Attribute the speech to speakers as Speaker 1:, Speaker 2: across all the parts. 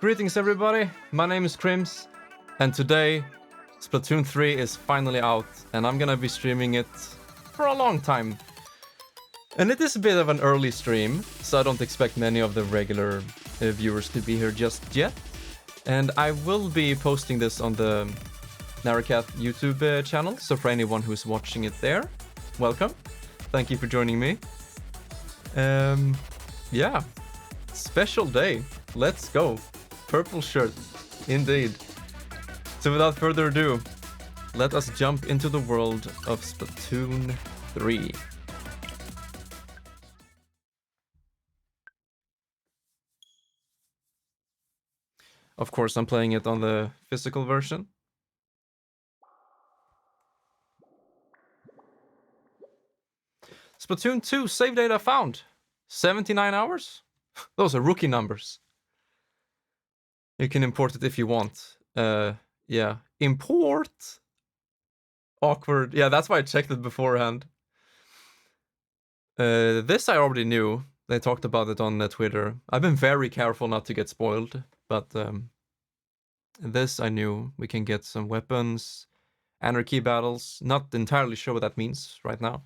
Speaker 1: Greetings everybody, my name is Crims, and today Splatoon 3 is finally out, and I'm gonna be streaming it for a long time. And it is a bit of an early stream, so I don't expect many of the regular viewers to be here just yet. And I will be posting this on the Narokath YouTube channel, so for anyone who's watching it there, welcome. Thank you for joining me. Yeah, special day. Let's go. Purple shirt, indeed. So without further ado, let us jump into the world of Splatoon 3. Of course, I'm playing it on the physical version. Splatoon 2 save data found. 79 hours? Those are rookie numbers. You can import it if you want. Yeah. Import? Awkward. Yeah, that's why I checked it beforehand. This I already knew. They talked about it on Twitter. I've been very careful not to get spoiled, but this I knew. We can get some weapons, anarchy battles. Not entirely sure what that means right now.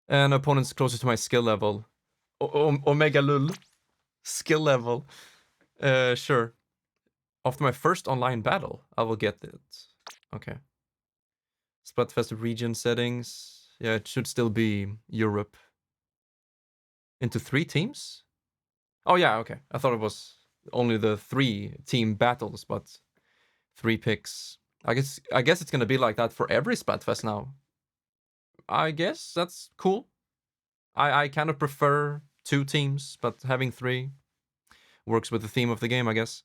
Speaker 1: And opponents closer to my skill level. Omega Lul. Skill level. Sure. After my first online battle, I will get it. Okay. Splatfest region settings. Yeah, it should still be Europe. Into 3 teams? Oh yeah, okay. I thought it was only the 3 team battles, but 3 picks. I guess it's gonna be like that for every Splatfest now. I guess that's cool. I kind of prefer 2 teams, but having 3 works with the theme of the game, I guess.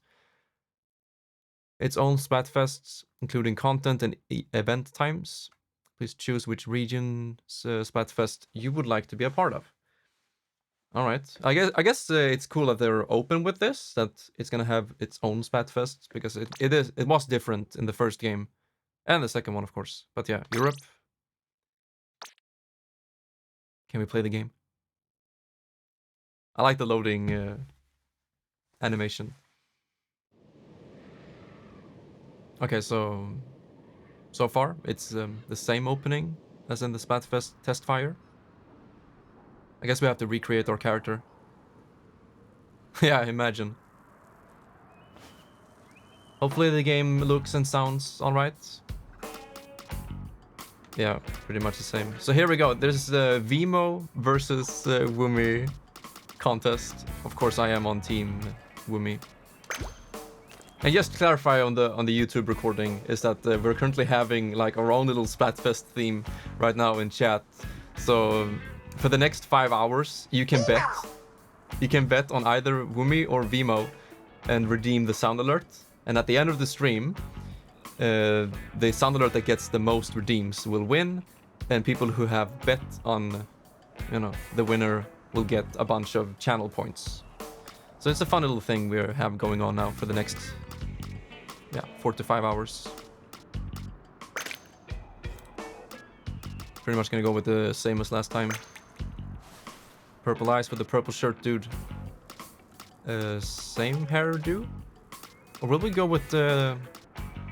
Speaker 1: Its own Splatfests, including content and event times. Please choose which region's Splatfest you would like to be a part of. All right, I guess it's cool that they're open with this, that it's gonna have its own Splatfest, because it was different in the first game and the second one, of course. But yeah, Europe. Can we play the game? I like the loading animation. Okay, so far it's the same opening as in the Splatfest test fire. I guess we have to recreate our character. Yeah, imagine. Hopefully the game looks and sounds alright. Yeah, pretty much the same. So here we go. There's the Veemo versus Woomy contest. Of course, I am on Team Woomy. And just to clarify on the YouTube recording is that we're currently having like our own little Splatfest theme right now in chat. So for the next 5 hours, you can bet. You can bet on either Woomy or Veemo and redeem the sound alert. And at the end of the stream, the sound alert that gets the most redeems will win, and people who have bet on, the winner will get a bunch of channel points. So it's a fun little thing we have going on now for the next 4 to 5 hours. Pretty much gonna go with the same as last time. Purple eyes with the purple shirt dude. Same hairdo? Or will we go with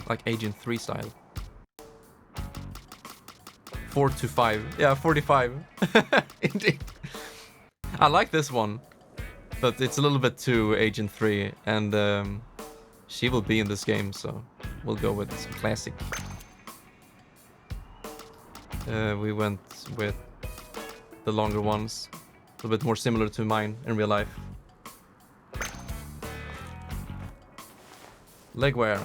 Speaker 1: like Agent 3 style? 4 to 5. Yeah, 45. Indeed. I like this one, but it's a little bit too Agent 3, and she will be in this game, so we'll go with classic. We went with the longer ones, a little bit more similar to mine in real life. Leg wear.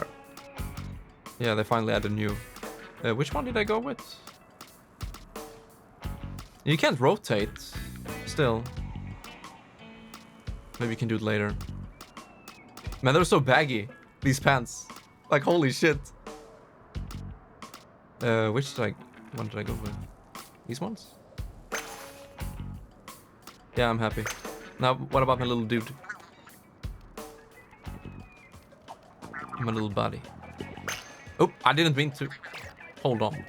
Speaker 1: Yeah, they finally added new. Which one did I go with? You can't rotate. Still. Maybe you can do it later. Man, they're so baggy, these pants. Like, holy shit. Which one did I go with? These ones? Yeah, I'm happy. Now, what about my little dude? My little buddy. Oh, I didn't mean to. Hold on.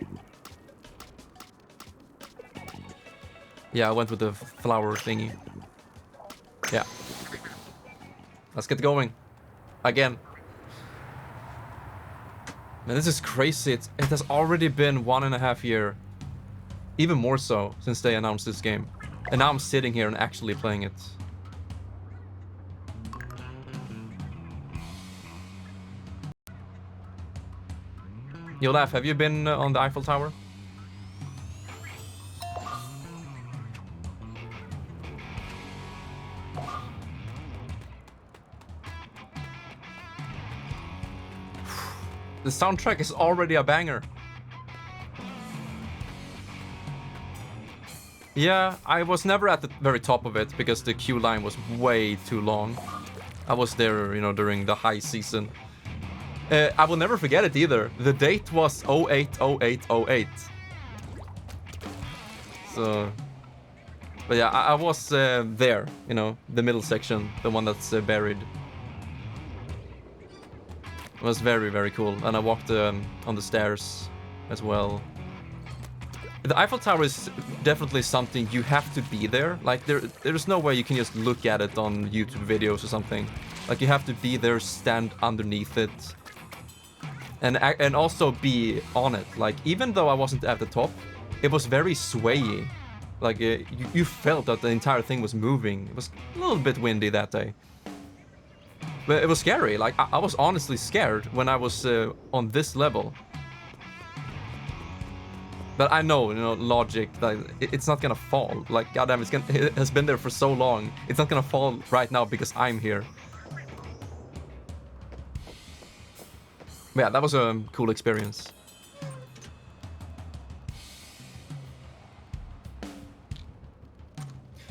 Speaker 1: Yeah, I went with the flower thingy. Yeah. Let's get going. Again. Man, this is crazy. It has already been 1.5 years. Even more so since they announced this game. And now I'm sitting here and actually playing it. Yo, Laugh, have you been on the Eiffel Tower? The soundtrack is already a banger. Yeah, I was never at the very top of it because the queue line was way too long. I was there, you know, during the high season. I will never forget it either. The date was 08/08/08. So, but yeah, I was there, you know, the middle section, the one that's buried. It was very, very cool. And I walked on the stairs as well. The Eiffel Tower is definitely something you have to be there. Like, there's no way you can just look at it on YouTube videos or something. Like, you have to be there, stand underneath it. And also be on it. Like, even though I wasn't at the top, it was very swayy. Like, you felt that the entire thing was moving. It was a little bit windy that day. But it was scary. Like, I was honestly scared when I was on this level. But I know, you know, logic, like, it's not gonna fall. Like, goddamn, it has been there for so long. It's not gonna fall right now because I'm here. But yeah, that was a cool experience.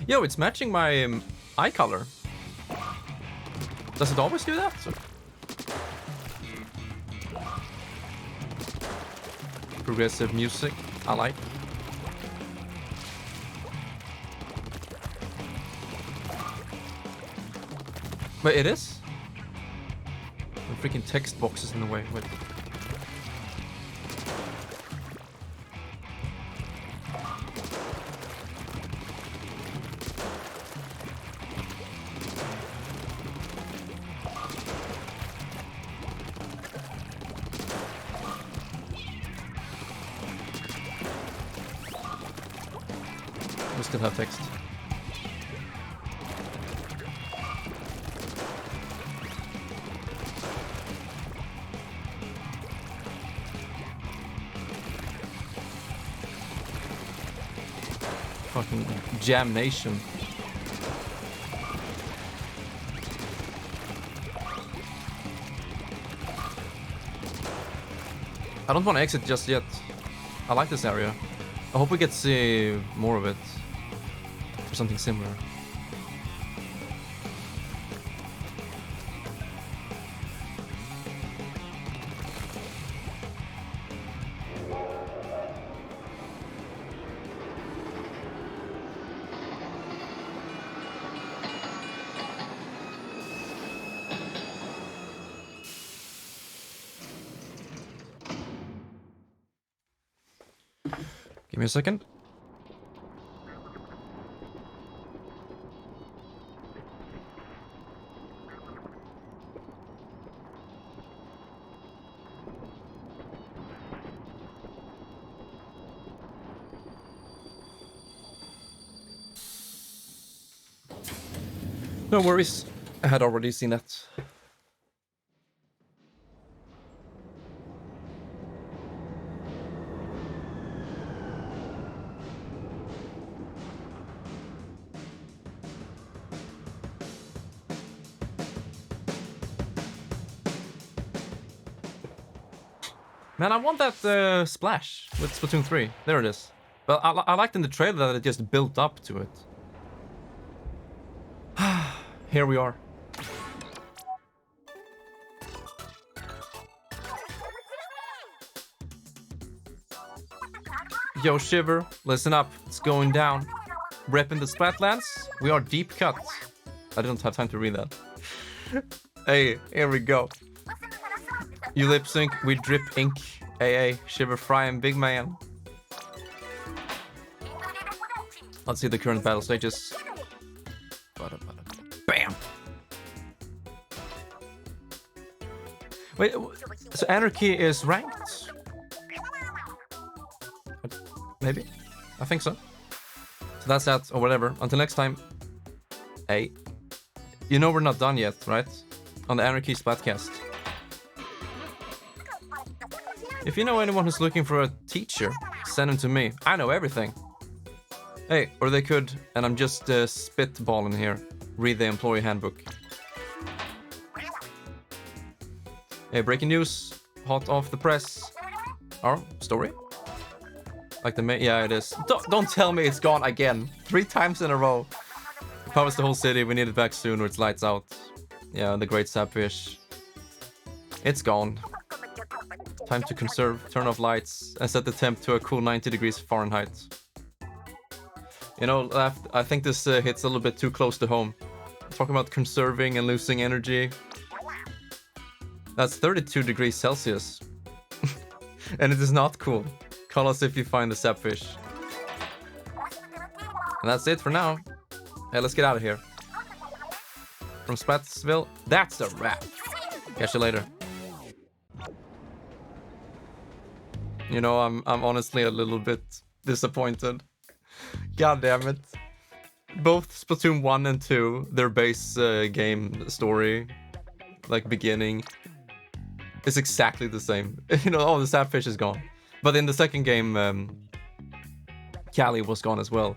Speaker 1: Yo, it's matching my eye color. Does it always do that? Progressive music, I like. But it is? The freaking text box is in the way. Wait. We still have text. Fucking Jam Nation. I don't want to exit just yet. I like this area. I hope we get to see more of it. Or something similar. Give me a second. No worries. I had already seen that. Man, I want that splash with Splatoon 3. There it is. But I liked in the trailer that it just built up to it. Here we are. Yo, Shiver, listen up. It's going down. Repping the Splatlands. We are deep cut. I didn't have time to read that. Hey, here we go. You lip sync, we drip ink. AA, Shiver, Fry, and Big Man. Let's see the current battle stages. Bam! Wait, so Anarchy is ranked? Maybe? I think so. So that's that, or whatever. Until next time. Hey. You know we're not done yet, right? On the Anarchy Splatcast. If you know anyone who's looking for a teacher, send them to me. I know everything. Hey, or they could, and I'm just spitballing here, read the employee handbook. Hey, breaking news, hot off the press. Our story? Like the main, yeah, it is. Don't tell me it's gone again. 3 times in a row. It powers the whole city, we need it back soon or it's lights out. Yeah, the great sapfish. It's gone. Time to conserve, turn off lights, and set the temp to a cool 90 degrees Fahrenheit. You know, I think this hits a little bit too close to home. Talking about conserving and losing energy. That's 32 degrees Celsius. And it is not cool. Call us if you find the sapfish. And that's it for now. Hey, let's get out of here. From Splatsville, that's a wrap. Catch you later. You know, I'm honestly a little bit disappointed. God damn it. Both Splatoon 1 and 2, their base game story, like beginning, is exactly the same. You know, oh, the sapfish is gone. But in the second game, Callie was gone as well.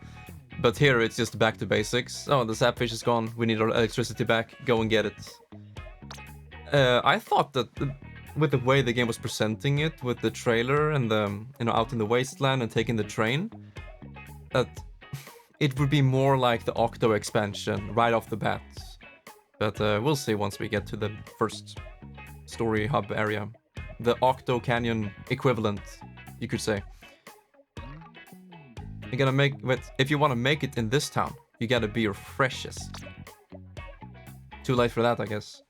Speaker 1: But here it's just back to basics. Oh, the sapfish is gone. We need our electricity back. Go and get it. I thought that with the way the game was presenting it, with the trailer and the, you know, out in the wasteland and taking the train, that it would be more like the Octo expansion right off the bat. But we'll see once we get to the first story hub area. The Octo Canyon equivalent, you could say. You gotta make, but if you want to make it in this town, you gotta be your freshest. Too late for that, I guess.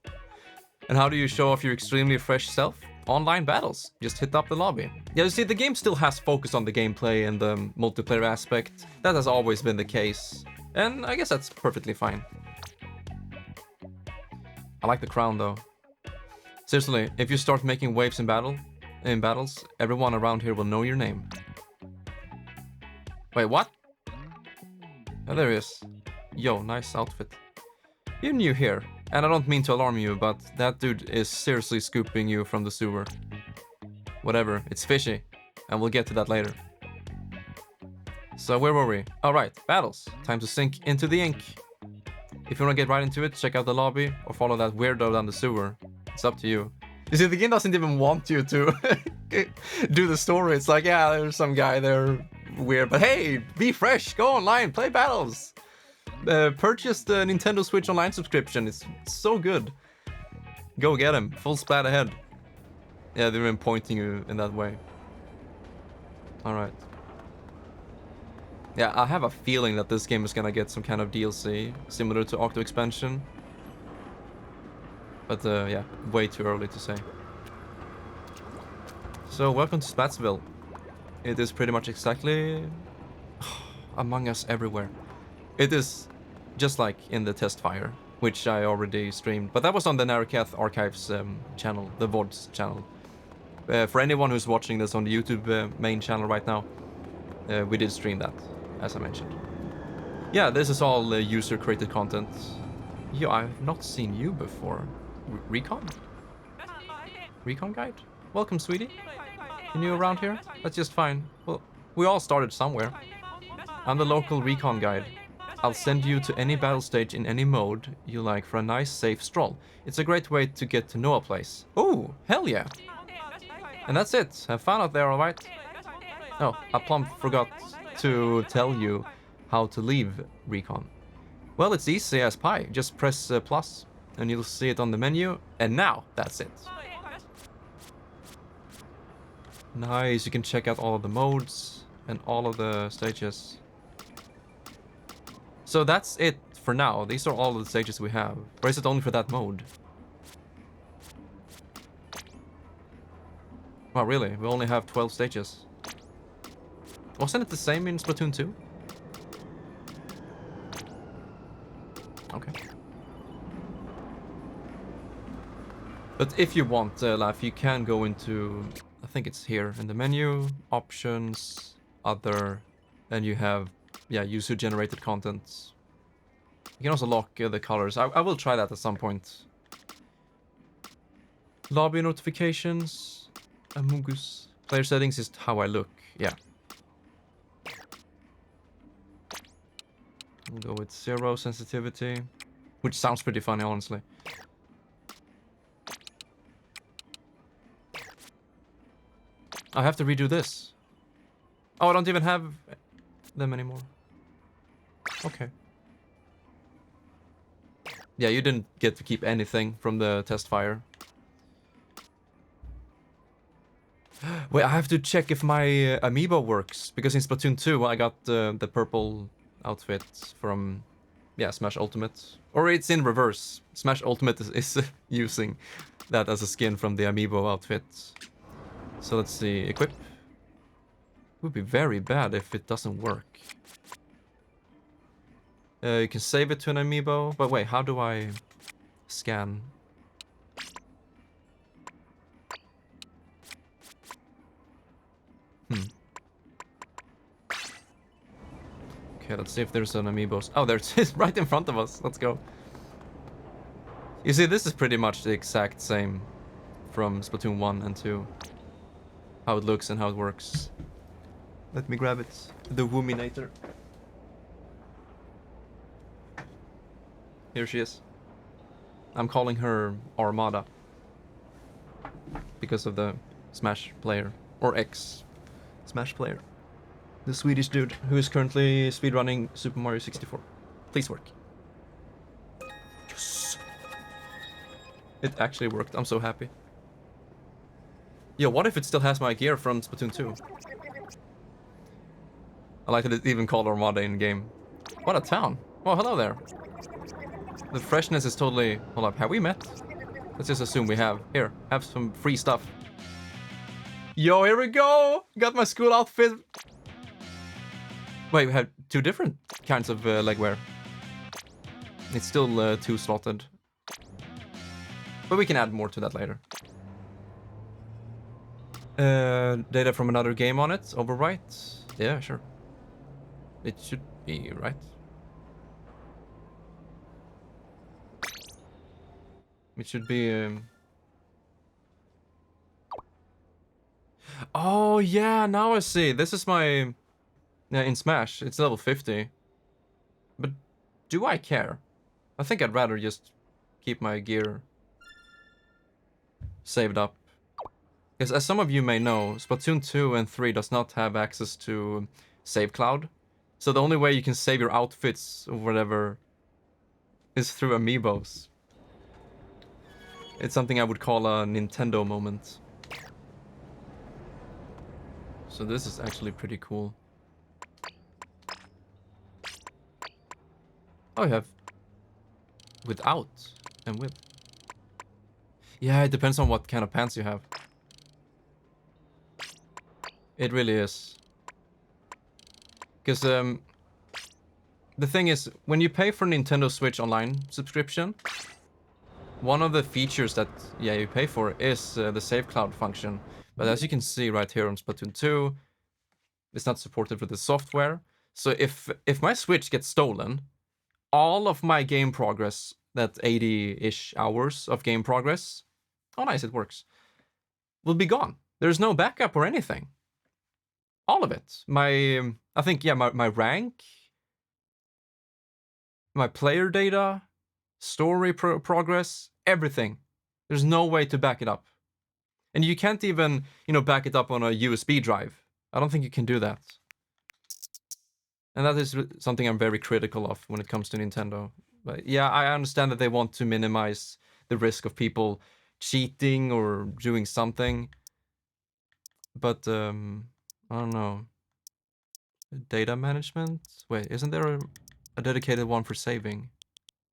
Speaker 1: And how do you show off your extremely fresh self? Online battles. Just hit up the lobby. Yeah, you see, the game still has focus on the gameplay and the multiplayer aspect. That has always been the case. And I guess that's perfectly fine. I like the crown, though. Seriously, if you start making waves in battles, everyone around here will know your name. Wait, what? Oh, there he is. Yo, nice outfit. You're new here, and I don't mean to alarm you, but that dude is seriously scooping you from the sewer. Whatever, it's fishy, and we'll get to that later. So where were we? Alright, battles. Time to sink into the ink. If you want to get right into it, check out the lobby, or follow that weirdo down the sewer. It's up to you. You see, the game doesn't even want you to do the story. It's like, yeah, there's some guy there, weird, but hey, be fresh, go online, play battles. Purchase the Nintendo Switch Online subscription. It's so good. Go get him. Full splat ahead. Yeah, they're even pointing you in that way. Alright. Yeah, I have a feeling that this game is gonna get some kind of DLC similar to Octo Expansion. But yeah, way too early to say. So, welcome to Splatsville. It is pretty much exactly Among Us everywhere. It is just like in the test fire, which I already streamed. But that was on the Narokath Archives channel, the VODs channel. For anyone who's watching this on the YouTube main channel right now, we did stream that, as I mentioned. Yeah, this is all user-created content. Yo, I've not seen you before. Recon? Recon guide? Welcome, sweetie. You new around here? That's just fine. Well, we all started somewhere. I'm the local recon guide. I'll send you to any battle stage in any mode you like for a nice, safe stroll. It's a great way to get to know a place. Ooh, hell yeah. And that's it. Have fun out there, alright? Oh, I plumb forgot to tell you how to leave recon. Well, it's easy as pie. Just press plus and you'll see it on the menu. And now, that's it. Nice, you can check out all of the modes and all of the stages. So that's it for now. These are all of the stages we have. Or is it only for that mode? Wow, really? We only have 12 stages. Wasn't it the same in Splatoon 2? Okay. But if you want, Laugh, you can go into, I think it's here in the menu, options, other, and you have, yeah, user-generated content. You can also lock the colors. I will try that at some point. Lobby notifications, Among Us. Player settings is how I look, yeah. We'll go with 0 sensitivity, which sounds pretty funny, honestly. I have to redo this. Oh, I don't even have them anymore. Okay. Yeah, you didn't get to keep anything from the test fire. Wait, I have to check if my amiibo works, because in Splatoon 2 I got the purple outfit from, yeah, Smash Ultimate. Or it's in reverse. Smash Ultimate is using that as a skin from the amiibo outfit. So let's see, equip. Would be very bad if it doesn't work. You can save it to an amiibo, but wait, how do I scan? Okay, let's see if there's an amiibo. Oh, there it is, right in front of us. Let's go. You see, this is pretty much the exact same from Splatoon 1 and 2. How it looks and how it works. Let me grab it. The Woominator. Here she is. I'm calling her Armada. Because of the Smash player. Or ex-Smash player. The Swedish dude who is currently speedrunning Super Mario 64. Please work. Yes! It actually worked. I'm so happy. Yo, what if it still has my gear from Splatoon 2? I like that it even called Armada in game. What a town. Oh, hello there. The freshness is totally... Hold up, have we met? Let's just assume we have. Here, have some free stuff. Yo, here we go! Got my school outfit. Wait, we have 2 different kinds of legwear. It's still 2 slotted. But we can add more to that later. Data from another game on it. Overwrite. Yeah, sure. It should be right. It should be... Oh, yeah, now I see. This is my... in Smash, it's level 50. But do I care? I think I'd rather just keep my gear saved up. Because as some of you may know, Splatoon 2 and 3 does not have access to Save Cloud. So the only way you can save your outfits or whatever is through amiibos. It's something I would call a Nintendo moment. So this is actually pretty cool. Oh, you have without and with. Yeah, it depends on what kind of pants you have. It really is. Because the thing is, when you pay for Nintendo Switch Online subscription, one of the features that, yeah, you pay for is the Save Cloud function. But as you can see right here on Splatoon 2, it's not supported with the software. So if my Switch gets stolen, all of my game progress, that 80-ish hours of game progress, oh nice, it works, will be gone. There's no backup or anything. All of it. My, I think, yeah, my rank, my player data, story progress, everything. There's no way to back it up. And you can't even, back it up on a USB drive. I don't think you can do that. And that is something I'm very critical of when it comes to Nintendo. But yeah, I understand that they want to minimize the risk of people cheating or doing something. But, I don't know. Data management? Wait, isn't there a dedicated one for saving?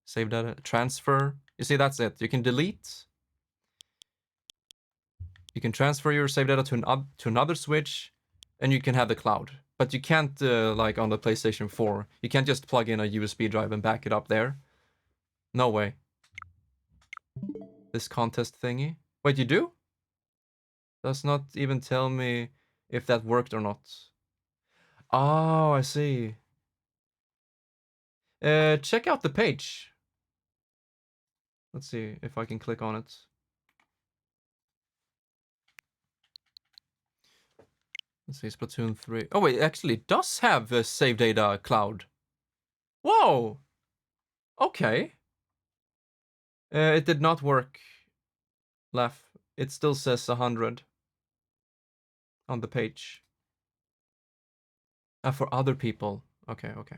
Speaker 1: Save data, transfer. You see, that's it. You can delete. You can transfer your save data to another Switch, and you can have the cloud. But you can't, like on the PlayStation 4, you can't just plug in a USB drive and back it up there. No way. This contest thingy. Wait, you do? Does not even tell me if that worked or not. Oh, I see. Check out the page. Let's see if I can click on it. Let's see, Splatoon 3. Oh wait, actually it does have a save data cloud. Whoa! Okay. It did not work, Laugh. It still says 100 on the page. For other people. Okay, okay.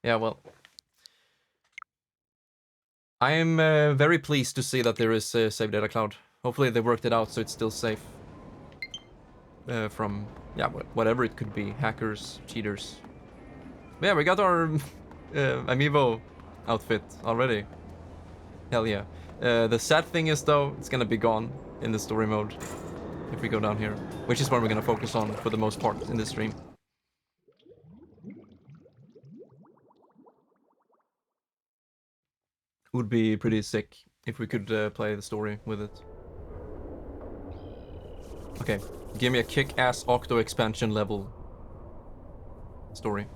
Speaker 1: Yeah, well. I am very pleased to see that there is a save data cloud. Hopefully they worked it out so it's still safe. From, yeah, whatever it could be. Hackers, cheaters. But yeah, we got our Amiibo outfit already. Hell yeah. The sad thing is, though, it's gonna be gone in the story mode if we go down here, which is what we're gonna focus on for the most part in this stream. Would be pretty sick if we could play the story with it. Okay, give me a kick-ass Octo expansion level story.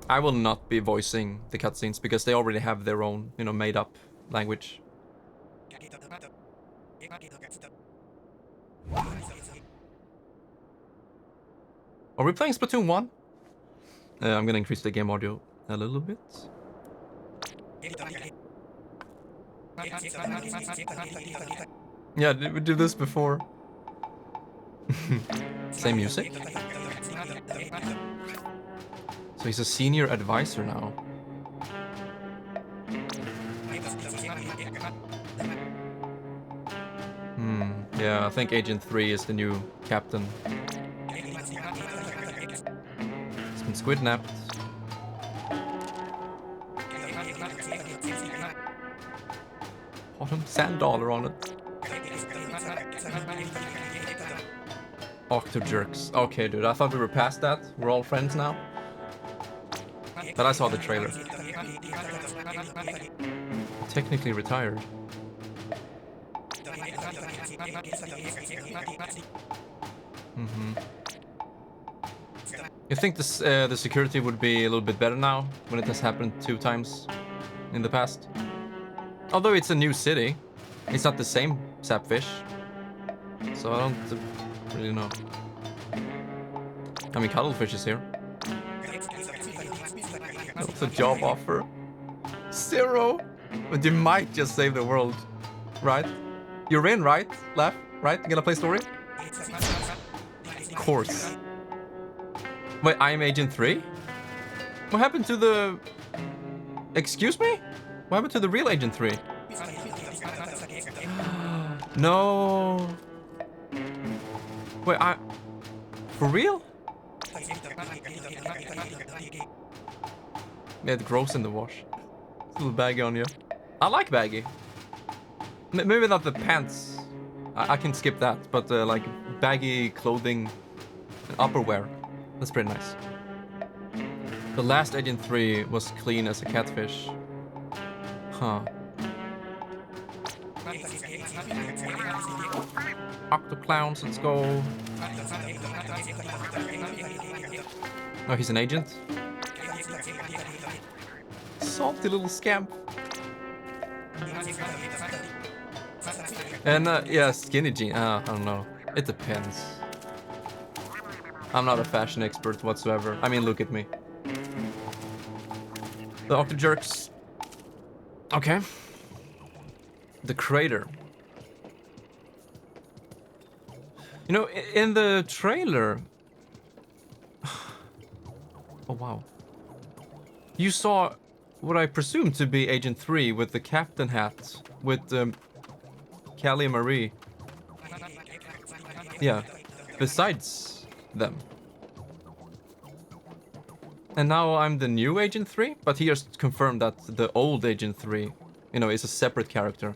Speaker 1: I will not be voicing the cutscenes because they already have their own, you know, made-up language. Are we playing Splatoon 1? I'm gonna increase the game audio a little bit. Yeah, did we do this before? Same music? So he's a senior advisor now. Yeah, I think Agent 3 is the new captain. He's been squid napped. Bottom sand dollar on it. Octo jerks. Okay, dude, I thought we were past that. We're all friends now. But I saw the trailer. Technically retired. You think this, the security would be a little bit better now when it has happened 2 times in the past? Although it's a new city, it's not the same sapfish, so I don't really know. I mean, Cuddlefish is here. That's a job offer. 0, but you might just save the world, right? You're in, right? Laugh, right? You gonna play story? Of course. Wait, I'm Agent 3? What happened to the... Excuse me? What happened to the real Agent 3? No. Wait, For real? Yeah, it grows in the wash. It's a little baggy on you. I like baggy. Maybe not the pants. I can skip that, but like baggy clothing and upperwear. That's pretty nice. The last Agent 3 was clean as a catfish. Huh. Octoclowns, let's go. Oh, he's an agent? Salty little scamp. And yeah, skinny jean. I don't know. It depends. I'm not a fashion expert whatsoever. I mean, look at me. The Octo Jerks. Okay. The crater. You know, in the trailer... Oh, wow. You saw what I presume to be Agent 3 with the captain hat. With Callie Marie. Yeah. Besides them. And now I'm the new Agent 3, but he just confirmed that the old Agent 3, you know, is a separate character.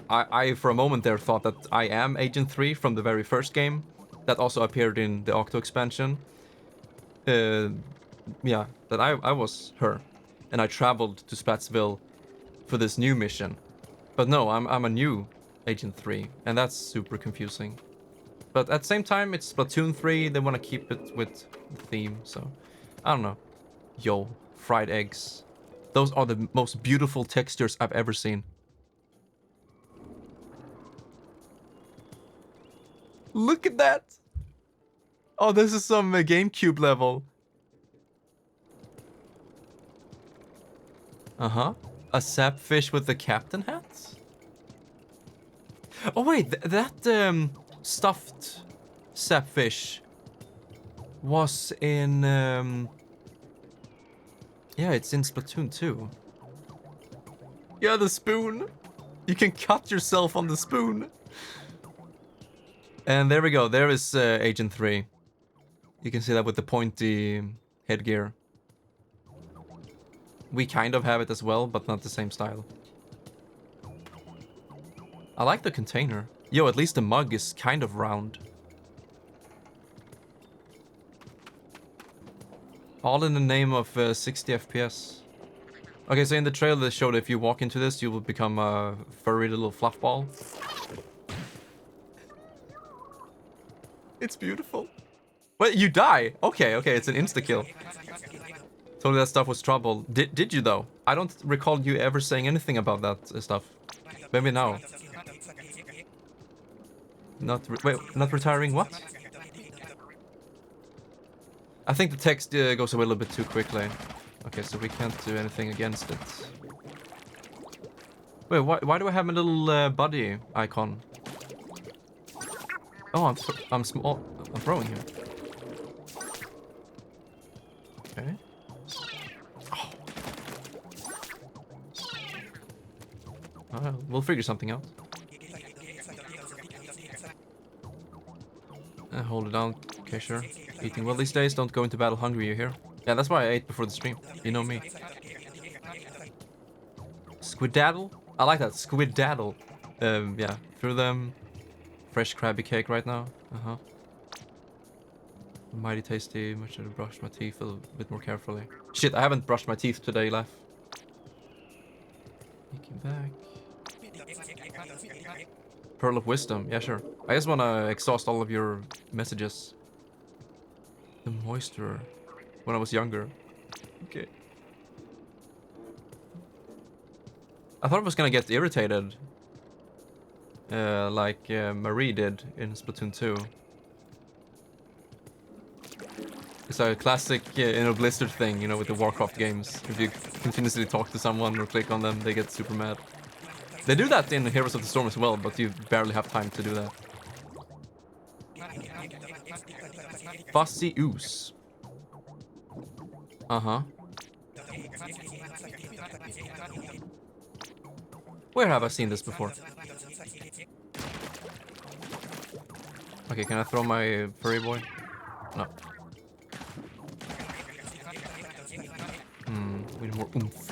Speaker 1: I for a moment there thought that I am Agent 3 from the very first game. That also appeared in the Octo expansion. Yeah, that I was her. And I traveled to Spatsville for this new mission. But no, I'm a new Agent 3, and that's super confusing. But at the same time, it's Splatoon 3. They want to keep it with the theme, so I don't know. Yo, fried eggs. Those are the most beautiful textures I've ever seen. Look at that! Oh, this is some GameCube level. Uh-huh. A sapfish with the captain hat? Oh wait, that stuffed sapfish was in yeah, it's in Splatoon 2. Yeah, the spoon. You can cut yourself on the spoon. And there we go. There is Agent 3. You can see that with the pointy headgear. We kind of have it as well, but not the same style. I like the container. Yo, at least the mug is kind of round. All in the name of 60 FPS. Okay, so in the trailer they showed if you walk into this, you will become a furry little fluff ball. It's beautiful. Wait, you die? Okay, it's an insta-kill. Told you that stuff was trouble. Did you though? I don't recall you ever saying anything about that stuff. Maybe now. Not retiring what? I think the text goes away a little bit too quickly. Okay, so we can't do anything against it. Wait, why do I have a little buddy icon? Oh, I'm small. I'm throwing him. Okay. Oh. We'll figure something out. Hold it down. Okay, sure. Eating well these days. Don't go into battle hungry, you hear? Yeah, that's why I ate before the stream. You know me. Squidaddle? I like that. Squidaddle. Yeah. Through them. Fresh Krabby Cake right now. Uh-huh. Mighty tasty. Much should have brushed my teeth a little bit more carefully. Shit, I haven't brushed my teeth today, Laugh. Making back. Pearl of Wisdom. Yeah, sure. I just want to exhaust all of your messages. The moisture. When I was younger. Okay. I thought I was gonna get irritated. Like Marie did in Splatoon 2. It's a classic Blizzard thing, you know, with the Warcraft games. If you continuously talk to someone or click on them, they get super mad. They do that in Heroes of the Storm as well, but you barely have time to do that. Fussy Ooze. Uh-huh. Where have I seen this before? Okay, can I throw my furry boy? No. We need more oomph.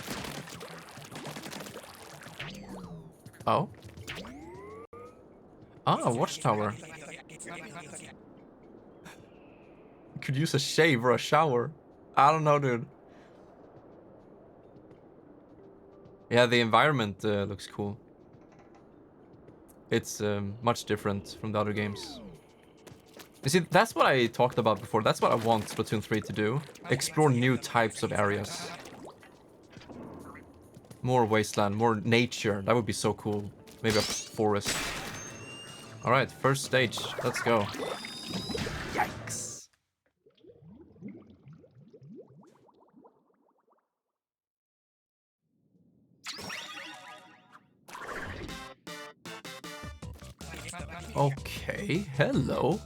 Speaker 1: Oh? Ah, a watchtower. Could use a shave or a shower. I don't know, dude. Yeah, the environment looks cool. It's much different from the other games. You see, that's what I talked about before. That's what I want Splatoon 3 to do. Explore new types of areas. More wasteland, more nature. That would be so cool. Maybe a forest. Alright, first stage. Let's go. Yikes. Okay, hello.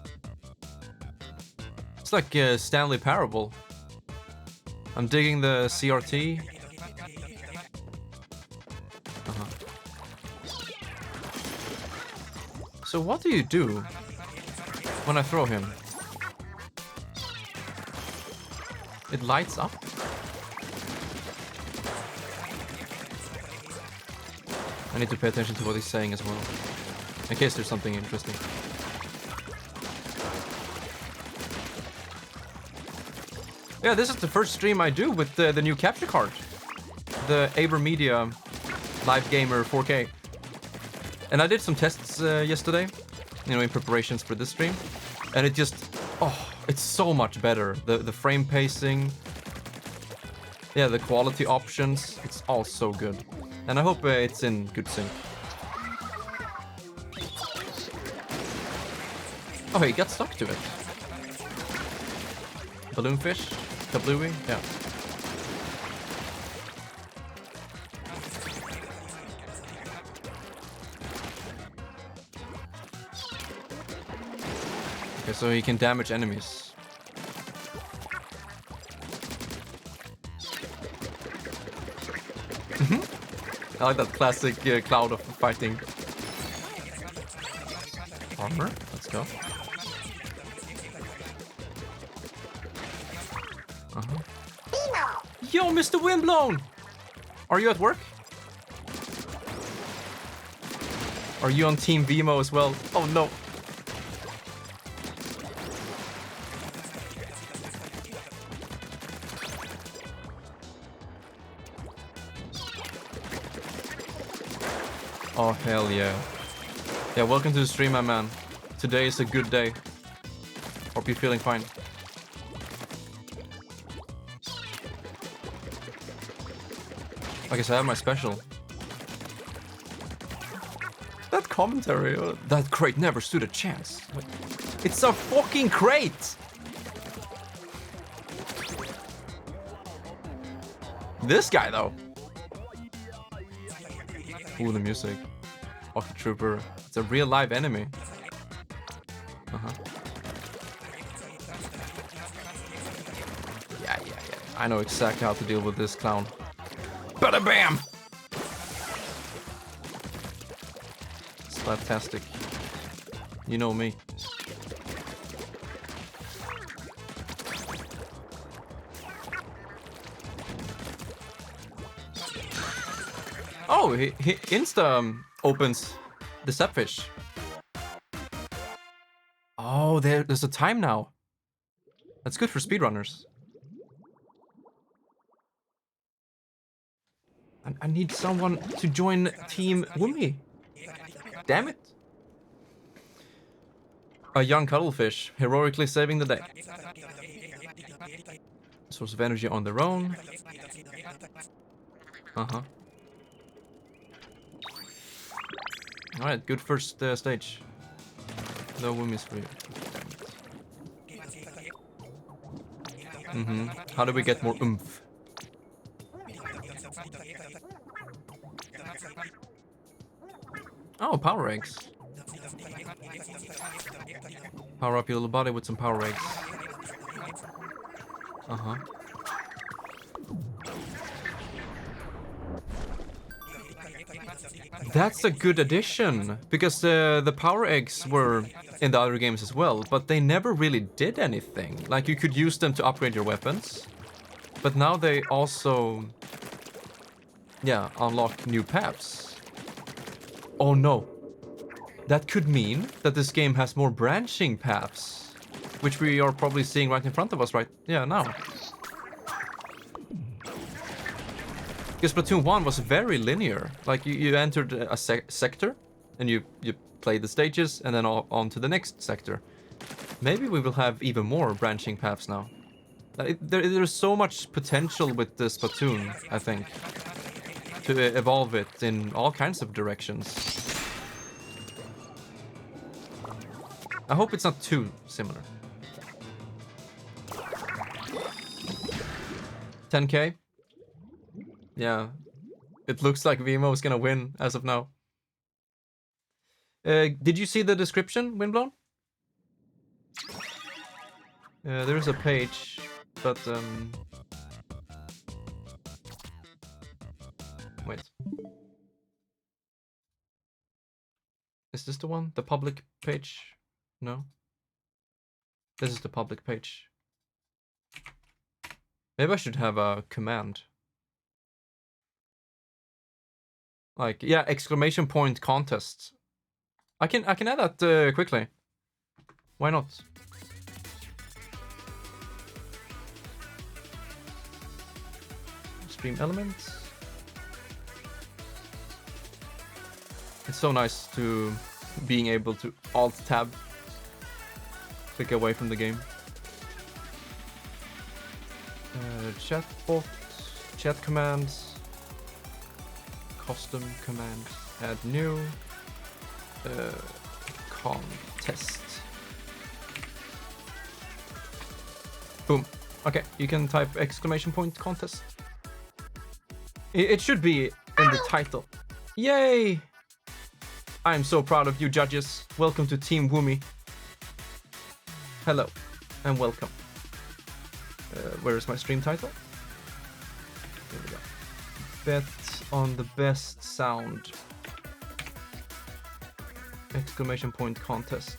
Speaker 1: It's like Stanley Parable. I'm digging the CRT. So what do you do when I throw him? It lights up? I need to pay attention to what he's saying as well, in case there's something interesting. Yeah, this is the first stream I do with the new capture card. The AverMedia Live Gamer 4K. And I did some tests yesterday, you know, in preparations for this stream. And it just, oh, it's so much better. The frame pacing, yeah, the quality options, it's all so good. And I hope it's in good sync. Oh, he got stuck to it. Balloonfish? Kablooey? Yeah. Okay, so he can damage enemies. I like that classic cloud of fighting. Armor? Let's go. Yo, Mr. Windblown! Are you at work? Are you on Team Veemo as well? Oh no. Oh hell yeah. Yeah, welcome to the stream, my man. Today is a good day. Hope you're feeling fine. I guess I have my special. That commentary, that crate never stood a chance. It's a fucking crate! This guy though. Ooh, the music. Octa Trooper. It's a real live enemy. Yeah. I know exactly how to deal with this clown. Bada bam! Splattastic. You know me. Oh, he insta opens the sapfish. Oh, there's a time now. That's good for speedrunners. I need someone to join Team Veemo. Damn it. A young cuttlefish, heroically saving the day. Source of energy on their own. Alright, good first stage. No Woomies for you. How do we get more oomph? Oh, power eggs. Power up your little body with some power eggs. That's a good addition, because the power eggs were in the other games as well, but they never really did anything. Like, you could use them to upgrade your weapons, but now they also, yeah, unlock new paths. Oh no. That could mean that this game has more branching paths, which we are probably seeing right in front of us now. Because Splatoon 1 was very linear. Like, you entered a sector, and you played the stages, and then on to the next sector. Maybe we will have even more branching paths now. There's so much potential with the Splatoon, I think, to evolve it in all kinds of directions. I hope it's not too similar. 10k? Yeah. It looks like Veemo is gonna win as of now. Did you see the description, Windblown? There's a page, but wait. Is this the one? The public page? No. This is the public page. Maybe I should have a command. Like, yeah, exclamation point contest. I can add that quickly. Why not? Stream elements. It's so nice to being able to Alt-Tab, click away from the game. Chatbot, chat commands, custom commands, add new, contest. Boom. Okay, you can type exclamation point contest. It should be in the title. Yay! I'm so proud of you, judges. Welcome to Team Veemo. Hello and welcome. Where is my stream title? Here we go. Bet on the best sound. Exclamation point contest.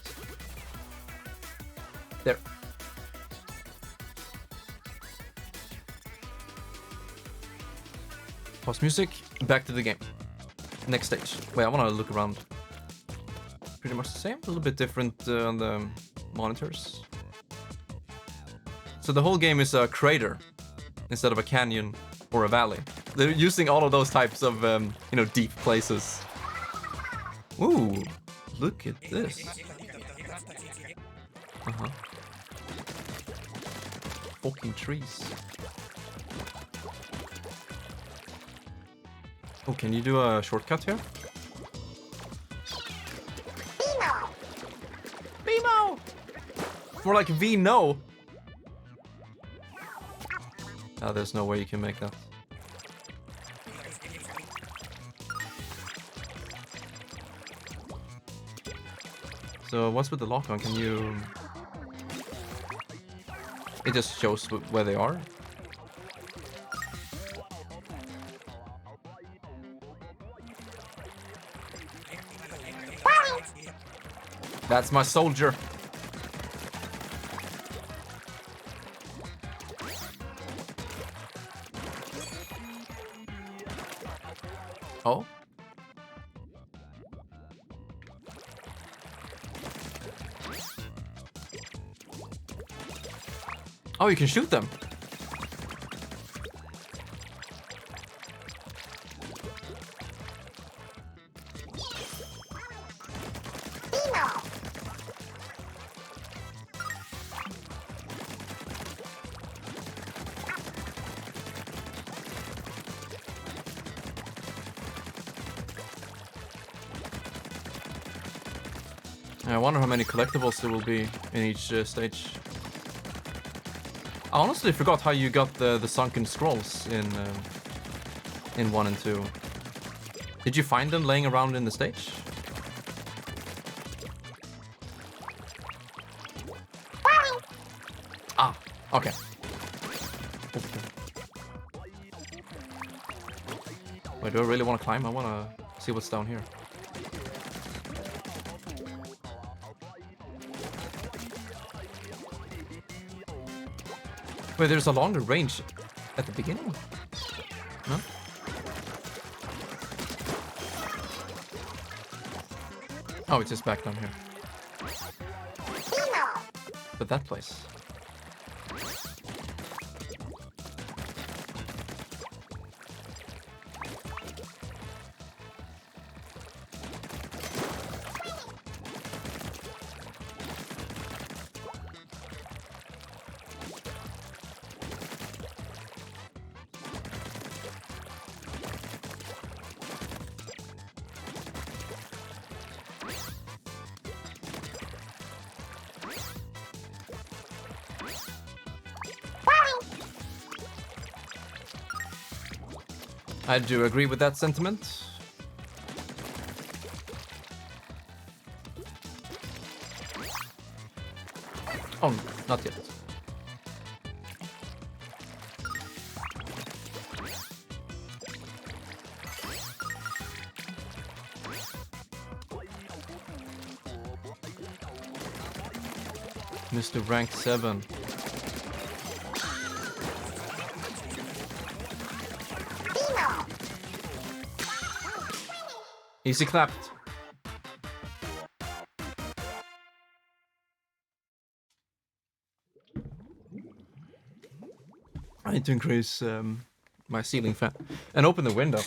Speaker 1: There. Pause music. Back to the game. Next stage. Wait, I want to look around. Pretty much the same. A little bit different on the monitors. So the whole game is a crater instead of a canyon or a valley. They're using all of those types of, deep places. Ooh, look at this. Fucking trees. Oh, can you do a shortcut here? Veemo! Veemo! More like V-no. Oh, there's no way you can make that. So what's with the lock on? Can you... It just shows where they are? That's my soldier. Oh. Oh, you can shoot them. I wonder how many collectibles there will be in each stage. I honestly forgot how you got the sunken scrolls in 1 and 2. Did you find them laying around in the stage? Ah, okay. Wait, do I really want to climb? I want to see what's down here. Wait, there's a longer range at the beginning? No? Oh, it's just back down here. But that place. I do agree with that sentiment. Oh, not yet. Mr. Rank 7. Easy clapped. I need to increase my ceiling fan and open the window.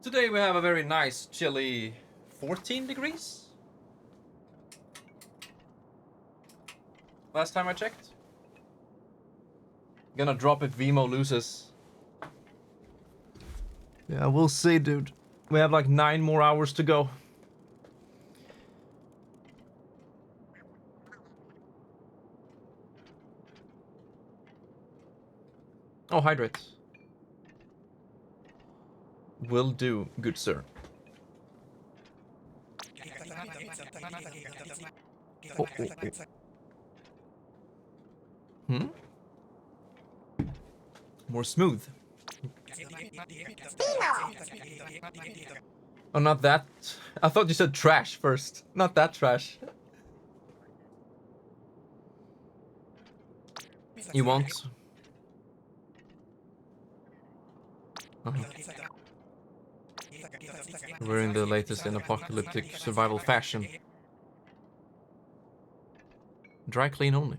Speaker 1: Today we have a very nice, chilly 14 degrees. Last time I checked. Gonna drop if Veemo loses. Yeah, we'll see, dude. We have like 9 more hours to go. Oh, hydrate. Will do, good sir. Oh, oh, oh. Hmm? More smooth. Oh, not that. I thought you said trash first. Not that trash. You won't? Uh-huh. We're in the latest in apocalyptic survival fashion. Dry clean only.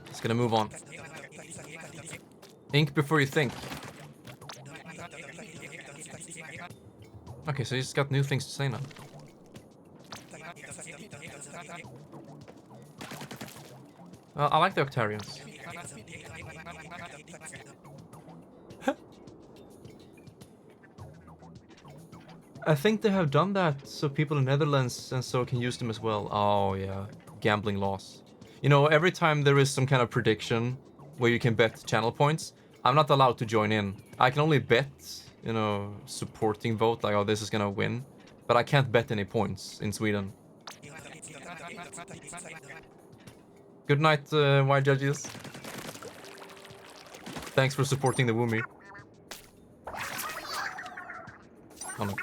Speaker 1: It's gonna move on. Ink before you think. Okay, so he's got new things to say now. I like the Octarians. I think they have done that so people in Netherlands and so can use them as well. Oh yeah, gambling laws. You know, every time there is some kind of prediction where you can bet channel points, I'm not allowed to join in. I can only bet, you know, supporting vote, like, oh, this is gonna win. But I can't bet any points in Sweden. Good night, white judges. Thanks for supporting the Woomy. Oh no.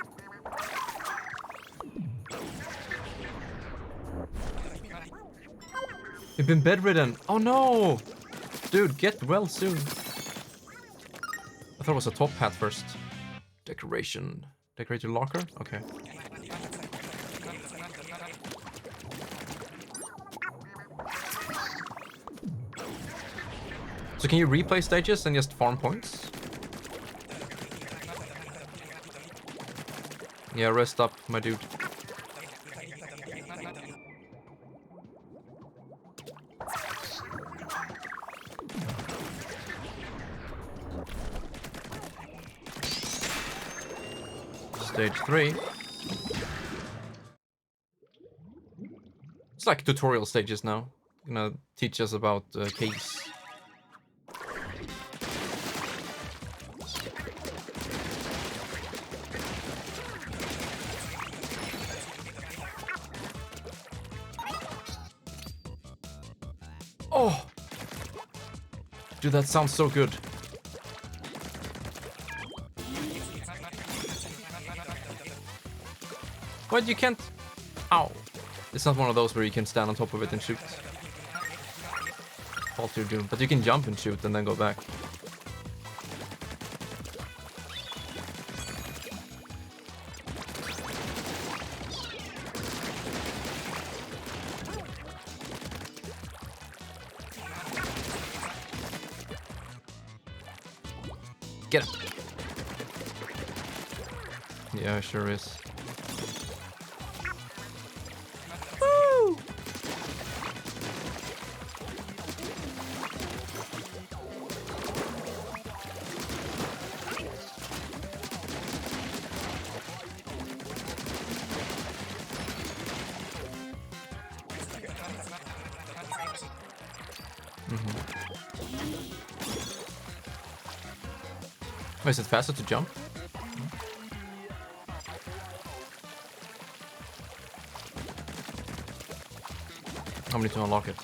Speaker 1: You've been bedridden. Oh no! Dude, get well soon. I thought it was a top hat first. Decoration. Decorate your locker? Okay. So can you replay stages and just farm points? Yeah, rest up, my dude. Stage 3. It's like tutorial stages now. Gonna teach us about keys. Oh! Dude, that sounds so good. What, you can't... Ow. It's not one of those where you can stand on top of it and shoot. Fall to your doom. But you can jump and shoot and then go back. Get him. Yeah, sure is. Woo! Wait, is it faster to jump? How many to unlock it?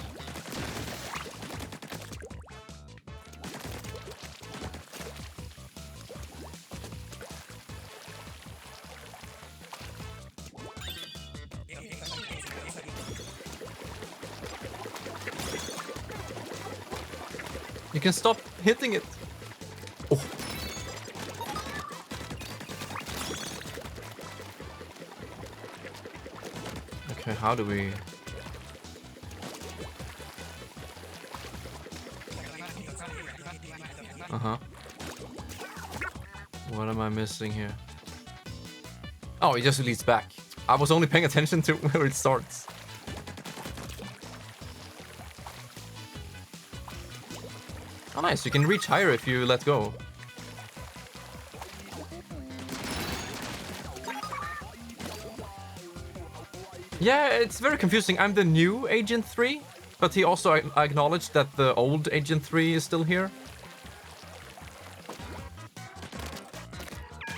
Speaker 1: You can stop hitting it. Oh. Okay, how do we... Uh-huh. What am I missing here? Oh, it just leads back. I was only paying attention to where it starts. Oh, nice. You can reach higher if you let go. Yeah, it's very confusing. I'm the new Agent 3, but he also acknowledged that the old Agent 3 is still here.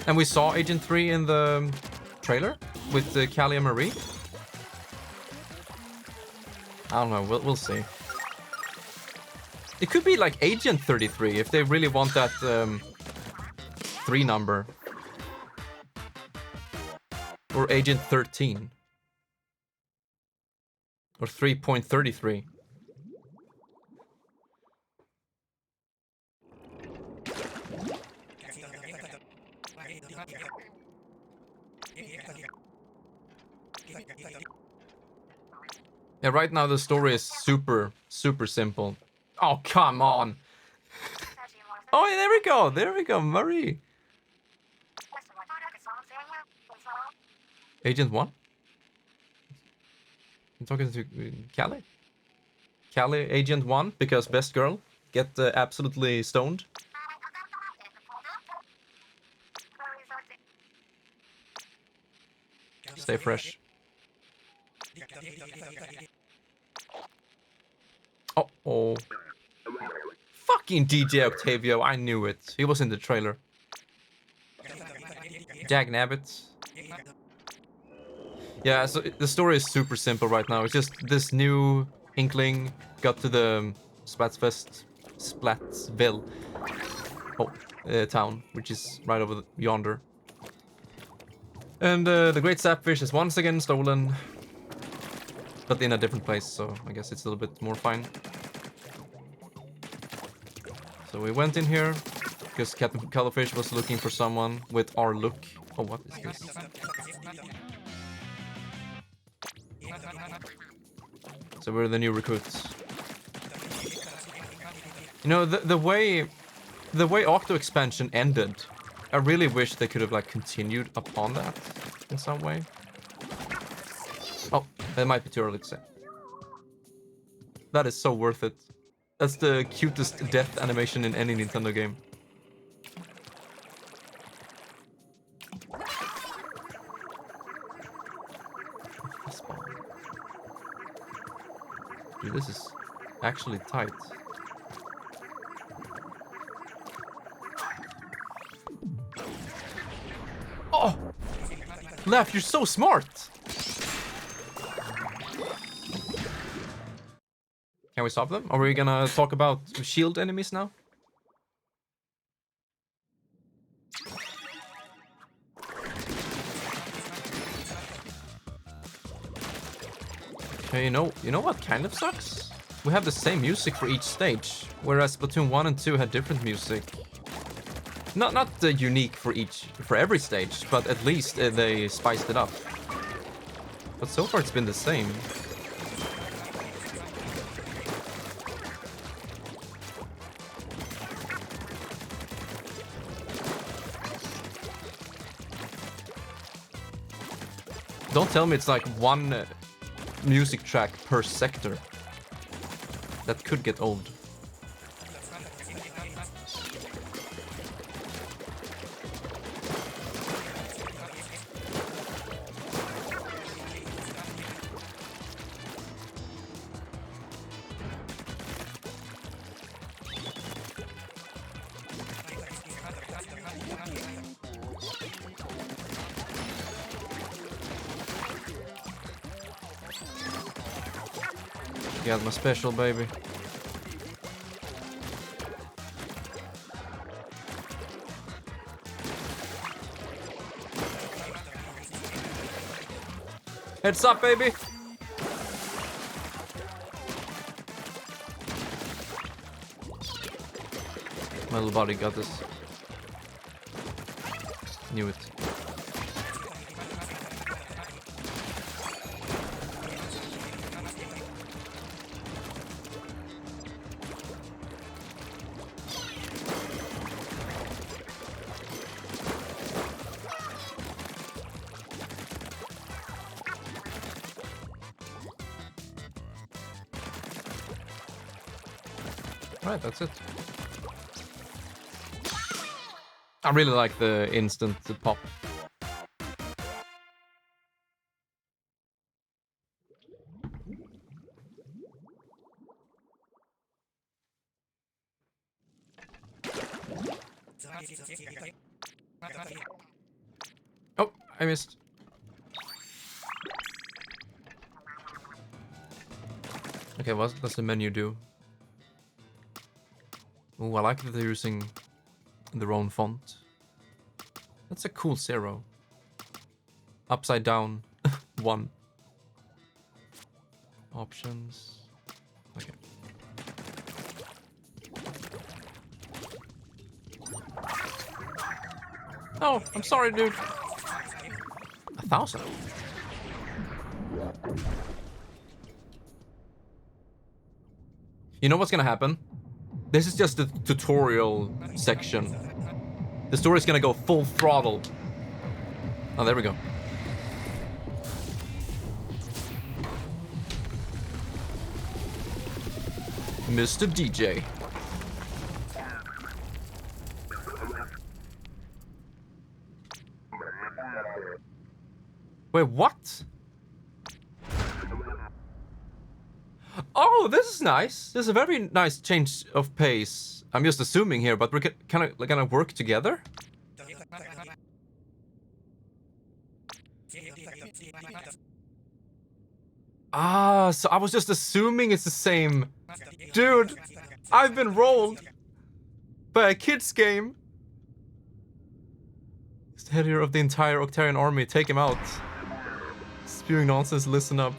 Speaker 1: And we saw Agent 3 in the trailer with Callie and Marie. I don't know, we'll see. It could be like Agent 33 if they really want that 3 number. Or Agent 13. Or 3.33. Yeah, right now the story is super simple. Oh, come on. Oh, there we go. There we go, Marie. Agent 1? I'm talking to Callie? Callie, Agent 1, because best girl. Get absolutely stoned. Stay fresh. Uh-oh. Fucking DJ Octavio, I knew it. He was in the trailer. Jag Nabbit. Yeah, so the story is super simple right now. It's just this new Inkling got to the Splatsville town, which is right over yonder. And the Great Sapfish is once again stolen. But in a different place, so I guess it's a little bit more fine. So we went in here, because Captain Cuttlefish was looking for someone with our look. Oh, what is this? So we're the new recruits. You know, the way Octo expansion ended, I really wish they could have like continued upon that in some way. Oh, that might be too early to say. That is so worth it. That's the cutest death animation in any Nintendo game. Dude, this is actually tight. Oh! Lef, you're so smart! Can we stop them? Are we gonna talk about shield enemies now? Okay, you know what kind of sucks? We have the same music for each stage, whereas Splatoon 1 and 2 had different music. Not unique for every stage, but at least they spiced it up. But so far it's been the same. Don't tell me it's like one music track per sector. That could get old. Got my special, baby. Heads up, baby. My little body got this. Knew it. Right, that's it. I really like the instant pop. Oh, I missed. Okay, what does the menu do? Oh, I like that they're using their own font. That's a cool 0. Upside down 1. Options. Okay. Oh, I'm sorry, dude. 1,000. You know what's gonna happen? This is just the tutorial section. The story's gonna go full throttle. Oh, there we go. Mr. DJ. Wait, what? Oh, this is nice. This is a very nice change of pace. I'm just assuming here, but we're kind of gonna work together. Ah, so I was just assuming it's the same. Dude, I've been rolled by a kid's game. He's the head of the entire Octarian army. Take him out. Spewing nonsense, listen up.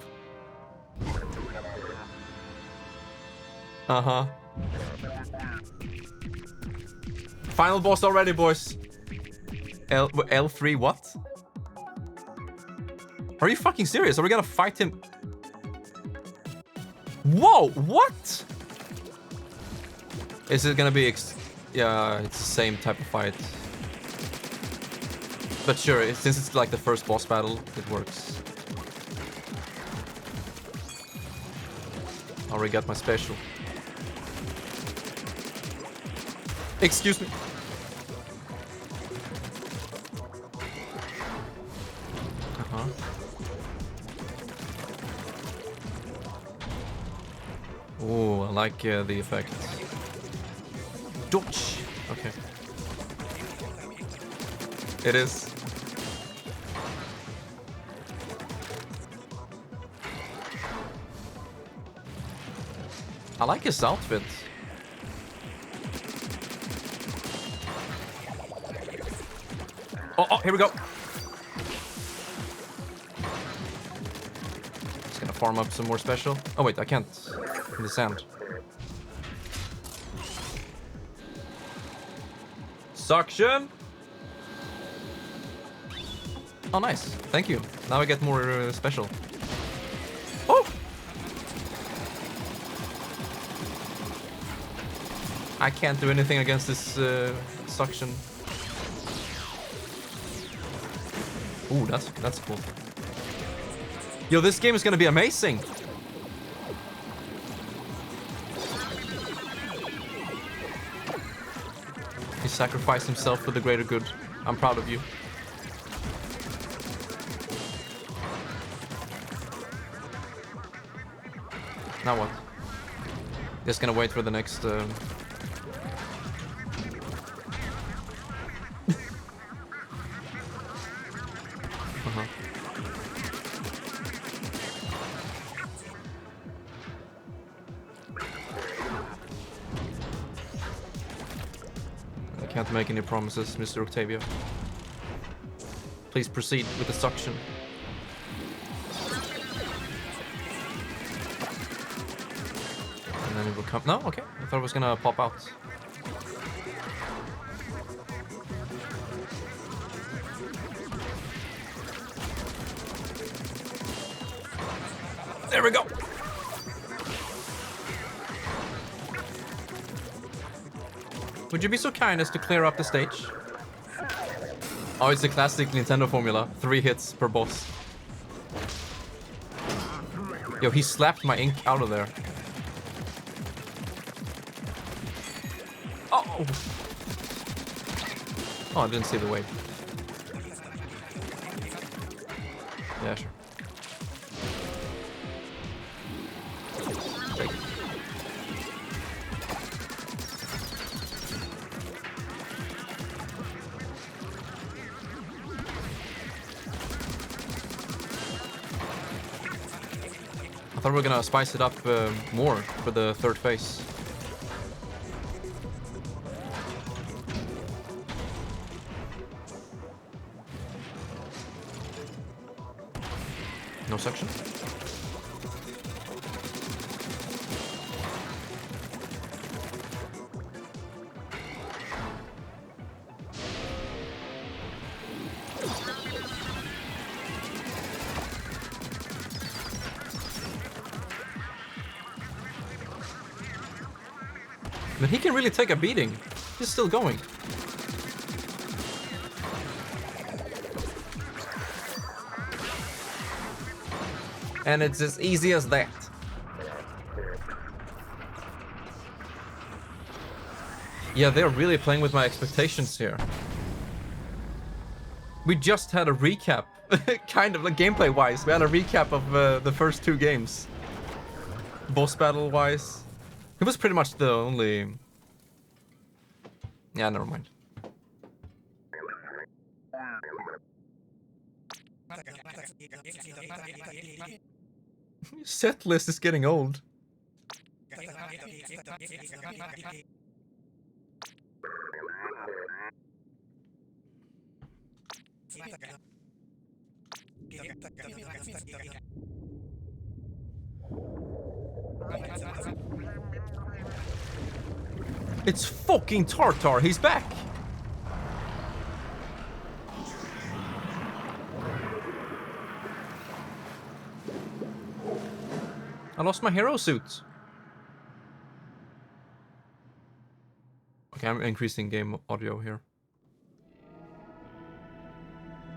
Speaker 1: Uh-huh. Final boss already, boys. L3 what? Are you fucking serious? Are we gonna fight him? Whoa, what? Is it gonna be yeah, it's the same type of fight. But sure, since it's like the first boss battle, it works. Already got my special. Excuse me. Uh-huh. Oh, I like the effect. Dodge. Okay. It is. I like his outfit. Oh, here we go. Just gonna farm up some more special. Oh wait, I can't in the sand. Suction. Oh, nice. Thank you. Now I get more special. Oh! I can't do anything against this suction. Ooh, that's cool. Yo, this game is gonna be amazing. He sacrificed himself for the greater good. I'm proud of you. Now what? Just gonna wait for the next... I can't make any promises, Mr. Octavio. Please proceed with the suction. And then it will come... No? Okay. I thought it was gonna pop out. There we go! Would you be so kind as to clear up the stage? Oh, it's a classic Nintendo formula. 3 hits per boss. Yo, he slapped my ink out of there. Oh. Oh, I didn't see the wave. Yeah, sure. Take it. I thought we were gonna spice it up more for the third phase. No section? But he can really take a beating. He's still going. And it's as easy as that. Yeah, they're really playing with my expectations here. We just had a recap, kind of like gameplay-wise. We had a recap of the first two games. Boss battle-wise. It was pretty much the only... Yeah, never mind. Set list is getting old. It's fucking Tartar, he's back! I lost my hero suit. Okay, I'm increasing game audio here.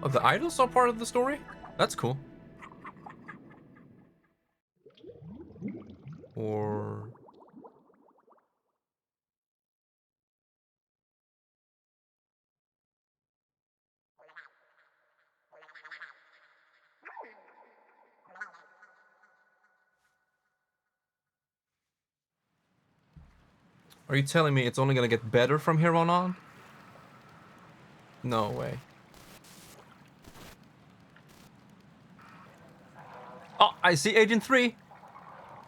Speaker 1: Oh, the idols are part of the story? That's cool. Or... Are you telling me it's only gonna get better from here on? No way. Oh, I see Agent 3.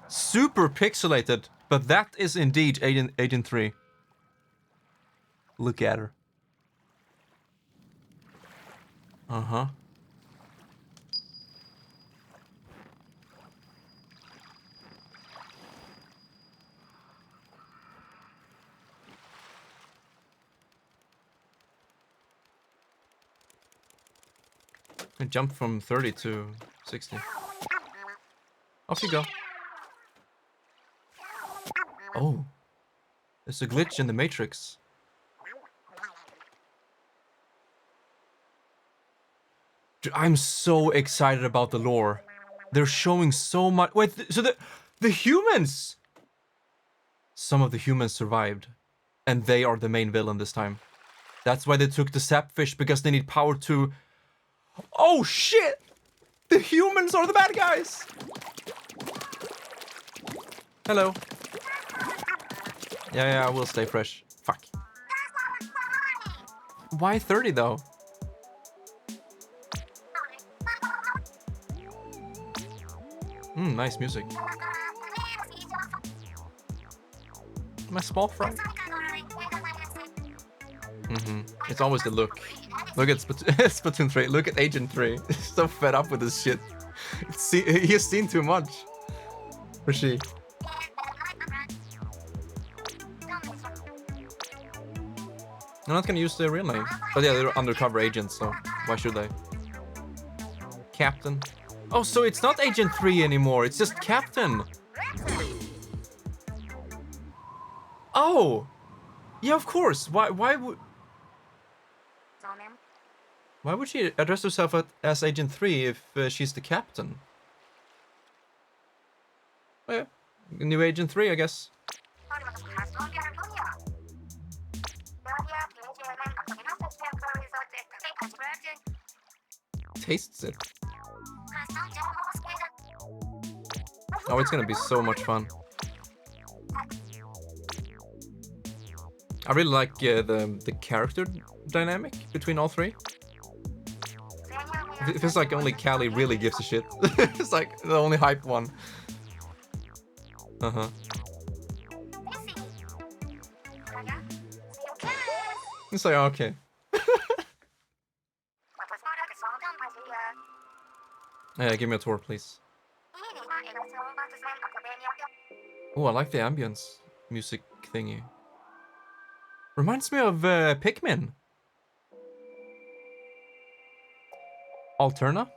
Speaker 1: Super pixelated, but that is indeed Agent 3. Look at her. Uh-huh. I jumped from 30 to 60. Off you go. Oh. There's a glitch in the Matrix. Dude, I'm so excited about the lore. They're showing so much. Wait, so the humans! Some of the humans survived. And they are the main villain this time. That's why they took the sapfish, because they need power to... Oh shit! The humans are the bad guys! Hello. Yeah, I will stay fresh. Fuck. Why 30 though? Nice music. Am I small fry? It's always the look. Look at Splatoon 3. Look at Agent 3. He's so fed up with this shit. He has seen too much. Or she. I'm not gonna use their real name. But yeah, they're undercover agents, so why should they? Captain. Oh, so it's not Agent 3 anymore. It's just Captain. Oh! Yeah, of course. Why would she address herself as Agent 3 if she's the captain? Oh, yeah. New Agent 3, I guess. Tastes it. Oh, it's gonna be so much fun. I really like the character dynamic between all three. It feels like only Callie really gives a shit. It's like the only hyped one. Uh-huh. It's like, okay. Yeah, give me a tour, please. Oh, I like the ambience music thingy. Reminds me of Pikmin. Alterna?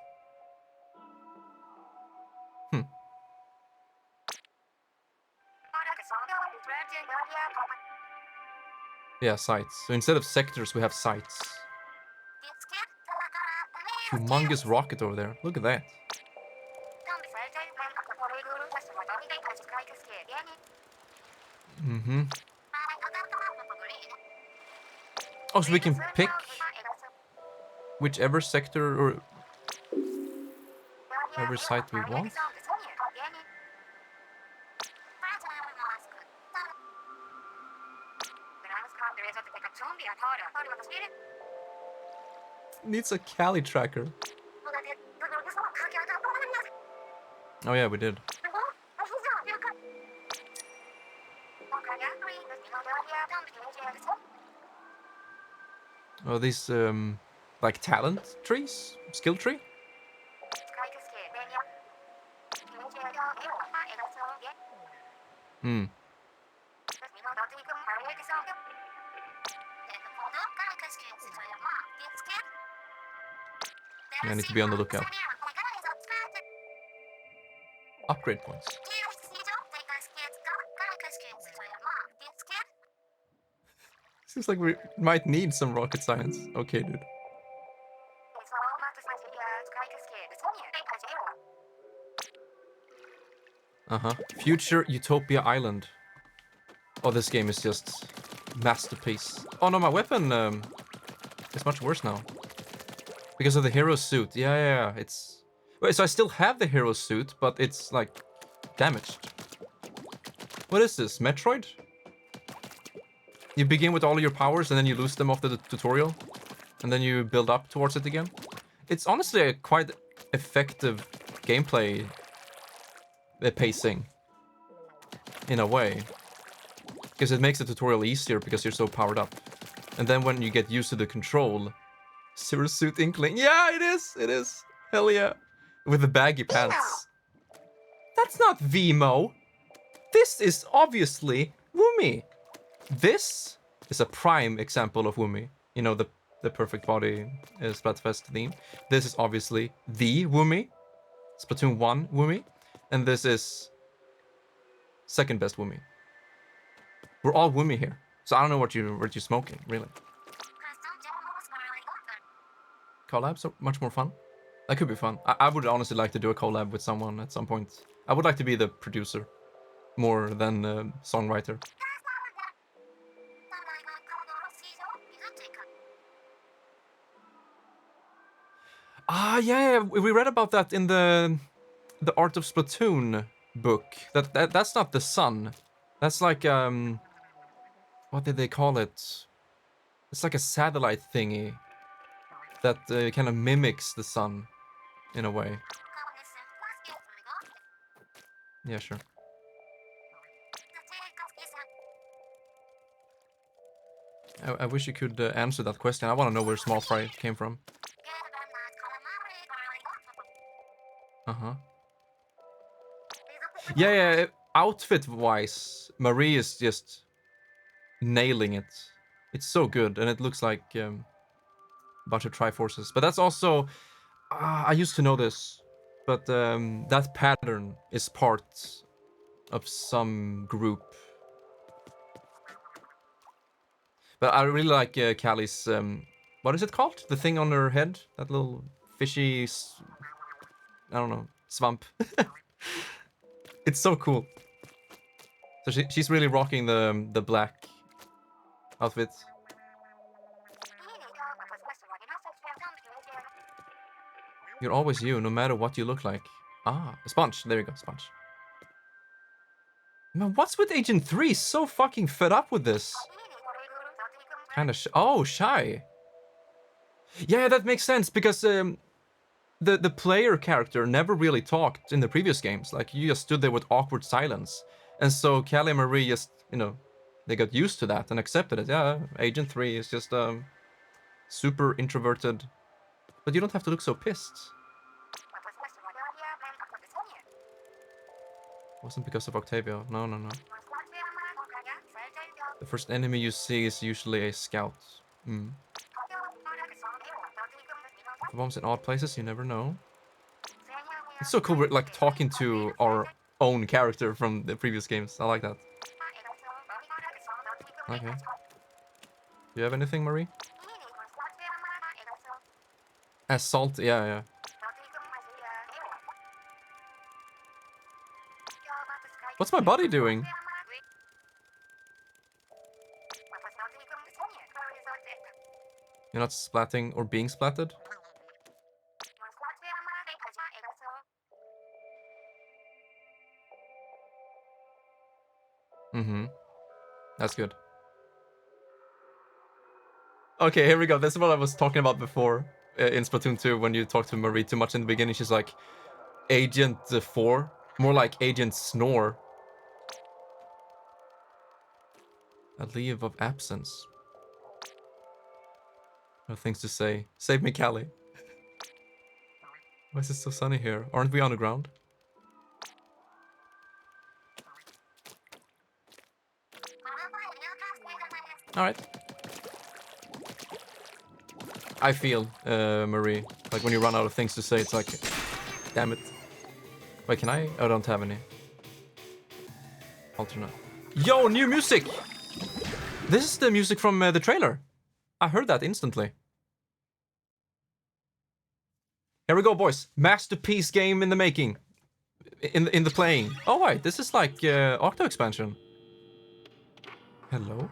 Speaker 1: Yeah, sites. So instead of sectors, we have sites. Humongous rocket over there. Look at that. Mm-hmm. Oh, so we can pick whichever sector or whatever site we want? Needs a Cali tracker. Oh yeah, we did. Oh, these like talent trees? Skill tree? Hmm. I need to be on the lookout. Upgrade points. Seems like we might need some rocket science. Okay, dude. Uh-huh. Future Utopia Island. Oh, this game is just masterpiece. Oh no, my weapon is much worse now. Because of the hero suit. Yeah. It's... Wait, so I still have the hero suit, but it's, like, damaged. What is this? Metroid? You begin with all your powers, and then you lose them after the tutorial. And then you build up towards it again. It's honestly a quite effective gameplay pacing. In a way. Because it makes the tutorial easier because you're so powered up. And then when you get used to the control... Zero Suit Inkling. Yeah, it is! It is. Hell yeah. With the baggy pants. That's not Veemo. This is obviously Woomy. This is a prime example of Woomy. You know, the perfect body Splatfest theme. This is obviously the Woomy. Splatoon 1 Woomy. And this is second best Woomy. We're all Woomy here. So I don't know what you're smoking, really. Collabs are much more fun. That could be fun. I would honestly like to do a collab with someone at some point. I would like to be the producer more than songwriter. Ah, yeah, we read about that in the Art of Splatoon book. That's not the sun. That's like what did they call it? It's like a satellite thingy that kind of mimics the sun in a way. Yeah, sure. I wish you could answer that question. I want to know where Small Fry came from. Uh-huh. Yeah, outfit-wise, Marie is just nailing it. It's so good, and it looks like a bunch of Triforces. But that's also... I used to know this, but that pattern is part of some group. But I really like Callie's... what is it called? The thing on her head? That little fishy... I don't know. Swamp. It's so cool. So she's really rocking the black outfit. You're always you, no matter what you look like. Ah, a sponge. There you go, sponge. Man, what's with Agent 3? So fucking fed up with this. Kind of shy. Yeah, that makes sense, because the player character never really talked in the previous games. Like, you just stood there with awkward silence. And so Callie and Marie just, they got used to that and accepted it. Yeah, Agent 3 is just super introverted. But you don't have to look so pissed. Wasn't because of Octavio. No. The first enemy you see is usually a scout. The bombs in odd places, you never know. It's so cool, we're like talking to our own character from the previous games. I like that. Okay. Do you have anything, Marie? Assault, yeah. What's my body doing? You're not splatting or being splatted? That's good. Okay, here we go. That's what I was talking about before in Splatoon 2, when you talk to Marie too much in the beginning. She's like, Agent 4? More like Agent Snore. A leave of absence. No things to say. Save me, Callie. Why is it so sunny here? Aren't we on the ground? Alright. I feel, Marie, like when you run out of things to say, it's like, damn it. Wait, can I? Oh, I don't have any. Alterna. Yo, new music! This is the music from the trailer. I heard that instantly. Here we go, boys. Masterpiece game in the making. In the playing. Oh, wait, this is like Octo expansion. Hello?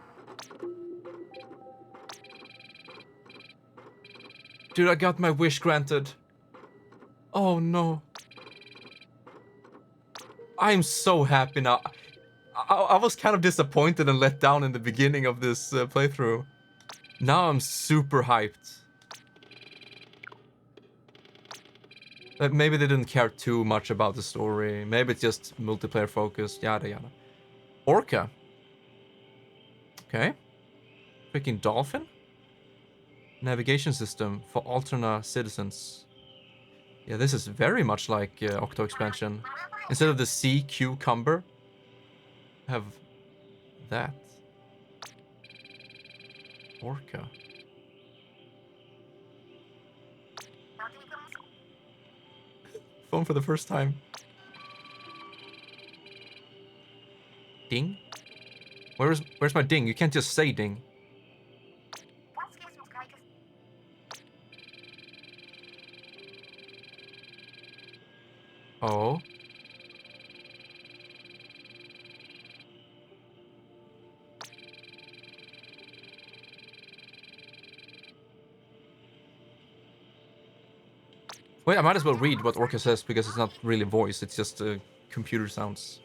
Speaker 1: Dude, I got my wish granted. Oh, no. I'm so happy now. I was kind of disappointed and let down in the beginning of this playthrough. Now I'm super hyped. Maybe they didn't care too much about the story. Maybe it's just multiplayer focused. Yada yada. Orca. Okay. Freaking dolphin. Navigation system for Alterna citizens. Yeah, this is very much like Octo expansion. Instead of the sea cucumber, have that. Orca. Phone for the first time. Ding? Where's my ding? You can't just say ding. Oh. Wait, I might as well read what Orca says, because it's not really voice, it's just computer sounds.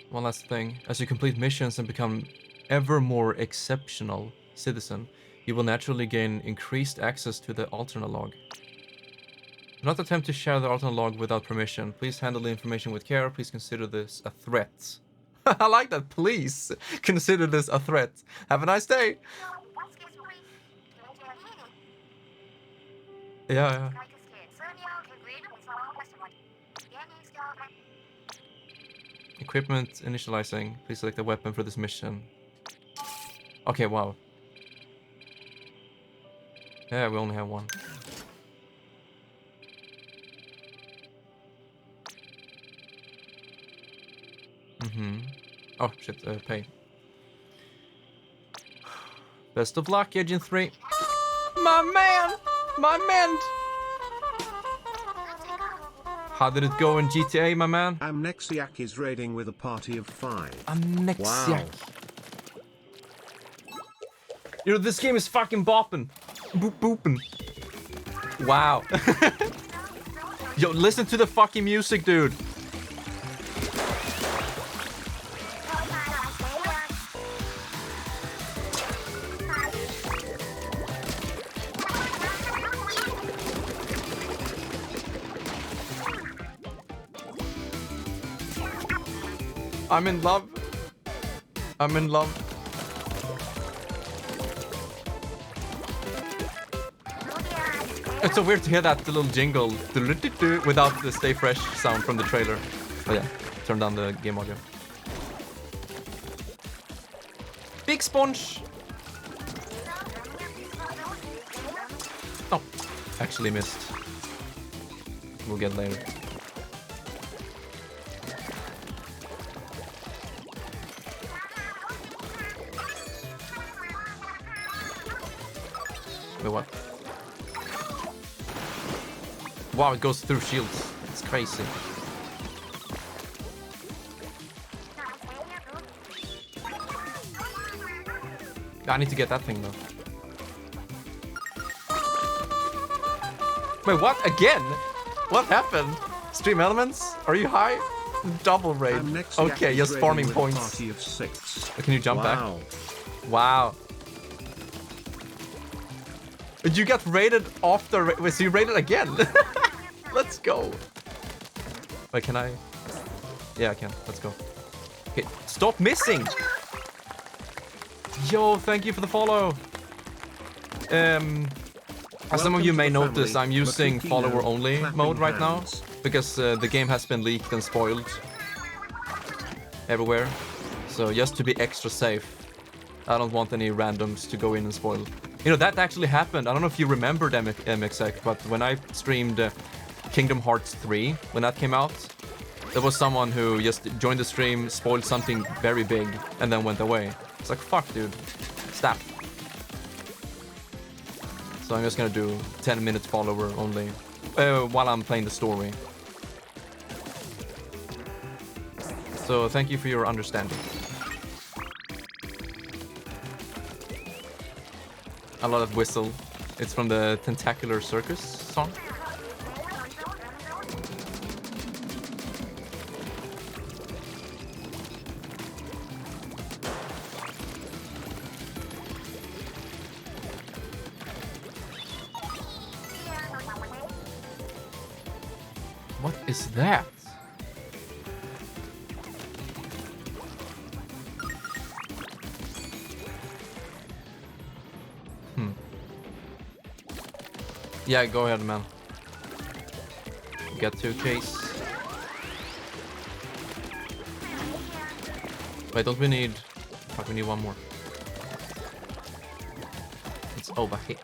Speaker 1: One last thing. As you complete missions and become ever more exceptional citizen, you will naturally gain increased access to the Alterna log. Do not attempt to share the Alterna log without permission. Please handle the information with care. Please consider this a threat. I like that. Please consider this a threat. Have a nice day. Yeah. Equipment initializing. Please select a weapon for this mission. Okay, wow. Yeah, we only have one. Oh, shit, pay. Best of luck, Agent 3. My man! My man! How did it go in GTA, my man?
Speaker 2: Amnexiac is raiding with a party of 5.
Speaker 1: Amnexiac.
Speaker 2: Wow.
Speaker 1: You know, this game is fucking bopping. Boop booping. Wow. Yo, listen to the fucking music, dude. I'm in love. I'm in love. It's so weird to hear that little jingle without the Stay Fresh sound from the trailer. Oh yeah, turn down the game audio. Big sponge. Oh, actually missed. We'll get later. Wait, what? Wow, it goes through shields. It's crazy. I need to get that thing though. Wait, what? Again? What happened? Stream elements? Are you high? Double raid. Okay, just farming points. Can you jump back? Wow. But you got raided after. Wait, so you raided again? Let's go. Wait, can I? Yeah, I can. Let's go. Okay, stop missing. Yo, thank you for the follow. As some of you may notice, I'm using follower only mode right now because the game has been leaked and spoiled everywhere. So just to be extra safe, I don't want any randoms to go in and spoil. You know, that actually happened. I don't know if you remember MXX, but when I streamed Kingdom Hearts 3, when that came out, there was someone who just joined the stream, spoiled something very big, and then went away. It's like, fuck, dude. Stop. So I'm just gonna do 10 minutes follower only while I'm playing the story. So thank you for your understanding. A lot of whistle. It's from the Tentacular Circus song. What is that? Yeah, go ahead, man. Get 2 case. Wait, don't we need... Fuck, we need one more. It's over here.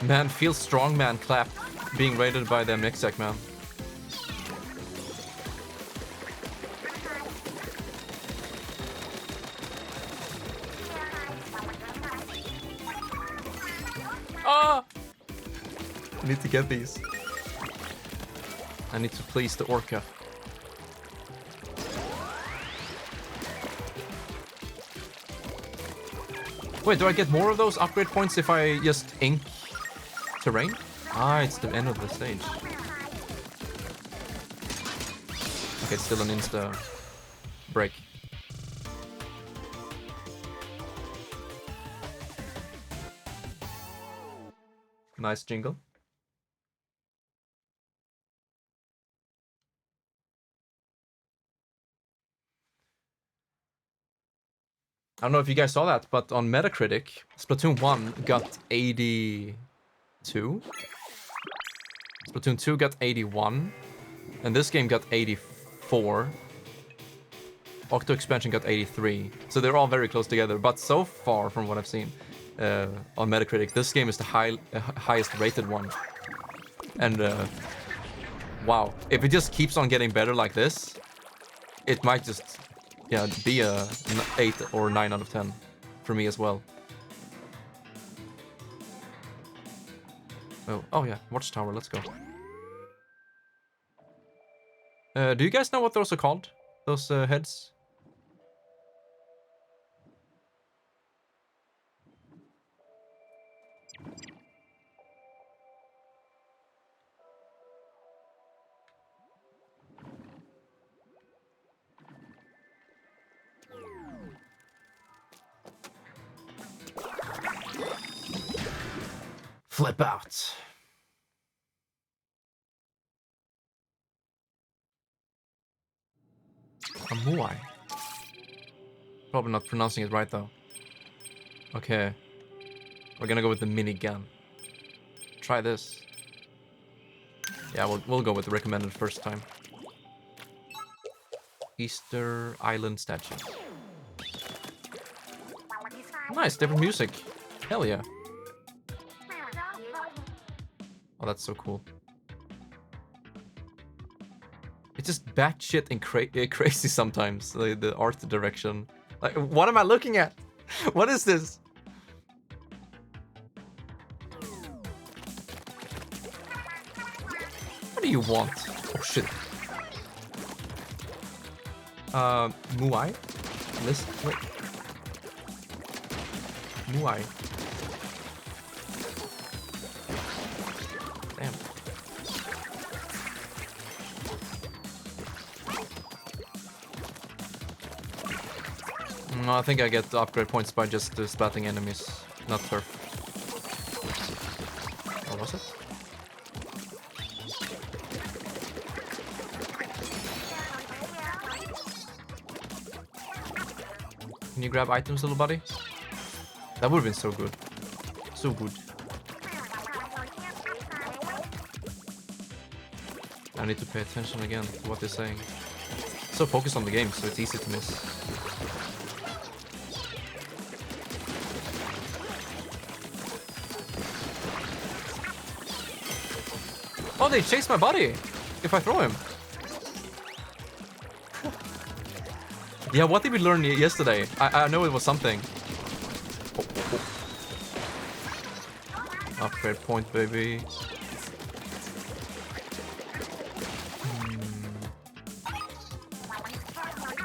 Speaker 1: Man, feel strong, man. Clap. Being raided by the MXX, man. Ah! I need to get these. I need to please the Orca. Wait, do I get more of those upgrade points if I just ink terrain? Ah, it's the end of the stage. Okay, it's still an insta break. Nice jingle. I don't know if you guys saw that, but on Metacritic, Splatoon 1 got 82. Splatoon 2 got 81. And this game got 84. Octo Expansion got 83. So they're all very close together. But so far, from what I've seen on Metacritic, this game is the highest rated one. And wow, if it just keeps on getting better like this, it might just... yeah, be a 8 or 9 out of 10 for me as well. Oh yeah, Watchtower, let's go. Do you guys know what those are called? those heads. Flip out. A Muai. Probably not pronouncing it right though. Okay. We're gonna go with the minigun. Try this. Yeah, we'll go with the recommended first time. Easter Island statue. Nice, different music. Hell yeah. Oh, that's so cool. It's just batshit and crazy sometimes, the art direction. Like, what am I looking at? What is this? What do you want? Oh shit. Muai? List? Wait. Muai. Damn. No, I think I get the upgrade points by just splatting enemies, not turf. What was it? Can you grab items, little buddy? That would have been so good. So good. I need to pay attention again to what they're saying. So focused on the game, so it's easy to miss. Oh, they chase my body if I throw him. Yeah, what did we learn yesterday? I know it was something. Upgrade point, baby.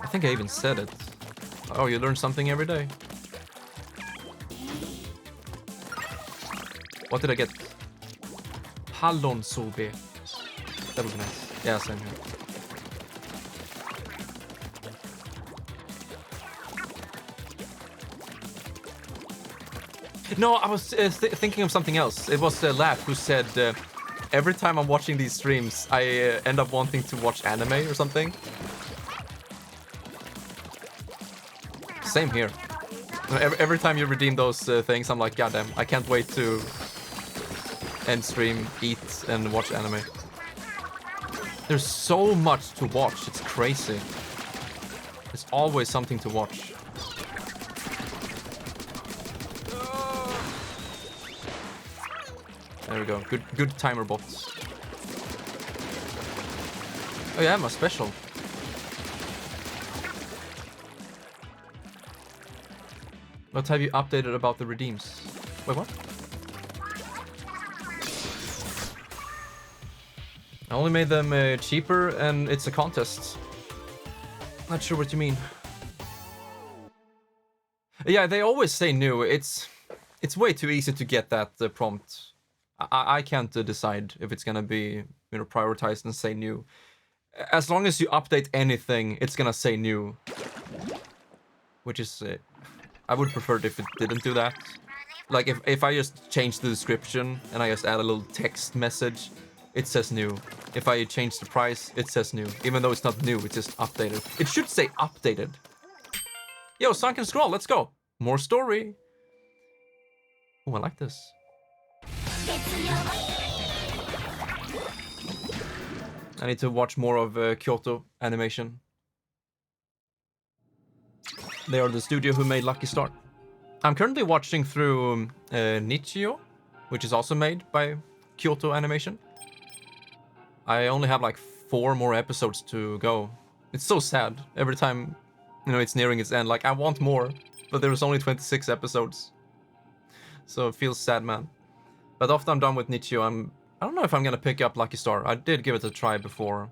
Speaker 1: I think I even said it. Oh, you learn something every day. What did I get? Hallon sobe. That would be nice. Yeah, same here. No, I was thinking of something else. It was Laugh who said, every time I'm watching these streams, I end up wanting to watch anime or something. Same here. Every time you redeem those things, I'm like, goddamn, I can't wait to end stream, eat, and watch anime. There's so much to watch, it's crazy. There's always something to watch. There we go. Good timer bots. Oh yeah, my special. What have you updated about the redeems? Wait, what? I only made them cheaper and it's a contest. Not sure what you mean. Yeah, they always say new. It's way too easy to get that prompt. I can't decide if it's gonna be, you know, prioritized and say new. As long as you update anything, it's gonna say new. Which is, I would prefer it if it didn't do that. Like if I just change the description and I just add a little text message, it says new. If I change the price, it says new. Even though it's not new, it's just updated. It should say updated. Yo, Sunken Scroll, let's go. More story. Oh, I like this. I need to watch more of Kyoto Animation. They are the studio who made Lucky Star. I'm currently watching through Nichio, which is also made by Kyoto Animation. I only have like 4 more episodes to go. It's so sad. Every time, you know, it's nearing its end, like I want more, but there was only 26 episodes. So it feels sad, man. But after I'm done with Nichio, I don't know if I'm gonna pick up Lucky Star. I did give it a try before.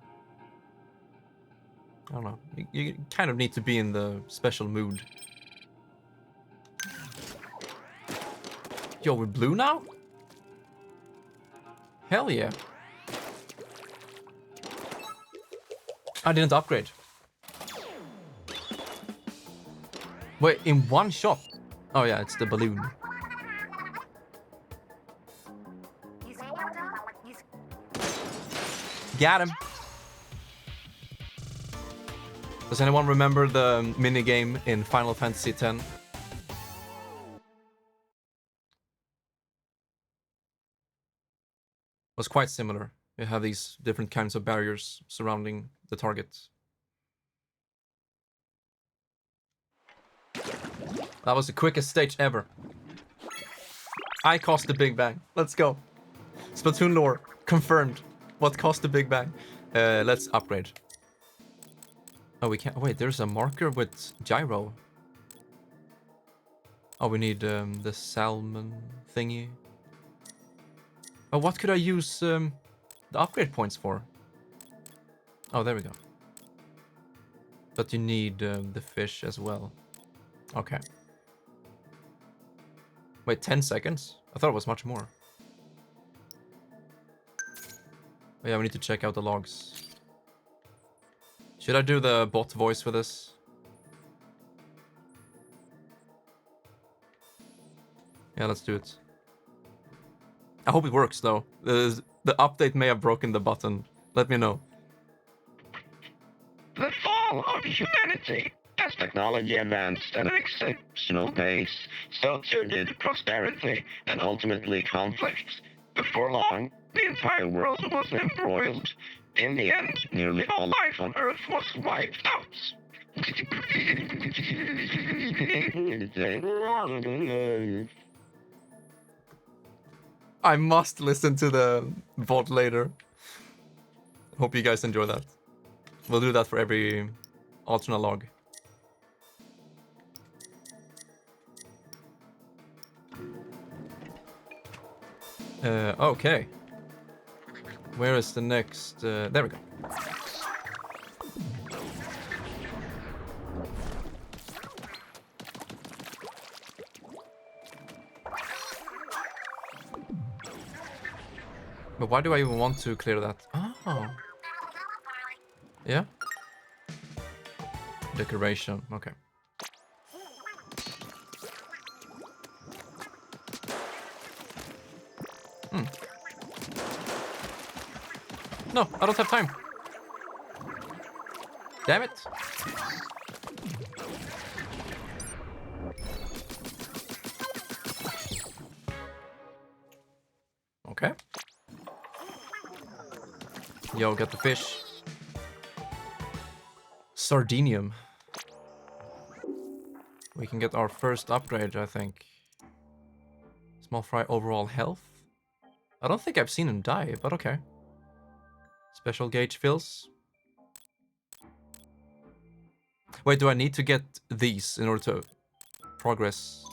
Speaker 1: I don't know. You kind of need to be in the special mood. Yo, we're blue now? Hell yeah. I didn't upgrade. Wait, in one shot? Oh yeah, it's the balloon. Got him. Does anyone remember the minigame in Final Fantasy X? Was quite similar. You have these different kinds of barriers surrounding the target. That was the quickest stage ever. I caused the Big Bang. Let's go. Splatoon lore confirmed. What caused the Big Bang? Let's upgrade. Oh, we can't. Wait, there's a marker with gyro. Oh, we need the salmon thingy. Oh, what could I use the upgrade points for? Oh, there we go. But you need the fish as well. Okay. Wait, 10 seconds? I thought it was much more. Oh, yeah, we need to check out the logs. Should I do the bot voice for this? Yeah, let's do it. I hope it works, though. The update may have broken the button. Let me know.
Speaker 2: The fall of humanity. As technology advanced at an exceptional pace, so too did prosperity and ultimately conflict. Before long, the entire world was embroiled. In the end, nearly all life on Earth was wiped out.
Speaker 1: I must listen to the VOD later. Hope you guys enjoy that. We'll do that for every Alterna log. Okay. Where is the next? There we go. But why do I even want to clear that? Oh. Yeah? Decoration, okay. No, I don't have time. Damn it. Okay. Yo, get the fish. Sardinium. We can get our first upgrade, I think. Small fry overall health. I don't think I've seen him die, but okay. Special gauge fills. Wait, do I need to get these in order to progress?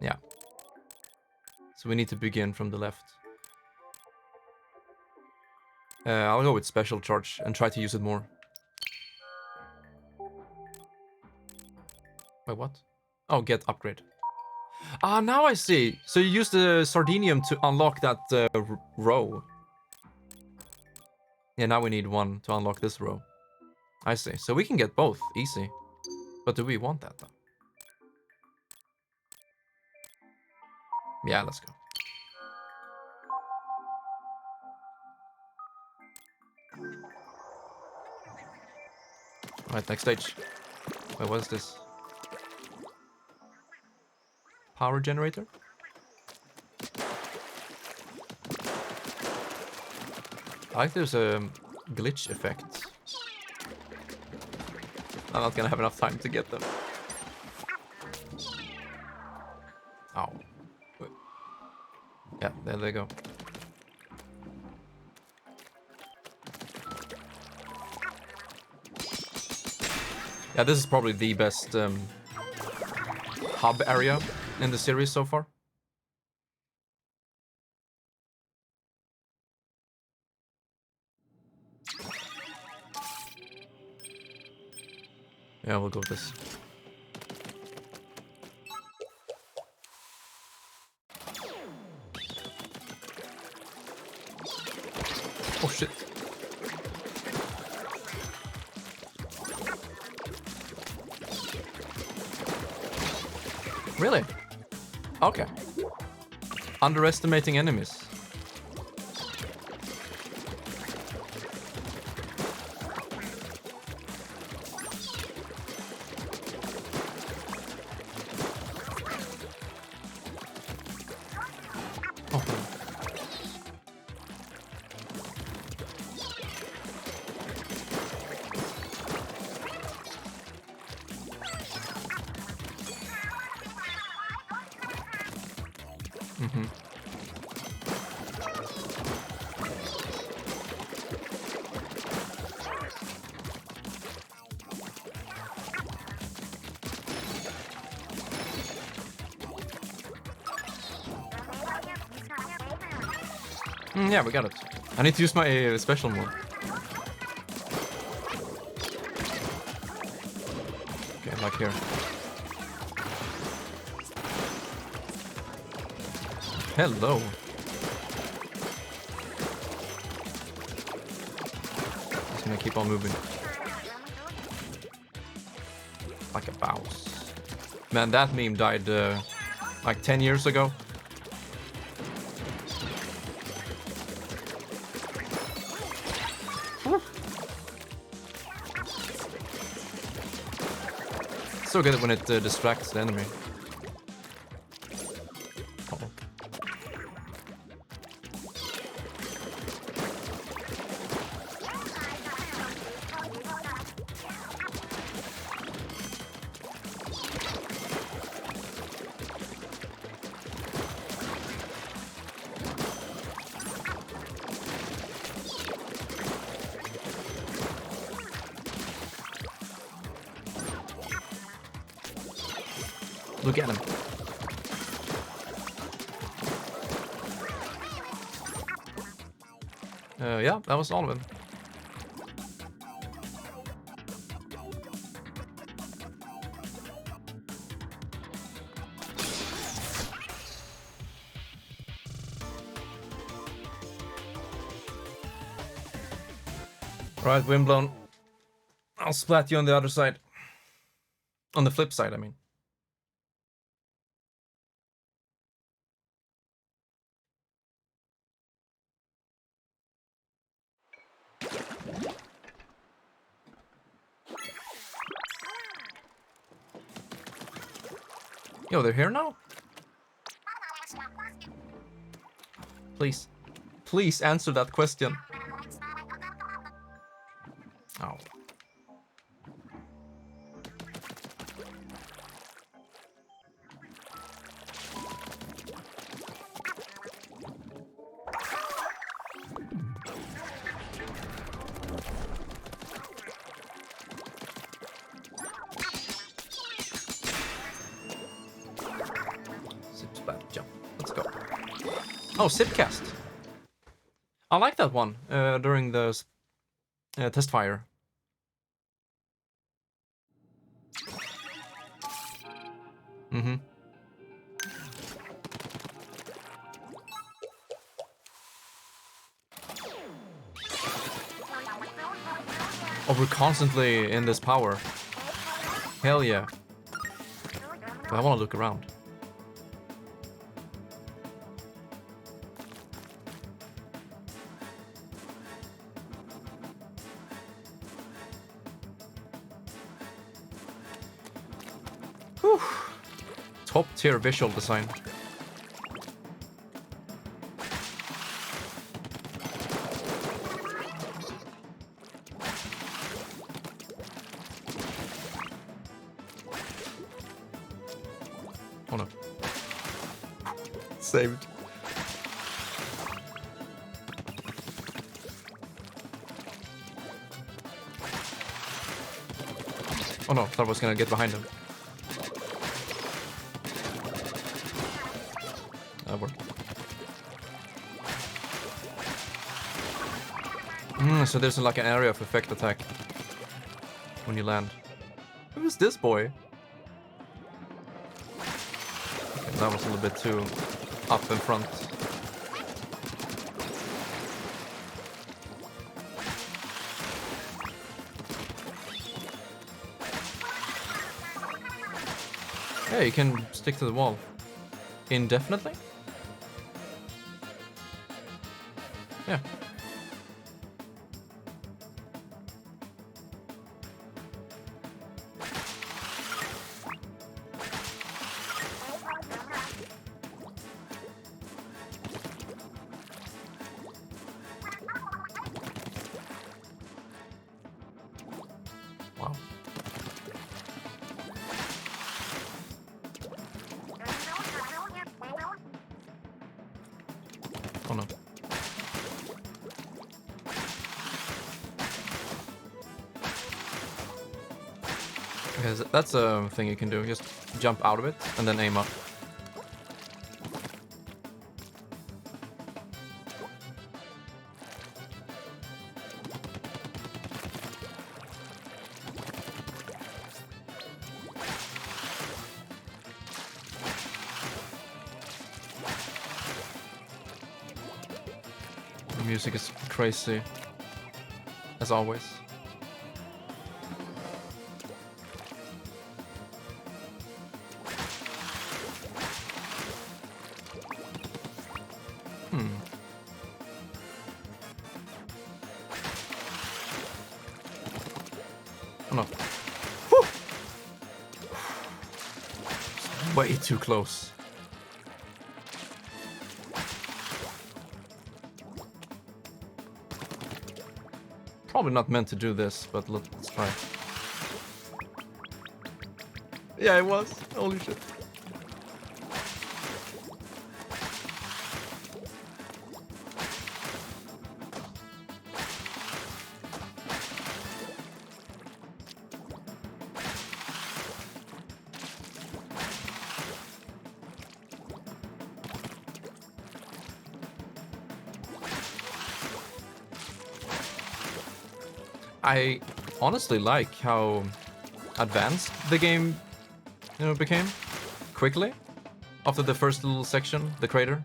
Speaker 1: Yeah. So we need to begin from the left. I'll go with special charge and try to use it more. Wait, what? Oh, get upgrade. Ah, now I see. So you use the Sardinium to unlock that row. Yeah, now we need one to unlock this row. I see. So we can get both, easy. But do we want that, though? Yeah, let's go. Alright, next stage. Wait, what is this? Power generator? I like there's a glitch effect. I'm not gonna have enough time to get them. Ow. Wait. Yeah, there they go. Yeah, this is probably the best hub area in the series so far. Yeah, we'll go with this. Oh shit. Really? Okay. Underestimating enemies. Oh. Mm-hmm. Yeah, we got it. I need to use my special move. Okay, like here. Hello. Just gonna keep on moving. Like a bounce. Man, that meme died like 10 years ago. So good when it distracts the enemy. Uh-oh. Look at him. Yeah, that was all of them. Right, Windblown. I'll splat you on the other side. On the flip side, I mean. Yo, they're here now? Please. Please answer that question. Oh. Jump. Let's go. Oh, Sipcast. I like that one during the test fire. Mm-hmm. Oh, we're constantly in this power. Hell yeah. But I want to look around. Whew. Top tier visual design. Oh no. Saved. Oh no, thought I was gonna get behind him. That worked. So there's like an area of effect attack when you land. Who's this boy? Okay, that was a little bit too up in front. Yeah, you can stick to the wall. Indefinitely? Yeah. Wow. Oh no. Okay, that's a thing you can do. Just jump out of it and then aim up. The music is crazy, as always. Oh no. Whew! Way too close. Probably not meant to do this, but let's try. Yeah, it was. Holy shit. I honestly like how advanced the game, became quickly after the first little section, the crater.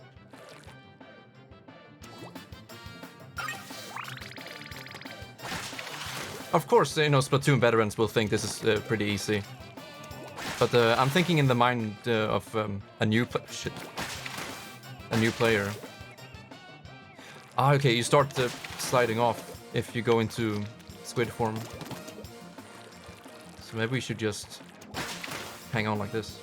Speaker 1: Of course, Splatoon veterans will think this is pretty easy, but I'm thinking in the mind of a new player. Ah, okay, you start sliding off if you go into squid form. So maybe we should just hang on like this.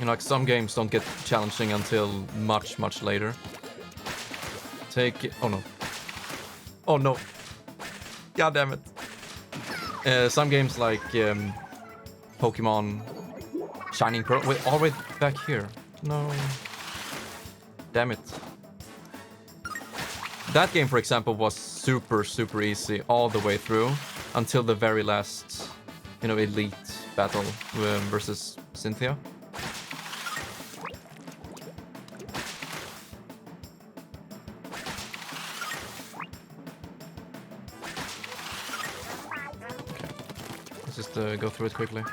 Speaker 1: Like some games don't get challenging until much, much later. Oh no. Oh no. God damn it. Some games like Pokemon Shining Pearl. Wait, all the way back here. No. Damn it. That game, for example, was super, super easy all the way through until the very last, elite battle versus Cynthia. Okay. Let's just go through it quickly.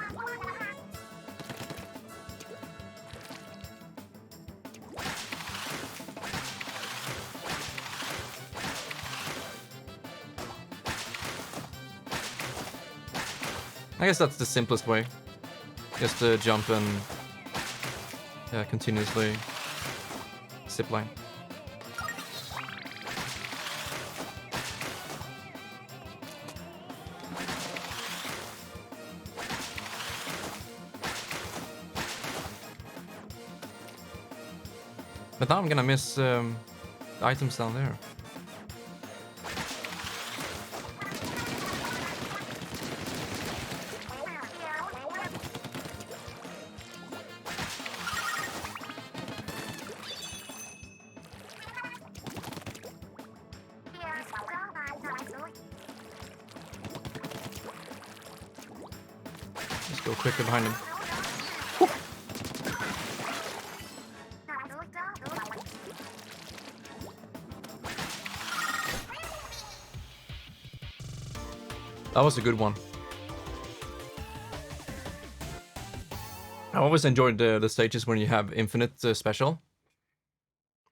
Speaker 1: I guess that's the simplest way. Just jump and continuously zipline. But now I'm gonna miss the items down there. Go quicker behind him. That was a good one. I always enjoyed the stages when you have infinite special.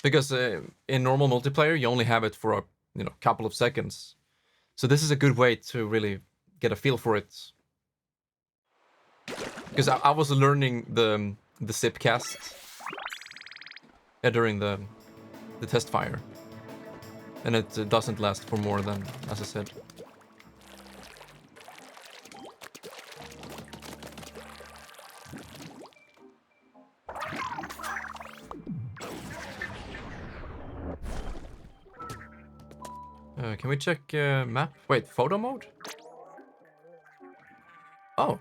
Speaker 1: Because in normal multiplayer, you only have it for a couple of seconds. So this is a good way to really get a feel for it. Because I was learning the zip cast during the test fire. And it doesn't last for more than, as I said. Can we check map? Wait, photo mode? Oh.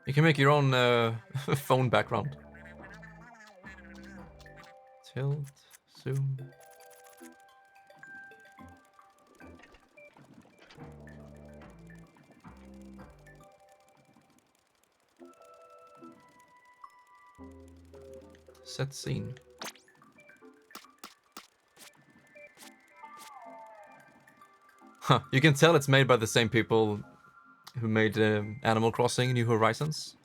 Speaker 1: You can make your own phone background. Tilt, zoom. Set scene. Huh, you can tell it's made by the same people who made Animal Crossing New Horizons.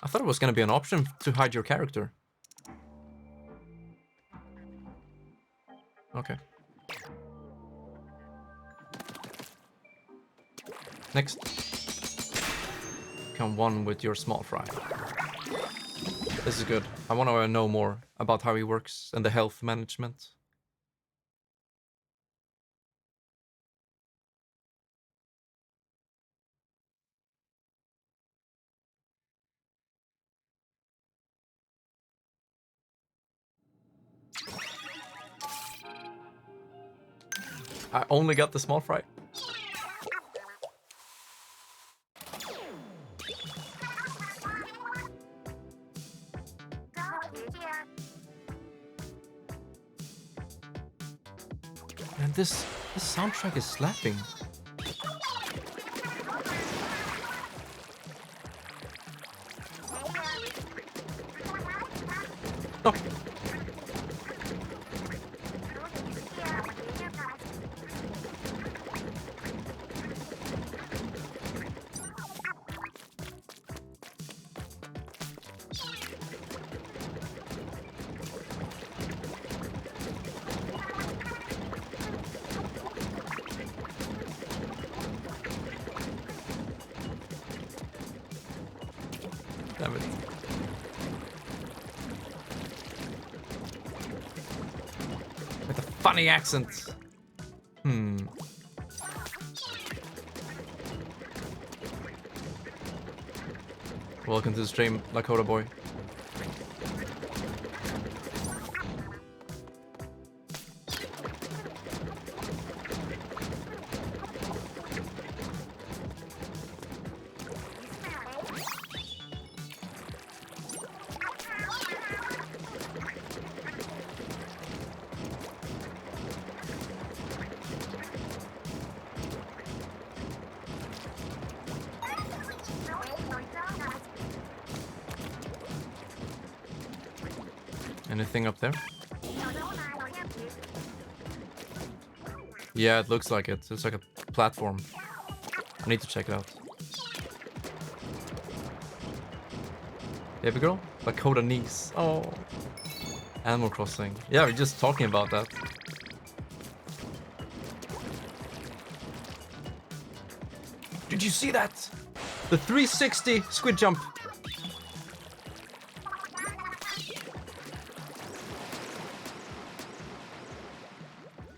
Speaker 1: I thought it was gonna be an option to hide your character. Okay. Next. Become one with your small fry. This is good. I want to know more about how he works and the health management. I only got the small fry. And this soundtrack is slapping. Oh. Damn it. With a funny accent. Welcome to the stream, Lakota boy. Anything up there? Yeah, it looks like it. It's like a platform. I need to check it out. Baby girl? Lakota niece. Oh. Animal Crossing. Yeah, we're just talking about that. Did you see that? The 360 squid jump.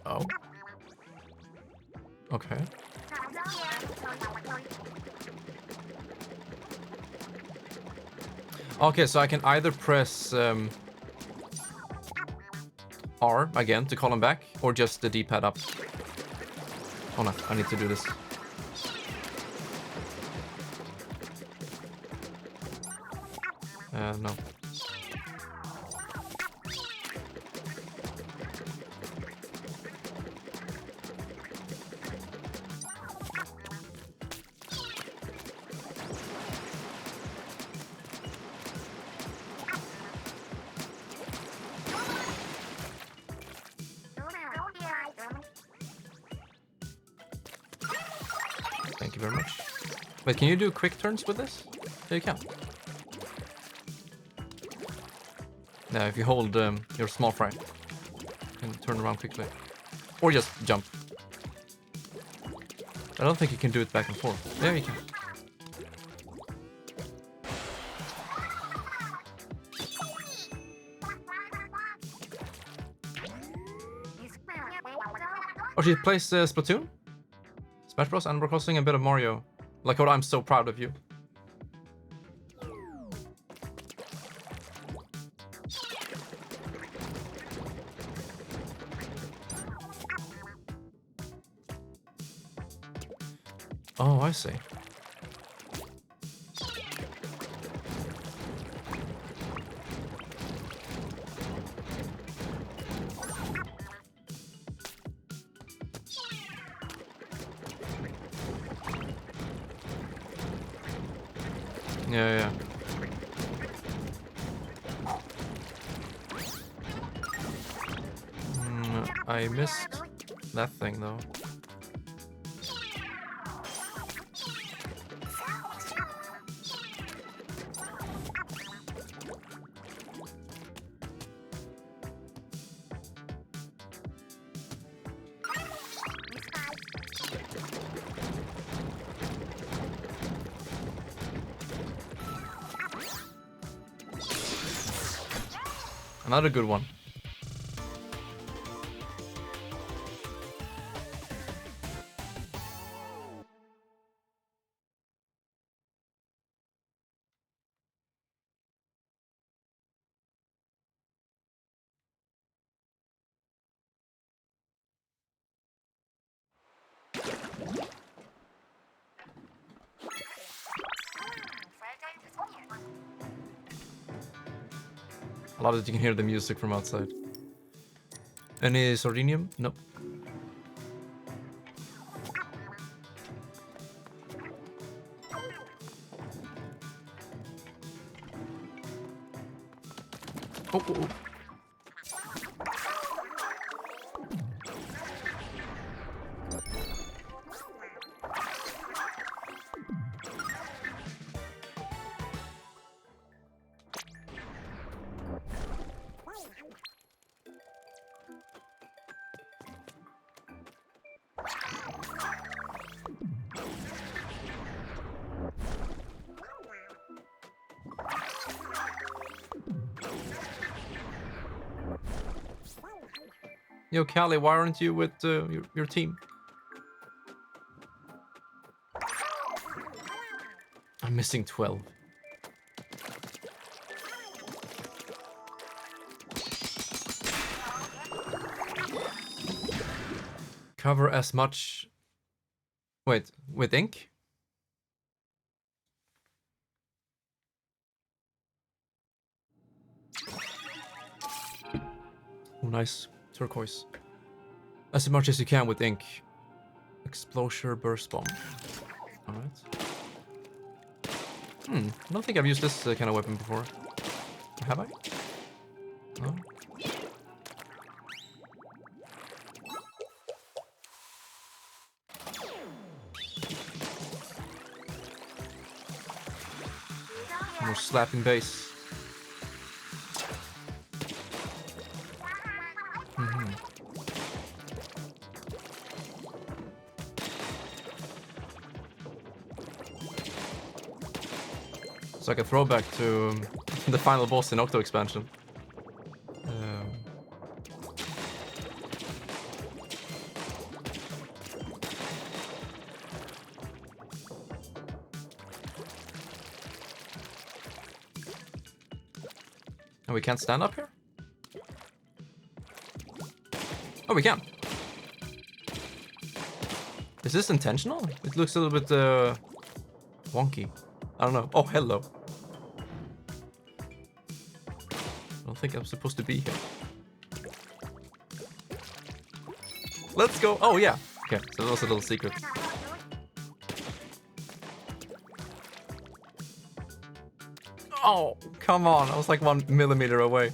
Speaker 1: Oh. Okay. Okay, so I can either press R again to call him back, or just the D-pad up. Oh no, I need to do this. No. Thank you very much. Wait, can you do quick turns with this? Yeah, you can. Yeah, if you hold your small fry, you can turn around quickly. Or just jump. I don't think you can do it back and forth. There you can. Oh, she plays Splatoon? Smash Bros, Animal Crossing, a bit of Mario. Like, what? I'm so proud of you. Oh, I see. Yeah. I missed that thing though. Another good one. I love that you can hear the music from outside. Any Sardinium? Nope. Oh. Yo, Callie, why aren't you with your team? I'm missing 12. Cover as much... Wait, with ink? Oh, nice. Turquoise. As much as you can with ink. Explosive burst bomb. Alright. I don't think I've used this kind of weapon before. Have I? No? More slapping bass. It's like a throwback to the final boss in Octo expansion. And we can't stand up here? Oh, we can. Is this intentional? It looks a little bit wonky. I don't know. Oh, hello. I don't think I'm supposed to be here. Let's go. Oh, yeah. Okay, so that was a little secret. Oh, come on. I was like 1 millimeter away.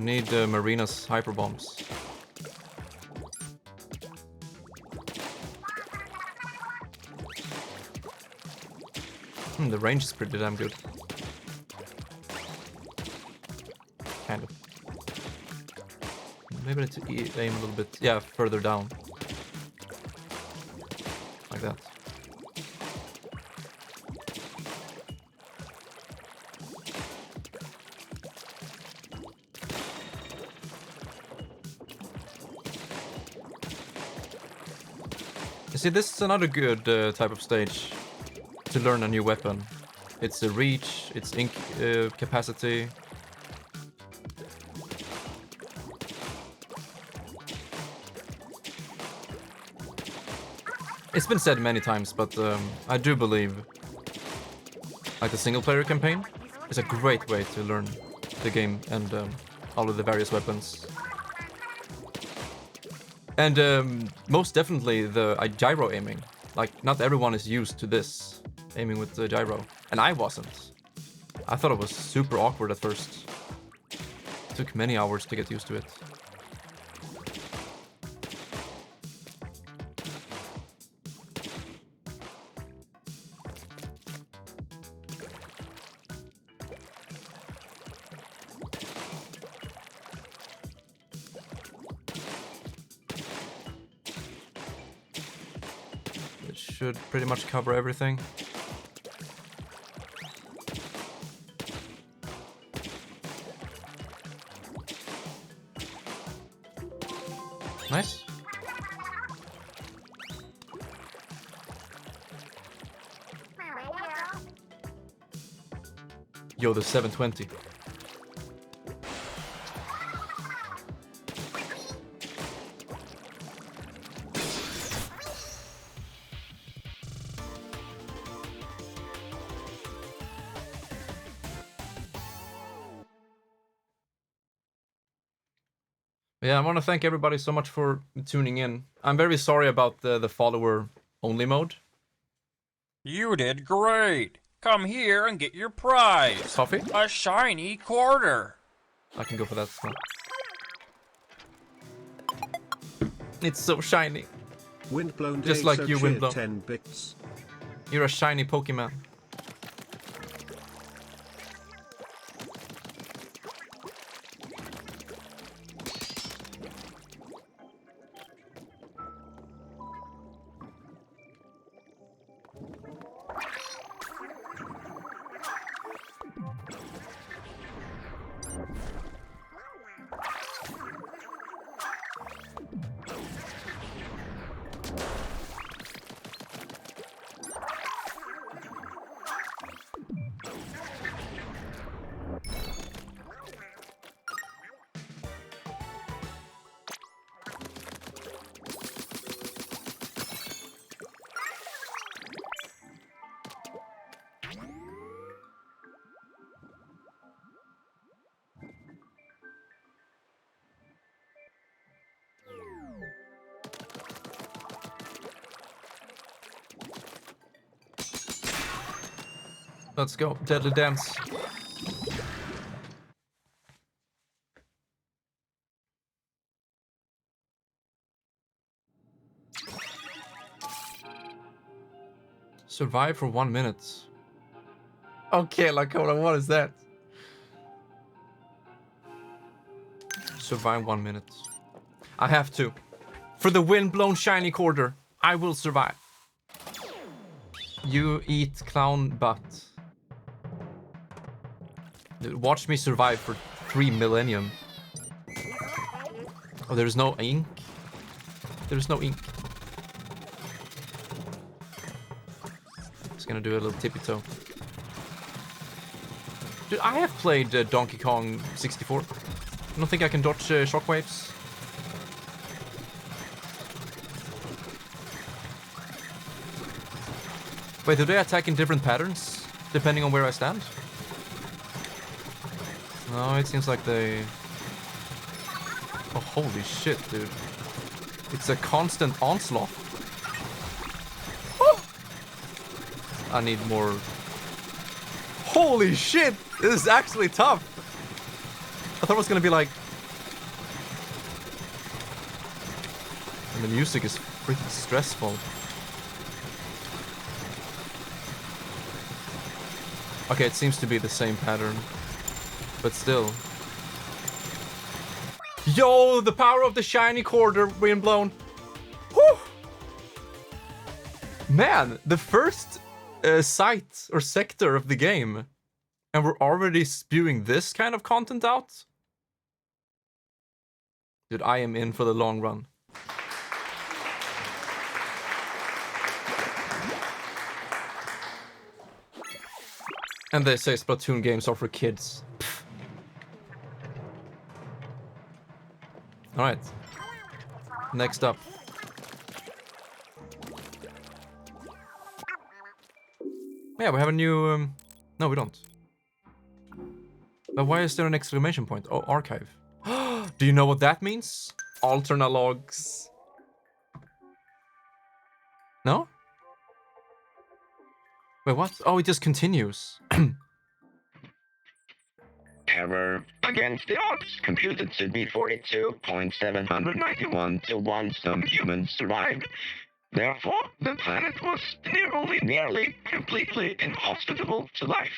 Speaker 1: We need Marina's hyper bombs. The range is pretty damn good. Kind of. Maybe I need to aim a little bit, yeah, further down. Like that. You see, this is another good type of stage to learn a new weapon. It's a reach, it's ink capacity. It's been said many times, but I do believe like the single player campaign is a great way to learn the game and all of the various weapons. And most definitely the gyro aiming. Like, not everyone is used to this, aiming with the gyro. And I wasn't. I thought it was super awkward at first. It took many hours to get used to it. Should pretty much cover everything. Nice. Yo, the 720. Yeah, I want to thank everybody so much for tuning in. I'm very sorry about the follower-only mode.
Speaker 3: You did great. Come here and get your prize.
Speaker 1: Coffee?
Speaker 3: A shiny quarter.
Speaker 1: I can go for that as well. It's so shiny.
Speaker 4: Windblown
Speaker 1: Just
Speaker 4: Dave
Speaker 1: like
Speaker 4: so
Speaker 1: you,
Speaker 4: cheered
Speaker 1: Windblown.
Speaker 4: 10 bits.
Speaker 1: You're a shiny Pokemon. Let's go. Deadly Dance. Survive for 1 minute. Okay, Lakota, what is that? Survive 1 minute. I have to. For the windblown shiny quarter, I will survive. You eat clown butt. Dude, watch me survive for 3 millennium. Oh, there's no ink? There's no ink. Just gonna do a little tippy toe. Dude, I have played Donkey Kong 64. I don't think I can dodge shockwaves. Wait, do they attack in different patterns depending on where I stand? No, it seems like they... Oh, holy shit, dude. It's a constant onslaught. Oh! I need more... Holy shit! This is actually tough! I thought it was gonna be like And the music is pretty stressful. Okay, it seems to be the same pattern. But still. Yo, the power of the shiny quarter being blown. Whew! Man, the first site or sector of the game. And we're already spewing this kind of content out? Dude, I am in for the long run. And they say Splatoon games are for kids. Alright. Next up. Yeah, we have a new... No, we don't. But why is there an exclamation point? Oh, archive. Do you know what that means? Alterna logs. No? Wait, what? Oh, it just continues.
Speaker 2: Error. Against the odds, computed to be 42.791 to 1 some humans survived. Therefore, the planet was nearly completely inhospitable to life.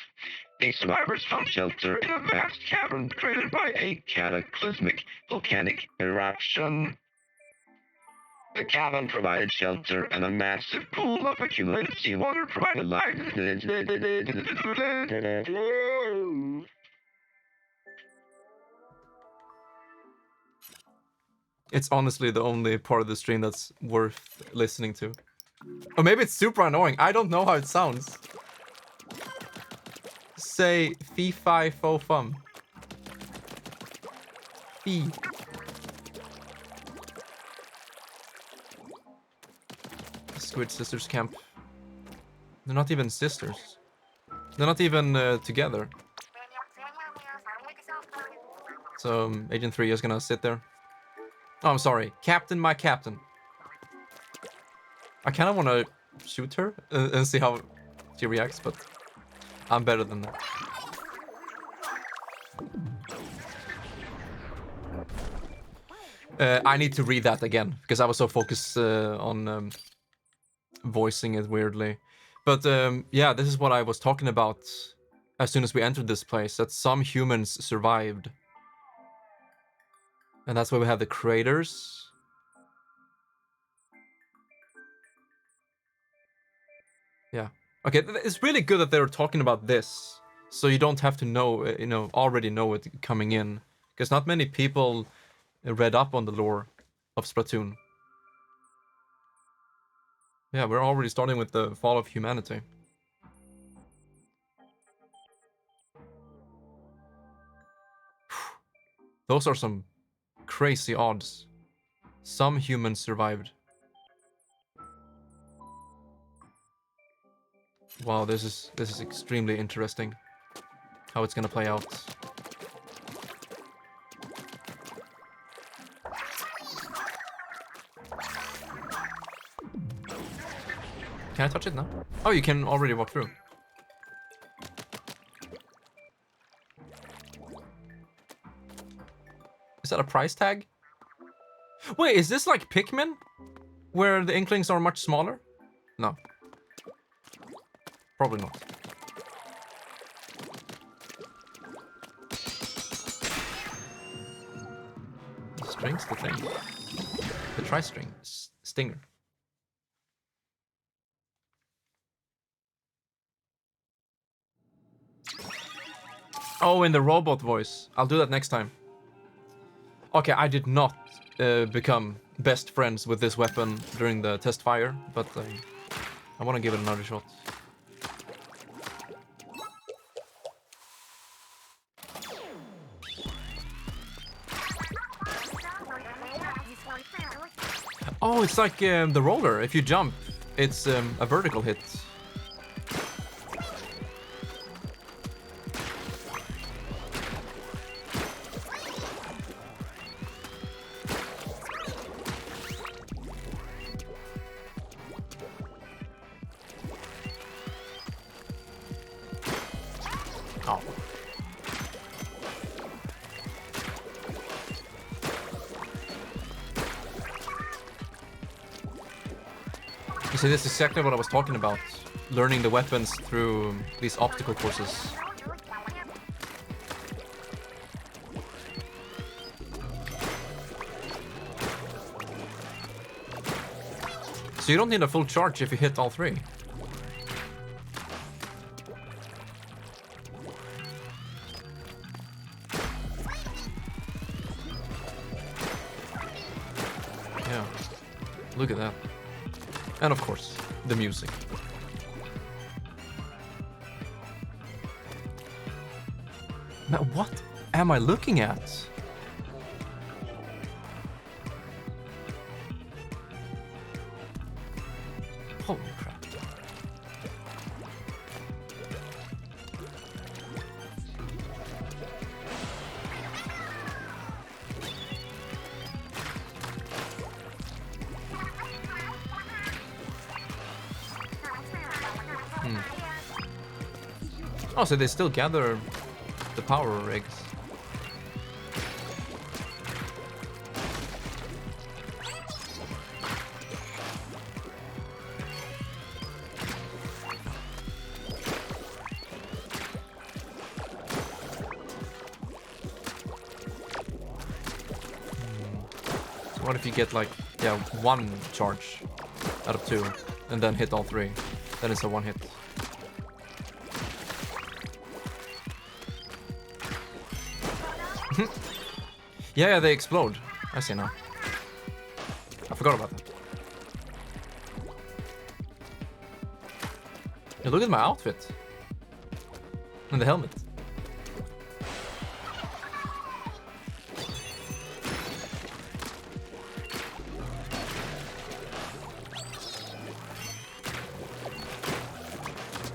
Speaker 2: The survivors found shelter in a vast cavern created by a cataclysmic volcanic eruption. The cavern provided shelter, and a massive pool of accumulated seawater provided life.
Speaker 1: It's honestly the only part of the stream that's worth listening to. Or maybe it's super annoying. I don't know how it sounds. Say fee fi fo fum. Fee. Squid Sisters Camp. They're not even sisters. They're not even together. So Agent 3 is gonna sit there. Oh, I'm sorry. Captain, my captain. I kind of want to shoot her and see how she reacts, but I'm better than that. I need to read that again, because I was so focused on voicing it weirdly. But yeah, this is what I was talking about as soon as we entered this place, that some humans survived. And that's why we have the craters. Yeah. Okay, it's really good that they're talking about this. So you don't have to know, already know it coming in. Because not many people read up on the lore of Splatoon. Yeah, we're already starting with the fall of humanity. Those are some crazy odds. Some humans survived. Wow, this is extremely interesting. How it's gonna play out. Can I touch it now? Oh, you can already walk through. Is that a price tag? Wait, is this like Pikmin? Where the Inklings are much smaller? No. Probably not. The string's the thing. The tri-string. Stinger. Oh, in the robot voice. I'll do that next time. Okay, I did not become best friends with this weapon during the test fire, but I want to give it another shot. Oh, it's like the roller. If you jump, it's a vertical hit. Oh. See, this is exactly what I was talking about. Learning the weapons through these obstacle courses. So you don't need a full charge if you hit all three. Yeah, look at that. And of course, the music. Now, what am I looking at? Holy crap. Oh, so they still gather the power eggs. So what if you get like, yeah, one charge out of two and then hit all three? Then it's a one hit. Yeah, they explode. I see now. I forgot about that. Yeah, look at my outfit. And the helmet.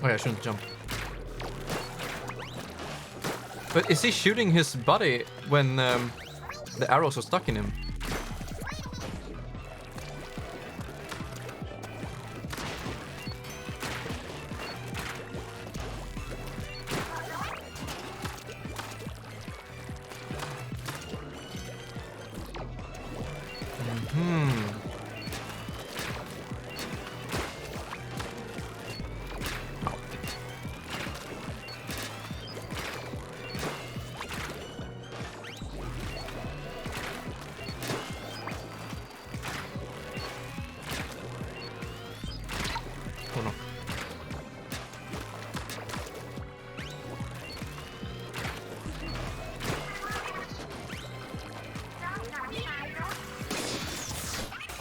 Speaker 1: Oh yeah, I shouldn't jump. But is he shooting his buddy when the arrows are stuck in him? Oh no.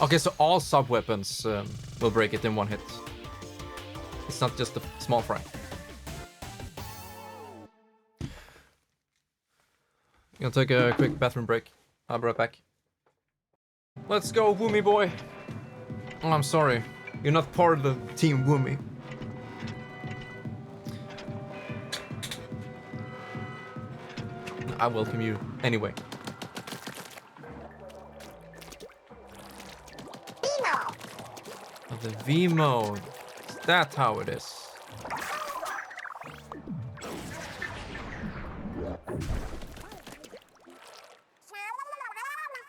Speaker 1: Okay, so all sub-weapons will break it in one hit. It's not just the small fry. Gonna take a quick bathroom break. I'll be right back. Let's go, Woomy boy. Oh, I'm sorry. You're not part of the Team Woomy. I welcome you anyway. Oh, the Veemo. That's how it is.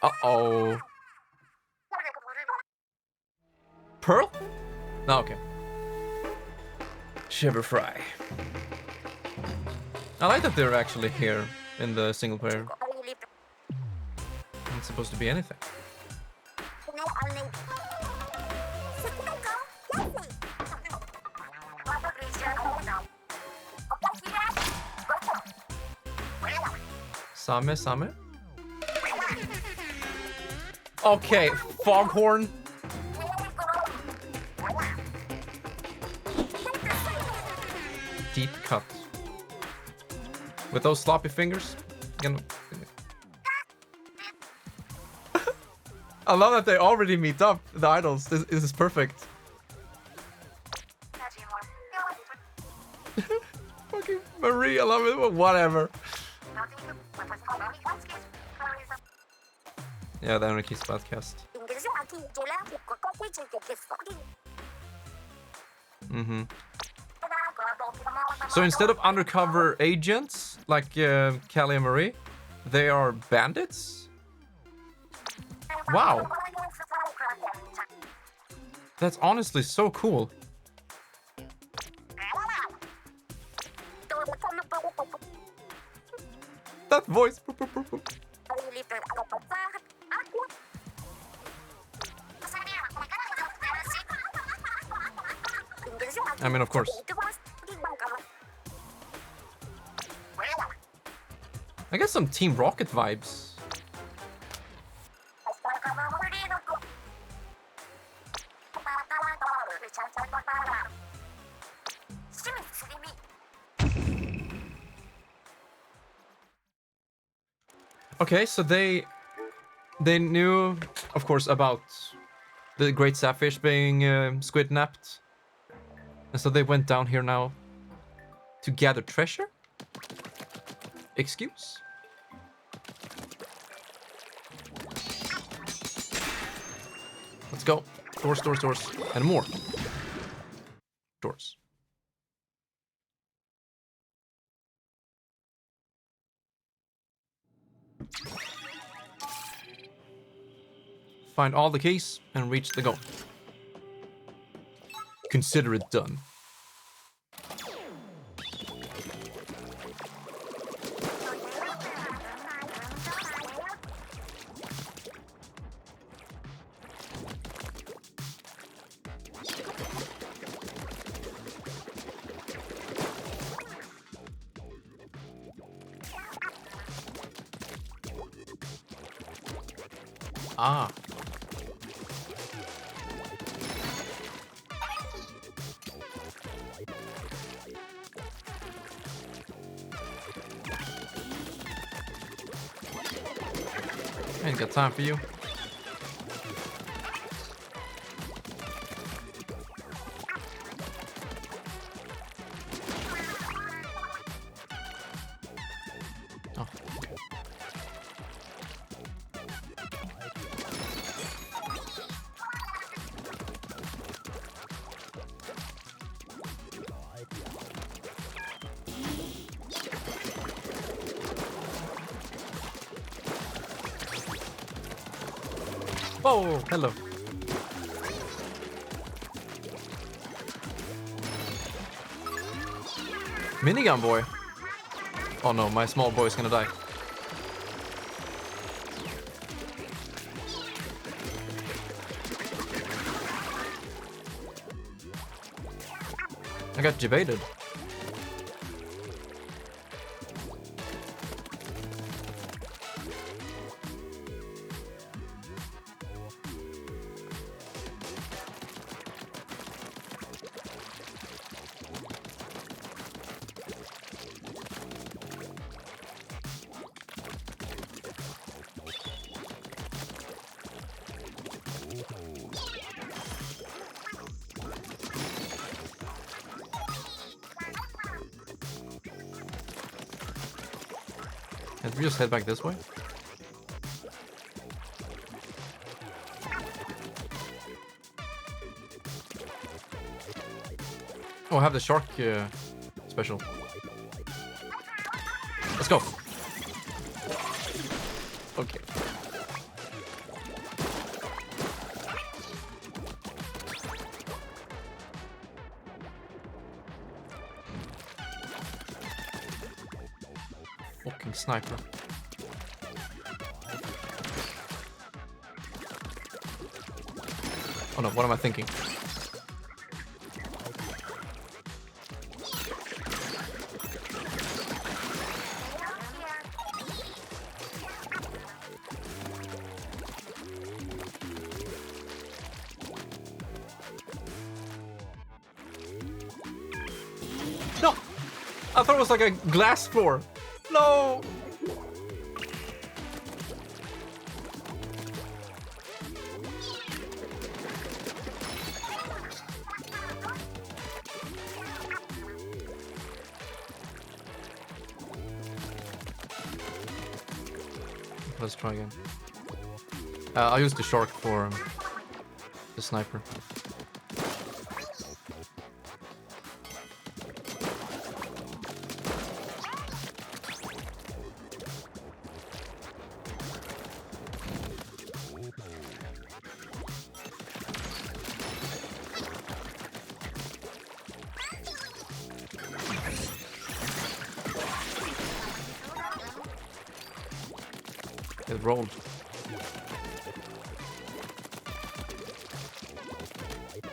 Speaker 1: Uh-oh. Pearl? No, okay. Shiver Fry. I like that they're actually here in the single player. It's supposed to be anything. Same? Okay, Foghorn. Deep cut. With those sloppy fingers. I love that they already meet up, the idols. This is perfect. Fucking Marie, I love it. Whatever. Yeah, the Anarchy's podcast. So instead of undercover agents like Callie and Marie, they are bandits? Wow. That's honestly so cool. That voice. I mean, of course. I get some Team Rocket vibes. Okay, so they knew, of course, about the great sapfish being squid napped, and so they went down here now to gather treasure. Excuse? Let's go. Doors, doors, doors, and more doors. Find all the keys and reach the goal. Consider it done. Ah. I ain't got time for you. Oh. Oh, hello. Minigun boy. Oh no, my small boy is gonna die. I got debated. Can we just head back this way? Oh, I have the shark special. Let's go. Okay. Fucking sniper. Oh no, what am I thinking? No! I thought it was like a glass floor. No! Let's try again. I'll use the shark for the sniper. It rolled.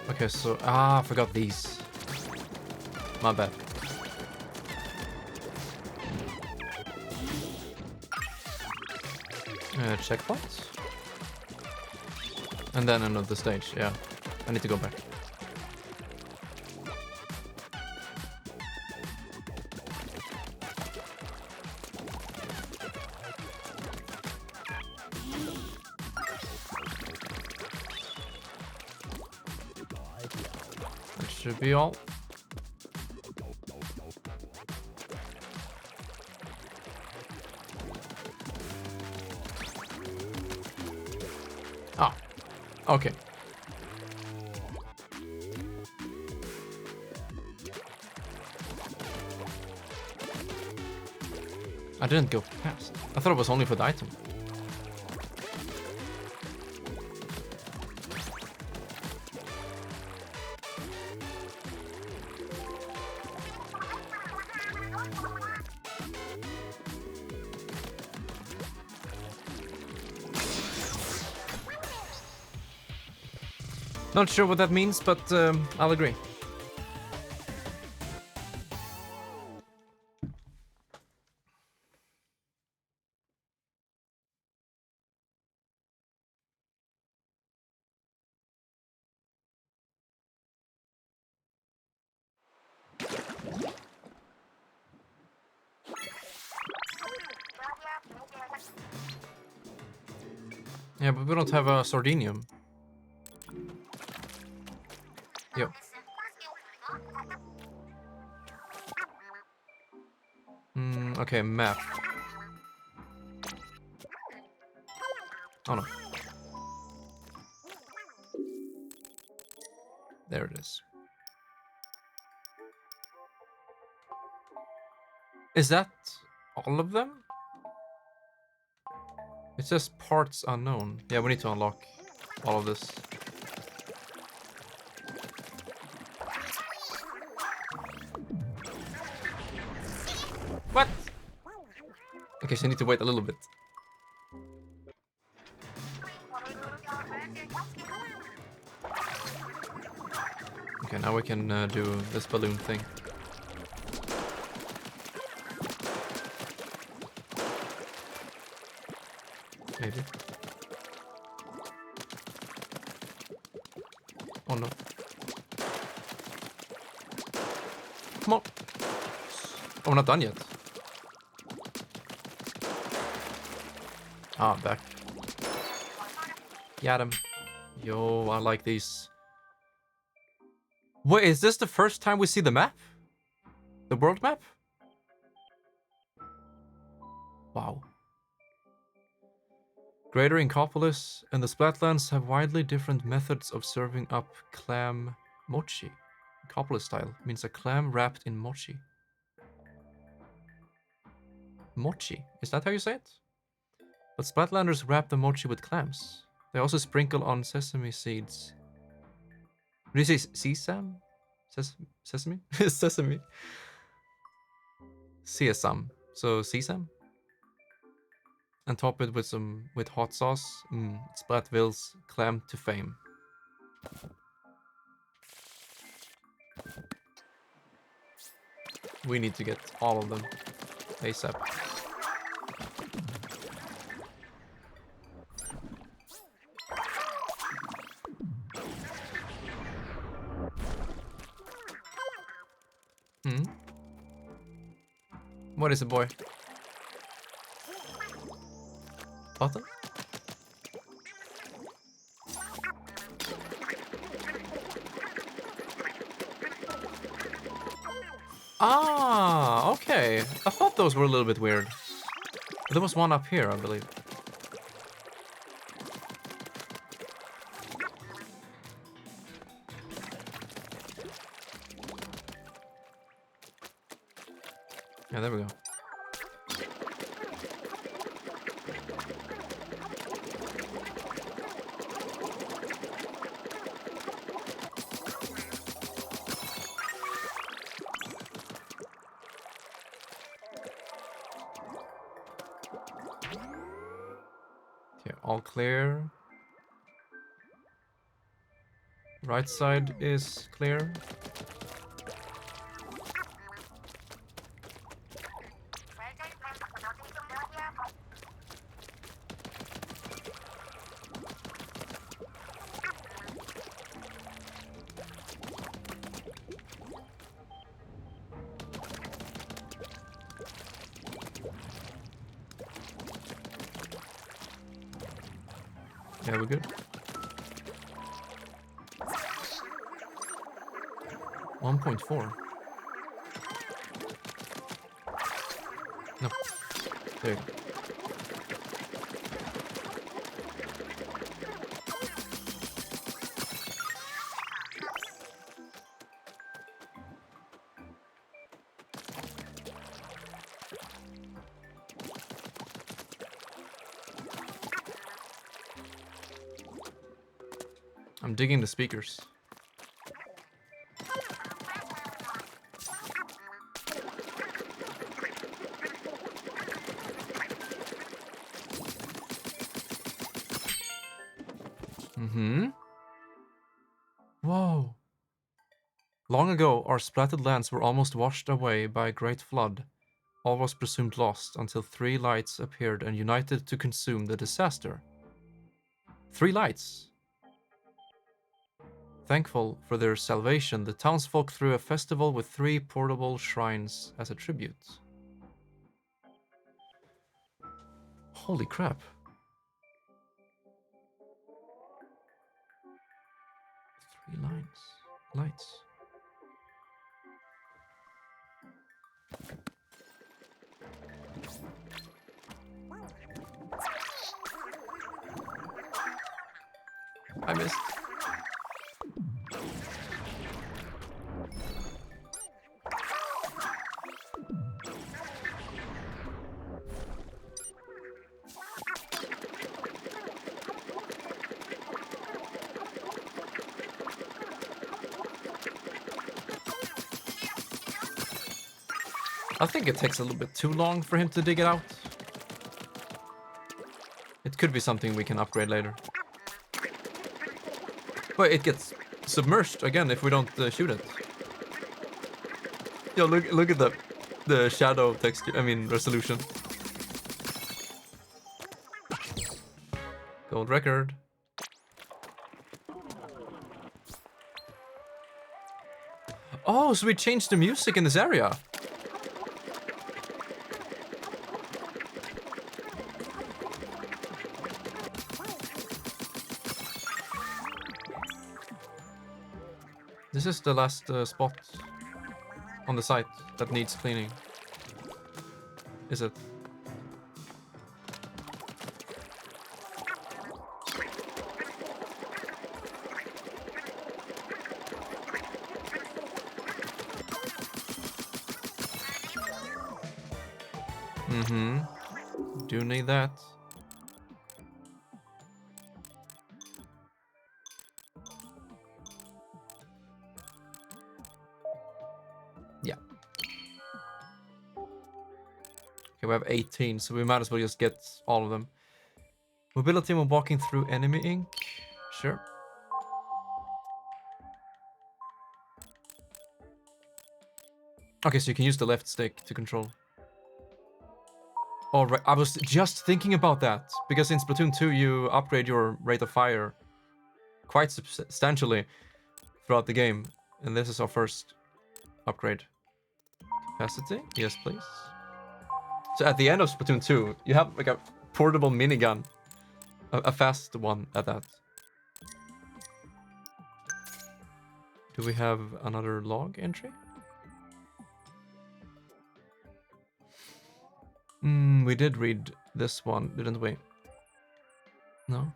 Speaker 1: Okay, so I forgot these. My bad. Checkpoints? And then another stage, yeah. I need to go back. That should be all. Ah, okay. I didn't go past. I thought it was only for the item. Not sure what that means, but I'll agree. Yeah, but we don't have a Sardinium. Yo. Okay, map. Oh no. There it is. Is that all of them? It says parts unknown. Yeah, we need to unlock all of this. What? Okay, so I need to wait a little bit. Okay, now we can do this balloon thing. Maybe. Oh no. Come on. Oh, we're not done yet. Ah, back. Got him. Yo, I like these. Wait, is this the first time we see the map? The world map? Wow. Greater Inkopolis and the Splatlands have widely different methods of serving up clam mochi. Inkopolis style means a clam wrapped in mochi. Mochi, is that how you say it? But Splatlanders wrap the mochi with clams. They also sprinkle on sesame seeds. Did you say sesame? Sesame? Sesame. Sesame. So sesame? And top it with hot sauce. Splatville's clam to fame. We need to get all of them ASAP. What is it, boy? Button? Ah, okay. I thought those were a little bit weird. There was one up here, I believe. Yeah, there we go. All clear. Right side is clear. Yeah, we're good. 1.4. No. There you go. I'm digging the speakers. Whoa. Long ago, our splattered lands were almost washed away by a great flood. All was presumed lost until 3 lights appeared and united to consume the disaster. 3 lights. Thankful for their salvation, the townsfolk threw a festival with 3 portable shrines as a tribute. Holy crap. 3 lights. I missed. I think it takes a little bit too long for him to dig it out. It could be something we can upgrade later. But it gets submerged again if we don't shoot it. Yo, look at the shadow texture. I mean resolution. Gold record. Oh, so we changed the music in this area. This is the last spot on the site that needs cleaning. Is it? Do need that. Yeah. Okay, we have 18, so we might as well just get all of them. Mobility when walking through enemy ink. Sure. Okay, so you can use the left stick to control. Alright, I was just thinking about that, because in Splatoon 2 you upgrade your rate of fire quite substantially throughout the game, and this is our first upgrade. Capacity? Yes, please. So at the end of Splatoon 2, you have like a portable minigun, a fast one at that. Do we have another log entry? We did read this one, didn't we? No?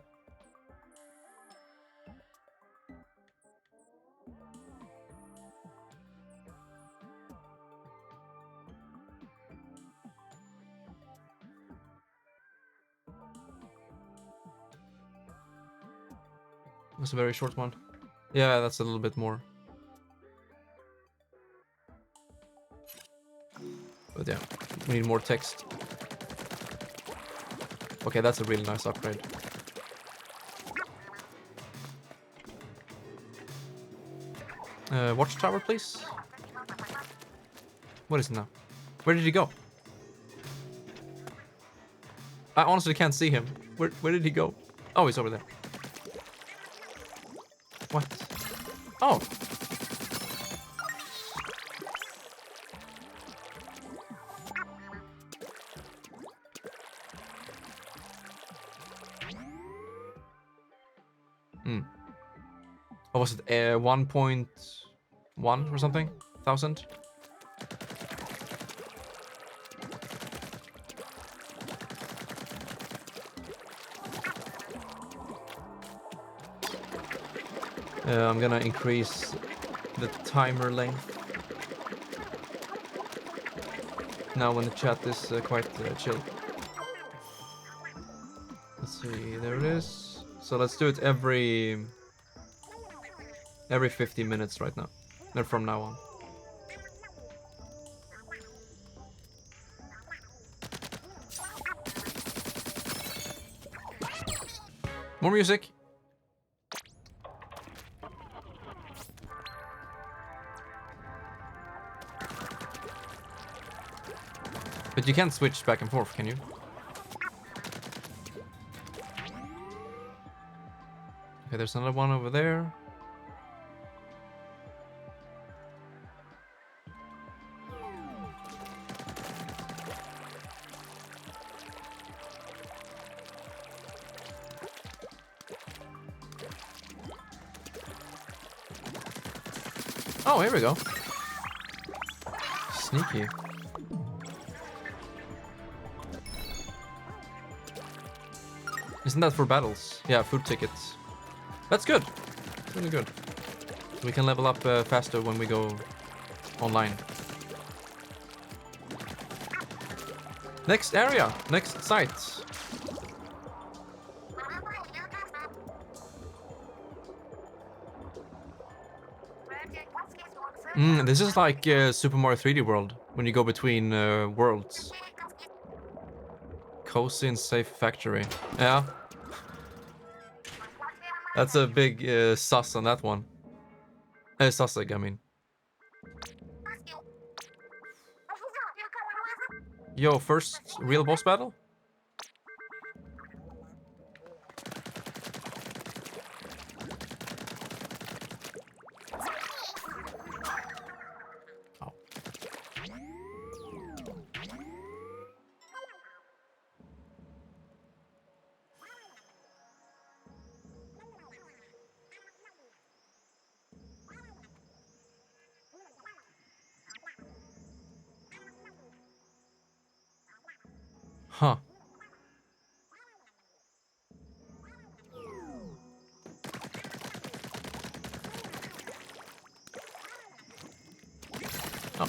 Speaker 1: That's a very short one. Yeah, that's a little bit more. But yeah, we need more text. Okay, that's a really nice upgrade. Watchtower, please. What is it now? Where did he go? I honestly can't see him. Where did he go? Oh, he's over there. What? Oh. What was it? 1.1 or something? 1,000? I'm gonna increase the timer length. Now when the chat is quite chill. Let's see, there it is. So let's do it every 50 minutes right now. Or from now on. More music. But you can't switch back and forth, can you? Okay, there's another one over there. Oh, here we go. Sneaky. Isn't that for battles? Yeah, food tickets. That's good. It's really good. We can level up faster when we go online. Next area. Next site. This is like Super Mario 3D World, when you go between worlds. Cozy and safe factory. Yeah. That's a big sus on that one. Sussig, I mean. Yo, first real boss battle? Oh. Huh. Oh.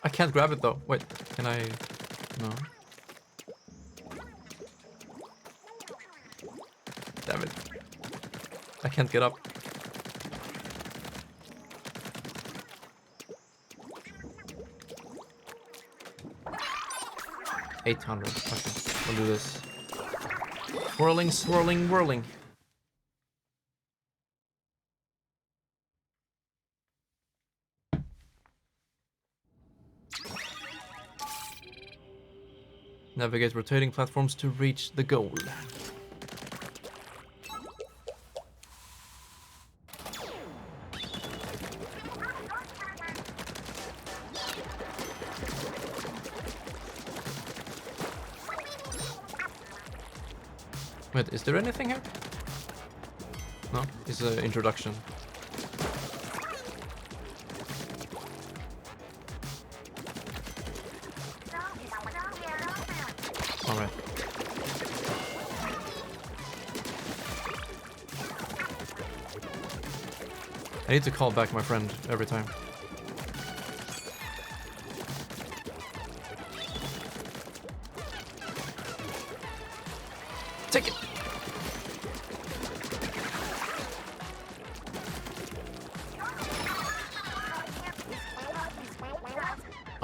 Speaker 1: I can't grab it though. Wait, can I? No. Damn it. I can't get up. $800. Okay, we'll do this. Whirling, swirling, whirling. Navigate rotating platforms to reach the goal. Wait, is there anything here? No, it's an introduction. Alright. I need to call back my friend every time. Take it!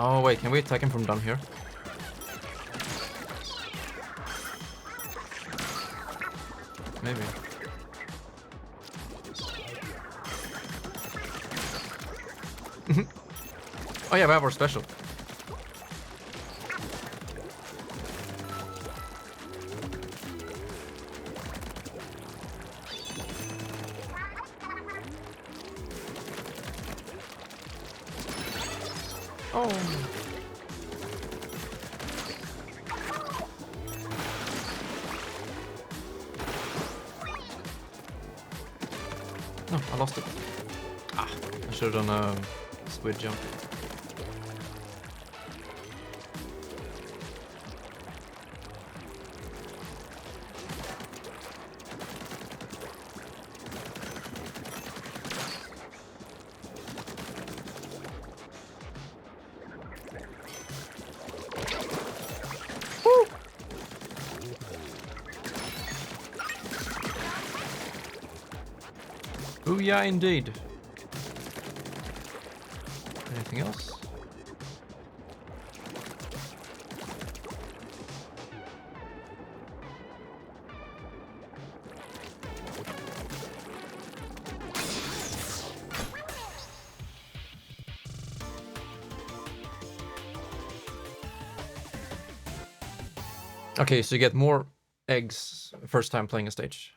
Speaker 1: Oh wait, can we attack him from down here? Maybe. Oh yeah, we have our special. Oh. No, I lost it. Ah, I should have done a squid jump. Oh yeah, indeed. Anything else? Okay, so you get more eggs first time playing a stage.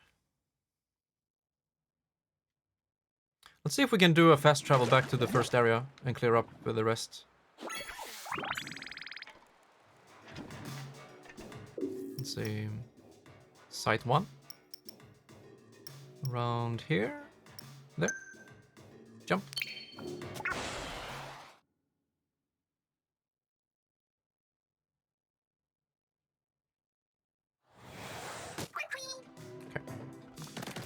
Speaker 1: Let's see if we can do a fast travel back to the first area and clear up with the rest. Let's see. Site 1. Around here. There. Jump. Okay.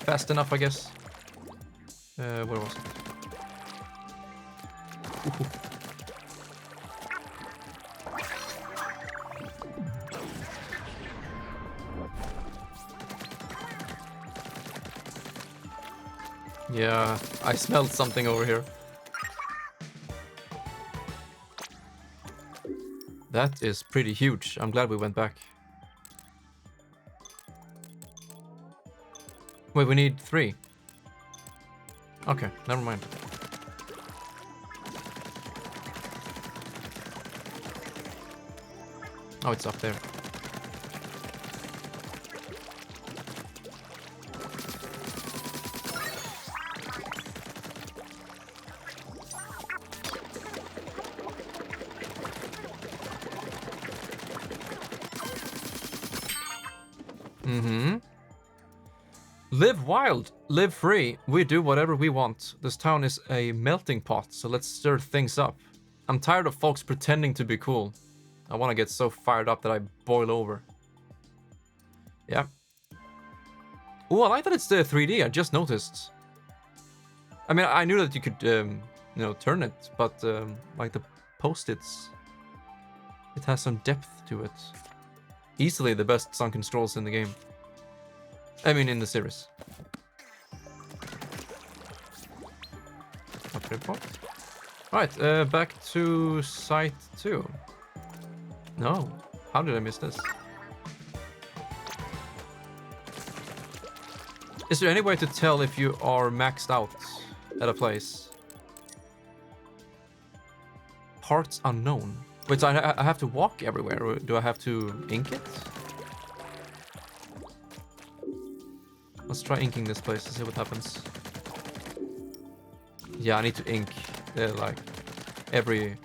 Speaker 1: Fast enough, I guess. Where was it? Yeah, I smelled something over here. That is pretty huge. I'm glad we went back. Wait, we need 3. Okay, never mind. Oh, it's up there. Mm-hmm. Live wild, live free. We do whatever we want. This town is a melting pot, so let's stir things up. I'm tired of folks pretending to be cool. I want to get so fired up that I boil over. Yeah. Oh, I like that it's the 3D. I just noticed. I mean, I knew that you could, you know, turn it, but like the post-its, it has some depth to it. Easily the best sunken strolls in the game. I mean, in the series. Upgrade point. Alright, back to site 2. No. How did I miss this? Is there any way to tell if you are maxed out at a place? Parts unknown. Wait, so I have to walk everywhere, or do I have to ink it? Let's try inking this place to see what happens. Yeah, I need to ink like every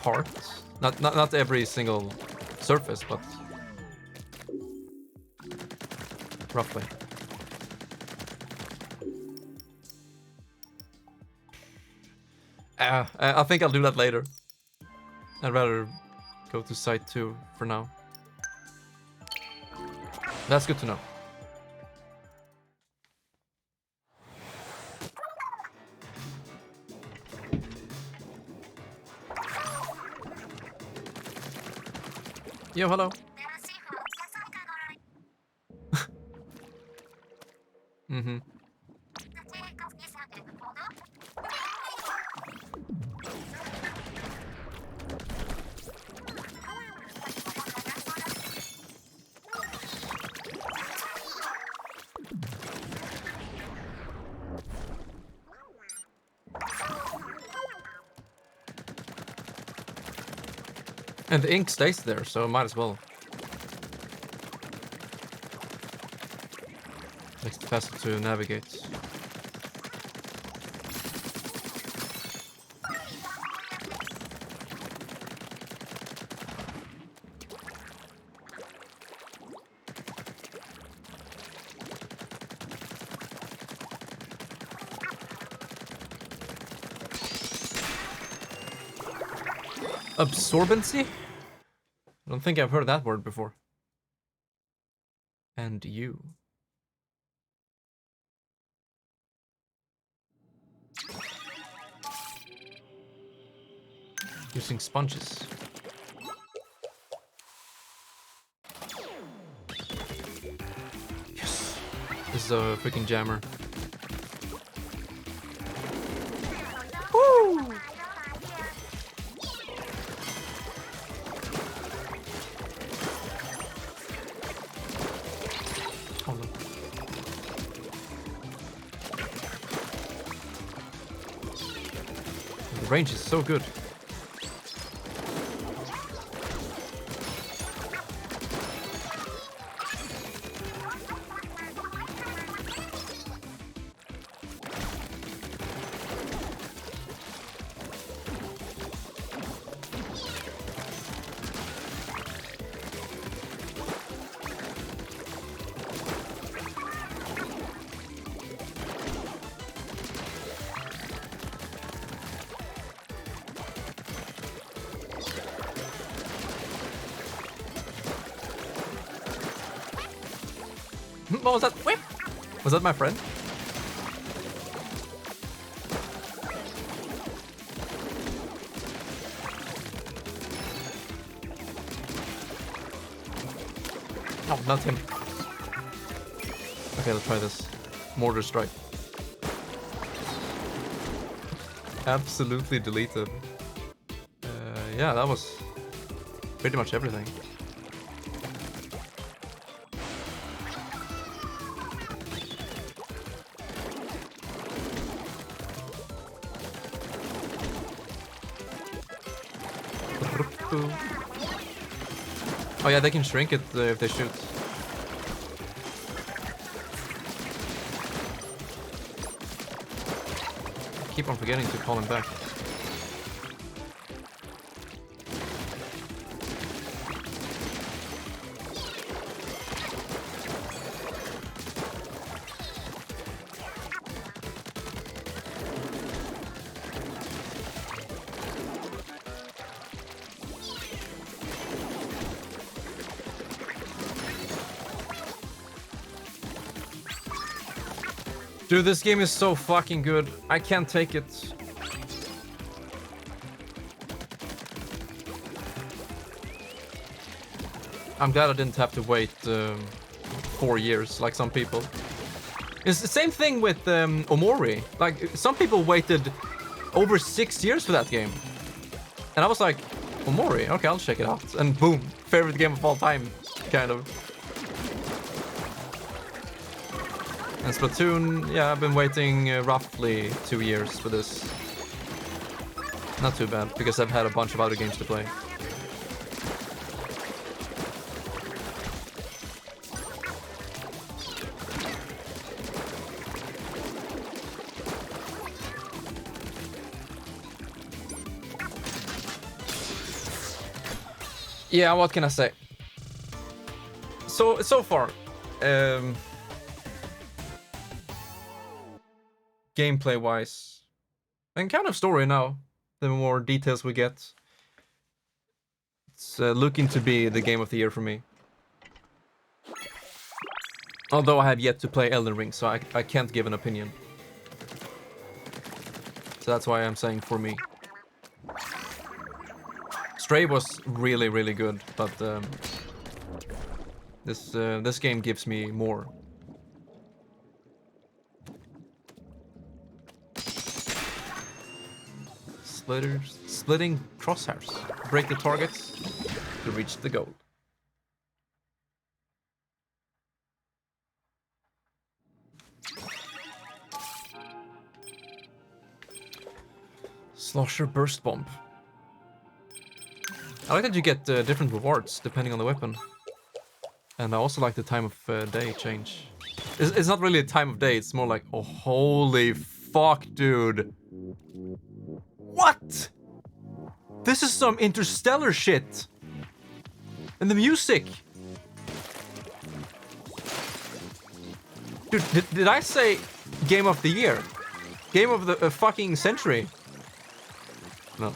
Speaker 1: part. Not every single surface, but roughly. I think I'll do that later. I'd rather go to site 2 for now. That's good to know. Yo, hello. Mm-hmm. And the ink stays there, so might as well. Makes it faster to navigate. Absorbency? I don't think I've heard that word before. And you. Using sponges. Yes! This is a freaking jammer. Woo! Oh no. The range is so good. What was that? Whip! Was that my friend? Oh, not him. Okay, let's try this. Mortar strike. Absolutely deleted. Yeah, that was pretty much everything. Oh yeah, they can shrink it if they shoot. I keep on forgetting to call him back. Dude, this game is so fucking good. I can't take it. I'm glad I didn't have to wait 4 years like some people. It's the same thing with Omori. Like, some people waited over 6 years for that game. And I was like, Omori, okay, I'll check it out. And boom, favorite game of all time, kind of. And Splatoon, yeah, I've been waiting roughly 2 years for this. Not too bad, because I've had a bunch of other games to play. Yeah, what can I say? So far, gameplay-wise, and kind of story now, the more details we get, it's looking to be the game of the year for me. Although I have yet to play Elden Ring, so I can't give an opinion. So that's why I'm saying for me. Stray was really, really good, but this game gives me more. Splitting crosshairs. Break the targets to reach the goal. Slosher burst bomb. I like that you get different rewards depending on the weapon. And I also like the time of day change. It's not really a time of day, it's more like, oh, holy fuck, dude. What? This is some interstellar shit. And the music. Dude, did I say game of the year? Game of the fucking century? No.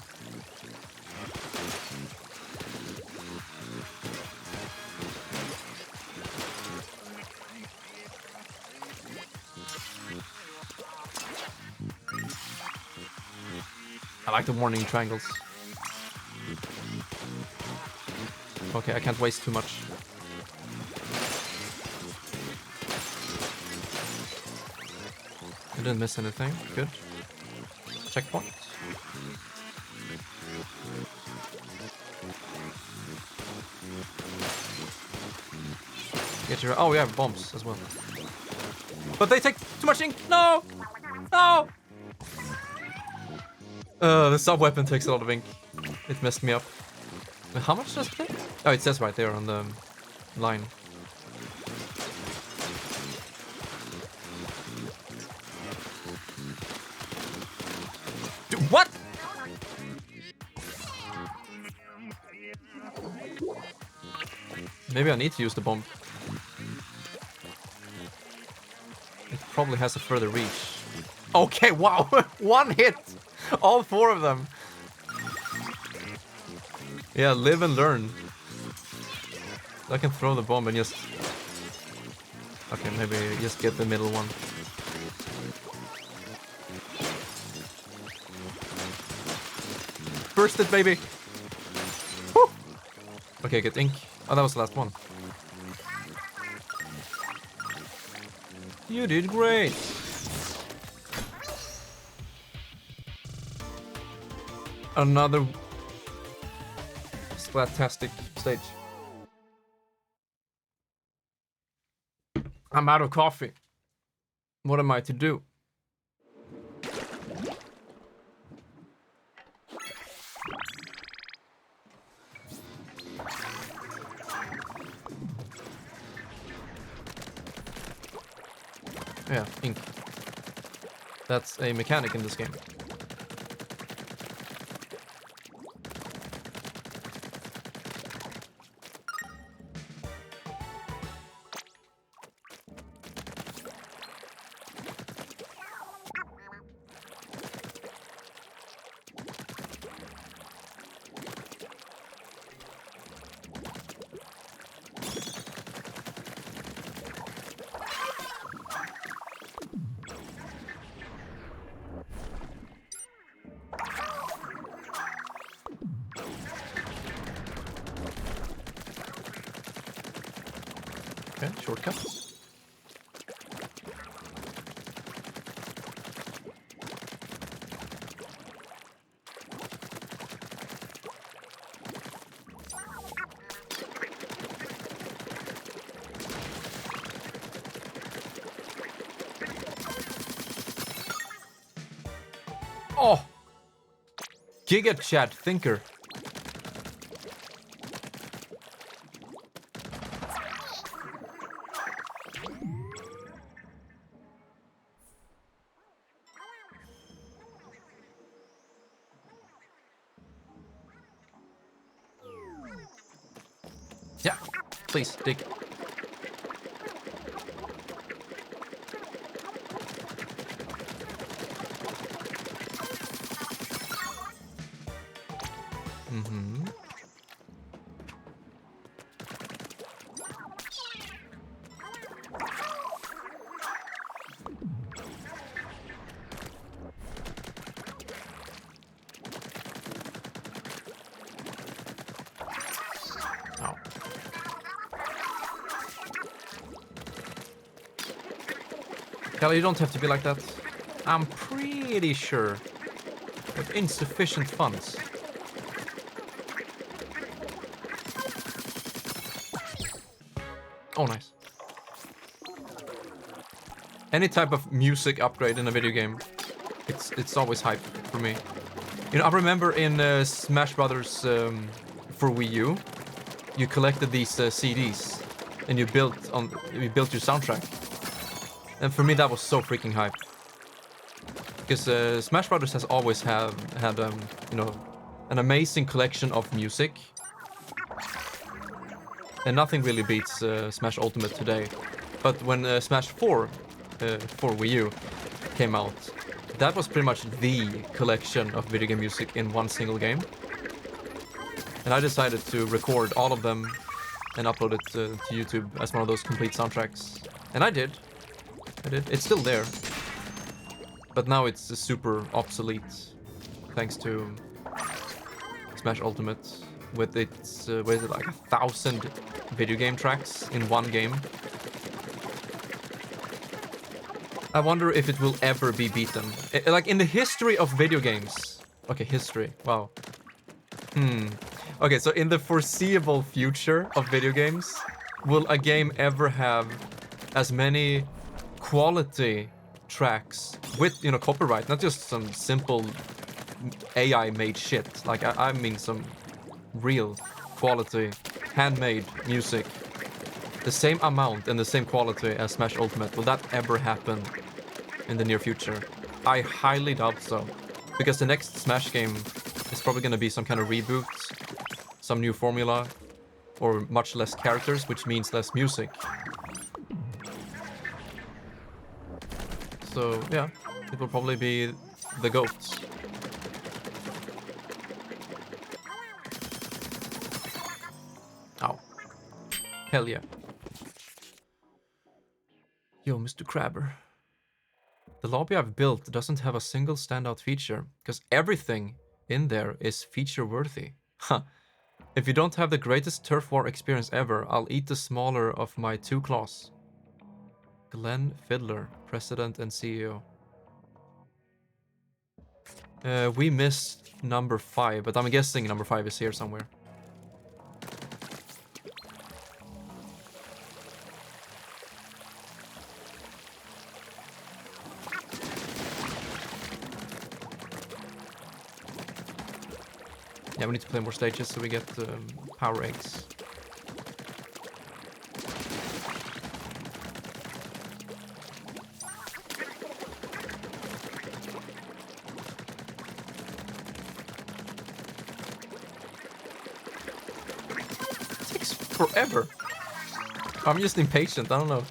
Speaker 1: I like the warning triangles. Okay, I can't waste too much. I didn't miss anything. Good. Checkpoint. Get your... Oh, we have bombs as well. But they take too much ink. No! No! The sub-weapon takes a lot of ink. It messed me up. How much does it take? Oh, it says right there on the line. Dude, what? Maybe I need to use the bomb. It probably has a further reach. Okay, wow! One hit! All four of them. Yeah, live and learn. I can throw the bomb and just... Okay, maybe just get the middle one. Burst it, baby! Woo! Okay, get ink. Oh, that was the last one. You did great! Another Splat-tastic stage. I'm out of coffee. What am I to do? Yeah, ink. That's a mechanic in this game. Okay, shortcut. Oh! Giga Chat Thinker. Yeah, please, dig. Mm-hmm. Oh. Kelly, you don't have to be like that. I'm pretty sure. With insufficient funds. Oh, nice. Any type of music upgrade in a video game, it's always hype for me. You know, I remember in Smash Brothers for Wii U, you collected these CDs and you built your soundtrack. And for me, that was so freaking hype. Because Smash Brothers has always had you know, an amazing collection of music. And nothing really beats Smash Ultimate today. But when Smash 4 for Wii U came out, that was pretty much the collection of video game music in one single game. And I decided to record all of them and upload it to YouTube as one of those complete soundtracks. And I did. It's still there. But now it's super obsolete, thanks to Smash Ultimate, with its, what is it, like 1,000 video game tracks in one game. I wonder if it will ever be beaten. Like, in the history of video games. Okay, history, wow. Okay, so in the foreseeable future of video games, will a game ever have as many quality tracks with, you know, copyright, not just some simple AI-made shit. Like, I mean some real quality, handmade music. The same amount and the same quality as Smash Ultimate. Will that ever happen in the near future? I highly doubt so. Because the next Smash game is probably going to be some kind of reboot, some new formula, or much less characters, which means less music. So, yeah, it will probably be the GOAT. Ow. Hell yeah. Yo, Mr. Crabber. The lobby I've built doesn't have a single standout feature, because everything in there is feature-worthy. Huh. If you don't have the greatest turf war experience ever, I'll eat the smaller of my 2 claws. Glenn Fiddler, President and CEO. We missed number 5, but I'm guessing number 5 is here somewhere. Yeah, we need to play more stages so we get power eggs. It takes forever. I'm just impatient, I don't know.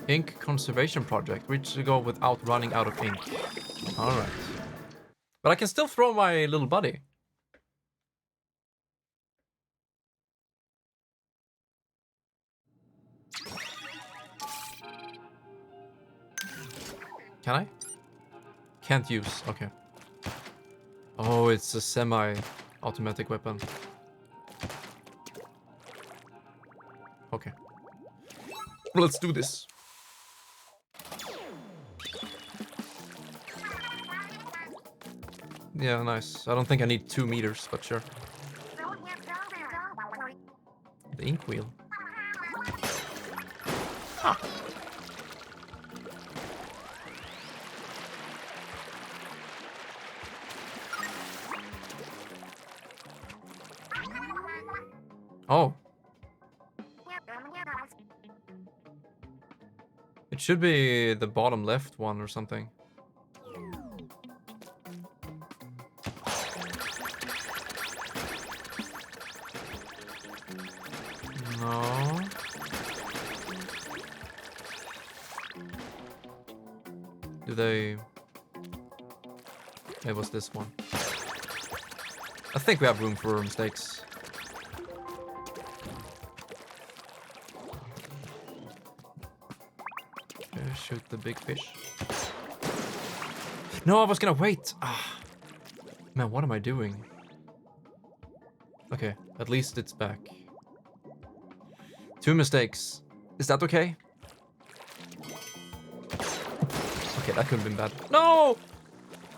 Speaker 1: Ink conservation project. Reach the goal without running out of ink. Alright. But I can still throw my little buddy. Can I? Can't use. Okay. Oh, it's a semi-automatic weapon. Okay. Let's do this. Yeah, nice. I don't think I need 2 meters, but sure. The ink wheel. Ah. Oh. It should be the bottom left one or something. No. Do they... It was this one. I think we have room for mistakes. Shoot the big fish. No, I was gonna wait. Ah. Man, what am I doing? Okay, at least it's back. 2 mistakes. Is that okay? that could have been bad. No!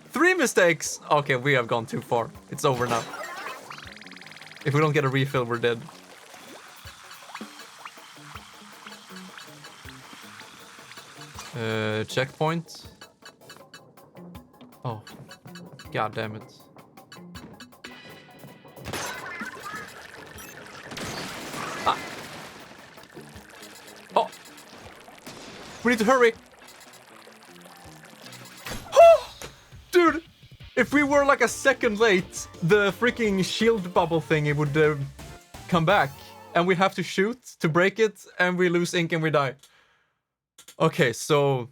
Speaker 1: 3 mistakes! Okay, we have gone too far. It's over now. If we don't get a refill, we're dead. Checkpoint. Oh, god damn it. Ah. Oh, we need to hurry. Dude, if we were like a second late, the freaking shield bubble thingy would come back, and we have to shoot to break it, and we lose ink and we die. Okay, so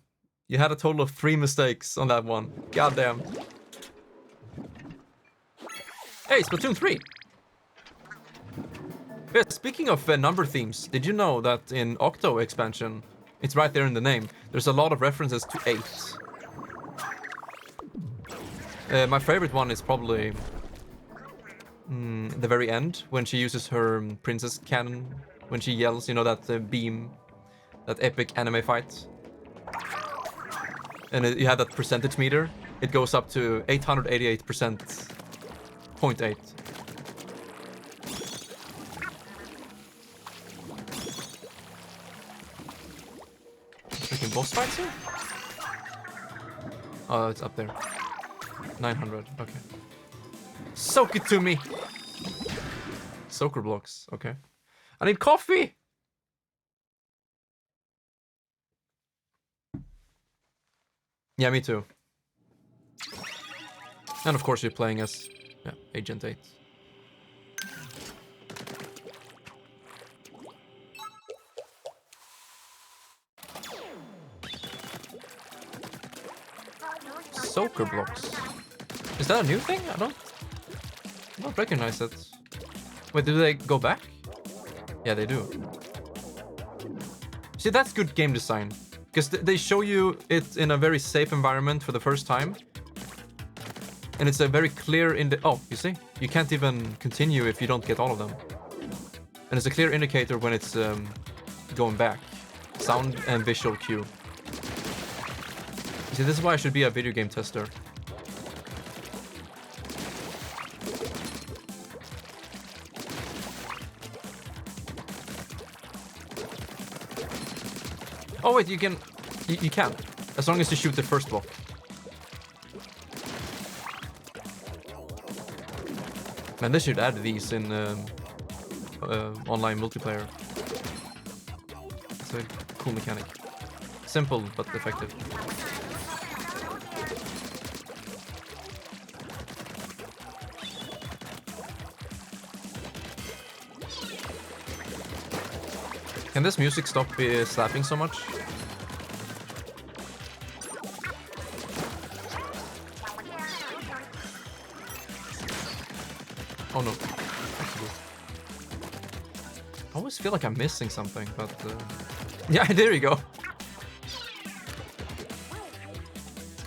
Speaker 1: you had a total of 3 mistakes on that one. Goddamn. Hey, Splatoon 3! Yeah, speaking of number themes, did you know that in Octo expansion, it's right there in the name, there's a lot of references to 8. My favorite one is probably the very end, when she uses her princess cannon, when she yells, you know, that beam, that epic anime fight. And you have that percentage meter. It goes up to 888%. 0.8. Freaking boss fights here? Oh, it's up there. 900, okay. Soak it to me! Soaker blocks, okay. I need coffee! Yeah, me too. And of course you're playing as Agent 8. Soaker blocks. Is that a new thing? I don't recognize it. Wait, do they go back? Yeah, they do. See, that's good game design. Because they show you it in a very safe environment for the first time. And it's a very clear oh, you see? You can't even continue if you don't get all of them. And it's a clear indicator when it's going back. Sound and visual cue. You see, this is why I should be a video game tester. Oh wait, you can, as long as you shoot the first block. Man, they should add these in online multiplayer. It's a cool mechanic. Simple but effective. Can this music stop slapping so much? Oh no. Actually. I always feel like I'm missing something, but... Yeah, there you go.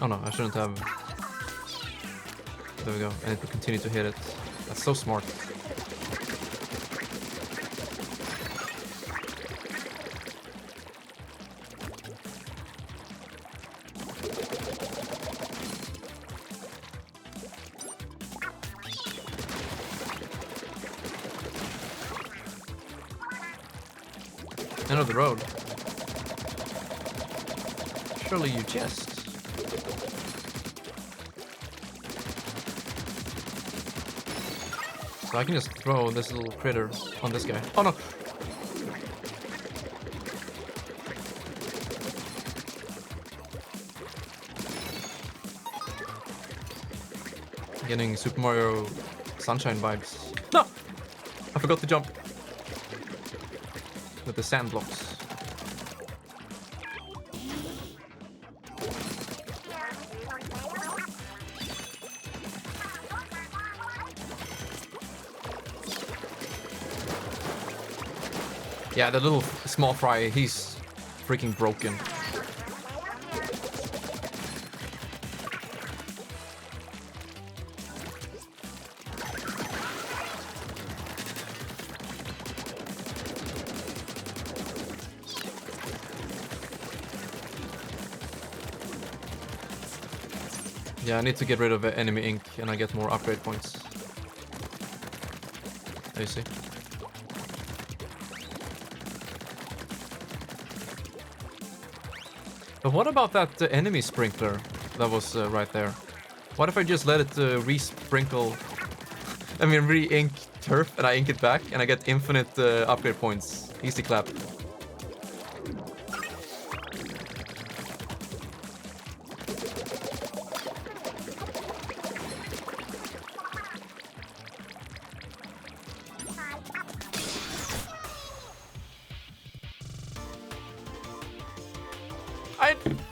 Speaker 1: Oh no, I shouldn't have... There we go. I need to continue to hit it. That's so smart. End of the road. Surely you jest. So I can just throw this little critter on this guy. Oh no! Getting Super Mario Sunshine vibes. No! I forgot to jump. With the sand blocks. Yeah, the little small fry, he's freaking broken. Yeah, I need to get rid of enemy ink and I get more upgrade points. There you see. But what about that enemy sprinkler that was right there? What if I just let it re-sprinkle... I mean, re-ink turf and I ink it back and I get infinite upgrade points. Easy clap.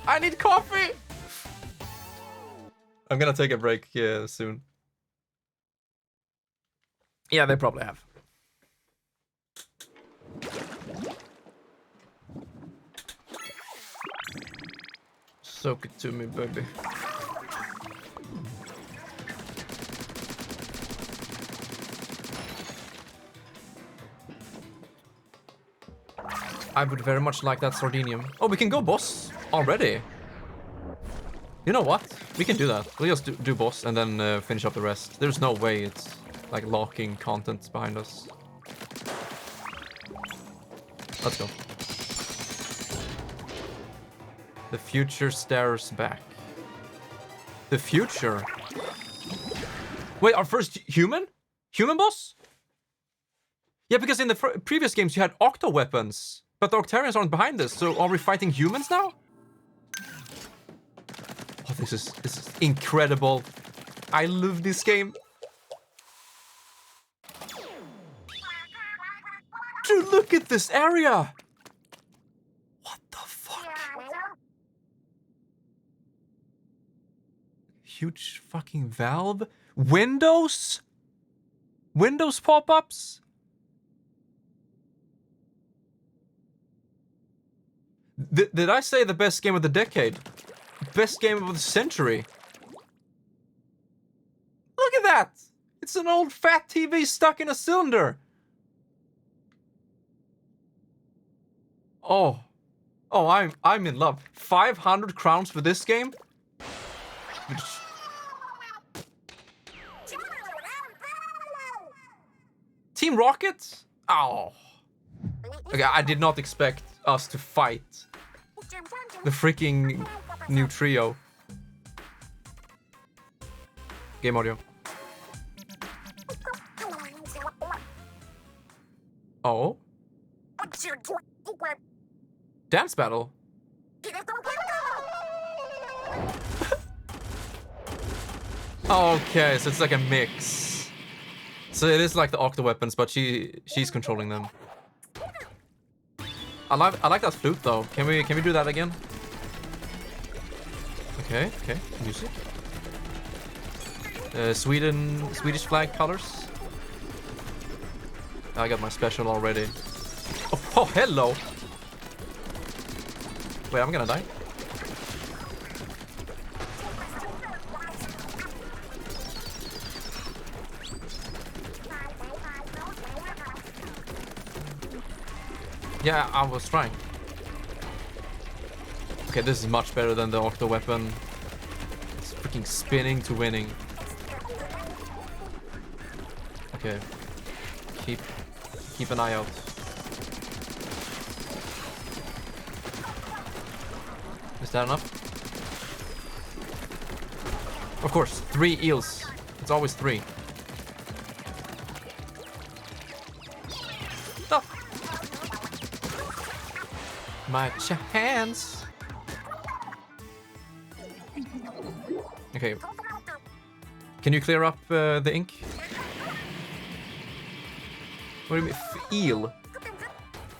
Speaker 1: I need coffee! I'm gonna take a break soon. Yeah, they probably have. Soak it to me, baby. I would very much like that Sardinium. Oh, we can go boss already. You know what? We can do that. We'll just do boss and then finish up the rest. There's no way it's like locking content behind us. Let's go. The future stares back. The future? Wait, our first human? Human boss? Yeah, because in the previous games you had octo weapons, but the Octarians aren't behind us, so are we fighting humans now? Oh, this is incredible. I love this game. Dude, look at this area. What the fuck? Huge fucking valve. Windows? Windows pop-ups? Did I say the best game of the decade? Best game of the century? Look at that! It's an old fat TV stuck in a cylinder. Oh. Oh, I'm in love. 500 crowns for this game? Team Rocket? Oh. Okay, I did not expect us to fight the freaking new trio. Game audio. Oh? Dance battle? Okay, so it's like a mix. So it is like the octo weapons, but she's controlling them. I like that flute though. Can we do that again? Okay, music. Swedish flag colors. I got my special already. Oh, hello. Wait, I'm gonna die. Yeah, I was trying. Okay, this is much better than the octo weapon. It's freaking spinning to winning. Okay. Keep an eye out. Is that enough? Of course, 3 eels. It's always 3. Stop! My hands. Okay. Can you clear up the ink? What do you mean? Feel?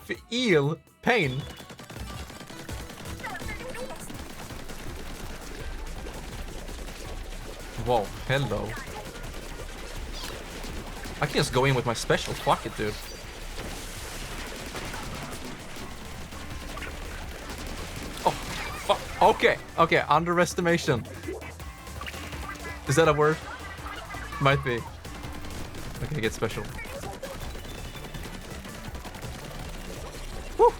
Speaker 1: Feel? Pain? Whoa, hello. I can just go in with my special. Fuck it, dude. Oh, fuck. Okay, underestimation. Is that a word? Might be. Okay, get special. Woo!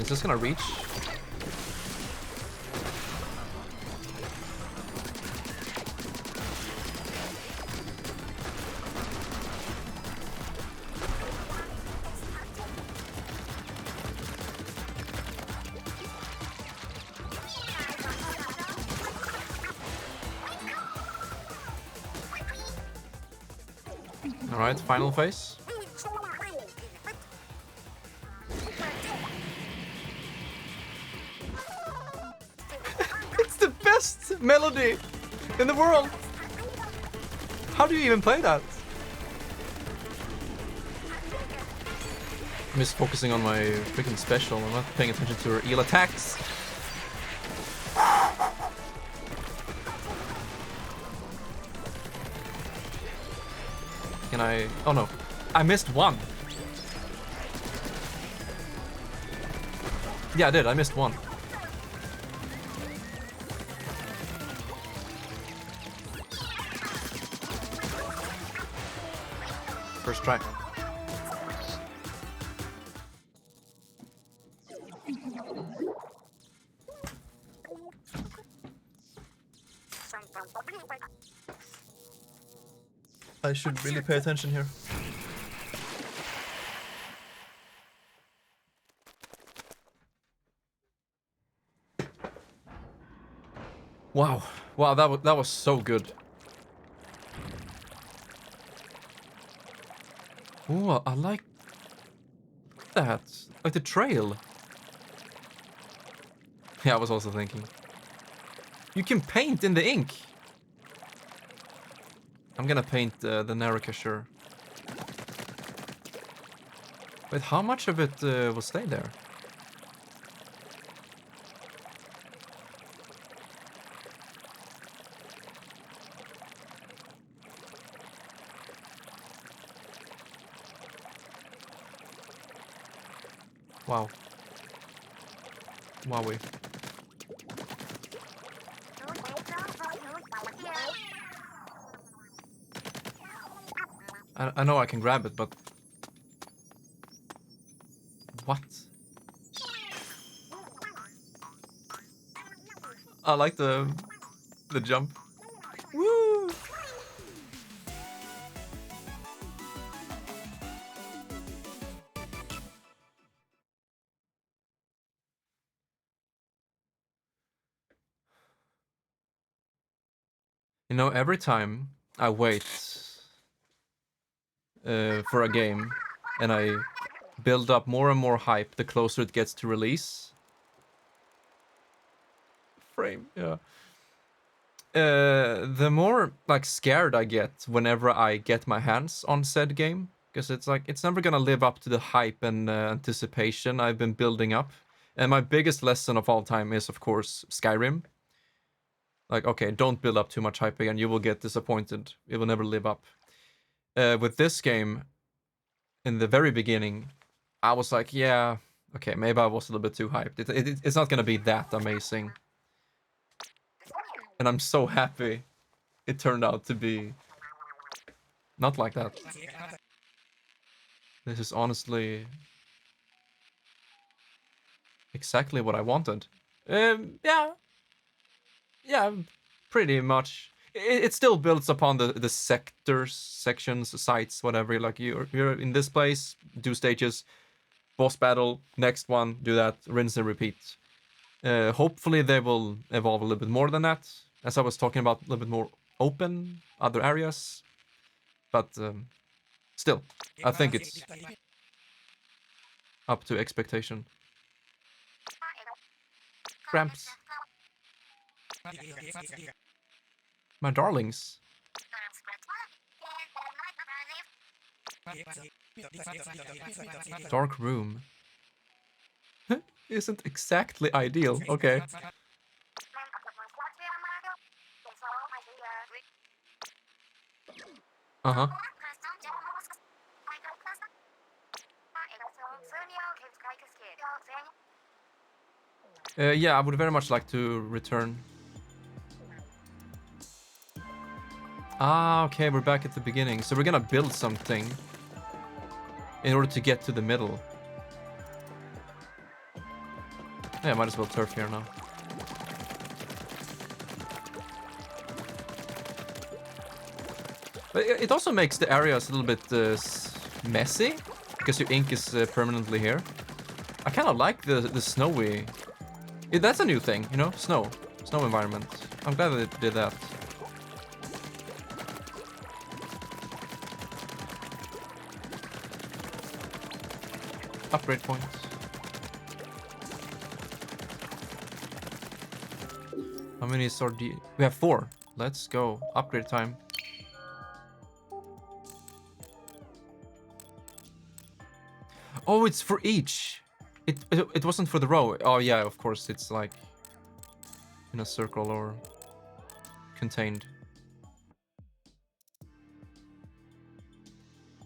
Speaker 1: Is this gonna reach? Alright, final phase. It's the best melody in the world! How do you even play that? I'm just focusing on my freaking special. I'm not paying attention to her eel attacks. Can I... Oh no. I missed one. Yeah, I did. I missed one. First try. I should really pay attention here. Wow. Wow, that was so good. Oh, I like that. Like the trail. Yeah, I was also thinking. You can paint in the ink. I'm gonna paint the Narokath, sure. Wait, how much of it will stay there? Wow. Wowie. I know I can grab it, but... What? I like the jump. Woo! You know, every time I wait for a game and I build up more and more hype the closer it gets to release. Frame, yeah. The more like scared I get whenever I get my hands on said game, because it's like it's never gonna live up to the hype and anticipation I've been building up. And my biggest lesson of all time is, of course, Skyrim. Like, okay, don't build up too much hype again. You will get disappointed. It will never live up. With this game, in the very beginning, I was like, yeah, okay, maybe I was a little bit too hyped. It's not gonna be that amazing. And I'm so happy it turned out to be not like that. This is honestly exactly what I wanted. Yeah, pretty much. It still builds upon the sectors, sections, sites, whatever. Like you're in this place, do stages, boss battle, next one, do that, rinse and repeat. Hopefully they will evolve a little bit more than that. As I was talking about, a little bit more open, other areas. But still, I think it's up to expectation. Cramps. My darlings. Dark room. Isn't exactly ideal. Okay. Uh-huh. Yeah, I would very much like to return. Ah, okay, we're back at the beginning. So we're gonna build something in order to get to the middle. Yeah, might as well turf here now. But it also makes the areas a little bit messy, because your ink is permanently here. I kind of like the snowy... that's a new thing, you know? Snow environment. I'm glad that it did that. Upgrade points. How many sword we have 4. Let's go. Upgrade time. Oh, it's for each. It wasn't for the row. Oh yeah, of course. It's like in a circle or contained.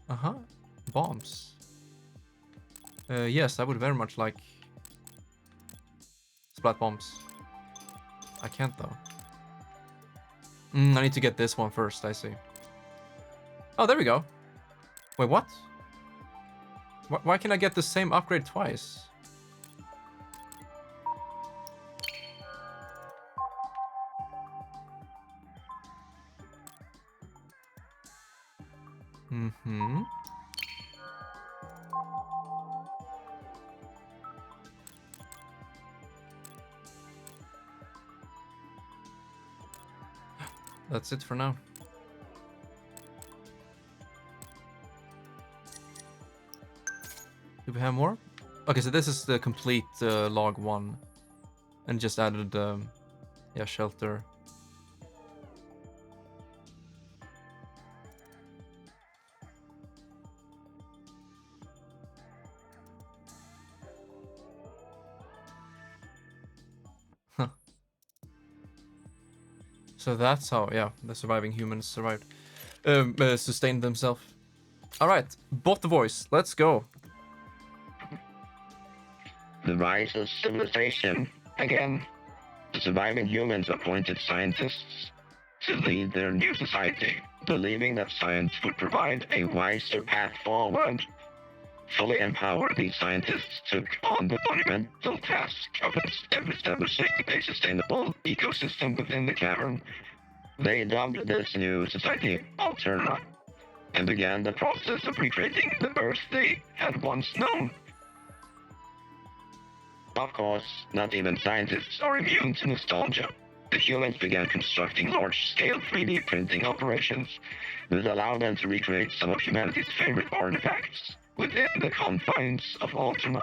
Speaker 1: Uh-huh. Bombs. Yes, I would very much like splat bombs. I can't though. I need to get this one first, I see. Oh, there we go. Wait, what? Why can I get the same upgrade twice? Mm-hmm. That's it for now. Do we have more? Okay, so this is the complete log 1. And just added, yeah, shelter. Huh. So that's how, yeah, the surviving humans survived. Sustained themselves. Alright, bot the voice. Let's go.
Speaker 2: The rise of civilization. Again, the surviving humans appointed scientists to lead their new society, believing that science would provide a wiser path forward. Fully empowered, these scientists took on the monumental task of establishing a sustainable ecosystem within the cavern. They dubbed this new society Alterna, and began the process of recreating the Earth they had once known. Of course, not even scientists are immune to nostalgia. The humans began constructing large-scale 3D printing operations that allowed them to recreate some of humanity's favorite artifacts within the confines of Alterna.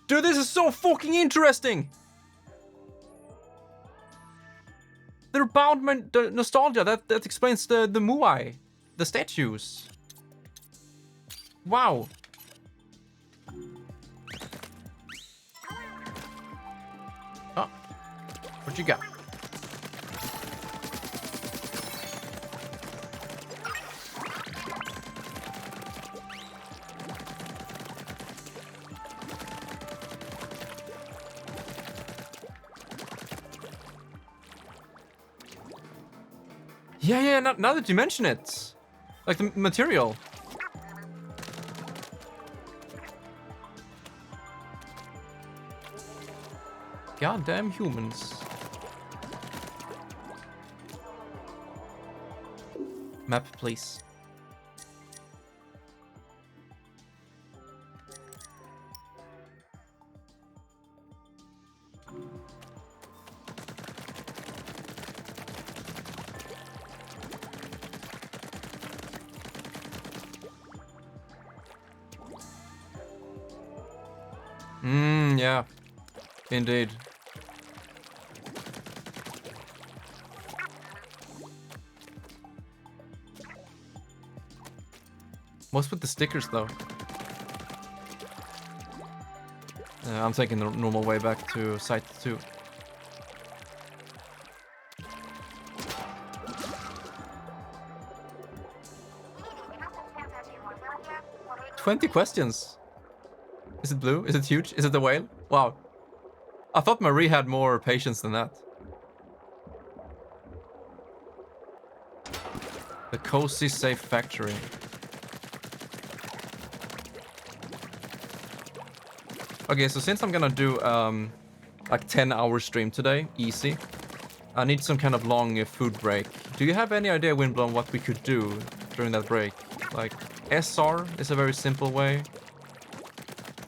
Speaker 1: Dude, this is so fucking interesting! They're bound by the nostalgia. That explains the Muai, the statues. Wow. Oh, what you got? Yeah, now that you mention it. Like the material. Goddamn humans. Map, please. Yeah. Indeed. What's with the stickers, though? I'm taking the normal way back to Site 2. "20 questions. Is it blue? Is it huge? Is it the whale? Wow. I thought Marie had more patience than that. The cozy, safe factory. Okay, so since I'm gonna do like 10-hour stream today, easy, I need some kind of long food break. Do you have any idea, Windblown, what we could do during that break? Like, SR is a very simple way.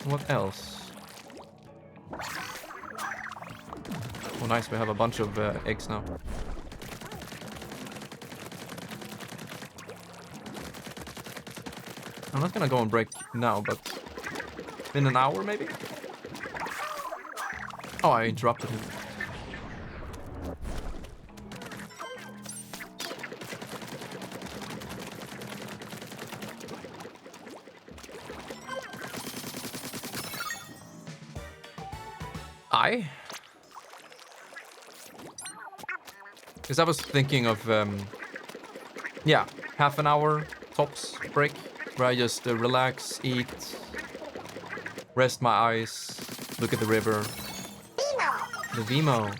Speaker 1: What else? Oh, nice, we have a bunch of eggs now. I'm not gonna go on break now, but in an hour, maybe? Oh, I interrupted him. Because I was thinking of, yeah, half an hour tops break, where I just relax, eat, rest my eyes, look at the river. The Veemo.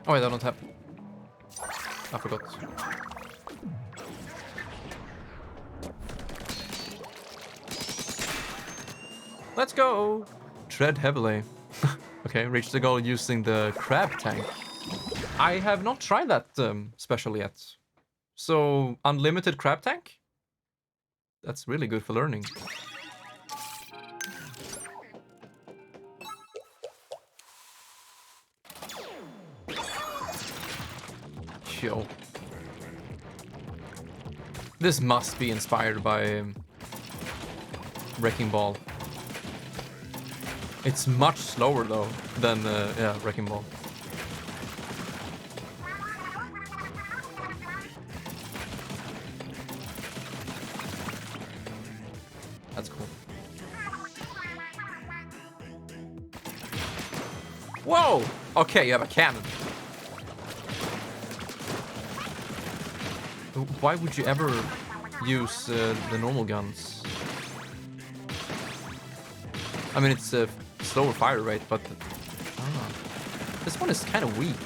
Speaker 1: Oh wait, I don't have... I forgot. Let's go! Tread heavily. Okay, reach the goal using the crab tank. I have not tried that special yet. So, unlimited crab tank? That's really good for learning. Yo. This must be inspired by Wrecking Ball. It's much slower though than yeah, Wrecking Ball. That's cool. Whoa! Okay, you have a cannon. Why would you ever use the normal guns? I mean, it's a slower fire rate, but I don't know. This one is kind of weak.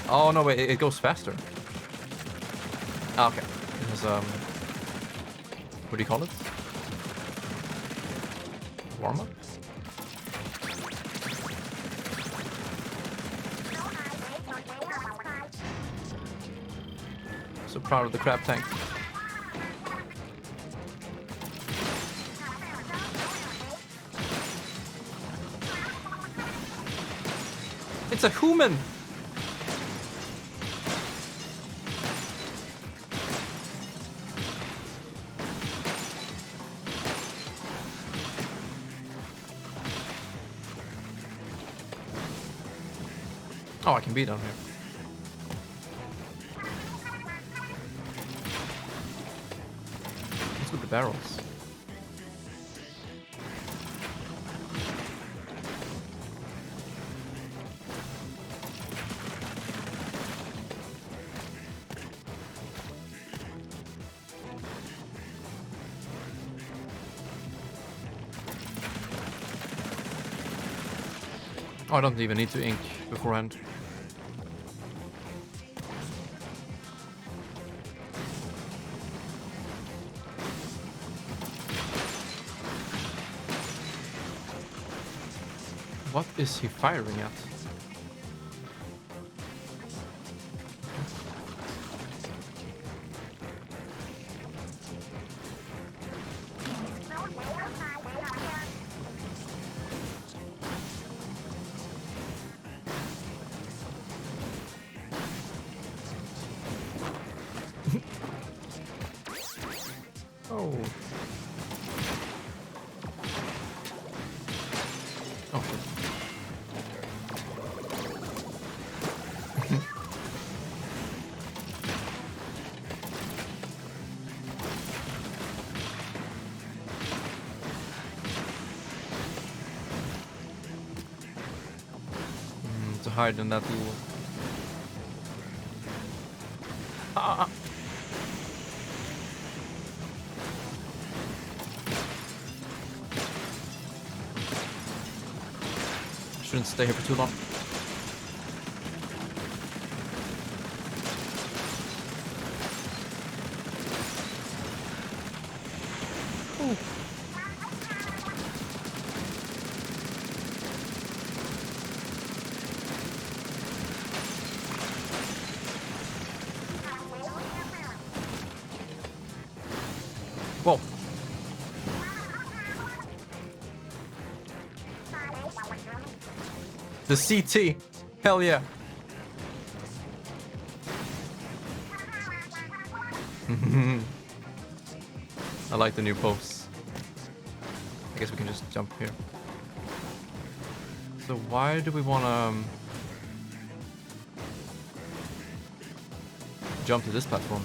Speaker 1: Oh no, wait, it goes faster. Okay, it has what do you call it? Warm up. So proud of the crab tank. It's a human! Oh, I can be down here. What's with the barrels? Oh, I don't even need to ink beforehand. What is he firing at? Oh. Oh. To hide in that little... Ah. shouldn't stay here for too long. Ooh. Whoa. The CT. Hell yeah. I like the new posts. I guess we can just jump here. So why do we want to jump to this platform?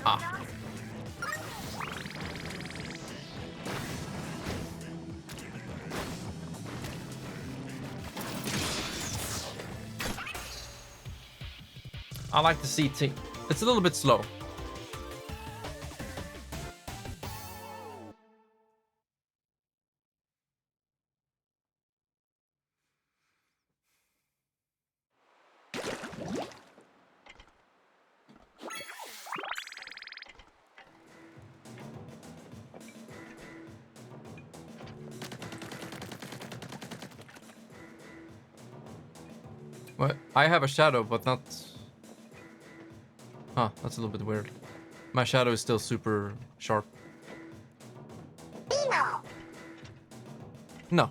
Speaker 1: Ah. I like the CT. It's a little bit slow. What? I have a shadow, but not... Huh, that's a little bit weird. My shadow is still super sharp. No.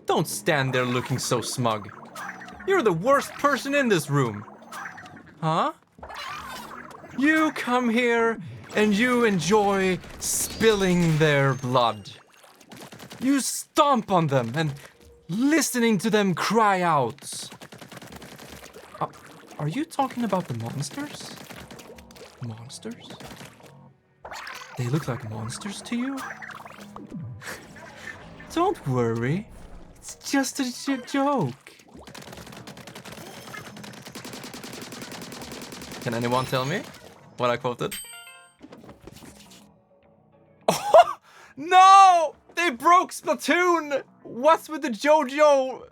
Speaker 1: Don't stand there looking so smug. You're the worst person in this room. Huh? You come here and you enjoy spilling their blood. You stomp on them and listening to them cry out. Are you talking about the monsters? Monsters? They look like monsters to you? Don't worry. It's just a joke. Can anyone tell me what I quoted? Oh, no! They broke Splatoon! What's with the JoJo?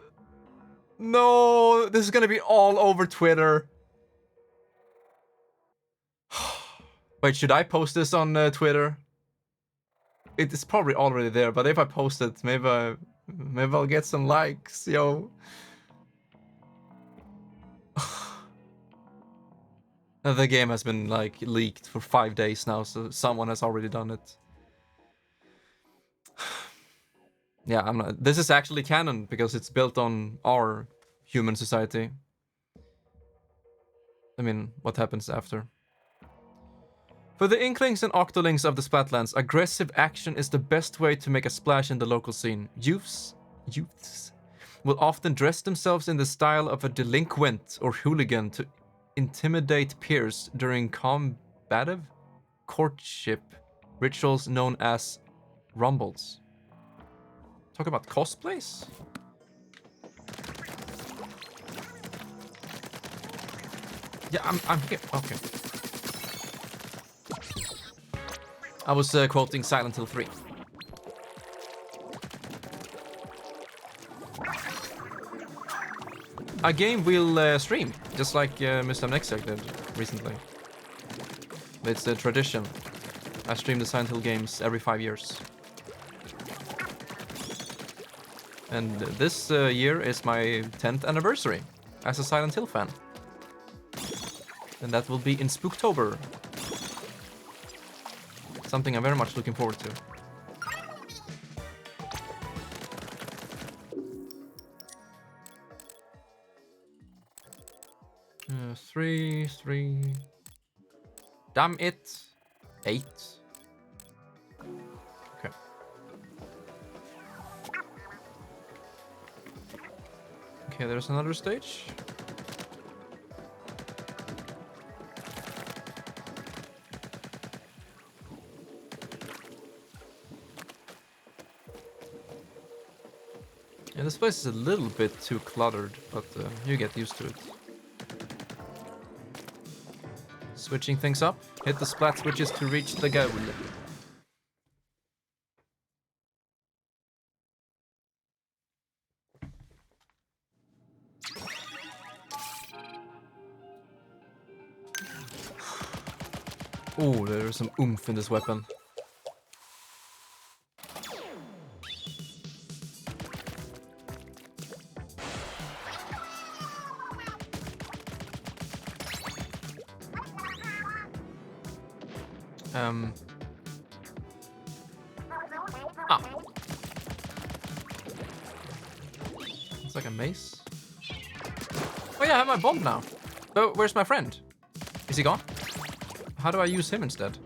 Speaker 1: No, this is gonna be all over Twitter. Wait, should I post this on Twitter? It is probably already there, but if I post it, maybe I'll get some likes, yo. The game has been like leaked for 5 days now, so someone has already done it. Yeah, I'm not. This is actually canon because it's built on our human society. I mean, what happens after? For the Inklings and Octolings of the Splatlands, aggressive action is the best way to make a splash in the local scene. Youths will often dress themselves in the style of a delinquent or hooligan to intimidate peers during combative courtship rituals known as rumbles. Talk about cosplays? Yeah, I'm here. Okay. I was quoting Silent Hill 3. A game we'll stream, just like Mr. Nexek did recently. It's a tradition. I stream the Silent Hill games every 5 years. And this year is my 10th anniversary as a Silent Hill fan. And that will be in Spooktober. Something I'm very much looking forward to. Three. Damn it. 8. Okay, Okay, there's another stage. Yeah, this place is a little bit too cluttered, but you get used to it. Switching things up. Hit the splat switches to reach the goal. Oh, there's some oomph in this weapon. Ah. It's like a mace. Oh yeah, I have my bomb now. But where's my friend? Is he gone? How do I use him instead?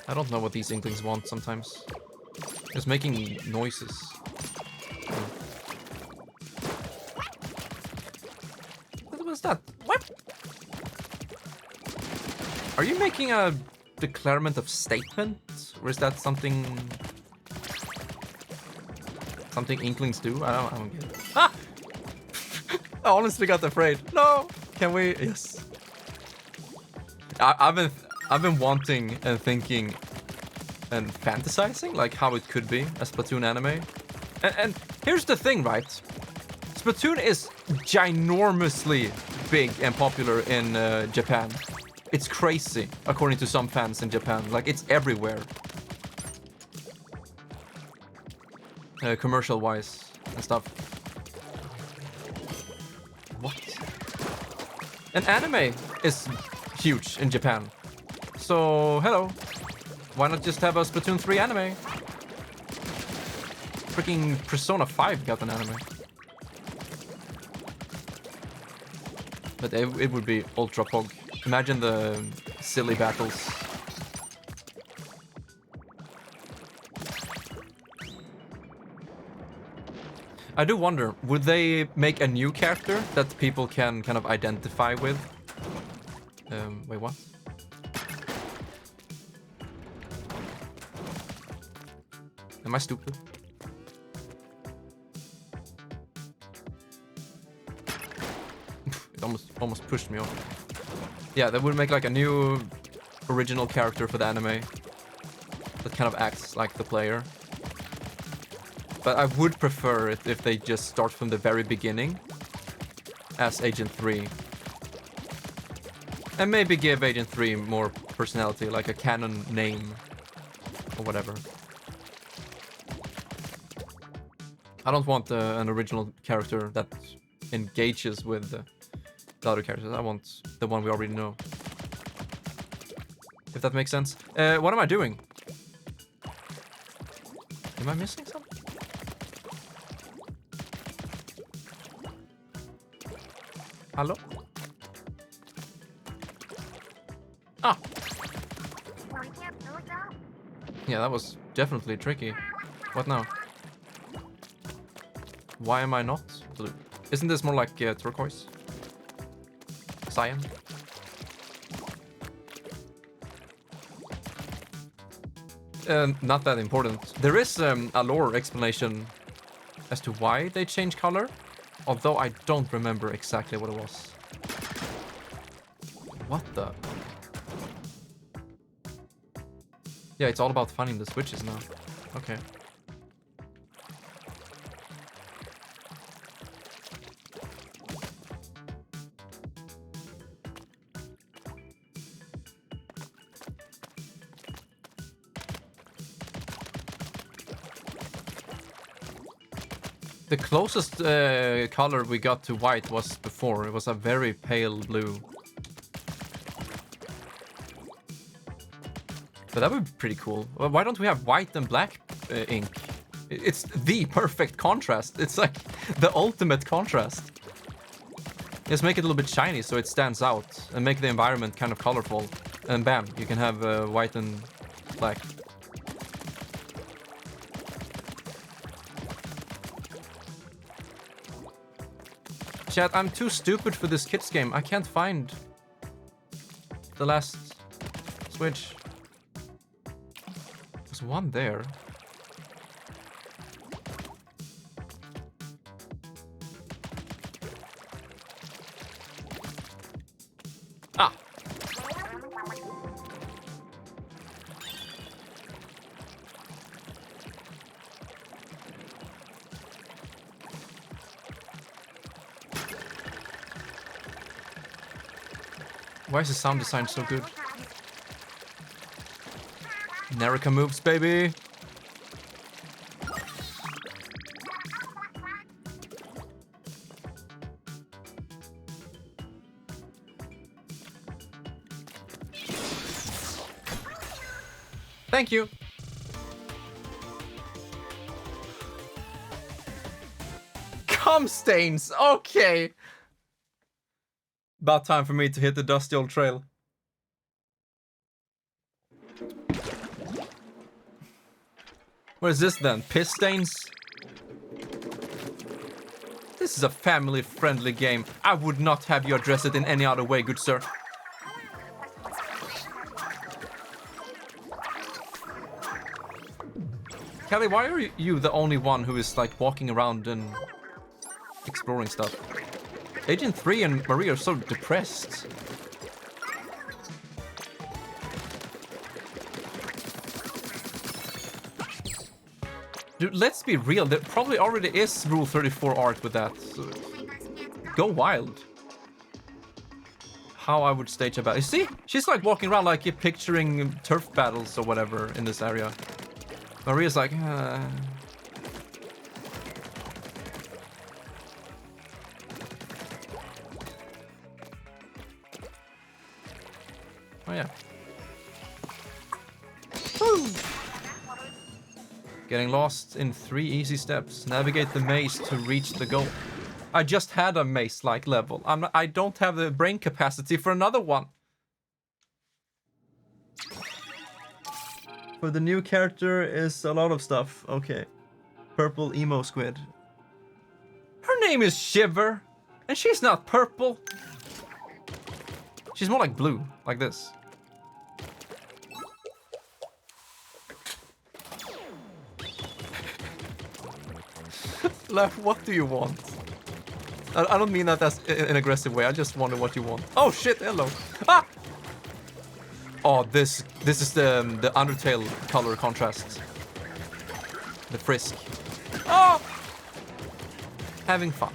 Speaker 1: I don't know what these inklings want sometimes. Just making noises. What was that? What? Are you making a declarement of statement? Or is that something inklings do? I don't get it. Ah! I honestly got afraid. No! Can we? Yes. I've been wanting and thinking and fantasizing like how it could be a Splatoon anime. And here's the thing, right? Splatoon is ginormously big and popular in Japan. It's crazy, according to some fans in Japan. Like, it's everywhere. Commercial-wise and stuff. What? And anime is huge in Japan. So, hello. Why not just have a Splatoon 3 anime? Freaking Persona 5 got an anime. But it would be ultra pog. Imagine the silly battles. I do wonder, would they make a new character that people can kind of identify with? Wait, what? Am I stupid? It almost pushed me off. Yeah, they would make like a new original character for the anime that kind of acts like the player. But I would prefer it if they just start from the very beginning as Agent 3. And maybe give Agent 3 more personality, like a canon name or whatever. I don't want an original character that engages with the other characters. I want the one we already know. If that makes sense. What am I doing? Am I missing something? Hello? Ah! Yeah, that was definitely tricky. What now? Why am I not blue? Isn't this more like turquoise? Cyan? Not that important. There is a lore explanation as to why they change color, although I don't remember exactly what it was. What the? Yeah, it's all about finding the switches now. Okay. The closest color we got to white was before. It was a very pale blue. But that would be pretty cool. Well, why don't we have white and black ink? It's the perfect contrast. It's like the ultimate contrast. Just make it a little bit shiny so it stands out and make the environment kind of colorful. And bam, you can have white and black. Chat, I'm too stupid for this kids game. I can't find the last switch. There's one there. Ah. Why is the sound design so good? Narokath moves, baby. Thank you. Cum stains. Okay. About time for me to hit the dusty old trail. What is this then? Piss stains? This is a family-friendly game. I would not have you address it in any other way, good sir. Kelly, why are you the only one who is like walking around and exploring stuff? Agent 3 and Marie are so depressed. Dude, let's be real. There probably already is Rule 34 art with that. So go wild. How I would stage a battle. You see? She's like walking around like you're picturing turf battles or whatever in this area. Maria's like, Oh yeah. Woo! Getting lost in 3 easy steps. Navigate the maze to reach the goal. I just had a maze-like level. I don't have the brain capacity for another one. For the new character is a lot of stuff. Okay. Purple emo squid. Her name is Shiver, and she's not purple. She's more like blue, like this. Laugh, what do you want? I don't mean that as in an aggressive way. I just wonder what you want. Oh shit, hello. Ah! Oh, this is the Undertale color contrast. The frisk. Oh! Having fun.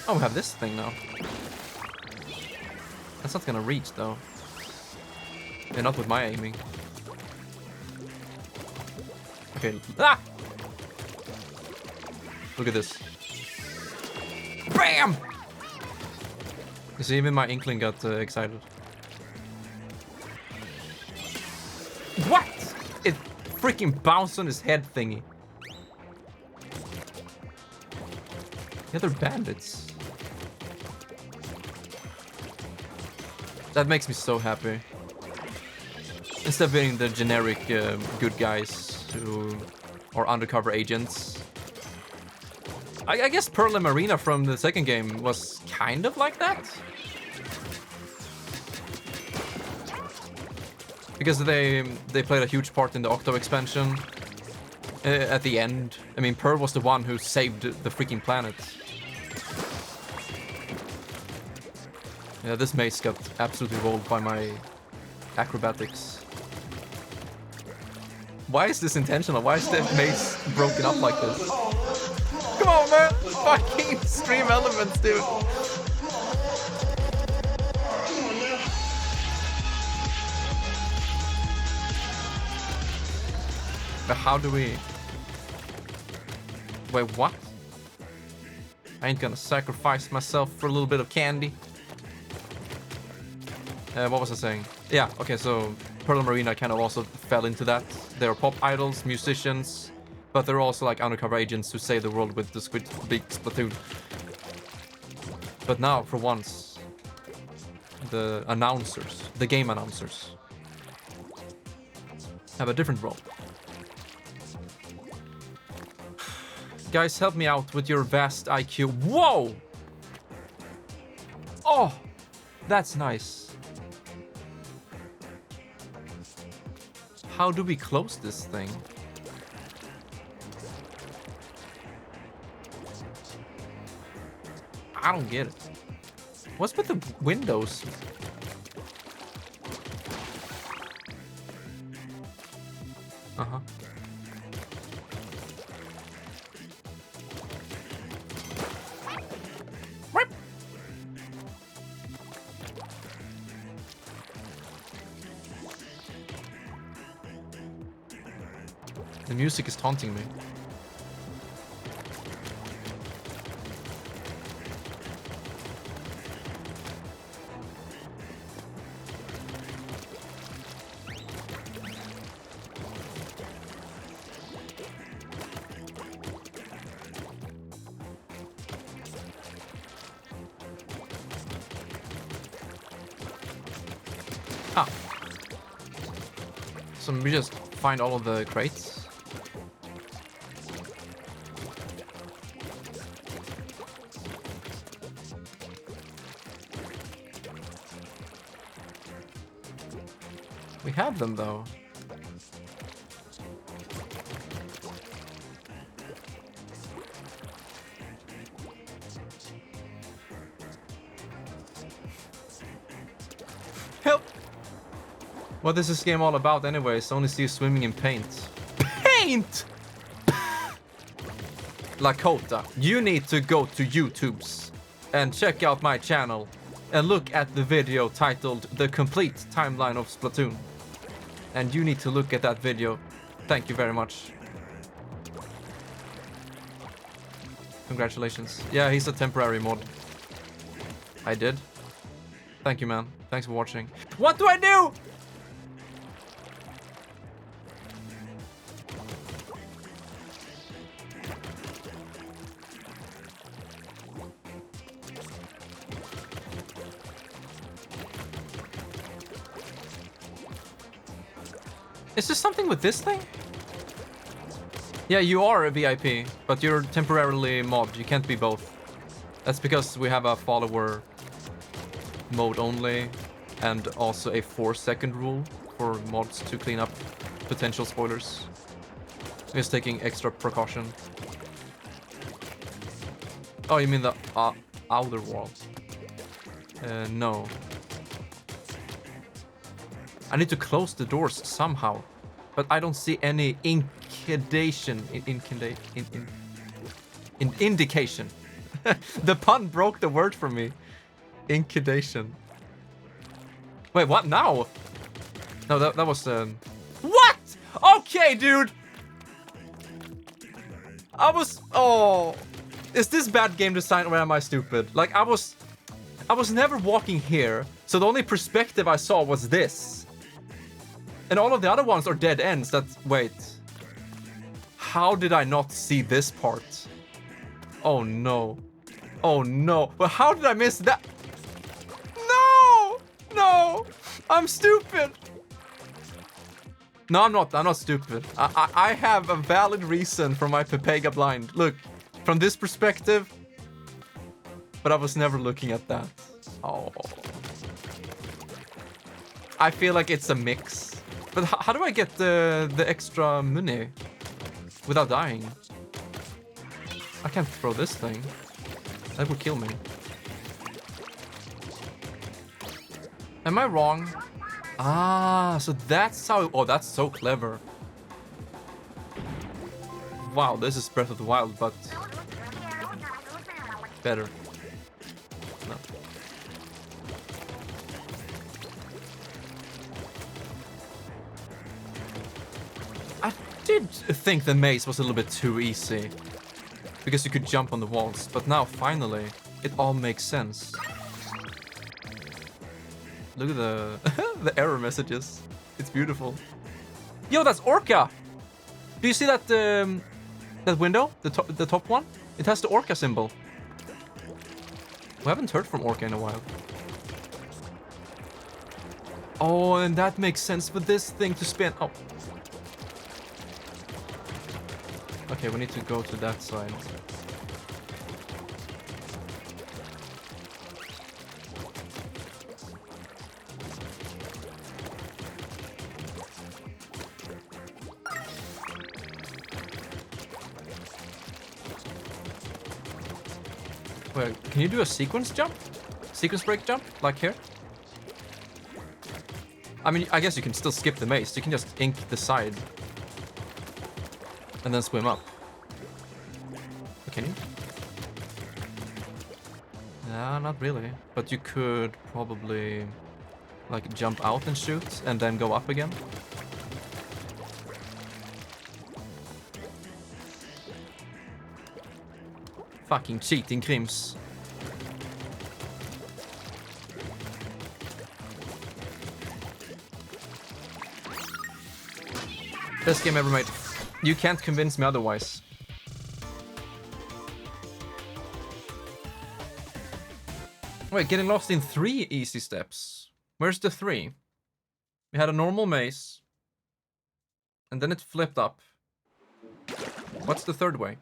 Speaker 1: Oh, we have this thing now. That's not gonna reach though. Yeah, not with my aiming. Okay. Ah! Look at this. Bam! You see, even my inkling got excited. What? It freaking bounced on his head thingy. Yeah, they're bandits. That makes me so happy. Instead of being the generic good guys who are undercover agents. I guess Pearl and Marina from the second game was kind of like that. Because they played a huge part in the Octo expansion. At the end, I mean, Pearl was the one who saved the freaking planet. Yeah, this maze got absolutely rolled by my acrobatics. Why is this intentional? Why is the maze broken up like this? Come on, man! Fucking stream elements, dude! But how do we... Wait, what? I ain't gonna sacrifice myself for a little bit of candy. What was I saying? Yeah, okay, so Pearl and Marina kind of also fell into that. They're pop idols, musicians, but they're also like undercover agents who save the world with the big Splatoon. But now, for once, the announcers, the game announcers, have a different role. Guys, help me out with your vast IQ. Whoa! Oh, that's nice. How do we close this thing? I don't get it. What's with the windows? Uh-huh. The music is taunting me. Ah. So we just find all of the crates. We have them though. Help! What is this game all about anyways? I only see you swimming in paint. Paint! Lakota, you need to go to YouTube's and check out my channel and look at the video titled The Complete Timeline of Splatoon. And you need to look at that video. Thank you very much. Congratulations. Yeah, he's a temporary mod. I did. Thank you, man. Thanks for watching. What do I do? Is there something with this thing? Yeah, you are a VIP, but you're temporarily mobbed. You can't be both. That's because we have a follower mode only and also a 4-second rule for mods to clean up potential spoilers. Just taking extra precaution. Oh, you mean the outer wall? No. I need to close the doors somehow, but I don't see any indication. The pun broke the word for me. Incubation. Wait, what now? No, that was What? Okay, dude. Oh, is this bad game design or am I stupid? Like I was never walking here, so the only perspective I saw was this. And all of the other ones are dead ends. Wait. How did I not see this part? Oh no. Oh no. Well, how did I miss that? No! No! I'm stupid. No, I'm not. I'm not stupid. I have a valid reason for my Pepega blind. Look, from this perspective. But I was never looking at that. Oh. I feel like it's a mix. But how do I get the extra money without dying? I can't throw this thing. That would kill me. Am I wrong? Ah, so that's how... Oh, that's so clever. Wow, this is Breath of the Wild, but... better. No. I did think the maze was a little bit too easy. Because you could jump on the walls, but now, finally, it all makes sense. Look at the the error messages. It's beautiful. Yo, that's Orca! Do you see that that window? The top one? It has the Orca symbol. We haven't heard from Orca in a while. Oh, and that makes sense for this thing to spin. Oh. Okay, we need to go to that side. Wait, can you do a sequence jump? Sequence break jump? Like here? I mean, I guess you can still skip the maze. You can just ink the side. And then swim up. Oh, can you? Nah, not really. But you could probably like jump out and shoot and then go up again. Fucking cheating crims. Best game ever made. You can't convince me otherwise. Wait, getting lost in 3 easy steps. Where's the 3? We had a normal maze. And then it flipped up. What's the 3rd way?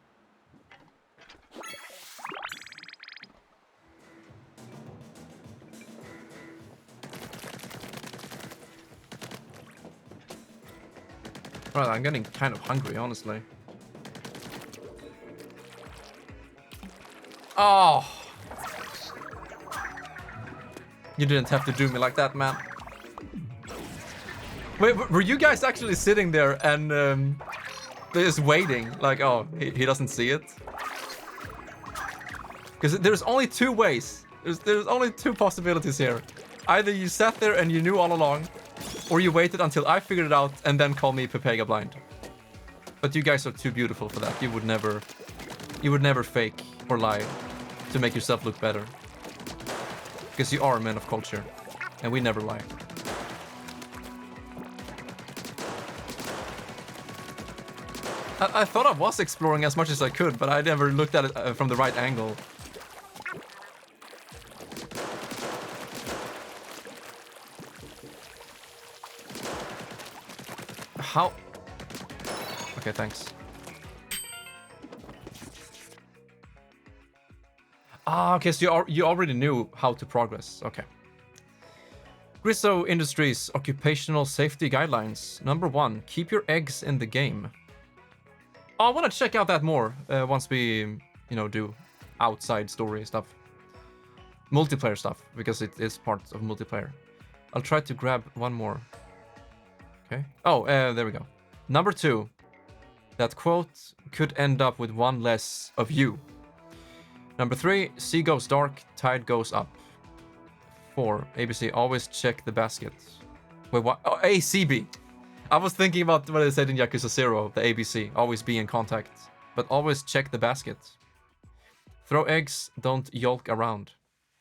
Speaker 1: Right, I'm getting kind of hungry, honestly. Oh! You didn't have to do me like that, man. Wait, were you guys actually sitting there and just waiting? Like, oh, he doesn't see it? Because there's only 2 ways. There's only 2 possibilities here. Either you sat there and you knew all along, or you waited until I figured it out and then called me Pepega blind. But you guys are too beautiful for that. You would never fake or lie to make yourself look better. Because you are men of culture, and we never lie. I thought I was exploring as much as I could, but I never looked at it from the right angle. How? Okay, thanks. Ah, okay, so you already knew how to progress. Okay. Grisso Industries Occupational Safety Guidelines. Number 1, keep your eggs in the game. Oh, I want to check out that more once we, do outside story stuff. Multiplayer stuff, because it is part of multiplayer. I'll try to grab one more. Okay. Oh, there we go. Number 2. That quote could end up with 1 less of you. Number 3. Sea goes dark, tide goes up. 4. ABC, always check the basket. Wait, what? Oh, ACB. I was thinking about what I said in Yakuza 0, the ABC. Always be in contact. But always check the basket. Throw eggs, don't yolk around.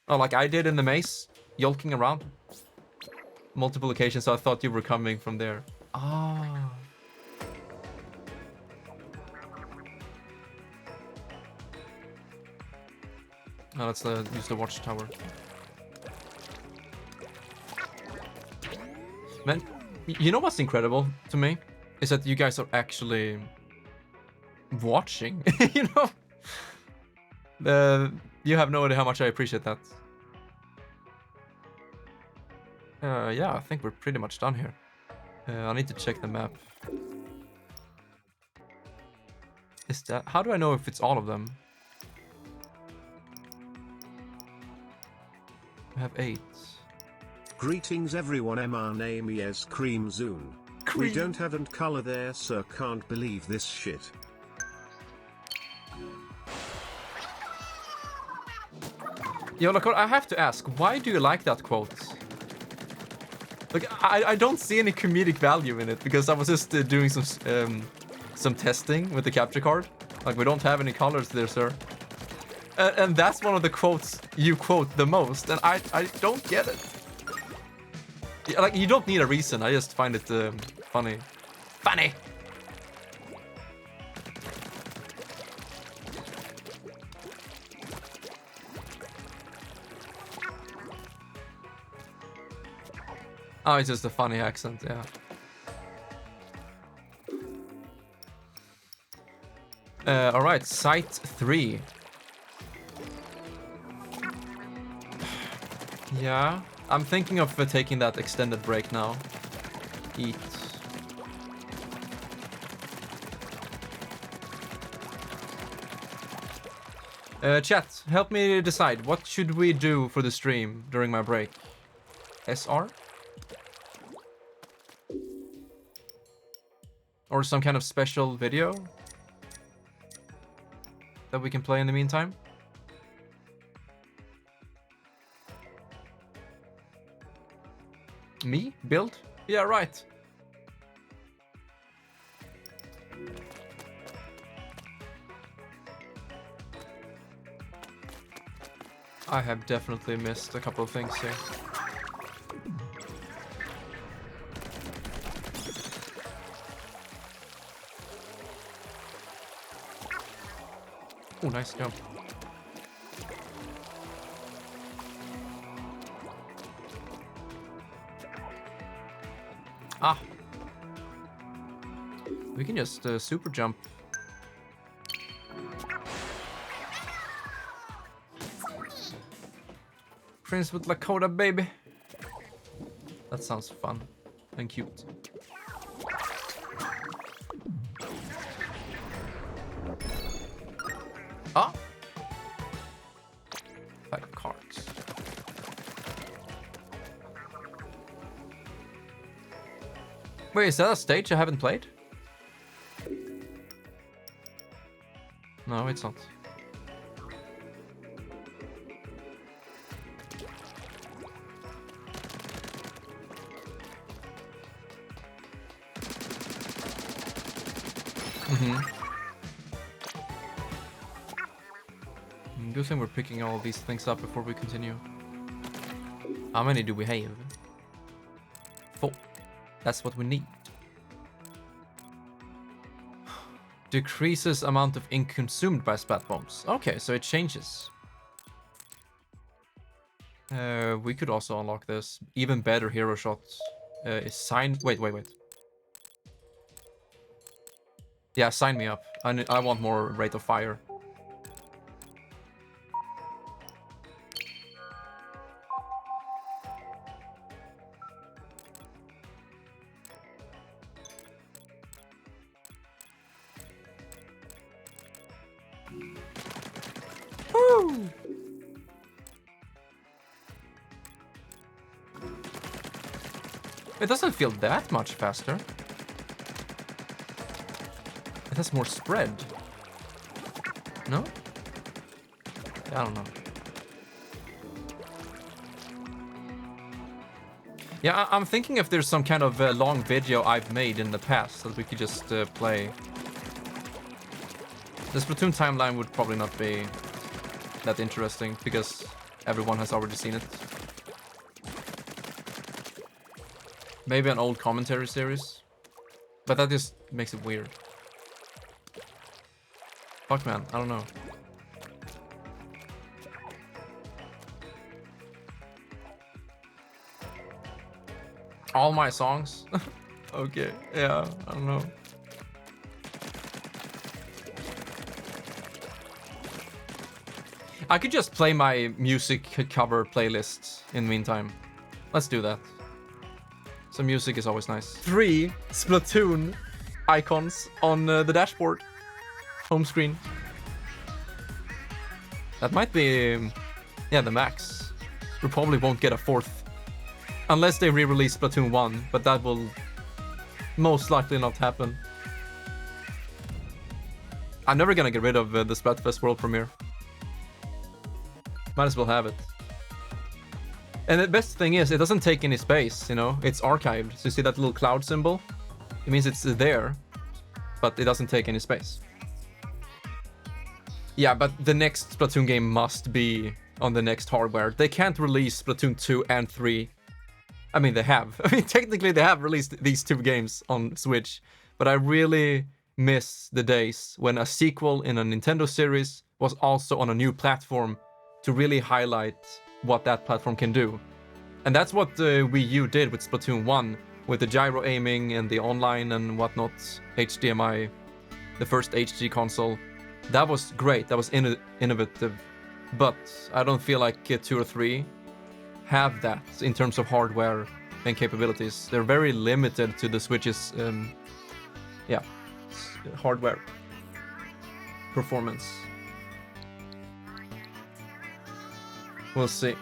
Speaker 1: Oh, like I did in the maze? Yolking around? Multiple occasions, so I thought you were coming from there. Ah. Oh, let's use the watchtower. Man, you know what's incredible to me? Is that you guys are actually watching, You have no idea how much I appreciate that. Yeah, I think we're pretty much done here. I need to check the map. Is that... How do I know if it's all of them? We have 8.
Speaker 4: Greetings everyone, my name is Cream Zoon. We don't have and color there, so can't believe this shit.
Speaker 1: Yo, look, I have to ask, why do you like that quote? Like, I don't see any comedic value in it, because I was just doing some testing with the capture card. Like, we don't have any colors there, sir. And that's one of the quotes you quote the most, and I don't get it. Yeah, like, you don't need a reason, I just find it funny. Funny! Oh, it's just a funny accent, yeah. Alright, Site 3. Yeah, I'm thinking of taking that extended break now. Eat. Chat, help me decide. What should we do for the stream during my break? SR? Or some kind of special video that we can play in the meantime? Me? Build? Yeah, right. I have definitely missed a couple of things here. Oh, nice jump. Ah. We can just super jump. Prince with Lakota, baby. That sounds fun and cute. Ah. 5 cards. Wait, is that a stage I haven't played? No, it's not. Good thing we're picking all these things up before we continue. How many do we have? 4. That's what we need. Decreases amount of ink consumed by splat bombs. Okay, so it changes. We could also unlock this. Even better hero shots. Is sign... Wait. Yeah, sign me up. I want more rate of fire. Woo! It doesn't feel that much faster. It has more spread. No? I don't know. Yeah, I'm thinking if there's some kind of long video I've made in the past that we could just play. The Splatoon timeline would probably not be that interesting because everyone has already seen it. Maybe an old commentary series, but that just makes it weird. Fuck man, I don't know. All my songs? Okay, yeah, I don't know. I could just play my music cover playlists in the meantime. Let's do that. Some music is always nice. 3 Splatoon icons on the dashboard. Home screen. That might be, yeah, the max. We probably won't get a 4th. Unless they re-release Splatoon 1, but that will most likely not happen. I'm never gonna get rid of the Splatfest World Premiere. Might as well have it. And the best thing is, it doesn't take any space, you know? It's archived. So you see that little cloud symbol? It means it's there, but it doesn't take any space. Yeah, but the next Splatoon game must be on the next hardware. They can't release Splatoon 2 and 3. I mean, they have. I mean, technically they have released these 2 games on Switch, but I really miss the days when a sequel in a Nintendo series was also on a new platform to really highlight what that platform can do. And that's what Wii U did with Splatoon 1, with the gyro aiming and the online and whatnot, HDMI, the first HD console. That was great, that was innovative, but I don't feel like 2 or 3 have that in terms of hardware and capabilities. They're very limited to the Switch's, hardware performance. We'll see.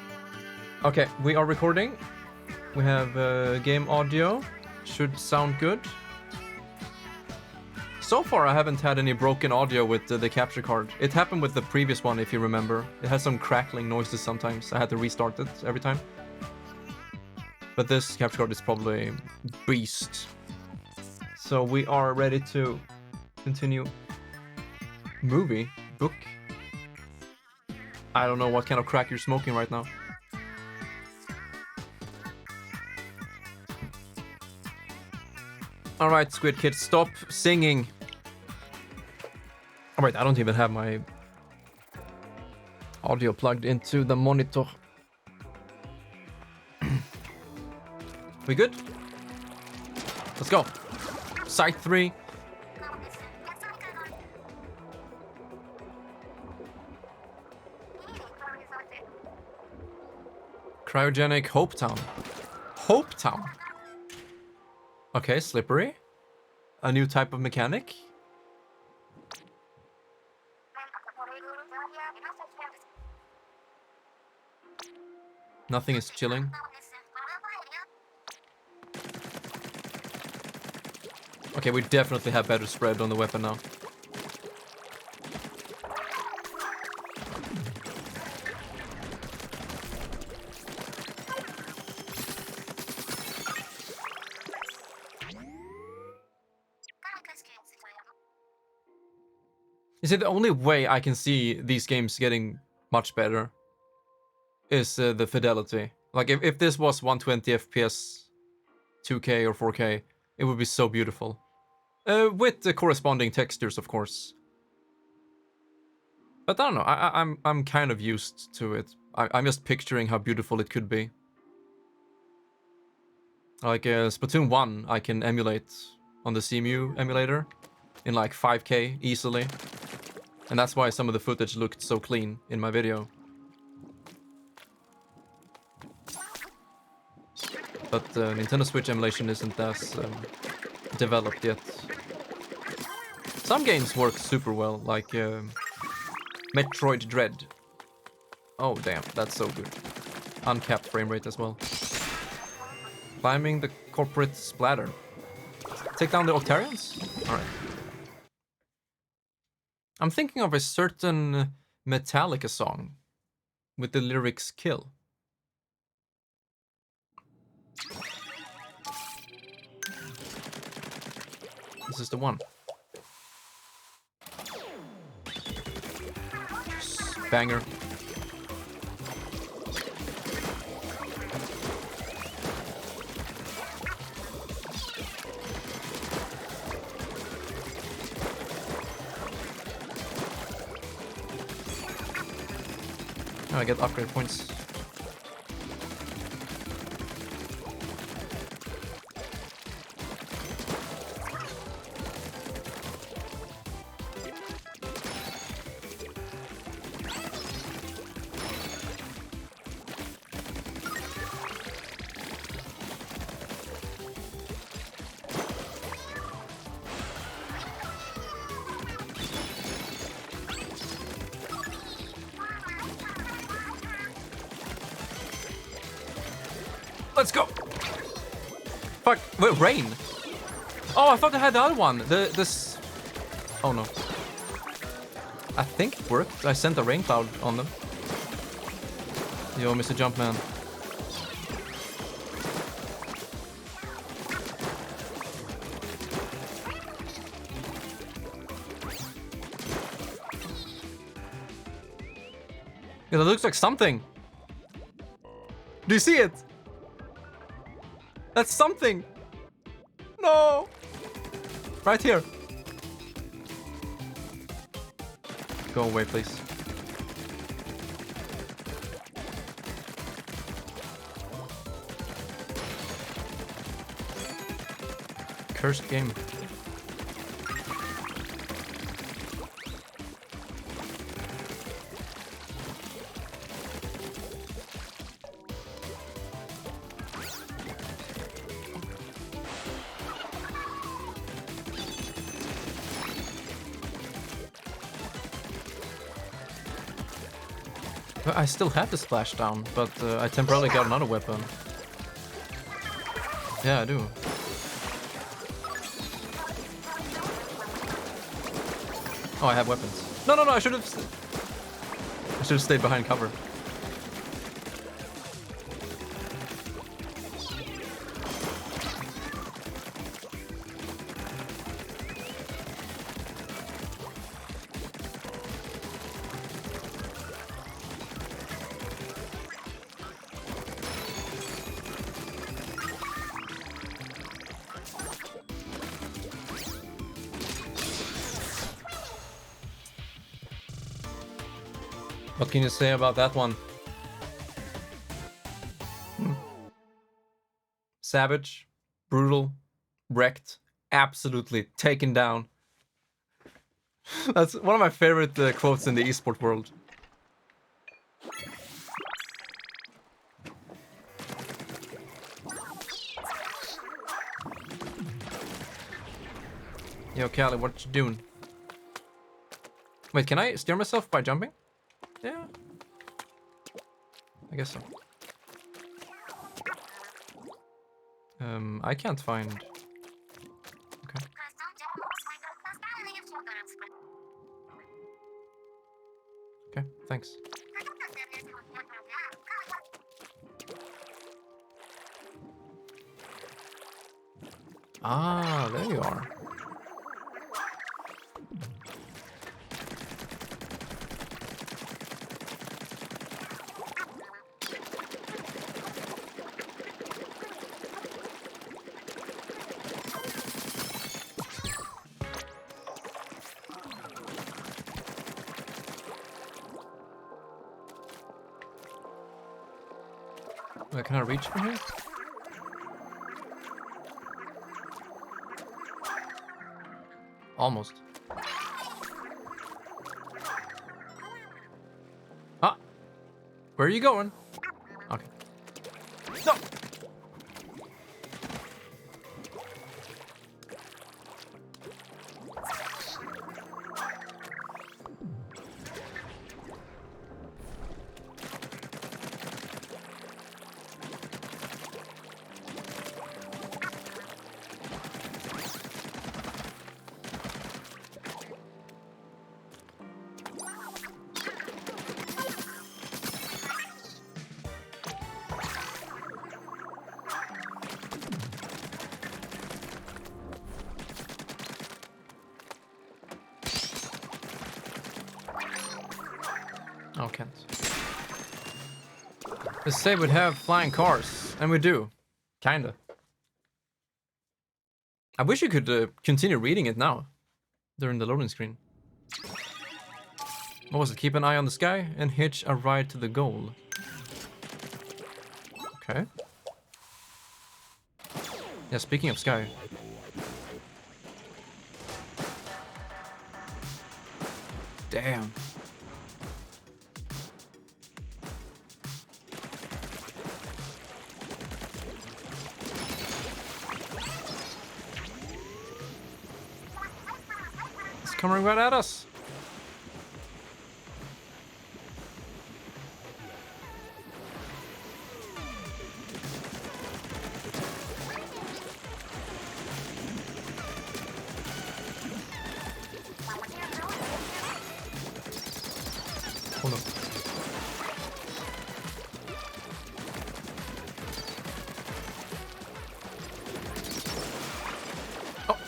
Speaker 1: Okay, we are recording. We have game audio. Should sound good. So far, I haven't had any broken audio with the capture card. It happened with the previous one, if you remember. It has some crackling noises sometimes. I had to restart it every time. But this capture card is probably beast. So we are ready to continue. Movie? Book? I don't know what kind of crack you're smoking right now. Alright, Squid Kid, stop singing. Alright, I don't even have my audio plugged into the monitor. We good? Let's go. Site 3. Cryogenic Hope Town. Hope Town. Okay, slippery. A new type of mechanic. Nothing is chilling. Okay, we definitely have better spread on the weapon now. You see, the only way I can see these games getting much better is the fidelity. Like, if this was 120 FPS, 2K or 4K, it would be so beautiful. With the corresponding textures, of course. But I don't know, I'm kind of used to it. I'm just picturing how beautiful it could be. Like, Splatoon 1, I can emulate on the CMU emulator in like 5K easily. And that's why some of the footage looked so clean in my video. But Nintendo Switch emulation isn't as developed yet. Some games work super well, like Metroid Dread. Oh damn, that's so good. Uncapped frame rate as well. Climbing the corporate splatter. Take down the Octarians? Alright. I'm thinking of a certain Metallica song with the lyrics kill. This is the one. Banger. Oh, I get upgrade points. Let's go! Fuck, wait, rain! Oh, I thought I had the other one. This... Oh no. I think it worked. I sent a rain cloud on them. Yo, Mr. Jumpman. Yeah, that looks like something. Do you see it? That's something. No. Right here. Go away, please. cursed game. I still have the splashdown, but I temporarily got another weapon. Yeah, I do. Oh, I have weapons. No, I should have stayed behind cover. What can you say about that one? Savage, brutal, wrecked, absolutely taken down. That's one of my favorite quotes in the esport world. Yo, Callie, what you doing? Wait, can I steer myself by jumping? Yeah. I guess so. I can't find... Okay. Okay, thanks. Ah, there you are. Wait, can I reach from here? Almost. Ah! Where are you going? Okay. No! Oh, can't. Let's say we'd have flying cars, and we do. Kinda. I wish you could continue reading it now, during the loading screen. What was it? Keep an eye on the sky and hitch a ride to the goal. Okay. Yeah, speaking of sky. Damn. It's coming right at us. Oh no. Oh.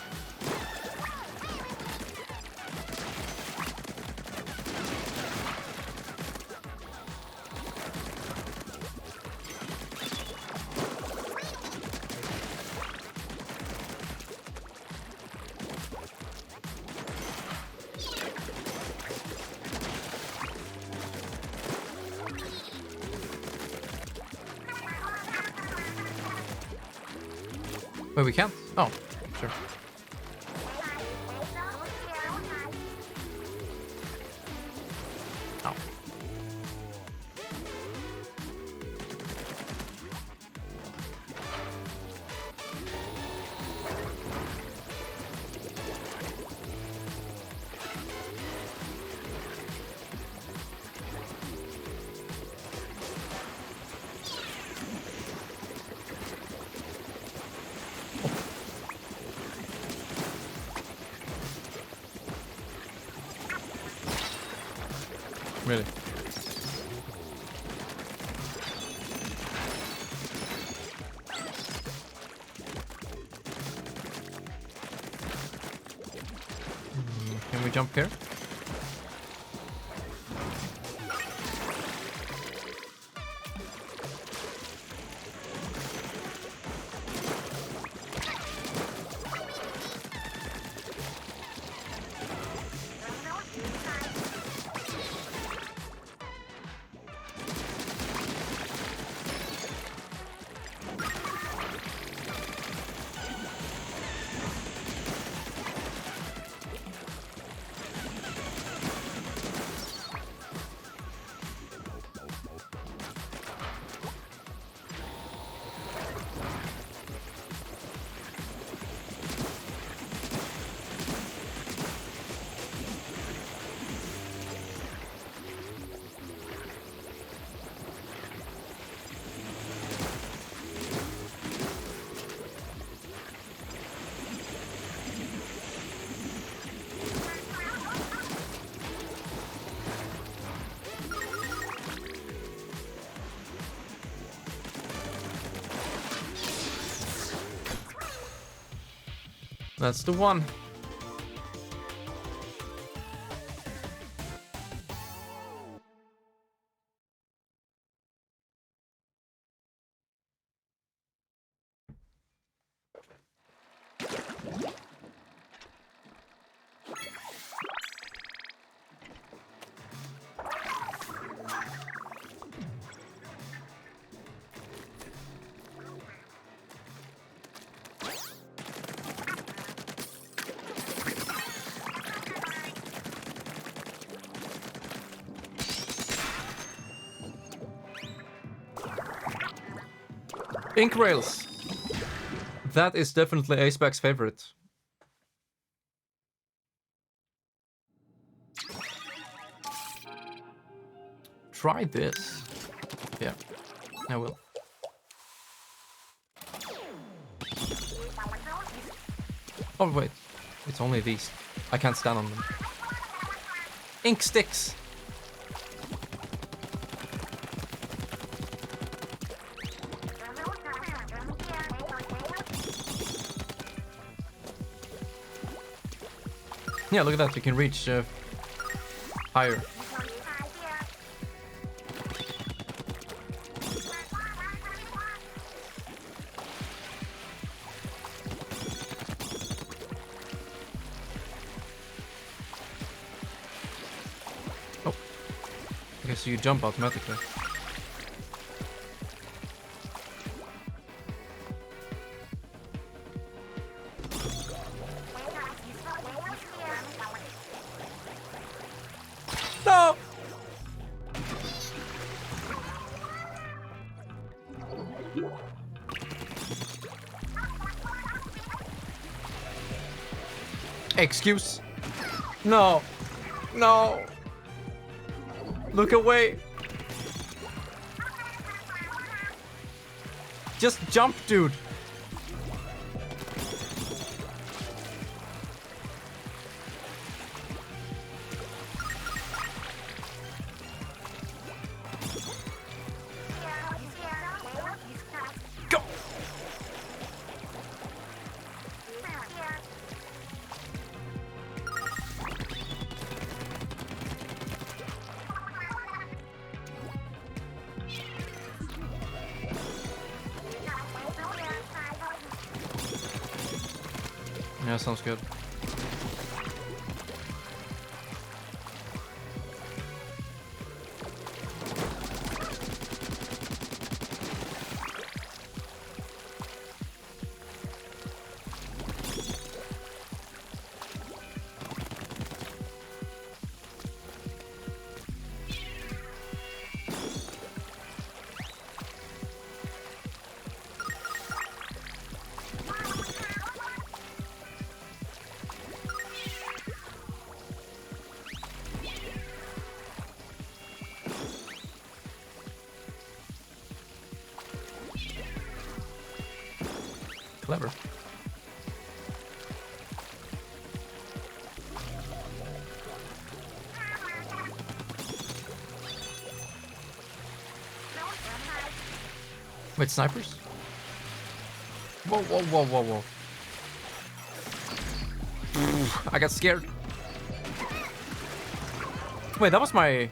Speaker 1: Wait, we can't? Oh. Sure. Oh. Really? Can we jump here? That's the one. Ink rails. That is definitely Aceback's favorite. Try this. Yeah, I will. Oh wait, it's only these. I can't stand on them. Ink sticks. Yeah, look at that. You can reach higher. Oh, I guess you jump automatically. No! Excuse? No. No. Look away. Just jump, dude. Go. Yeah, sounds good. Clever. Wait, snipers? Whoa, whoa, whoa, whoa, whoa. I got scared. Wait, that was my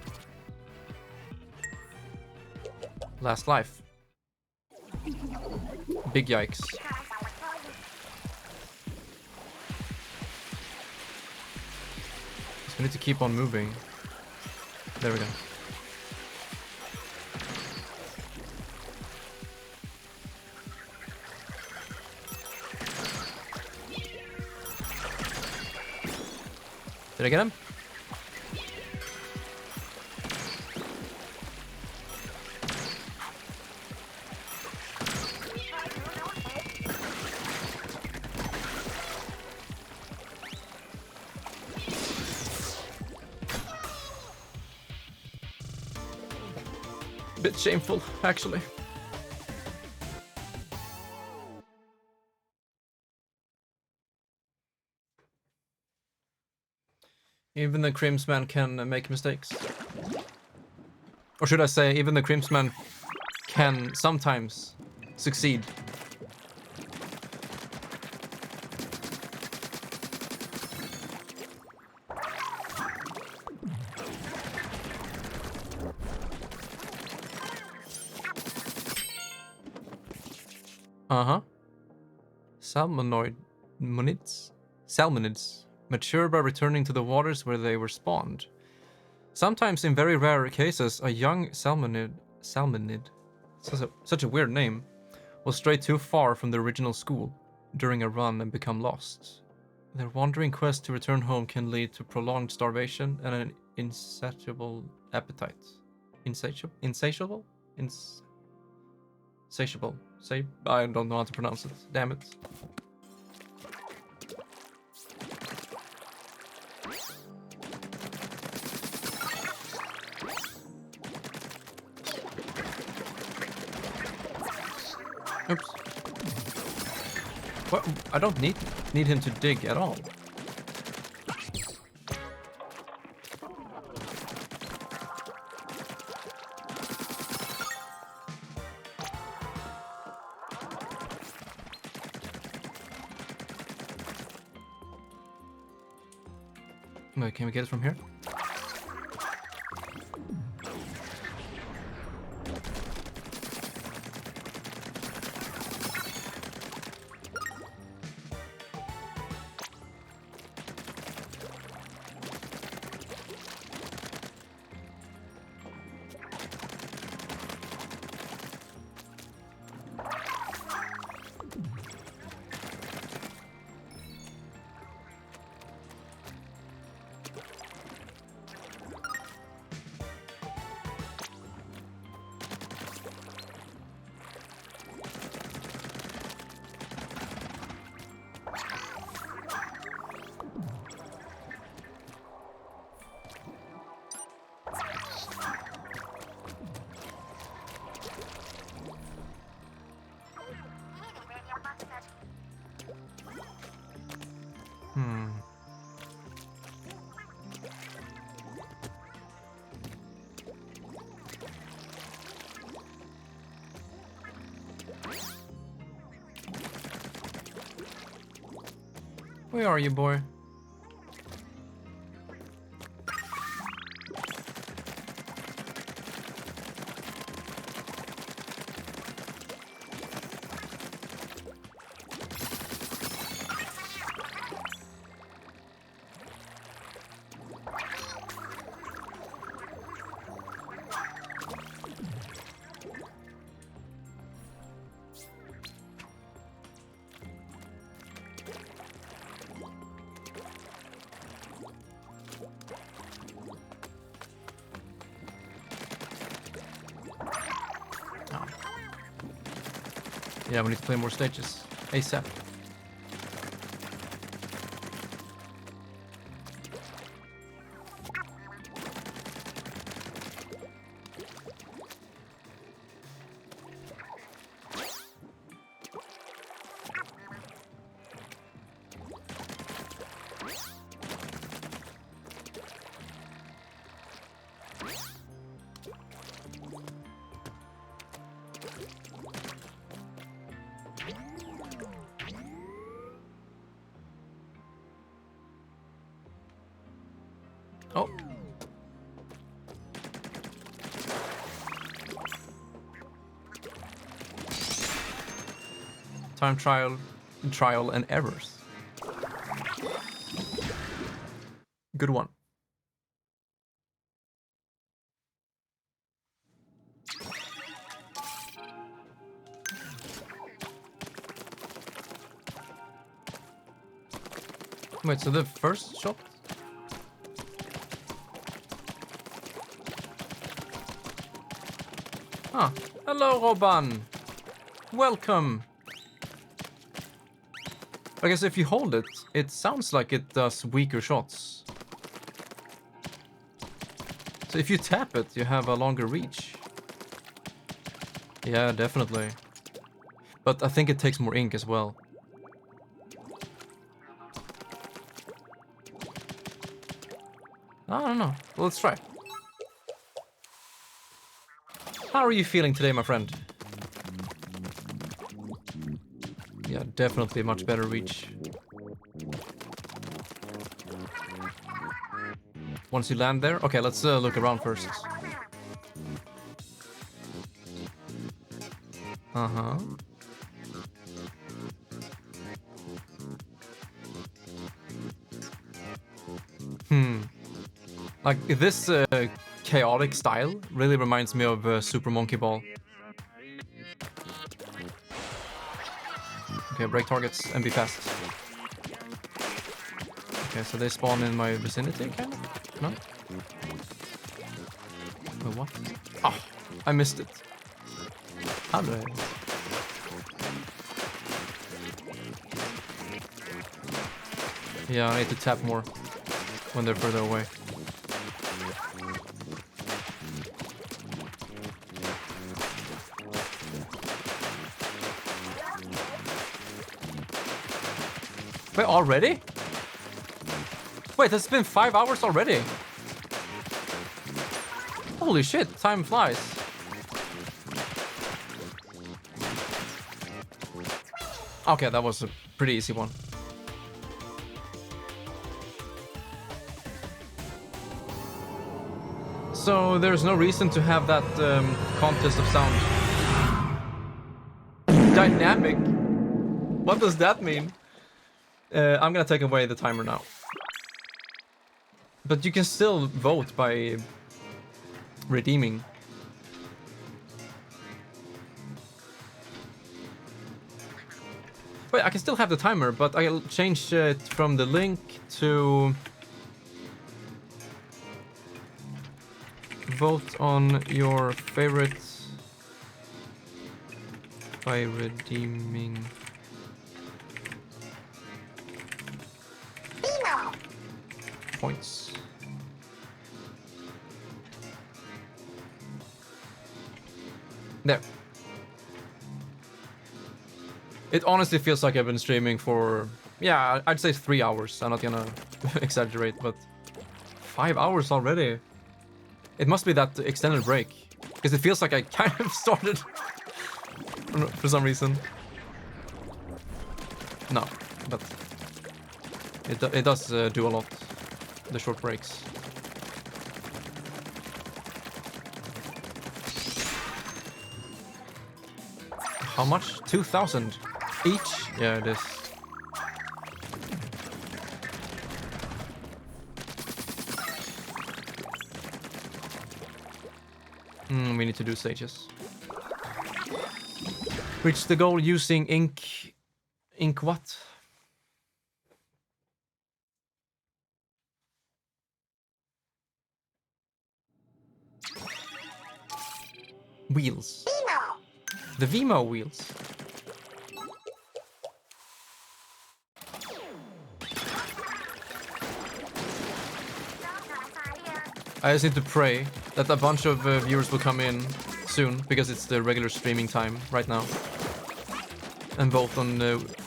Speaker 1: last life. Big yikes. So we need to keep on moving. There we go. Did I get him? Bit shameful, actually. Even the Crimsman can make mistakes. Or should I say, even the Crimsman can sometimes succeed. Uh-huh. Salmonids mature by returning to the waters where they were spawned. Sometimes, in very rare cases, a young salmonid, such a weird name, will stray too far from the original school during a run and become lost. Their wandering quest to return home can lead to prolonged starvation and an insatiable appetite. Insatiable? I don't know how to pronounce it. Damn it. Oops. What? I don't need him to dig at all. Wait, can we get it from here? Where are you, boy? Yeah, we need to play more stages. ASAP. Oh. Time trial and errors. Good one. Wait, so the first shot? Ah, hello, Robban. Welcome. I guess if you hold it, it sounds like it does weaker shots. So if you tap it, you have a longer reach. Yeah, definitely. But I think it takes more ink as well. I don't know. Well, let's try. How are you feeling today, my friend? Yeah, definitely much better reach. Once you land there... Okay, let's look around first. Uh-huh. Like, this chaotic style really reminds me of Super Monkey Ball. Okay, break targets and be fast. Okay, so they spawn in my vicinity, kind of? No? Wait, what? Oh, I missed it. How did I... Yeah, I need to tap more when they're further away. Wait, already? Wait, it's been 5 hours already. Holy shit, time flies. Okay, that was a pretty easy one. So there's no reason to have that contest of sound. Dynamic? What does that mean? I'm gonna take away the timer now. But you can still vote by redeeming. Wait, I can still have the timer, but I'll change it from the link to vote on your favorite by redeeming points. There. It honestly feels like I've been streaming for, yeah, I'd say 3 hours. I'm not gonna exaggerate, but 5 hours already. It must be that extended break, because it feels like I kind of started for some reason. No, but it does do a lot, the short breaks. How much? 2,000 each? Yeah, it is. We need to do stages. Reach the goal using ink... Ink what? Wheels. The Veemo wheels. I just need to pray that a bunch of viewers will come in soon, because it's the regular streaming time right now. And vote on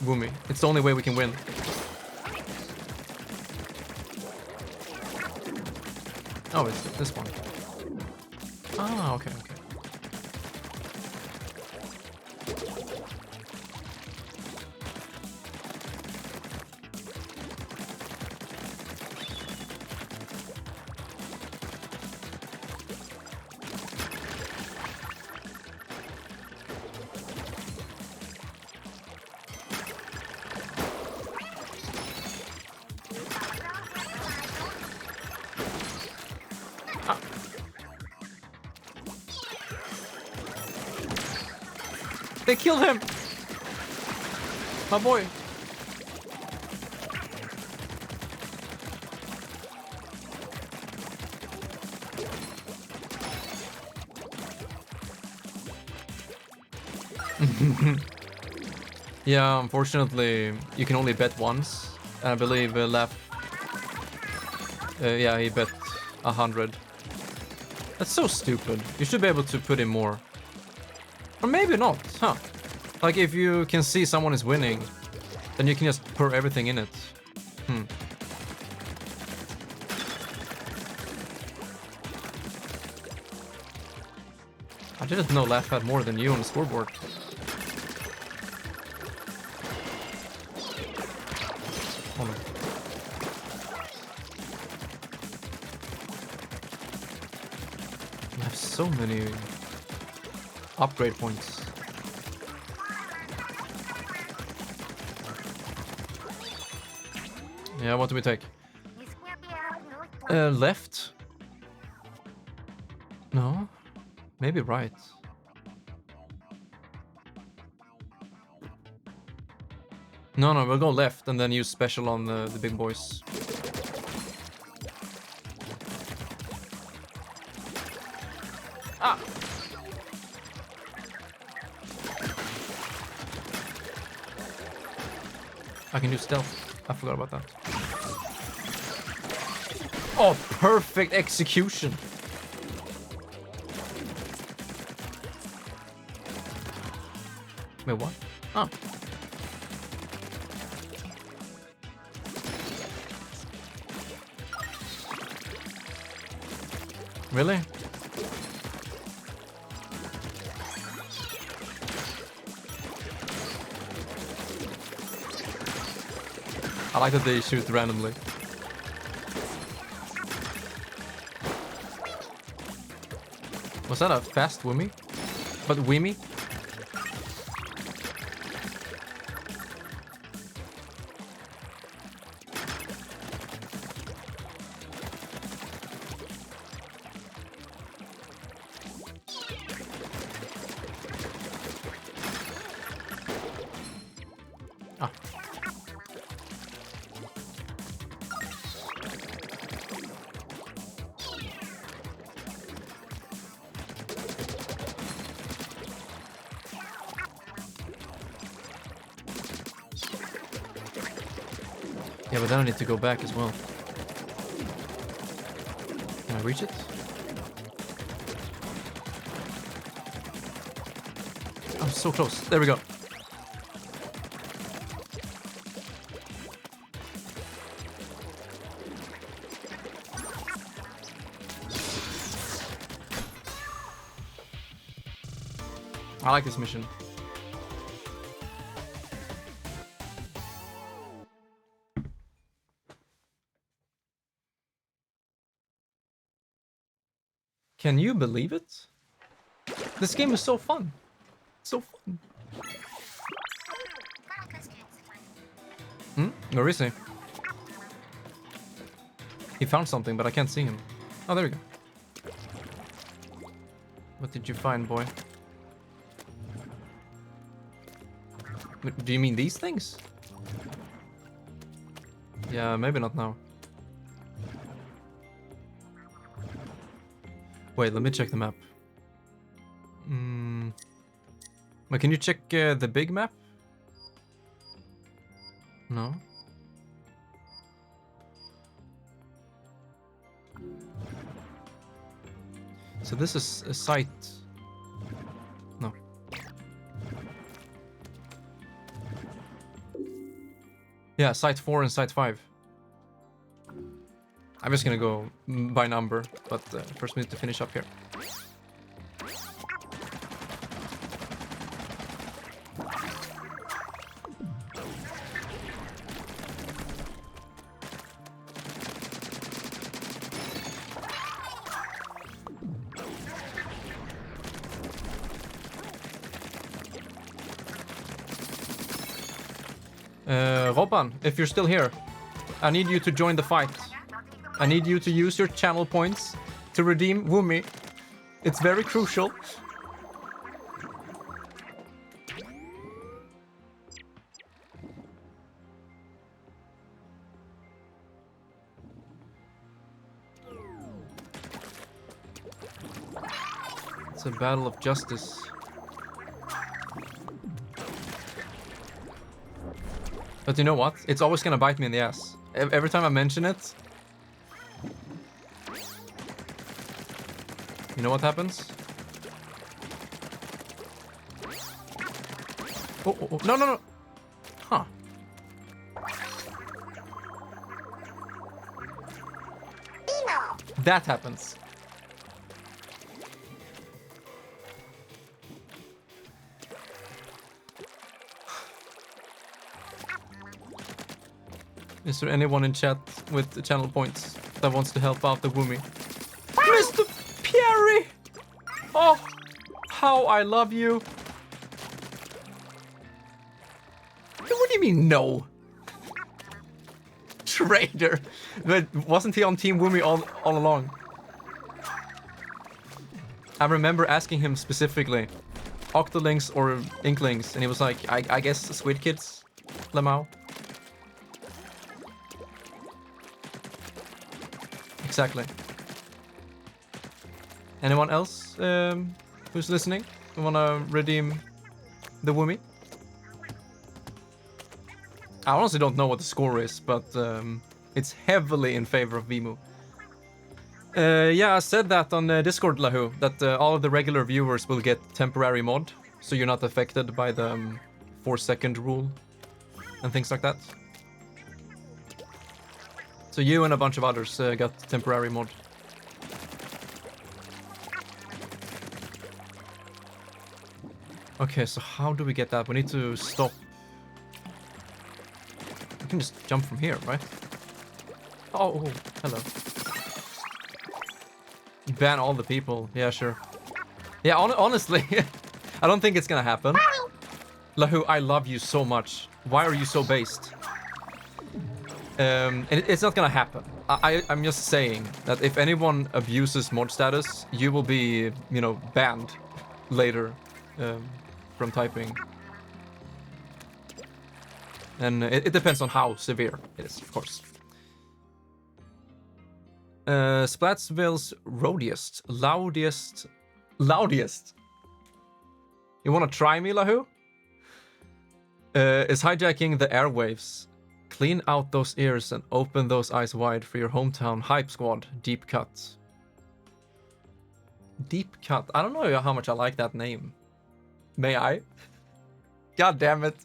Speaker 1: Woomy. It's the only way we can win. Oh, it's this one. Ah, okay, okay. They killed him! My boy! Yeah, unfortunately, you can only bet once. And I believe yeah, he bet 100. That's so stupid. You should be able to put in more. Or maybe not, huh? Like, if you can see someone is winning, then you can just pour everything in it. I didn't know Laugh had more than you on the scoreboard. Oh no. You have so many upgrade points. Yeah, what do we take? Left? No? Maybe right. No, we'll go left and then use special on the big boys. Ah! I can do stealth. I forgot about that. Oh, perfect execution. Wait, what? Oh. Really? I like that they shoot randomly. Was that a fast Wimmy? But Wimmy? Ah. Yeah, but then I need to go back as well. Can I reach it? I'm so close. There we go. I like this mission. Can you believe it? This game is so fun. So fun. Where is he? He found something, but I can't see him. Oh, there we go. What did you find, boy? Do you mean these things? Yeah, maybe not now. Wait, let me check the map. But can you check the big map? No. So this is a site. No. Yeah, site 4 and site 5. I'm just gonna go by number, but first we need to finish up here. Robban, if you're still here, I need you to join the fight. I need you to use your channel points to redeem Woomy. It's very crucial. a battle of justice. But you know what? It's always gonna bite me in the ass. Every time I mention it, you know what happens? Oh, no, no, no. Huh. That happens. Is there anyone in chat with the channel points that wants to help out the Woomy? Mr. Pierre! Oh, how I love you. What do you mean, no? Traitor. But wasn't he on Team Woomy all along? I remember asking him specifically, Octolings or Inklings, and he was like, I guess Squid Kids, Lamau. Exactly. Anyone else who's listening? You wanna redeem the Woomy? I honestly don't know what the score is, but it's heavily in favor of Veemo. Yeah, I said that on Discord, Lahu, that all of the regular viewers will get temporary mod, so you're not affected by the 4-second rule and things like that. So you and a bunch of others got temporary mod. Okay, so how do we get that? We need to stop. We can just jump from here, right? Oh, hello. Ban all the people. Yeah, sure. Yeah, honestly, I don't think it's gonna happen. Lahu, I love you so much. Why are you so based? And it's not gonna happen. I'm just saying that if anyone abuses mod status, you will be, you know, banned later from typing. And it depends on how severe it is, of course. Splatsville's roadiest, loudest. You wanna try me, Lahu? Is hijacking the airwaves. Clean out those ears and open those eyes wide for your hometown hype squad. Deep Cut. Deep Cut. I don't know how much I like that name. May I? God damn it.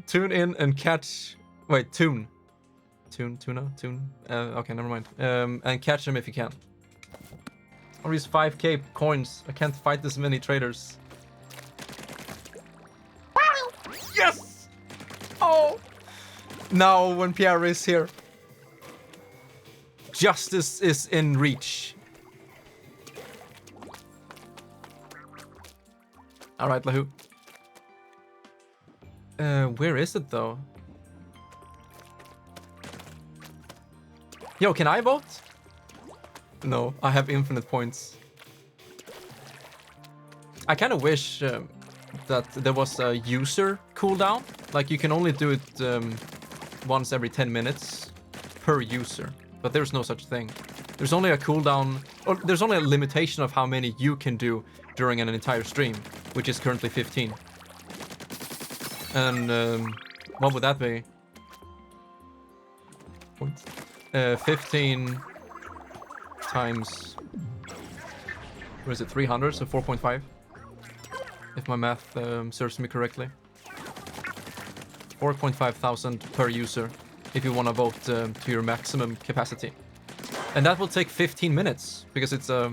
Speaker 1: Tune in and catch. Wait, tune. Tuna? Tune? Okay, never mind. And catch them if you can. I'll use 5k coins. I can't fight this many traders. Yes! Oh! Now when Pierre is here. Justice is in reach. Alright, Lahu. Where is it though? Yo, can I vote? No, I have infinite points. I kind of wish that there was a user cooldown. Like you can only do it once every 10 minutes per user, but there's no such thing. There's only a cooldown, or there's only a limitation of how many you can do during an entire stream, which is currently 15. And what would that be? Points. 15 times, what is it, 300, so 4.5, if my math serves me correctly. 4.5 thousand per user if you want to vote to your maximum capacity. And that will take 15 minutes, because it's a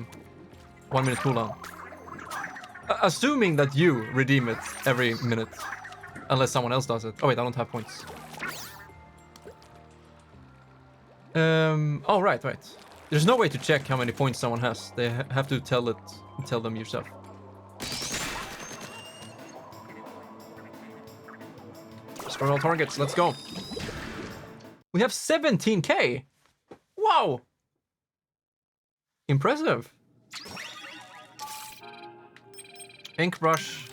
Speaker 1: 1 minute cooldown. Assuming that you redeem it every minute, unless someone else does it. Oh wait, I don't have points. Oh, right. There's no way to check how many points someone has. They have to tell them yourself. Score all targets. Let's go. We have 17k. Wow. Impressive. Ink brush.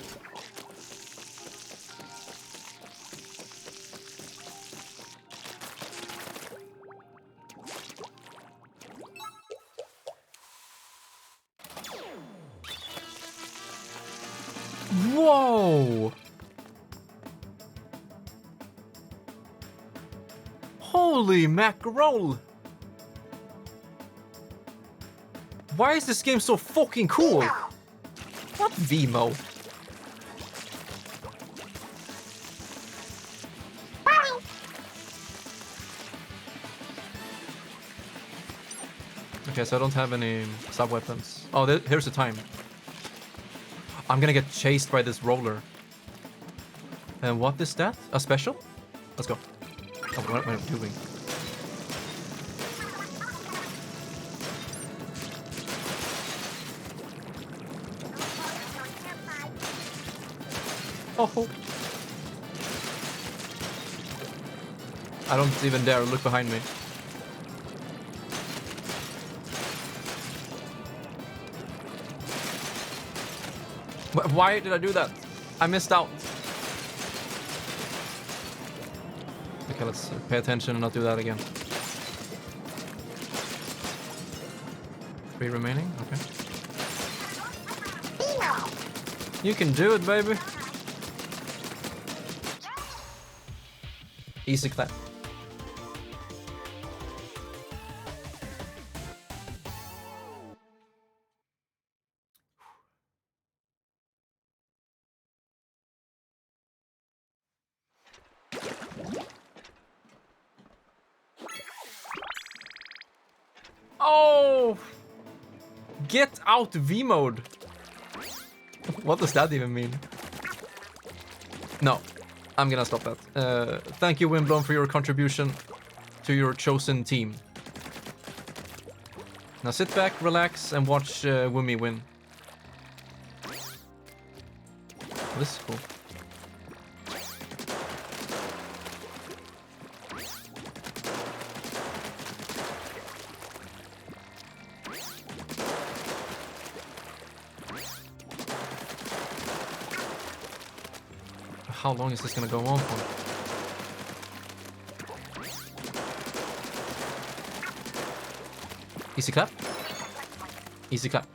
Speaker 1: Holy mackerel! Why is this game so fucking cool? What Veemo? Okay, so I don't have any sub-weapons. Oh, here's the time. I'm gonna get chased by this roller. And what is that? A special? Let's go. Oh, what am I doing? Oh. I don't even dare look behind me. Why did I do that? I missed out. Okay, let's pay attention and not do that again. 3 remaining? Okay. You can do it, baby. Easy clap. Oh! Get out V mode. What does that even mean? No, I'm gonna stop that. Thank you, Windblown, for your contribution to your chosen team. Now sit back, relax, and watch Wumi win. This is cool. How long is this gonna go on for? Easy clap. Easy clap.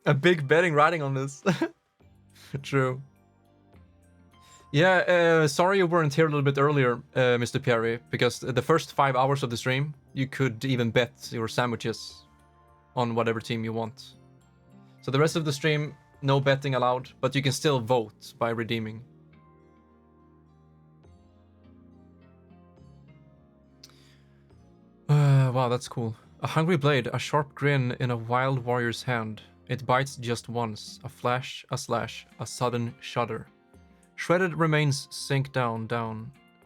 Speaker 1: A big betting riding on this. True. Yeah, sorry you weren't here a little bit earlier, Mr. Perry, because the first 5 hours of the stream, you could even bet your sandwiches on whatever team you want. So the rest of the stream, no betting allowed, but you can still vote by redeeming. Wow, that's cool. A hungry blade, a sharp grin in a wild warrior's hand. It bites just once, a flash, a slash, a sudden shudder. Shredded remains sink down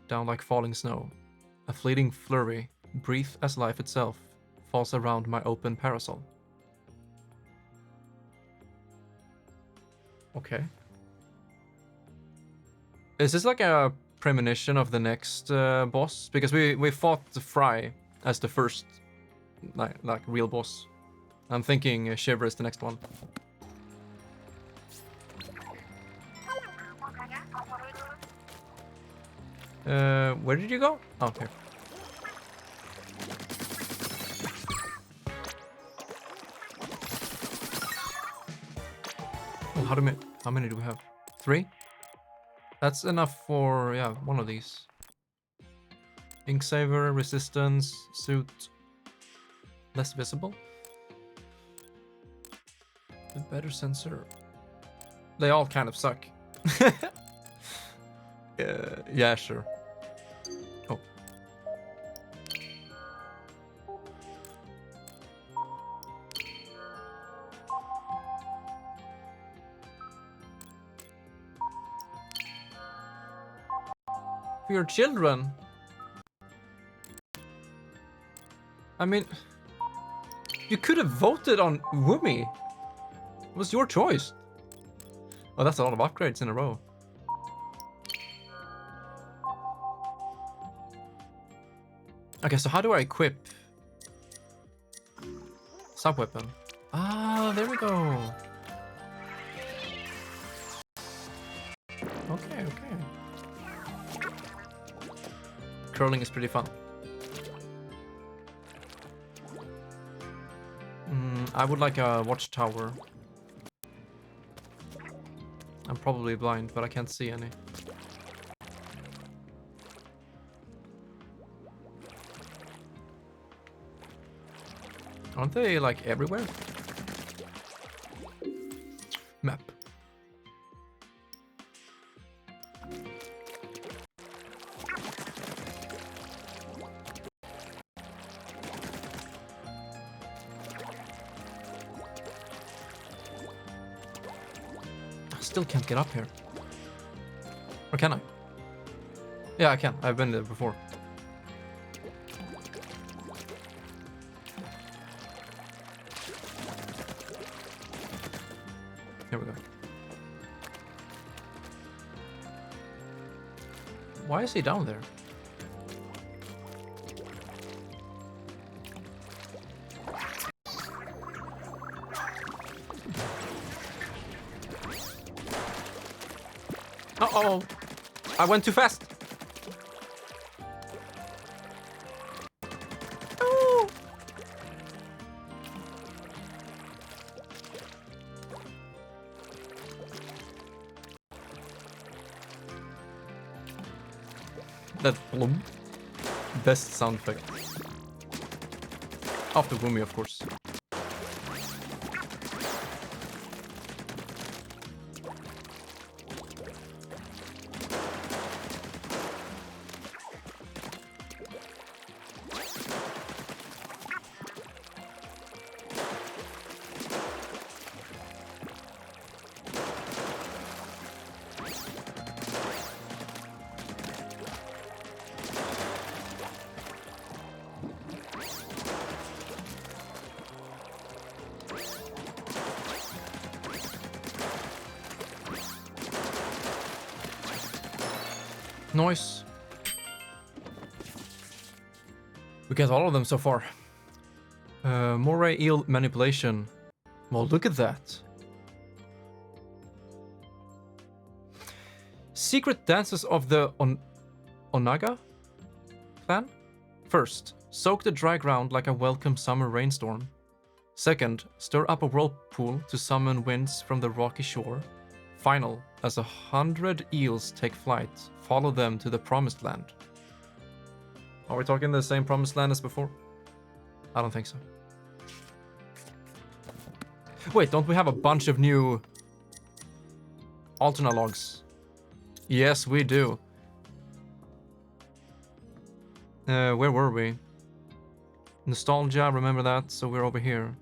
Speaker 1: like falling snow. A fleeting flurry, brief as life itself, falls around my open parasol. Okay. Is this like a premonition of the next boss? Because we fought the Fry as the first like real boss. I'm thinking Shiver is the next one. Where did you go? Oh, okay. Oh, how many do we have? 3? That's enough for, yeah, one of these. Ink saver, resistance, suit. Less visible. The better sensor. They all kind of suck. Yeah, sure. Oh. For your children. I mean, you could have voted on Wumi. It was your choice. Oh, that's a lot of upgrades in a row. Okay, so how do I equip sub-weapon? Ah, there we go. Okay. Curling is pretty fun. I would like a watchtower. I'm probably blind, but I can't see any. Aren't they like everywhere? Map. I still can't get up here. Or can I? Yeah, I can. I've been there before. Here we go. Why is he down there? Uh-oh! I went too fast! Oh. That bloom. Best sound effect. After Woomy, of course. Nice. We get all of them so far. Moray eel manipulation. Well, look at that. Secret dances of the Onaga clan? First, soak the dry ground like a welcome summer rainstorm. Second, stir up a whirlpool to summon winds from the rocky shore. Final, as 100 eels take flight, follow them to the promised land. Are we talking the same promised land as before? I don't think so. Wait, don't we have a bunch of new Alterna logs? Yes, we do. Where were we? Nostalgia, remember that, so we're over here.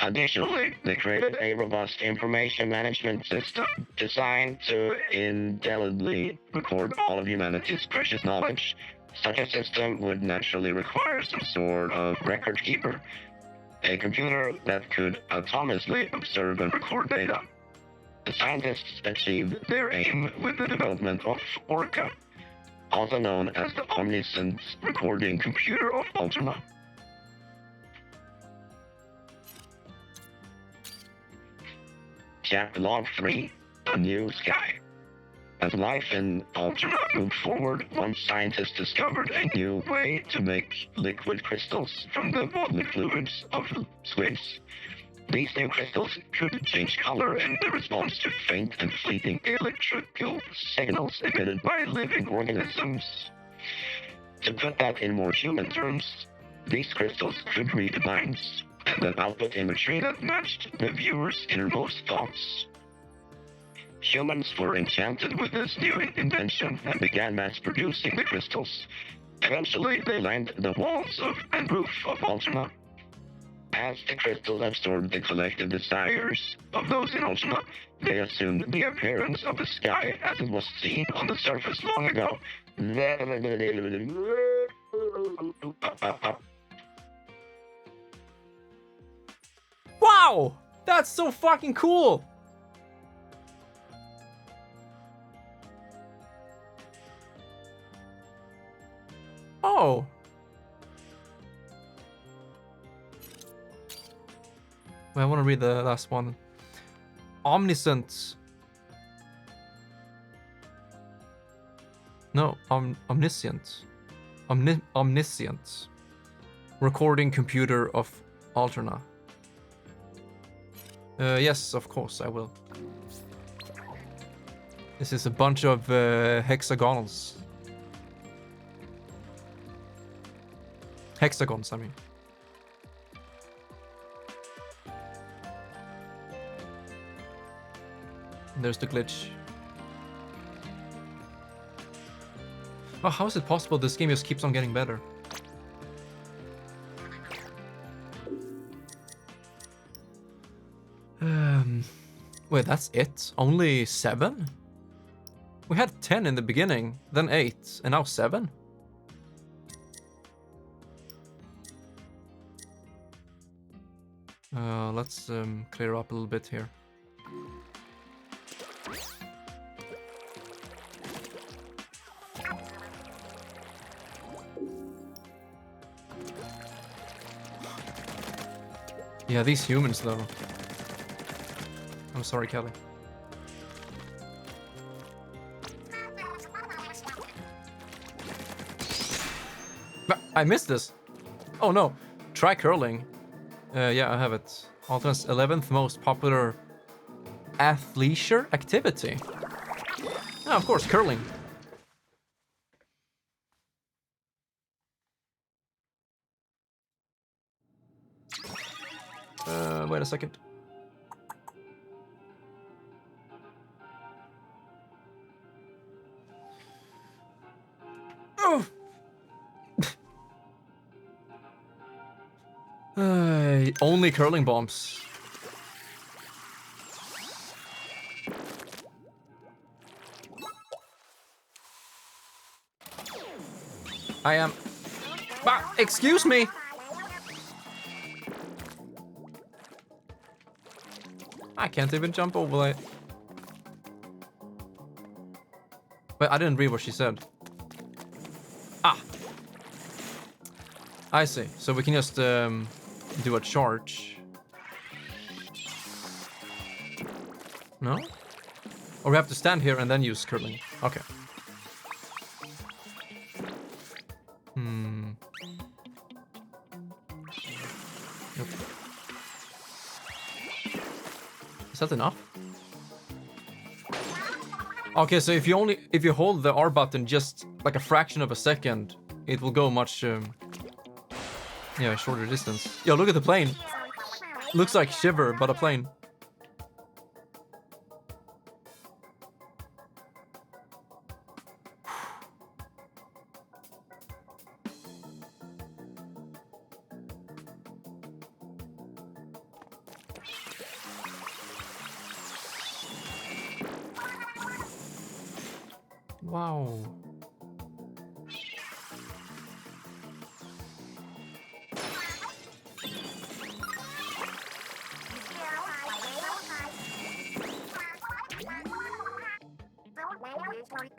Speaker 2: Additionally, they created a robust information management system designed to indelibly record all of humanity's precious knowledge. Such a system would naturally require some sort of record keeper, a computer that could autonomously observe and record data. The scientists achieved their aim with the development of Orca, also known as the Omniscient Recording Computer of Alterna. Chapter Log 3, A New Sky. As life in Alterna moved forward, one scientist discovered a new way to make liquid crystals from the bodily fluids of squids. These new crystals could change color in response to faint and fleeting electrical signals emitted by living organisms. To put that in more human terms, these crystals could read minds, and then output imagery that matched the viewer's innermost thoughts. Humans were enchanted with this new invention and began mass-producing the crystals. Eventually, they lined the walls and roof of Alterna. As the crystals absorbed the collective desires of those in Alterna, they assumed the appearance of the sky as it was seen on the surface long ago.
Speaker 1: Wow! That's so fucking cool! Oh. Well, I want to read the last one. Omniscient. No, omniscient. Omniscient. Recording computer of Alterna. Yes, of course, I will. This is a bunch of hexagonals. Hexagons, I mean. There's the glitch. Oh, how is it possible this game just keeps on getting better? Wait, that's it? Only 7? We had 10 in the beginning, then 8, and now 7? Let's clear up a little bit here. Yeah, these humans though. I'm sorry, Kelly. But I missed this. Oh no. Try curling. Yeah, I have it. Alterna's 11th most popular athleisure activity. Ah, of course, curling. Wait a second. Oh! Only curling bombs. I am... excuse me! I can't even jump over it. But I didn't read what she said. Ah! I see. So we can just do a charge. No? Or we have to stand here and then use curling. Okay. Yep. Is that enough? Okay, so if you hold the R button just like a fraction of a second, it will go much yeah, shorter distance. Yo, look at the plane. Looks like Shiver, but a plane. Wow.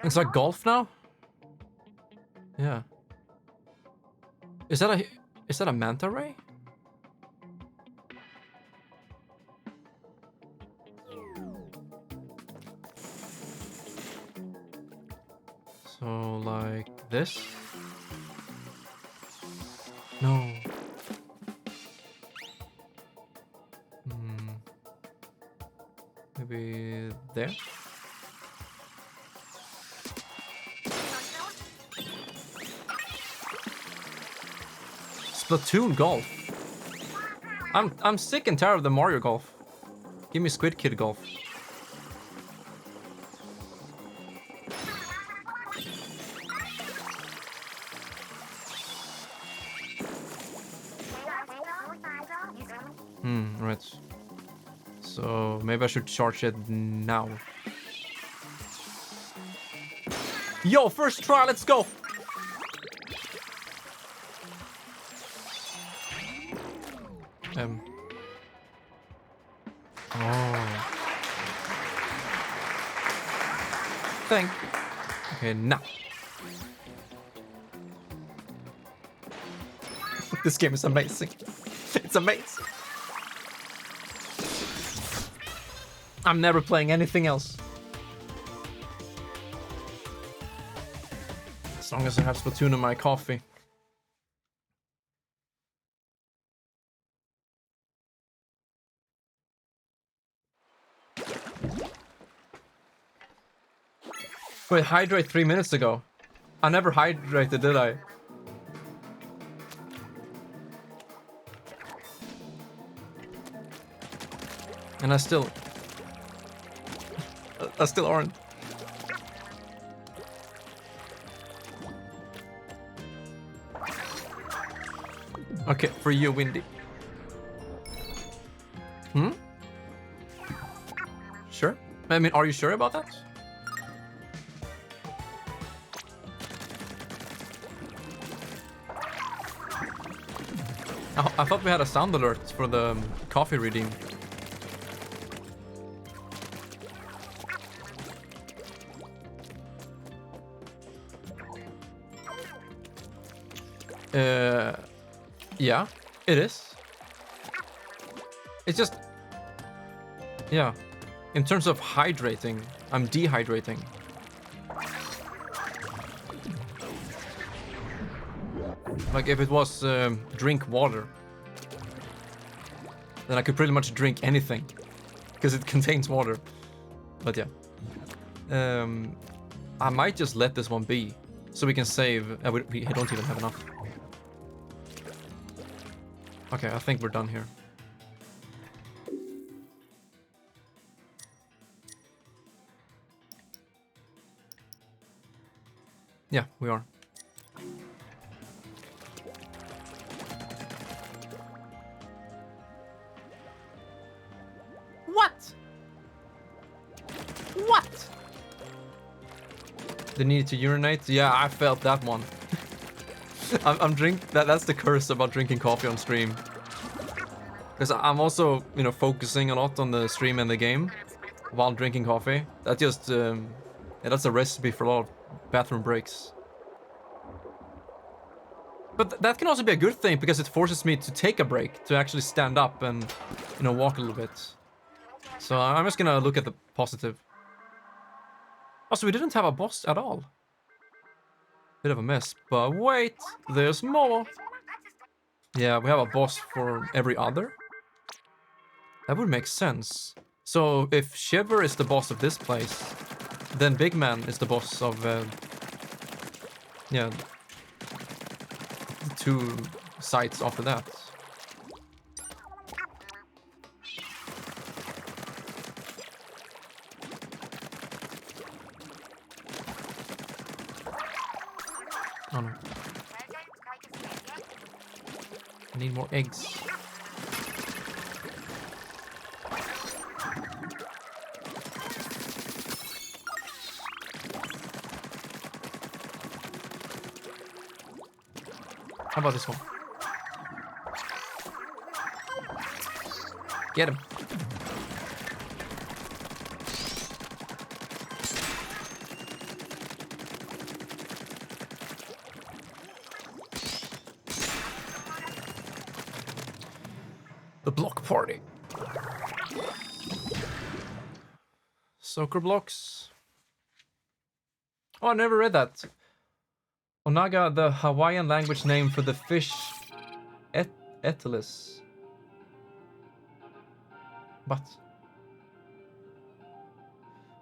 Speaker 1: It's like golf now? Yeah. Is that a manta ray? So like this? No. Maybe there? Splatoon golf. I'm sick and tired of the Mario golf. Give me Squid Kid golf. Right. So maybe I should charge it now. Yo, first try, let's go! Oh. Thank you. Okay, now. This game is amazing. It's amazing. I'm never playing anything else. As long as I have Splatoon in my coffee. Wait, hydrate 3 minutes ago. I never hydrated, did I? And I still aren't. Okay, for you, Windy. Hmm? Sure? I mean, are you sure about that? I thought we had a sound alert for the coffee reading. Yeah, it is. It's just, yeah. In terms of hydrating, I'm dehydrating. Like if it was drink water, then I could pretty much drink anything because it contains water. But yeah, I might just let this one be so we can save. We don't even have enough. Okay, I think we're done here. Yeah, we are. What? What? The need to urinate? Yeah, I felt that one. I'm that's the curse about drinking coffee on stream. Because I'm also, you know, focusing a lot on the stream and the game while drinking coffee. That just, yeah, that's a recipe for a lot of bathroom breaks. But that can also be a good thing because it forces me to take a break, to actually stand up and, you know, walk a little bit. So I'm just gonna look at the positive. Also, we didn't have a boss at all. Bit of a mess, but wait, there's more. Yeah, we have a boss for every other. That would make sense. So if Shiver is the boss of this place, then Big Man is the boss of, yeah, the 2 sites after that. Oh no. I need more eggs. How about this one? Get him. The block party. Soccer blocks. Oh, I never read that. Onaga, the Hawaiian language name for the fish Etelis. But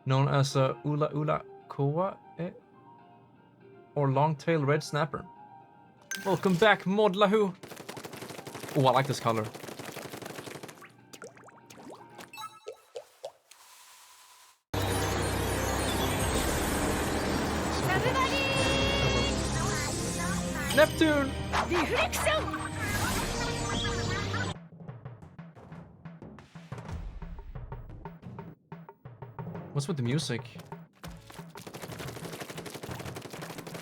Speaker 1: known as a ula ula koa or long-tailed red snapper. Welcome back, Modlahu. Oh, I like this color. Neptune! What's with the music?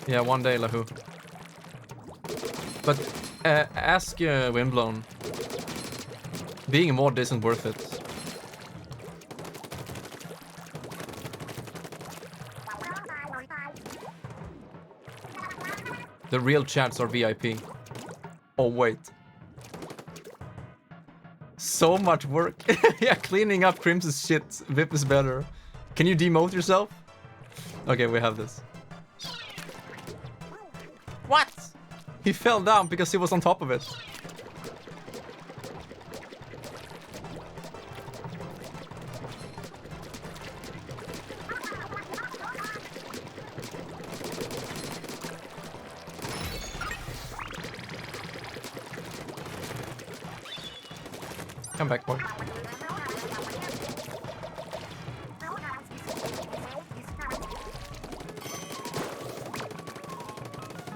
Speaker 1: Yeah, one day, Lahu. But ask Windblown. Being a mod isn't worth it. The real chats are VIP. Oh, wait. So much work. Yeah, cleaning up Crimson's shit. VIP is better. Can you demote yourself? Okay, we have this. What? He fell down because he was on top of it. Come back, boy.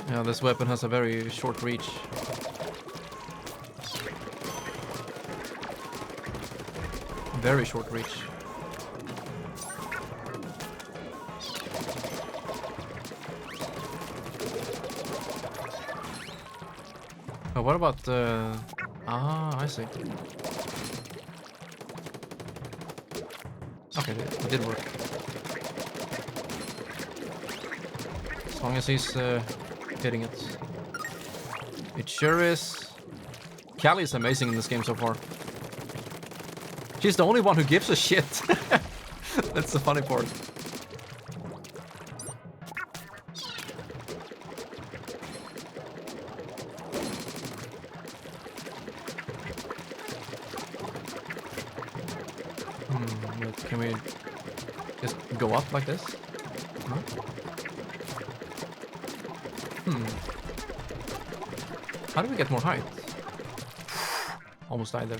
Speaker 1: Yeah, this weapon has a very short reach. Very short reach. Oh, what about the... Ah, I see. Okay, it did work. As long as he's hitting it. It sure is. Callie is amazing in this game so far. She's the only one who gives a shit. That's the funny part. Wait, can we just go up like this? No? How do we get more height? Almost died there.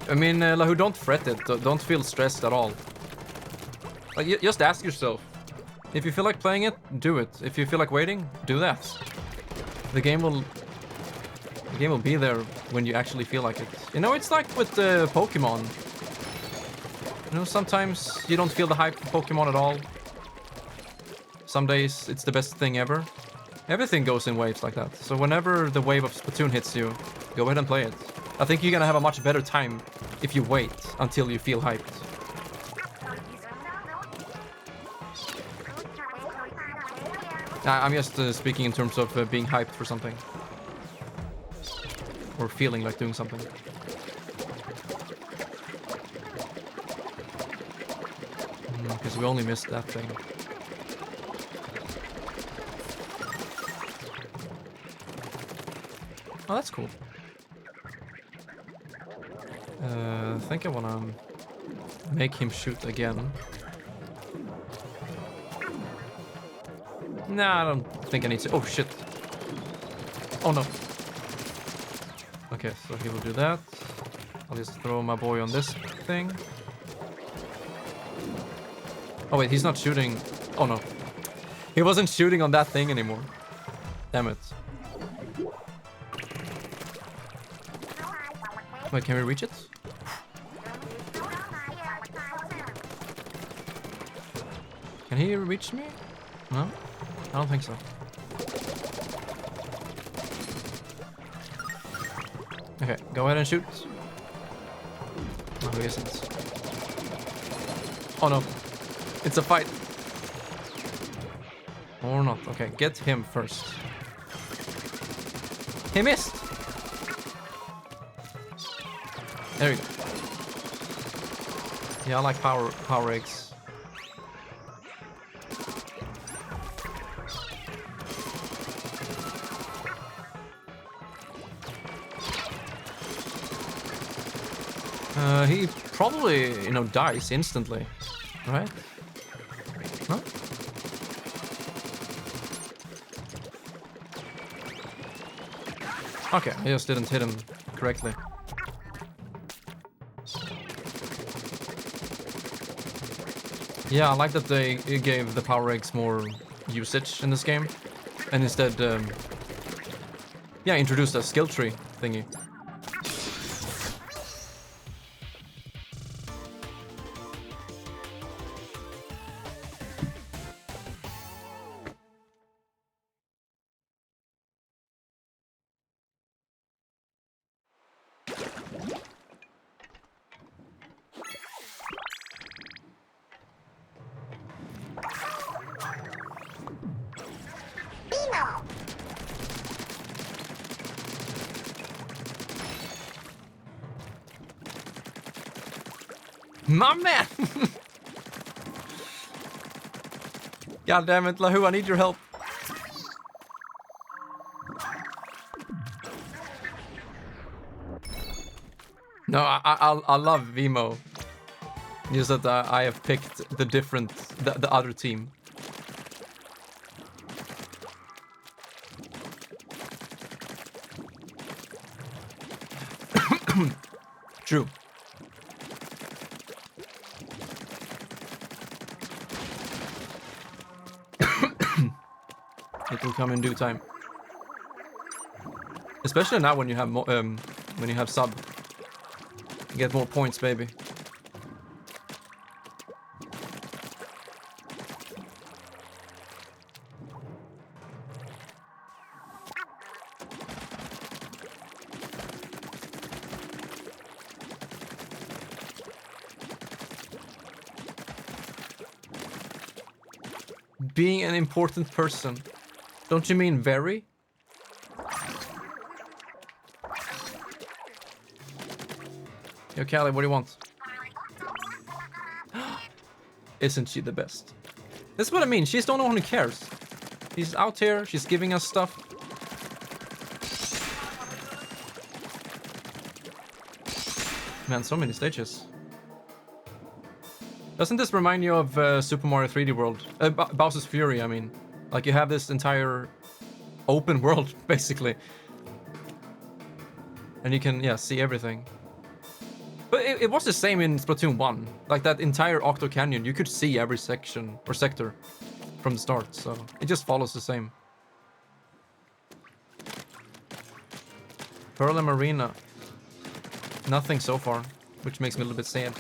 Speaker 1: I mean, Lahu, don't fret it. Don't feel stressed at all. Like, just ask yourself. If you feel like playing it, do it. If you feel like waiting, do that. The game will be there when you actually feel like it. You know, it's like with Pokemon. You know, sometimes you don't feel the hype for Pokemon at all. Some days it's the best thing ever. Everything goes in waves like that. So whenever the wave of Splatoon hits you, go ahead and play it. I think you're gonna have a much better time if you wait until you feel hyped. I'm just speaking in terms of being hyped for something. Or feeling like doing something. Because we only missed that thing. Oh, that's cool. I think I wanna make him shoot again. Nah, I don't think I need to. Oh shit. Oh no. Okay, so he will do that. I'll just throw my boy on this thing. Oh wait, he's not shooting. Oh no. He wasn't shooting on that thing anymore. Damn it. Wait, can we reach it? Can he reach me? No? I don't think so. Okay, go ahead and shoot. No, he isn't. Oh no. It's a fight. Or not. Okay, get him first. He missed! There you go. Yeah, I like power eggs. He probably, you know, dies instantly, right? No? Okay, I just didn't hit him correctly. Yeah, I like that they gave the power eggs more usage in this game, and instead, yeah, introduced a skill tree thingy. My man! God damn it, Lahu, I need your help. No, I love Veemo. Just that I have picked the other team. True. It will come in due time. Especially now when you have sub. You get more points, baby. Being an important person. Don't you mean very? Yo, Callie, what do you want? Isn't she the best? That's what I mean. She's the only one who cares. She's out here. She's giving us stuff. Man, so many stages. Doesn't this remind you of Super Mario 3D World? Bowser's Fury, I mean. Like, you have this entire open world, basically. And you can, yeah, see everything. But it was the same in Splatoon 1. Like, that entire Octo Canyon, you could see every section or sector from the start, so it just follows the same. Pearl and Marina. Nothing so far, which makes me a little bit sad.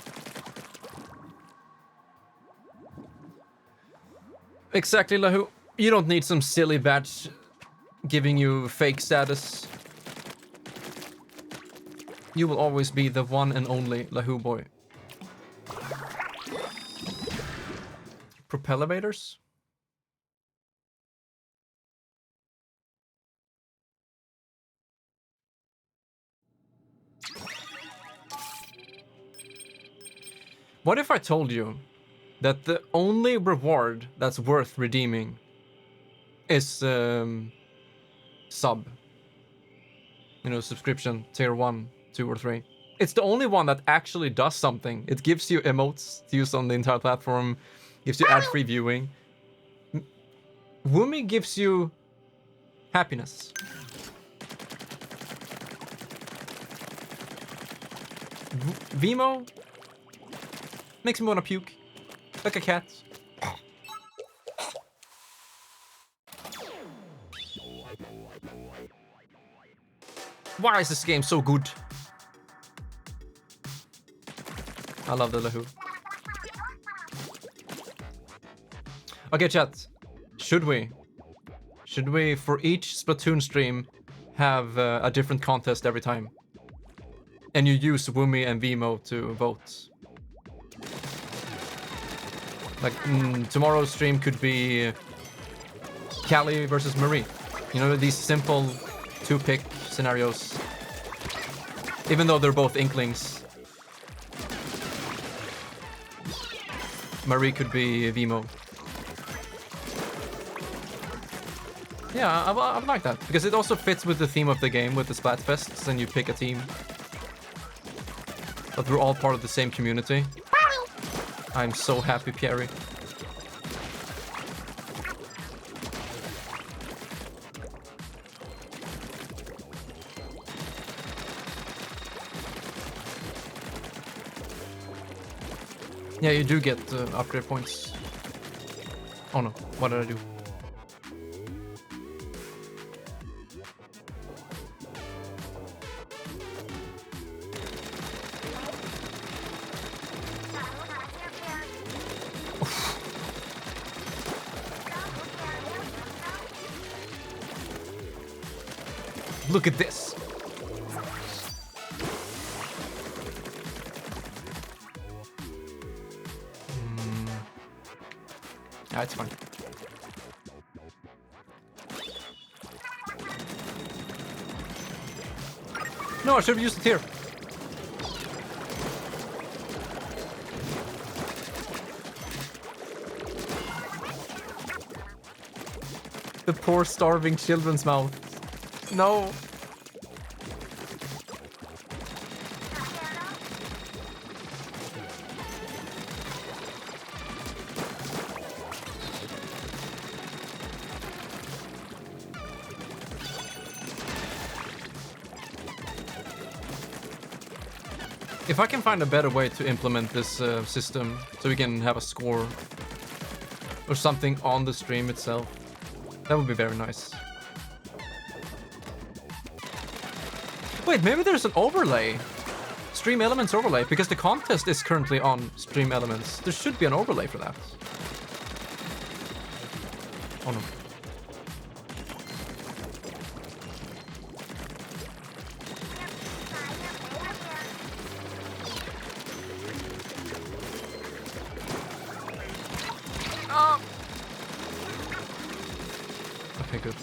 Speaker 1: Exactly, Lahu. You don't need some silly badge giving you fake status. You will always be the one and only Lahu boy. Propellevators? What if I told you that the only reward that's worth redeeming is sub? You know, subscription, tier 1, 2, or 3. It's the only one that actually does something. It gives you emotes to use on the entire platform, gives you ad-free viewing. Woomy gives you happiness. Veemo makes me want to puke. Like a cat. Why is this game so good? I love the Lahu. Okay, chat. Should we, for each Splatoon stream, have a different contest every time? And you use Woomy and Veemo to vote? Like, tomorrow's stream could be Callie versus Marie. You know, these simple 2-pick scenarios. Even though they're both Inklings. Marie could be Veemo. Yeah, I like that. Because it also fits with the theme of the game, with the Splatfests, and you pick a team. But we're all part of the same community. I'm so happy, Pierre. Yeah, you do get upgrade points. Oh no, what did I do? Look at this. Yeah, it's fine. No, I should have used it here. The poor starving children's mouth. No. If I can find a better way to implement this system so we can have a score or something on the stream itself, That would be very nice. Wait, maybe there's an overlay. Stream Elements overlay, because the contest is currently on Stream Elements. There should be an overlay for that. Oh no. Okay, good.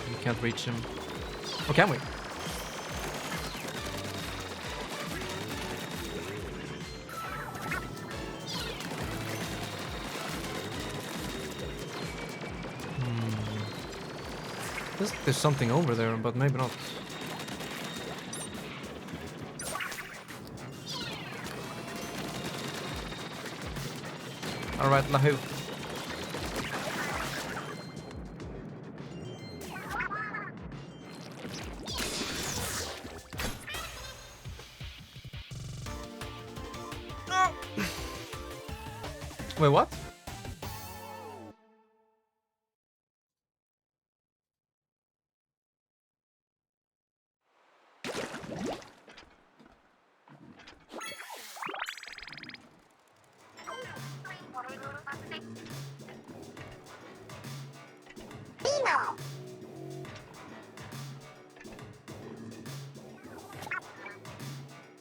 Speaker 1: We can't reach him. Or can we? There's something over there, but maybe not. Alright, Lahu. Wait, what?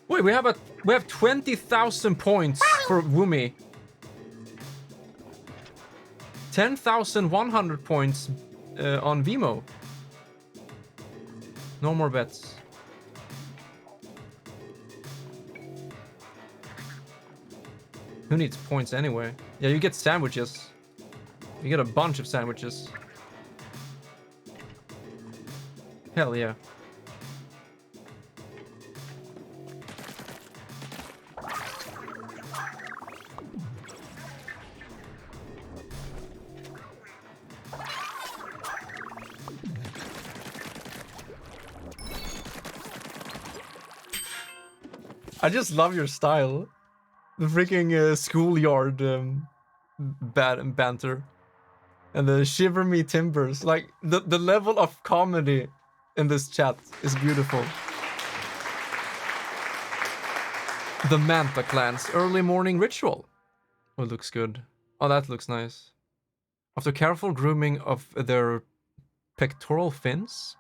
Speaker 1: Wait, we have 20,000 points for Woomy. 10,100 points on Veemo. No more bets. Who needs points anyway? Yeah, you get sandwiches. You get a bunch of sandwiches. Hell yeah. I just love your style. The freaking schoolyard banter. And the shiver me timbers. Like, the level of comedy in this chat is beautiful. The Manta Clan's early morning ritual. Oh, it looks good. Oh, that looks nice. After careful grooming of their pectoral fins,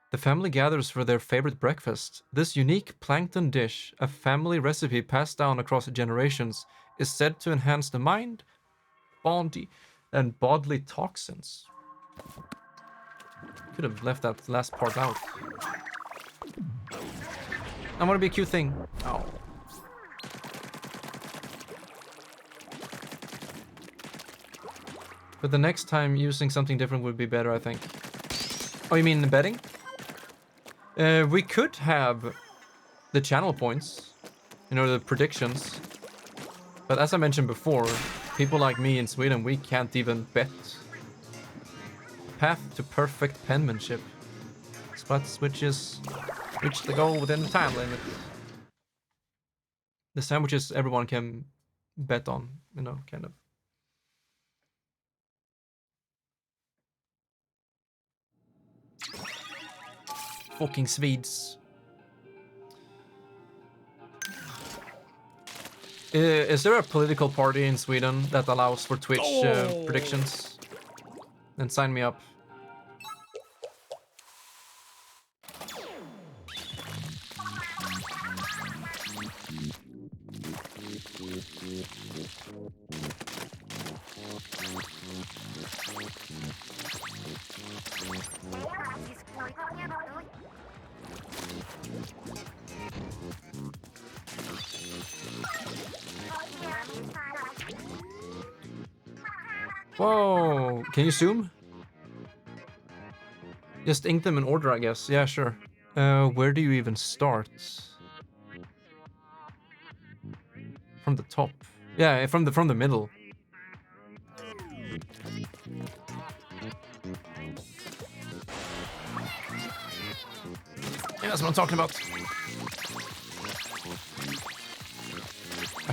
Speaker 1: the family gathers for their favorite breakfast. This unique plankton dish, a family recipe passed down across generations, is said to enhance the mind, body, and bodily toxins. Could have left that last part out. I want to be a cute thing. Oh. But the next time using something different would be better, I think. Oh, you mean betting? We could have the channel points, you know, the predictions. But as I mentioned before, people like me in Sweden, we can't even bet. Path to perfect penmanship. Splat switches reach the goal within the time limit. The sandwiches everyone can bet on, you know, kind of. Fucking Swedes. Is there a political party in Sweden that allows for Twitch predictions? Then sign me up. Whoa, can you zoom? Just ink them in order, I guess. Yeah, sure. Where do you even start? From the top. Yeah, from the middle. Yeah, that's what I'm talking about.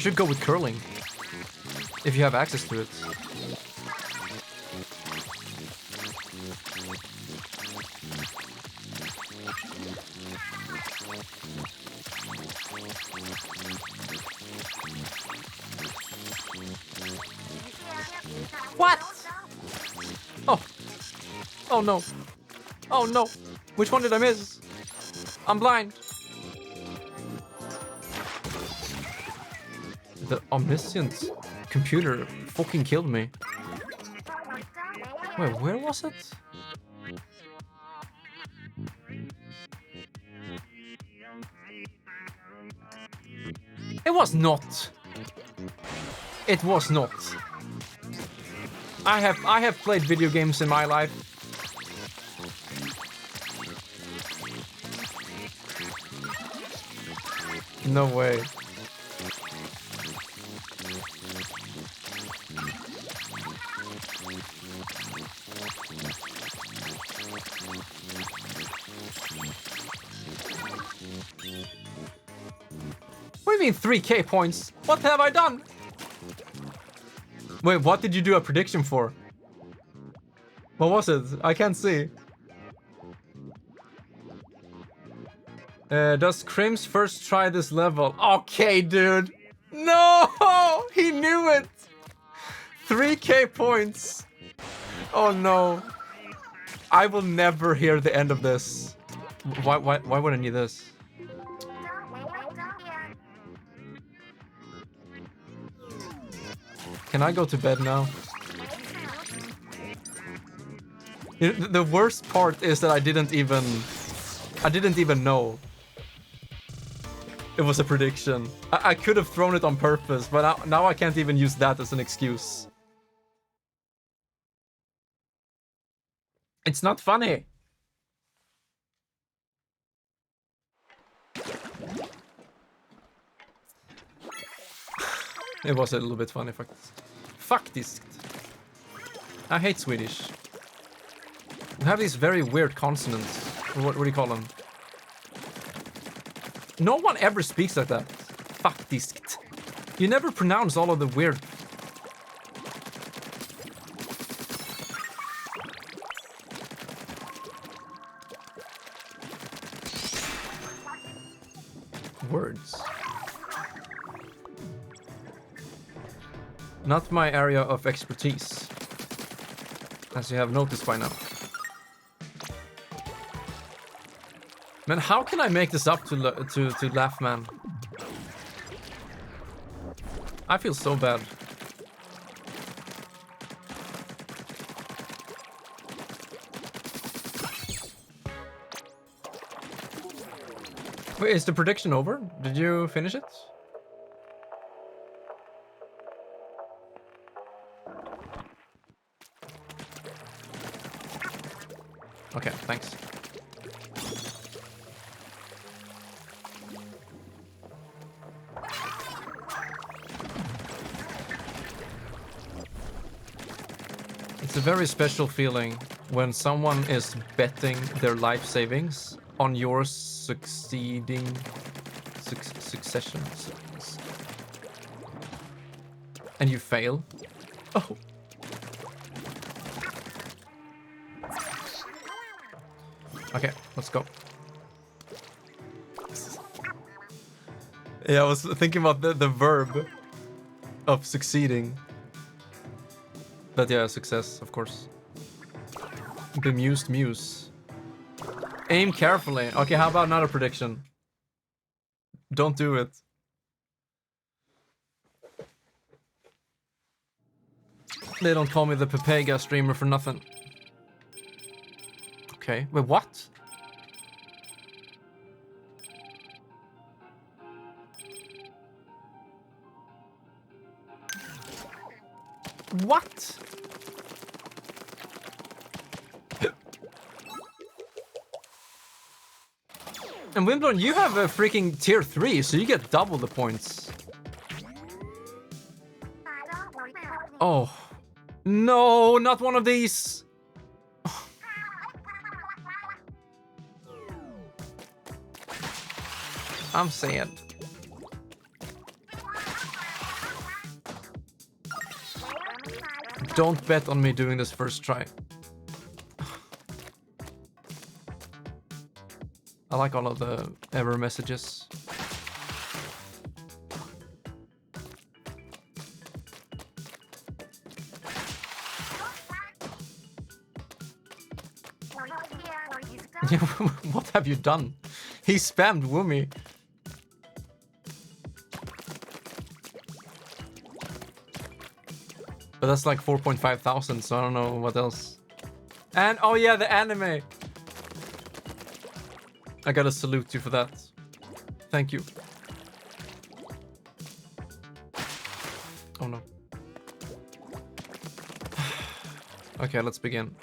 Speaker 1: should go with curling. If you have access to it. What? Oh. Oh no. Oh no. Which one did I miss? I'm blind. The omniscient computer fucking killed me. Wait, where was it? It was not. It was not. I have played video games in my life. No way. What do you mean 3k points? What have I done? Wait, what did you do a prediction for? What was it? I can't see. Does Crims first try this level? Okay, dude. No! He knew it! 3k points. Oh no. I will never hear the end of this. Why would I need this? Can I go to bed now? You know, the worst part is that I didn't even know it was a prediction. I could have thrown it on purpose, but now I can't even use that as an excuse. It's not funny. It was a little bit funny, faktiskt. I hate Swedish. We have these very weird consonants. What do you call them? No one ever speaks like that. Faktiskt. You never pronounce all of the weird... words. Not my area of expertise, as you have noticed by now. Man, how can I make this up to laugh, man? I feel so bad. Wait, is the prediction over? Did you finish it? Okay, thanks. It's a very special feeling when someone is betting their life savings on your succeeding succession and you fail. Oh. Okay, let's go. Yeah, I was thinking about the verb of succeeding. But yeah, success, of course. Bemused muse. Aim carefully. Okay, how about another prediction? Don't do it. They don't call me the Pepega streamer for nothing. Okay, wait, what? What? And Wimbledon, you have a freaking tier 3, so you get double the points. Oh. No, not one of these. I'm sad. Don't bet on me doing this first try. I like all of the error messages. What have you done? He spammed Woomy. But that's like 4,500, so I don't know what else. And oh yeah, the anime. I gotta salute you for that. Thank you. Oh no. Okay, let's begin.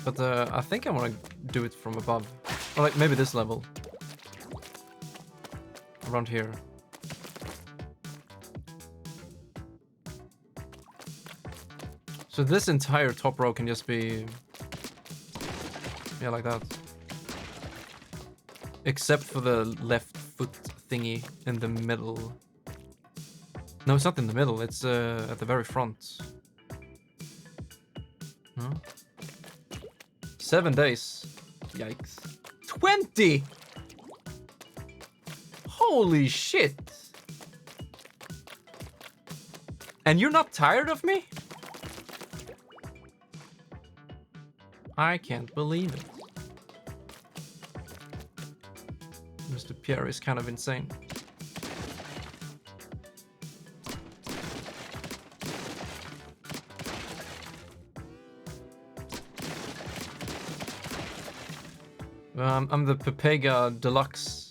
Speaker 1: But I think I want to do it from above. Or like maybe this level. Around here. So this entire top row can just be... yeah, like that. Except for the left foot thingy in the middle. No, it's not in the middle. It's at the very front. Huh? 7 days. Yikes. 20! Holy shit! And you're not tired of me? I can't believe it. Mr. Pierre is kind of insane. I'm the Pepega Deluxe.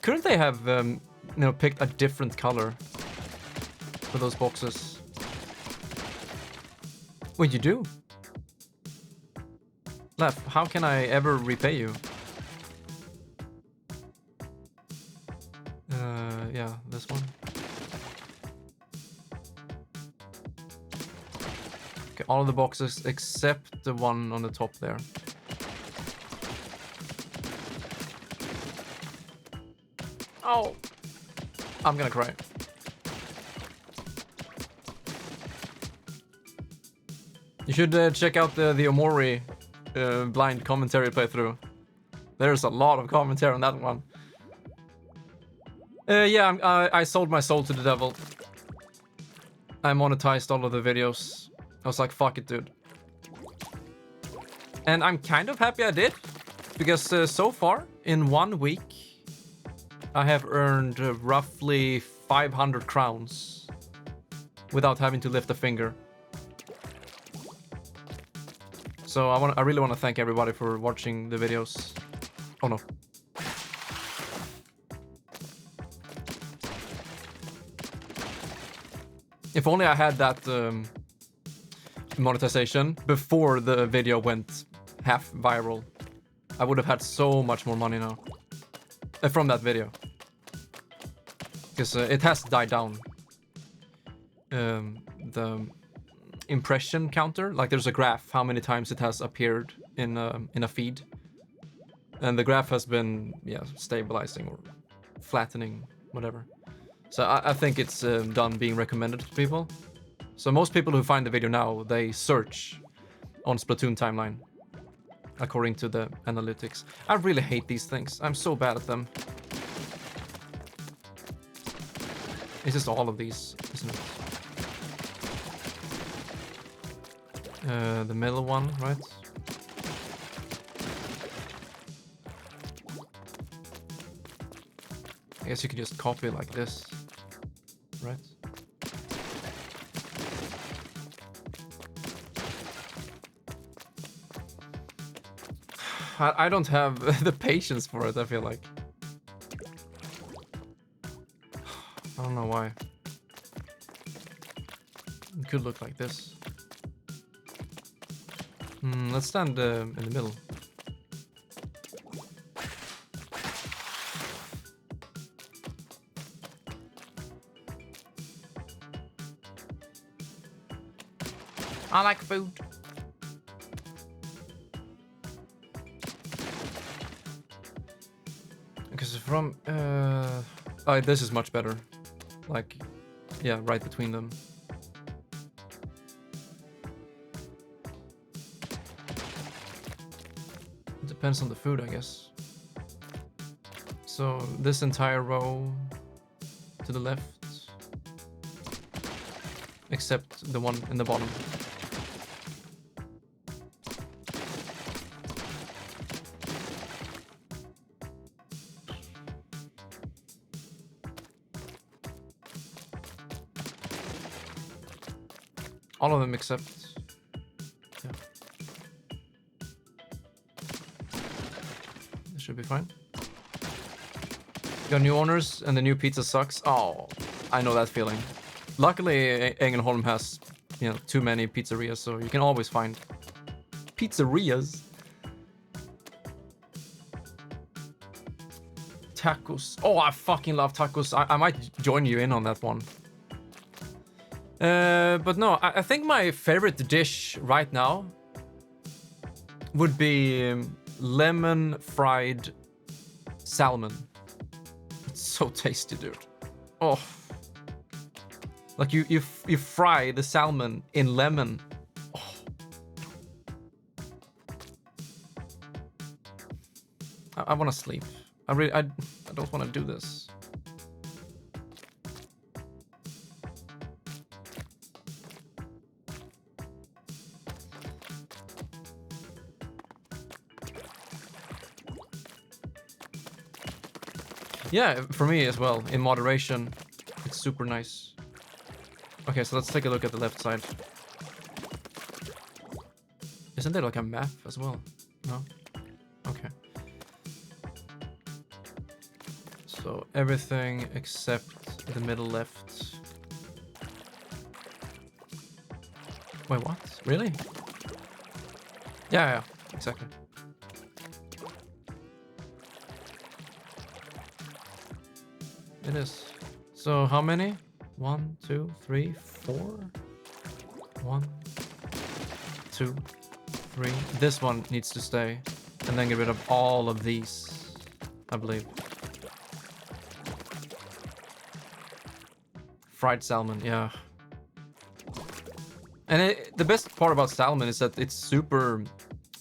Speaker 1: Couldn't they have, picked a different color for those boxes? Wait, you do? Lef, how can I ever repay you? Yeah, this one. Okay, all of the boxes except the one on the top there. Oh! I'm gonna cry. You should check out the Omori blind commentary playthrough. There's a lot of commentary on that one. Yeah, I sold my soul to the devil. I monetized all of the videos. I was like, fuck it, dude. And I'm kind of happy I did. Because so far, in 1 week, I have earned roughly 500 crowns. Without having to lift a finger. So I really want to thank everybody for watching the videos. Oh no. If only I had that monetization before the video went half viral. I would have had so much more money now. From that video. Because it has died down. The impression counter, like there's a graph how many times it has appeared in a feed, and the graph has been stabilizing or flattening, whatever. So I think it's done being recommended to people. So most people who find the video now, they search on Splatoon timeline according to the analytics. I really hate these things. I'm so bad at them. It's just all of these, isn't it? The middle one, right? I guess you could just copy it like this, right? I don't have the patience for it, I feel like. I don't know why. It could look like this. Let's stand in the middle. I like food. Because from This is much better. Like, yeah, right between them. It depends on the food, I guess. So this entire row to the left, except the one in the bottom. All of them except... yeah. This should be fine. Got new owners and the new pizza sucks. Oh, I know that feeling. Luckily, Ängelholm has, you know, too many pizzerias, so you can always find pizzerias. Tacos. Oh, I fucking love tacos. I might join you in on that one. But no, I think my favorite dish right now would be lemon fried salmon. It's so tasty, dude. Oh, like you fry the salmon in lemon. Oh. I want to sleep. I don't want to do this. Yeah, for me as well. In moderation, it's super nice. Okay, so let's take a look at the left side. Isn't there like a map as well? No? Okay. So everything except the middle left. Wait, what? Really? Yeah, exactly. It is. So how many? 1, 2, 3, 4. 1, 2, 3. This one needs to stay. And then get rid of all of these, I believe. Fried salmon, yeah. And the best part about salmon is that it's super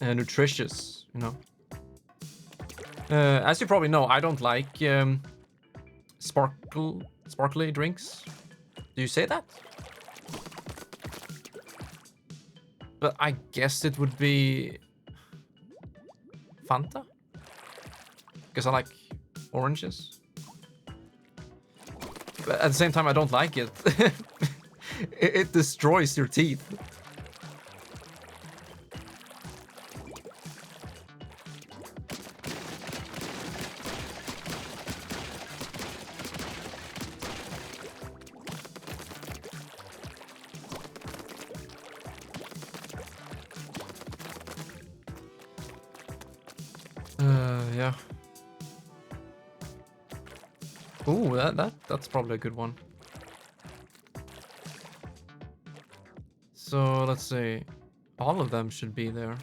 Speaker 1: nutritious, you know. As you probably know, I don't like sparkly drinks. Do you say that? But I guess it would be Fanta? Because I like oranges. But at the same time, I don't like it. It destroys your teeth. Yeah. Ooh, that's probably a good one. So let's see. All of them should be there.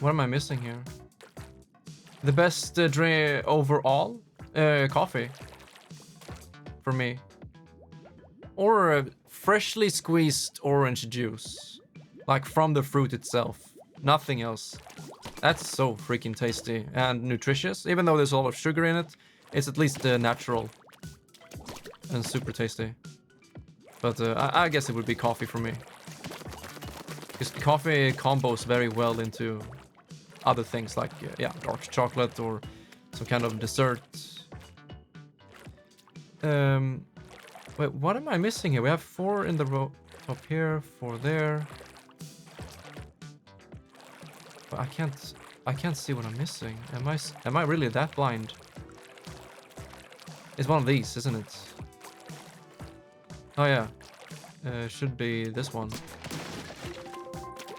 Speaker 1: What am I missing here? The best drink overall? Coffee. For me. Or freshly squeezed orange juice. Like from the fruit itself. Nothing else. That's so freaking tasty and nutritious. Even though there's a lot of sugar in it, it's at least natural. And super tasty. But I guess it would be coffee for me. Because coffee combos very well into other things like, yeah, dark chocolate or some kind of dessert. Wait, what am I missing here? We have 4 in the row up here, 4 there. But I can't see what I'm missing. Am I really that blind? It's one of these, isn't it? Oh yeah. Should be this one.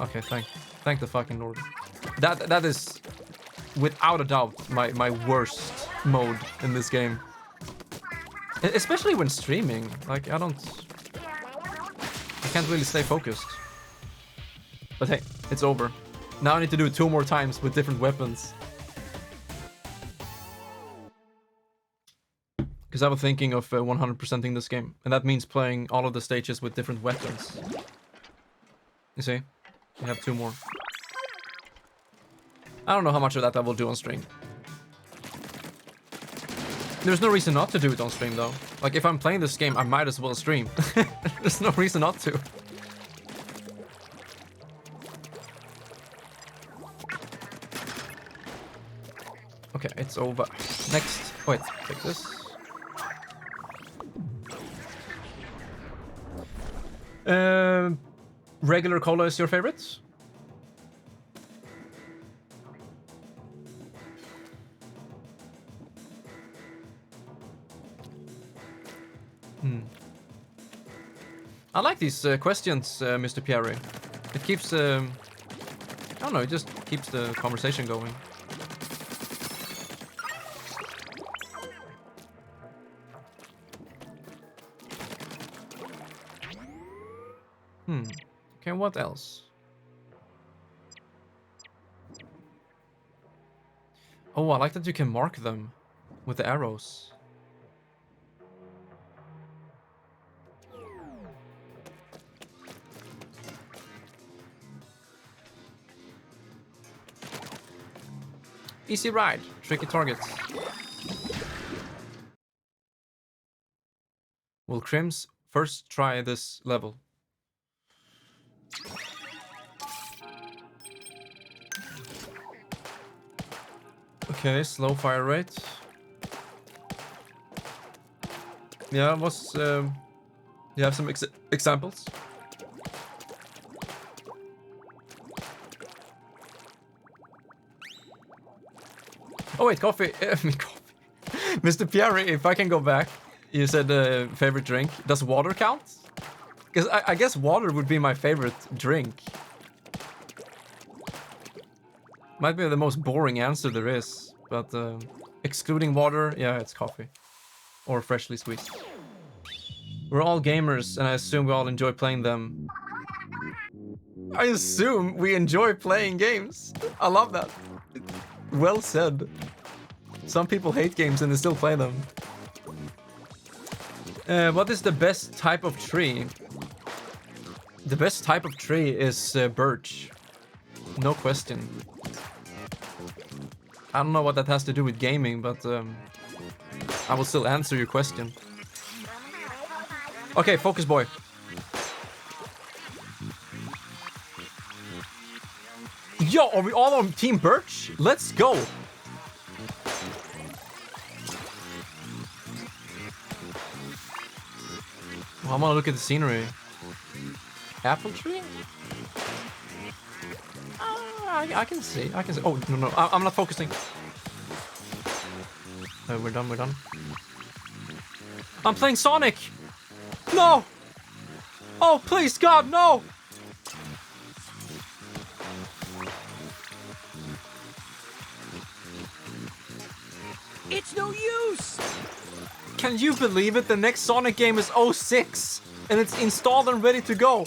Speaker 1: Okay, thank the fucking Lord. That is without a doubt my worst mode in this game. Especially when streaming. Like I can't really stay focused. But hey, it's over. Now I need to do it 2 more times with different weapons. Because I was thinking of 100%ing this game. And that means playing all of the stages with different weapons. You see? You have 2 more. I don't know how much of that I will do on stream. There's no reason not to do it on stream, though. Like, if I'm playing this game, I might as well stream. There's no reason not to. Okay, it's over. Next. Wait, take this. Regular cola is your favorite? I like these questions, Mr. Pierre. It keeps, I don't know, it just keeps the conversation going. Okay, what else? Oh, I like that you can mark them with the arrows. Easy ride, tricky targets. Will Crims first try this level? Okay, slow fire rate. Yeah, what's you have some examples? Oh wait, coffee. Coffee. Mr. Pierre, if I can go back, you said favorite drink. Does water count? Because I guess water would be my favorite drink. Might be the most boring answer there is, but excluding water, yeah, it's coffee. Or freshly squeezed. We're all gamers, and I assume we all enjoy playing them. I assume we enjoy playing games. I love that. Well said. Some people hate games and they still play them. What is the best type of tree? The best type of tree is birch. No question. I don't know what that has to do with gaming, but I will still answer your question. Okay, focus boy. Yo, are we all on Team Birch? Let's go. Well, I want to look at the scenery. Apple tree? I can see. I can see. Oh, no. I'm not focusing. We're done. I'm playing Sonic. No. Oh, please, God, no.
Speaker 5: It's no use!
Speaker 1: Can you believe it? The next Sonic game is 06 and it's installed and ready to go.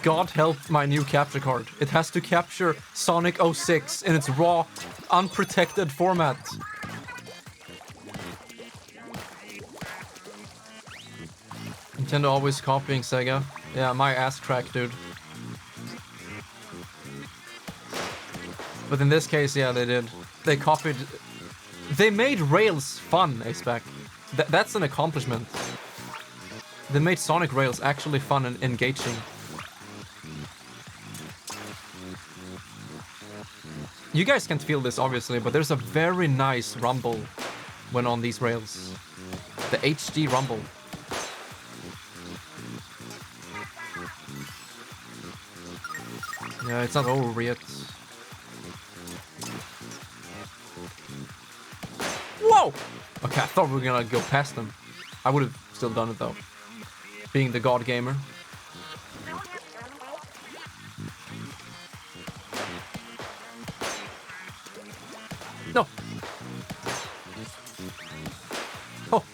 Speaker 1: God help my new capture card. It has to capture Sonic 06 in its raw, unprotected format. Nintendo always copying Sega. Yeah, my ass crack, dude. But in this case, yeah, they did. They copied... They made Rails fun, Aceback. That's an accomplishment. They made Sonic Rails actually fun and engaging. You guys can't feel this, obviously, but there's a very nice rumble when on these rails. The HD rumble. Yeah, it's not over yet. Whoa! Okay, I thought we were gonna go past them. I would have still done it though. Being the god gamer. No! Oh!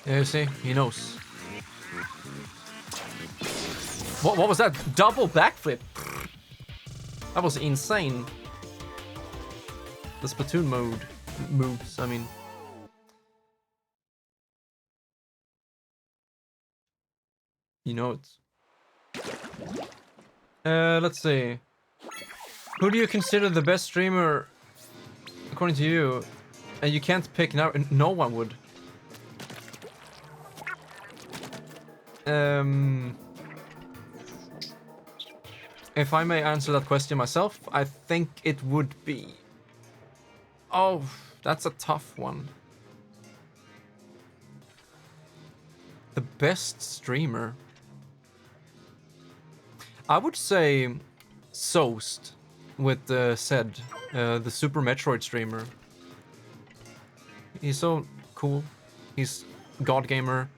Speaker 1: Yeah, you see? He knows. What was that? Double backflip. That was insane. The Splatoon moves, I mean. You know it. Let's see. Who do you consider the best streamer according to you? And you can't pick now. No one would. If I may answer that question myself, I think it would be... Oh, that's a tough one. The best streamer? I would say Soast with Zed, the Super Metroid streamer. He's so cool. He's God Gamer.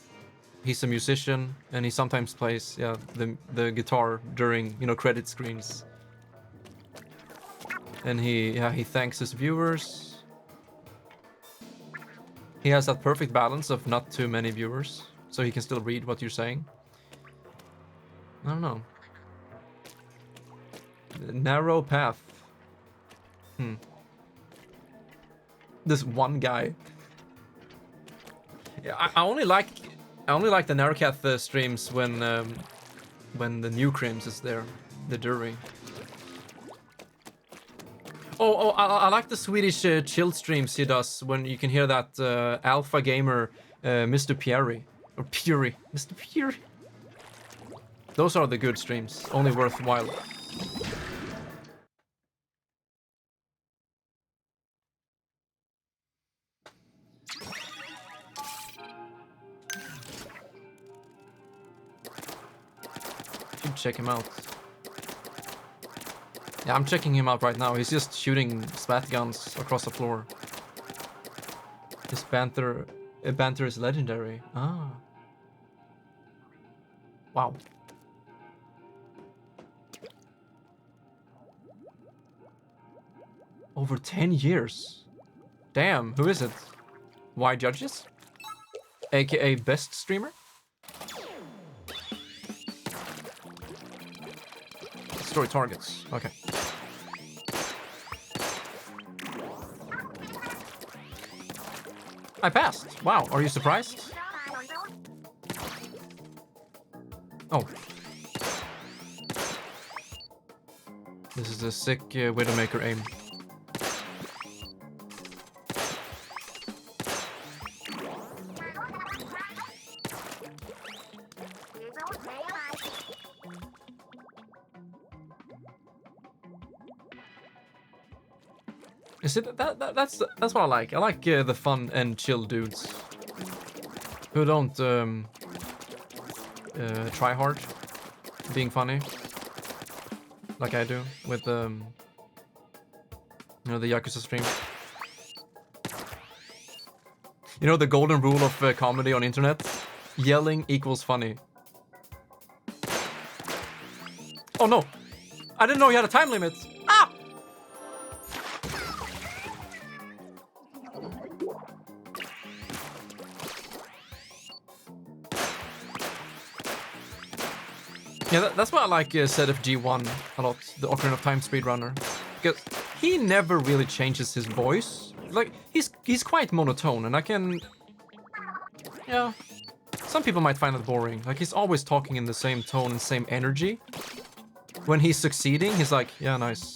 Speaker 1: He's a musician, and he sometimes plays the guitar during credit screens. And he thanks his viewers. He has that perfect balance of not too many viewers, so he can still read what you're saying. I don't know. Narokath. This one guy. Yeah, I only like the Narokath streams when the new Crims is there, the Dury. I like the Swedish chill streams he does when you can hear that alpha gamer Mr. Pierre or Puri, Mr. Puri. Those are the good streams, only worthwhile. Check him out. Yeah, I'm checking him out right now. He's just shooting spat guns across the floor. His banter is legendary. Ah. Wow. Over 10 years. Damn, who is it? Why Judges? AKA best streamer? Story targets. Okay. I passed. Wow, are you surprised? Oh. This is a sick Widowmaker aim. Is it that's what I like. I like the fun and chill dudes who don't try hard being funny like I do with the Yakuza stream. You know the golden rule of comedy on internet? Yelling equals funny. Oh no! I didn't know you had a time limit! Ah! Yeah, that's why I like ZF G1 a lot, the Ocarina of Time speedrunner. Because he never really changes his voice. Like, he's quite monotone, and I can... Yeah. Some people might find it boring. Like, he's always talking in the same tone and same energy. When he's succeeding, he's like, yeah, nice.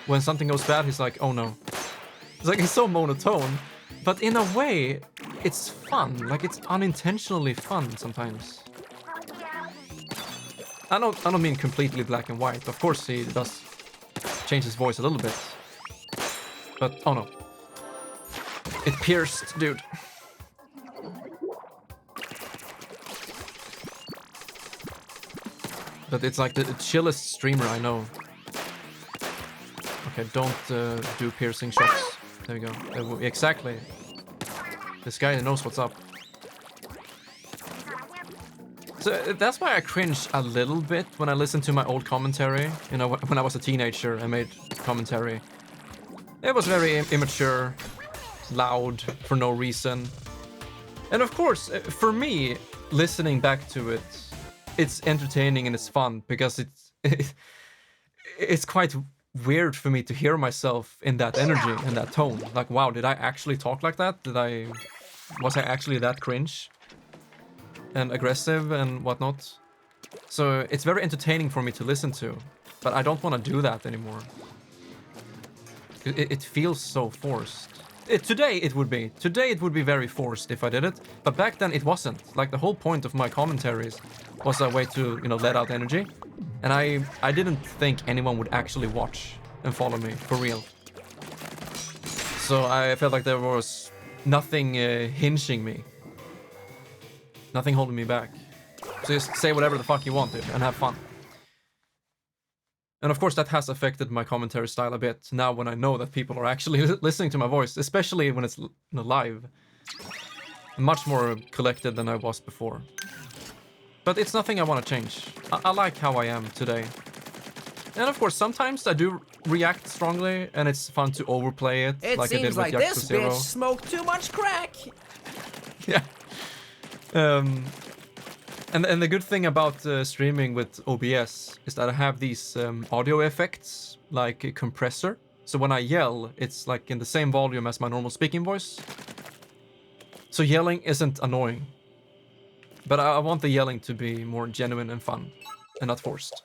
Speaker 1: When something goes bad, he's like, oh no. It's like, he's so monotone. But in a way, it's fun. Like, it's unintentionally fun sometimes. I don't mean completely black and white. Of course he does change his voice a little bit. But, oh no. It pierced, dude. But it's like the chillest streamer I know. Okay, don't do piercing shots. There we go. Exactly. This guy knows what's up. So that's why I cringe a little bit when I listen to my old commentary. You know, when I was a teenager, I made commentary. It was very immature, loud, for no reason. And of course, for me, listening back to it, it's entertaining and it's fun because it's quite weird for me to hear myself in that energy and that tone. Like, wow, did I actually talk like that? Was I actually that cringe and aggressive and whatnot? So it's very entertaining for me to listen to, but I don't want to do that anymore. It feels so forced. Today it would be very forced if I did it, but back then it wasn't. Like, the whole point of my commentaries was a way to, you know, let out energy, and I didn't think anyone would actually watch and follow me for real. So I felt like there was nothing hinging me, nothing holding me back. So just say whatever the fuck you want, dude, and have fun. And of course that has affected my commentary style a bit now when I know that people are actually listening to my voice, especially when it's, you know, live. I'm much more collected than I was before. But it's nothing I want to change. I like how I am today. And of course, sometimes I do react strongly, and it's fun to overplay it.
Speaker 5: It
Speaker 1: like I did
Speaker 5: seems
Speaker 1: with
Speaker 5: like
Speaker 1: Yakuza
Speaker 5: this
Speaker 1: 0.
Speaker 5: bitch smoked too much crack.
Speaker 1: Yeah. And the good thing about streaming with OBS is that I have these audio effects, like a compressor. So when I yell, it's like in the same volume as my normal speaking voice. So yelling isn't annoying. But I want the yelling to be more genuine and fun, and not forced.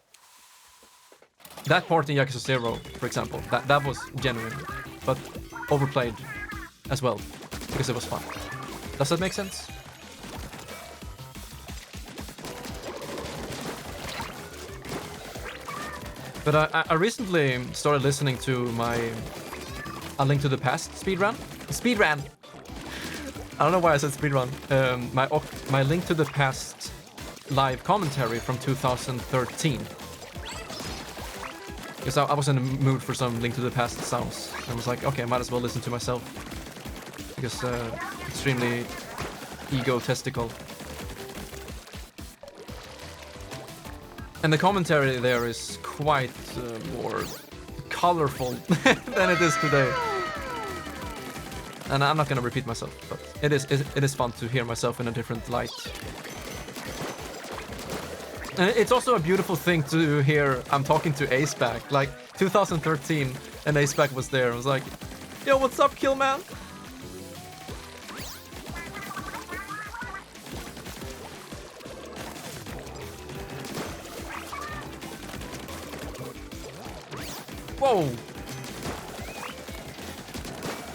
Speaker 1: That part in Yakuza 0, for example, that was genuine, but overplayed as well, because it was fun. Does that make sense? But I recently started listening to my A Link to the Past speedrun. Speedrun! I don't know why I said speedrun. My Link to the Past live commentary from 2013. Because I was in the mood for some Link to the Past sounds. I was like, okay, I might as well listen to myself. Because extremely egotistical. And the commentary there is quite more colorful than it is today. And I'm not gonna repeat myself, but it is fun to hear myself in a different light. And it's also a beautiful thing to hear I'm talking to Aceback. Like 2013, and Aceback was there. I was like, yo, what's up, Killman? Whoa!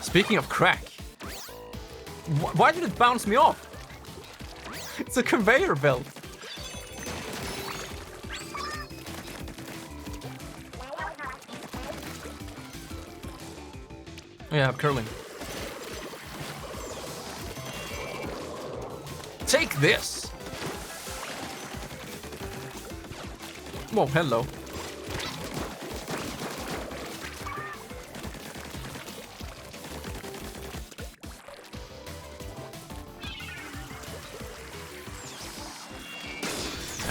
Speaker 1: Speaking of crack, why did it bounce me off? It's a conveyor belt. Oh, yeah, I have curling. Take this! Whoa, hello.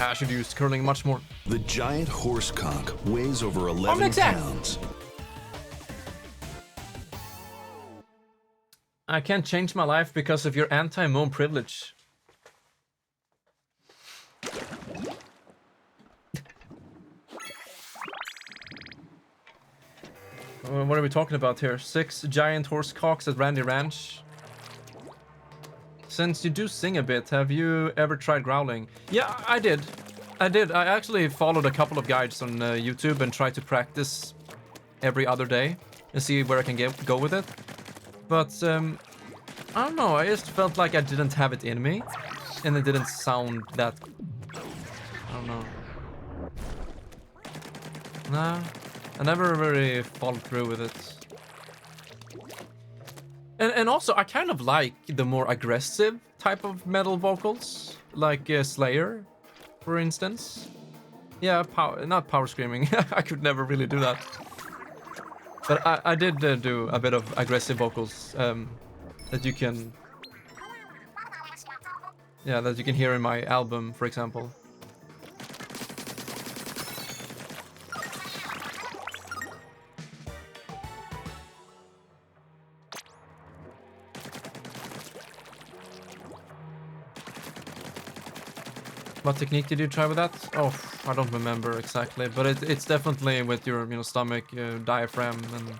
Speaker 1: I should use curling much more.
Speaker 6: The giant horse conch weighs over 11 pounds.
Speaker 1: I can't change my life because of your anti-mom privilege. What are we talking about here? 6 giant horse cocks at Randy Ranch. Since you do sing a bit, have you ever tried growling? Yeah, I did. I actually followed a couple of guides on YouTube and tried to practice every other day and see where I can go with it. But I don't know, I just felt like I didn't have it in me, and it didn't sound that... I don't know. Nah, I never really followed through with it. And also, I kind of like the more aggressive type of metal vocals, like Slayer, for instance. Yeah, not power screaming. I could never really do that. But I did do a bit of aggressive vocals that you can... Yeah, that you can hear in my album, for example. What technique did you try with that? Oh, I don't remember exactly, but it's definitely with your, you know, stomach, diaphragm, and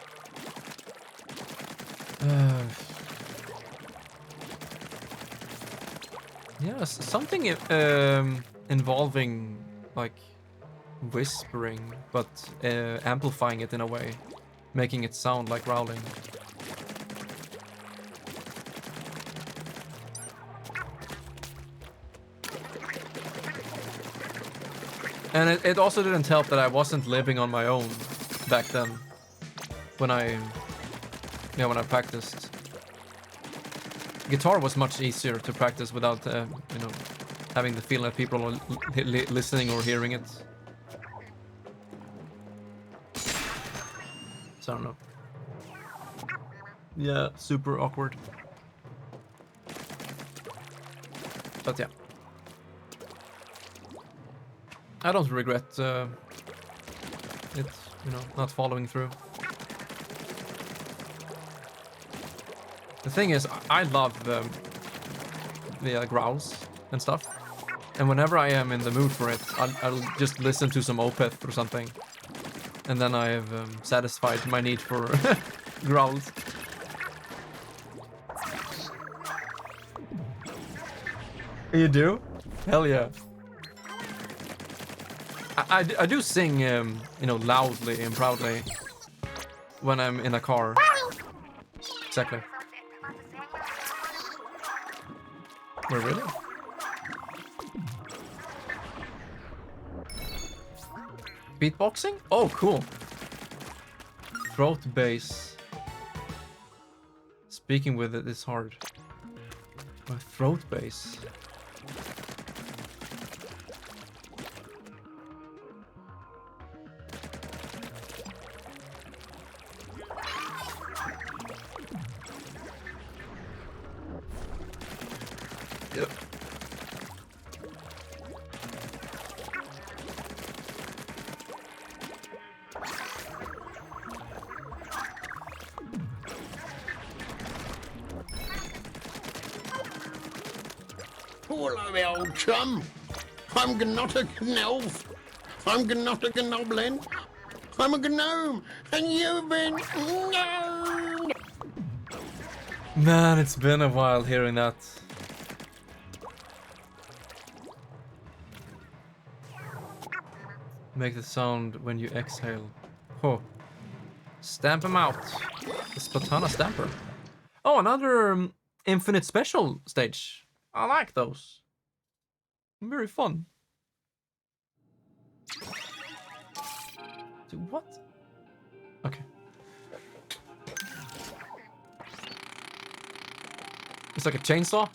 Speaker 1: yeah, something involving like whispering, but amplifying it in a way, making it sound like growling. And it also didn't help that I wasn't living on my own back then when I practiced. Guitar was much easier to practice without, you know, having the feeling that people are listening or hearing it. So I don't know. Yeah, super awkward. But yeah. I don't regret it, you know, not following through. The thing is, I love the growls and stuff. And whenever I am in the mood for it, I'll just listen to some Opeth or something. And then I've satisfied my need for growls. You do? Hell yeah. I do sing, you know, loudly and proudly when I'm in a car. Exactly. Wait, really? Beatboxing? Oh, cool. Throat bass. Speaking with it is hard. Throat bass. Yep.
Speaker 7: Hello, old chum. I'm not a gnolf. I'm not a gnoblin. I'm a gnome, and you've been gnomed.
Speaker 1: Man, it's been a while hearing that. Make the sound when you exhale. Oh. Stamp him out. The Splatana Stamper. Oh, another infinite special stage. I like those. Very fun. Do what? Okay. It's like a chainsaw.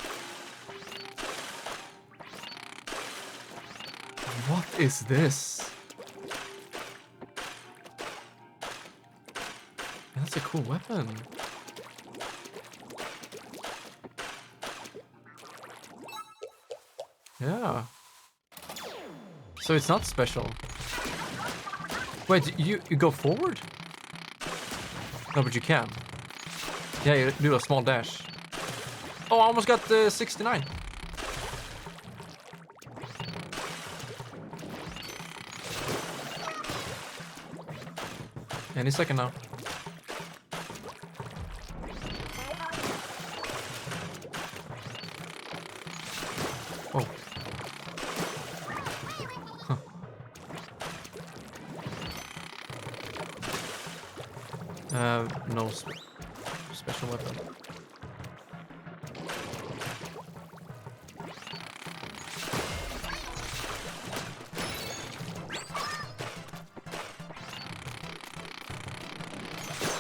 Speaker 1: What is this? That's a cool weapon. Yeah. So it's not special. Wait, you go forward? No, but you can. Yeah, you do a small dash. Oh, I almost got 69. Any second now. Oh. Huh. No special weapon.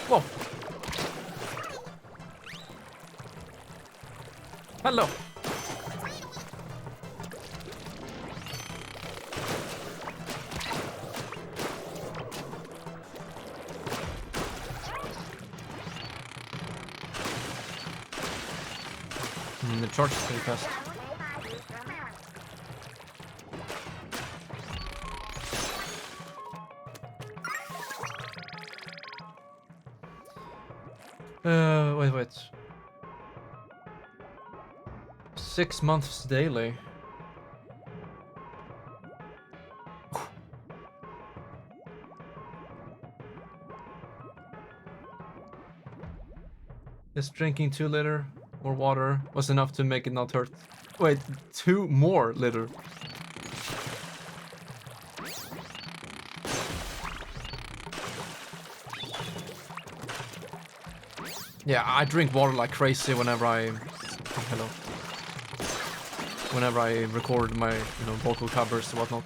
Speaker 1: Whoa. Hello. The charge is pretty fast. Wait. 6 months daily. Just drinking 2 liter more water was enough to make it not hurt. Wait, 2 more liter. Yeah, I drink water like crazy whenever I... Oh, hello. Whenever I record my, vocal covers and whatnot.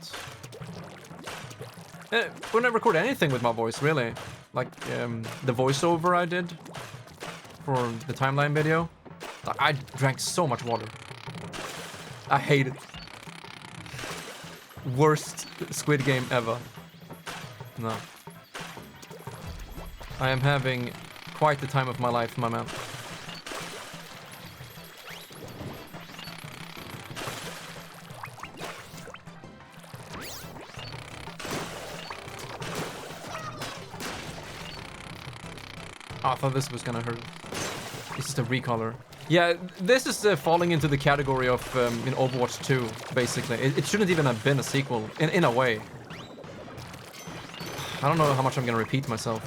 Speaker 1: When I record anything with my voice, really. Like, the voiceover I did for the timeline video. I drank so much water. I hate it. Worst Squid Game ever. No. I am having quite the time of my life, my man. Oh, I thought this was gonna hurt. This is the recolor. Yeah, this is falling into the category of in Overwatch 2, basically. It shouldn't even have been a sequel, in a way. I don't know how much I'm gonna repeat myself.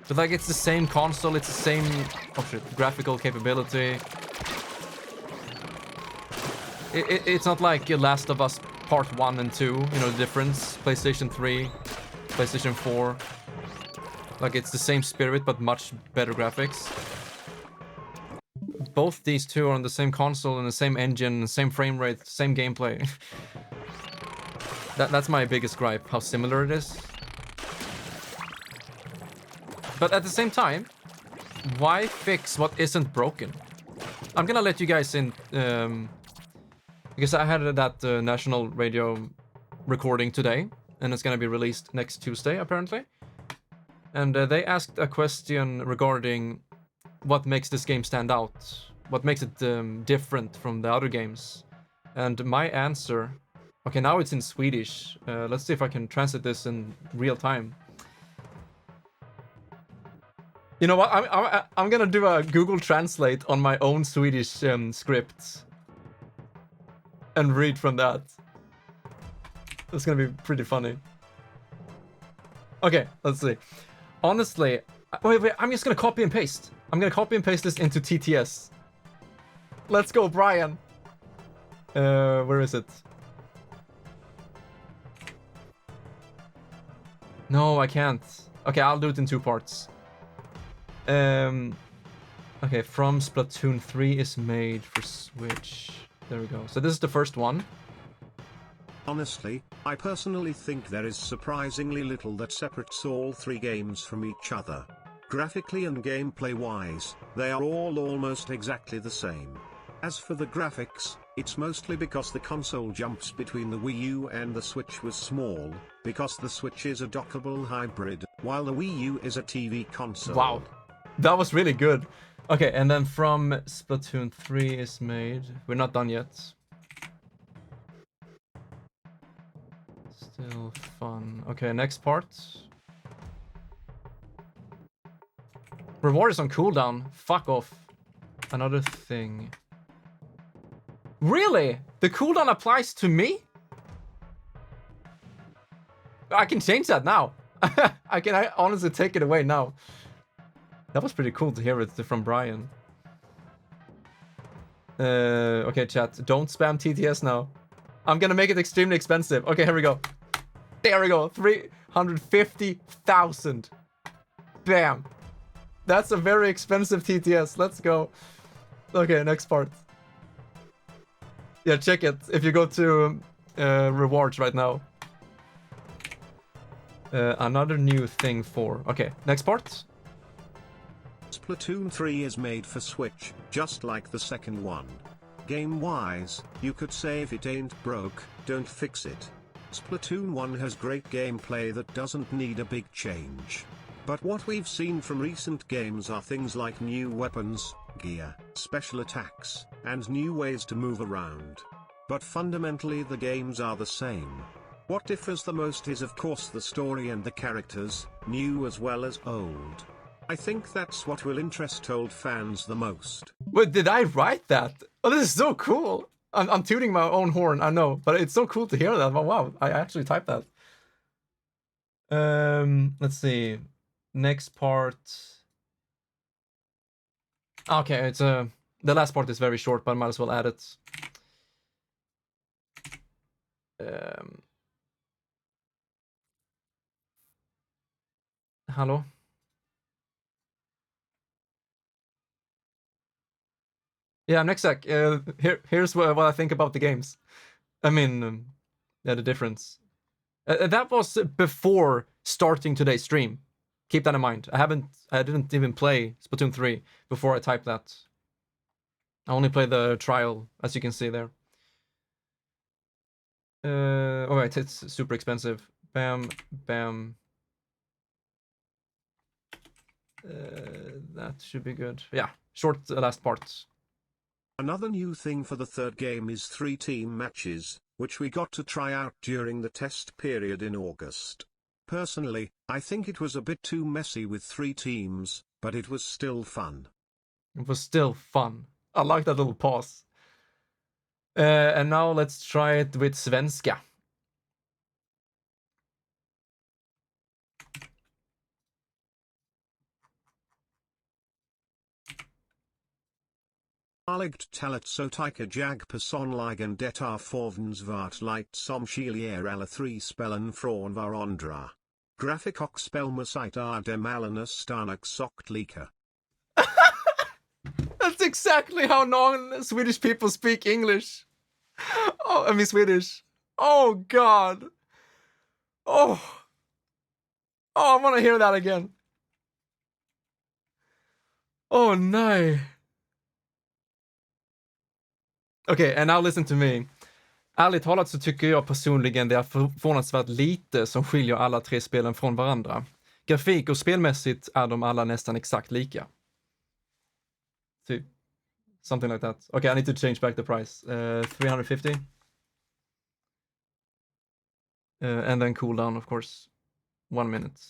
Speaker 1: But like, it's the same console, it's the same graphical capability. It's not like Last of Us Part 1 and 2, the difference. PlayStation 3, PlayStation 4. Like, it's the same spirit, but much better graphics. Both these two are on the same console and the same engine, same frame rate, same gameplay. That's my biggest gripe, how similar it is. But at the same time, why fix what isn't broken? I'm gonna let you guys in, because I had that national radio recording today, and it's gonna be released next Tuesday, apparently. And they asked a question regarding what makes this game stand out, what makes it different from the other games. And my answer, okay, now it's in Swedish. Let's see if I can translate this in real time. You know what? I'm gonna do a Google Translate on my own Swedish script and read from that. It's gonna be pretty funny. Okay, let's see. Honestly, wait, I'm just gonna copy and paste. I'm gonna copy and paste this into TTS. Let's go, Brian. Where is it? No, I can't. Okay, I'll do it in 2 parts. Okay, from Splatoon 3 is made for Switch. There we go. So this is the first one.
Speaker 4: Honestly, I personally think there is surprisingly little that separates all 3 games from each other. Graphically and gameplay-wise, they are all almost exactly the same. As for the graphics, it's mostly because the console jumps between the Wii U and the Switch was small, because the Switch is a dockable hybrid, while the Wii U is a TV console.
Speaker 1: Wow, that was really good. Okay, and then from Splatoon 3 is made... We're not done yet. Still fun. Okay, next part. Reward is on cooldown. Fuck off. Another thing. Really? The cooldown applies to me? I can change that now. I honestly take it away now. That was pretty cool to hear it from Brian. Okay, chat. Don't spam TTS now. I'm gonna make it extremely expensive. Okay, here we go. There we go. 350,000. Bam. That's a very expensive TTS. Let's go. Okay, next part. Yeah, check it. If you go to rewards right now. Another new thing for... Okay, next part.
Speaker 4: Splatoon 3 is made for Switch, just like the second one. Game-wise, you could say if it ain't broke, don't fix it. Splatoon 1 has great gameplay that doesn't need a big change. But what we've seen from recent games are things like new weapons, gear, special attacks, and new ways to move around. But fundamentally the games are the same. What differs the most is of course the story and the characters, new as well as old. I think that's what will interest old fans the most.
Speaker 1: Wait, did I write that? Oh, this is so cool. I'm tooting my own horn, I know, but it's so cool to hear that. Oh, wow, I actually typed that. Let's see. Next part. Okay, it's the last part is very short, but I might as well add it. Hello? Yeah, next sec. Here's what I think about the games. I mean, yeah, the difference. That was before starting today's stream. Keep that in mind. I didn't even play Splatoon 3 before I typed that. I only played the trial, as you can see there. Oh wait, it's super expensive. Bam, bam. That should be good. Yeah, short last part.
Speaker 4: Another new thing for the third game is 3 team matches, which we got to try out during the test period in August. Personally, I think it was a bit too messy with 3 teams, but it was still fun.
Speaker 1: It was still fun. I like that little pause. And now let's try it with svenska.
Speaker 4: Alligt talet så tyka jag personligen det förvånansvärt lite som skiljer alla 3 spelen från varandra. Grafik och spelmusik är de allra exakt lika.
Speaker 1: That's exactly how non-Swedish people speak English. Oh, I mean Swedish. Oh God. Oh. Oh, I want to hear that again. Oh no. Okay, and now listen to me. Ärligt talat så tycker jag personligen det är förvånansvärt lite som skiljer alla 3 spelen från varandra. Grafik och spelmässigt är de alla nästan exakt lika. Typ. Something like that. Okay, I need to change back the price. 350. And then cooldown, of course. 1 minute.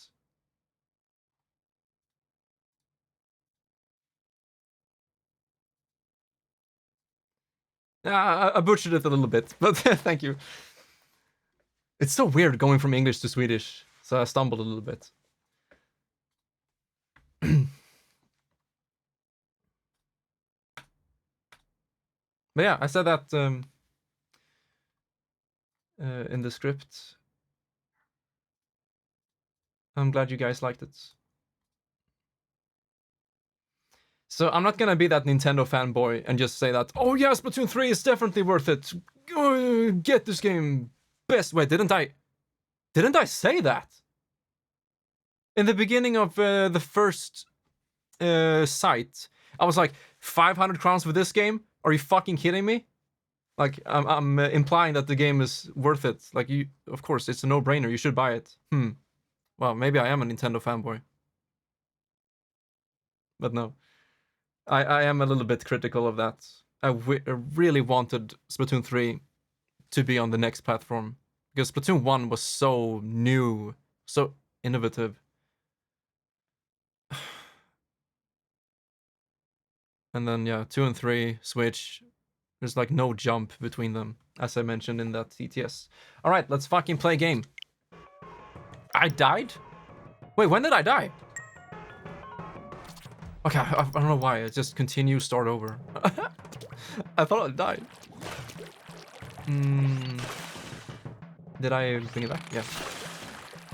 Speaker 1: I butchered it a little bit, but thank you. It's so weird going from English to Swedish, so I stumbled a little bit. But yeah, I said that in the script. I'm glad you guys liked it. So I'm not gonna be that Nintendo fanboy and just say that, oh yeah, Splatoon 3 is definitely worth it. Get this game best. Wait, didn't I say that? In the beginning of the first site, I was like, 500 crowns for this game? Are you fucking kidding me? Like, I'm implying that the game is worth it. Like, of course, it's a no-brainer. You should buy it. Well, maybe I am a Nintendo fanboy. But no. I am a little bit critical of that. I really wanted Splatoon 3 to be on the next platform. Because Splatoon 1 was so new, so innovative. And then, yeah, 2 and 3, Switch. There's like no jump between them, as I mentioned in that TTS. Alright, let's fucking play a game. I died? Wait, when did I die? Okay, I don't know why. I just continue, start over. I thought I died. Did I bring it back? Yeah.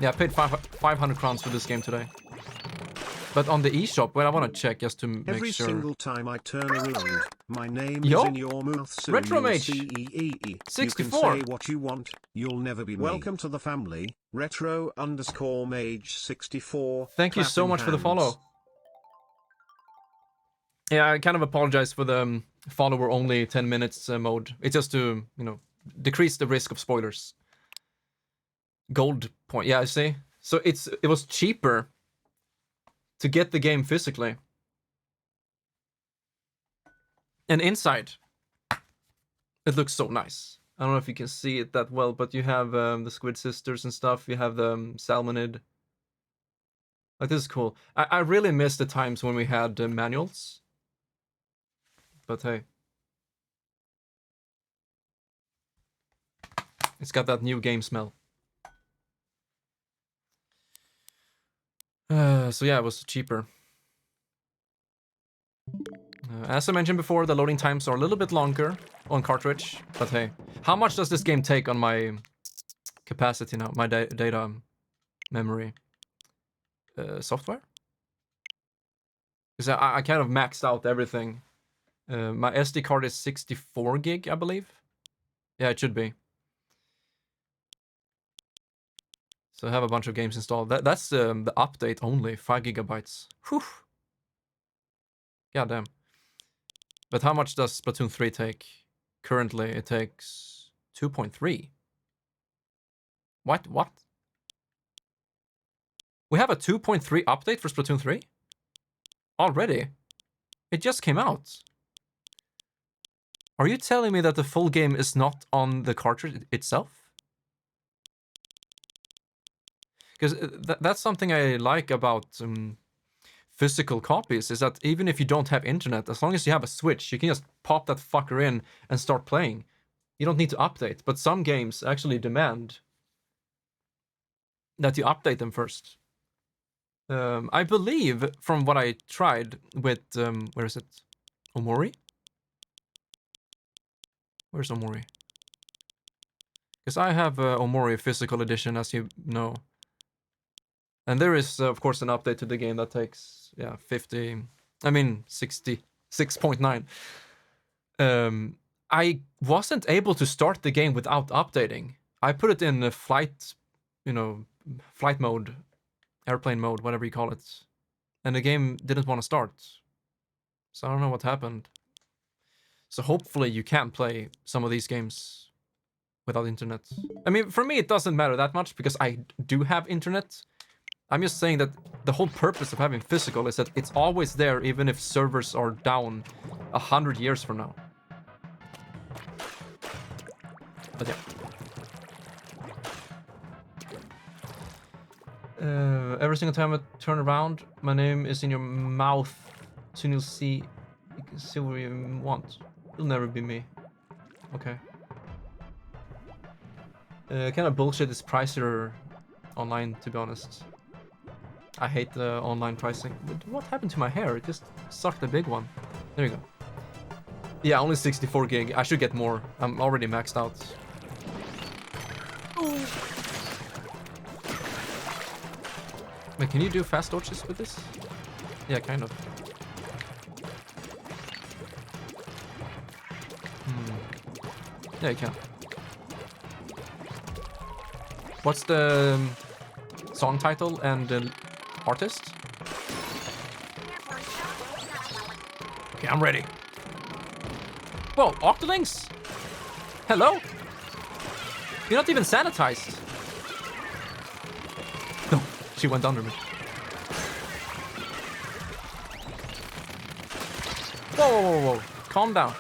Speaker 1: Yeah, I paid 500 crowns for this game today. But on the eShop, well, I want to check just to make
Speaker 4: Every
Speaker 1: sure.
Speaker 4: single time I turn around, my name
Speaker 1: Yo?
Speaker 4: is in your mouth soon.
Speaker 1: Retromage.
Speaker 4: You
Speaker 1: 64.
Speaker 4: can say what you want, you'll never be me. Welcome to the family, retro_mage 64.
Speaker 1: Thank you so much for the follow. Yeah, I kind of apologize for the follower only 10 minutes mode. It's just to, decrease the risk of spoilers. Gold point. Yeah, I see. So it was cheaper to get the game physically. And inside, it looks so nice. I don't know if you can see it that well, but you have the Squid Sisters and stuff. You have the Salmonid. Like, this is cool. I really miss the times when we had manuals. But hey. It's got that new game smell. So yeah, it was cheaper. As I mentioned before, the loading times are a little bit longer on cartridge, but hey. How much does this game take on my capacity now? My data memory? Software? Because I kind of maxed out everything. My SD card is 64 gig, I believe. Yeah, it should be. So I have a bunch of games installed. That's the update only, 5 gigabytes. Whew. God damn. But how much does Splatoon 3 take? Currently, it takes 2.3. What? We have a 2.3 update for Splatoon 3? Already? It just came out. Are you telling me that the full game is not on the cartridge itself? Because that's something I like about physical copies, is that even if you don't have internet, as long as you have a Switch, you can just pop that fucker in and start playing. You don't need to update. But some games actually demand that you update them first. I believe, from what I tried with, where is it? Omori? Where's Omori? Because I have Omori physical edition, as you know. And there is, of course, an update to the game that takes, 66.9. I wasn't able to start the game without updating. I put it in flight mode, airplane mode, whatever you call it. And the game didn't want to start. So I don't know what happened. So hopefully you can play some of these games without internet. I mean, for me, it doesn't matter that much because I do have internet. I'm just saying that the whole purpose of having physical is that it's always there even if servers are down 100 years from now. But yeah. Every single time I turn around, my name is in your mouth. Soon you can see what you want. It'll never be me. Okay. Kind of bullshit is pricier online, to be honest. I hate the online pricing. But what happened to my hair? It just sucked a big one. There you go. Yeah, only 64 gig. I should get more. I'm already maxed out. Wait, can you do fast dodges with this? Yeah, kind of. Yeah, you can. What's the song title and the artist? Okay, I'm ready. Whoa, Octolings? Hello? You're not even sanitized. No, she went under me. Whoa. Calm down.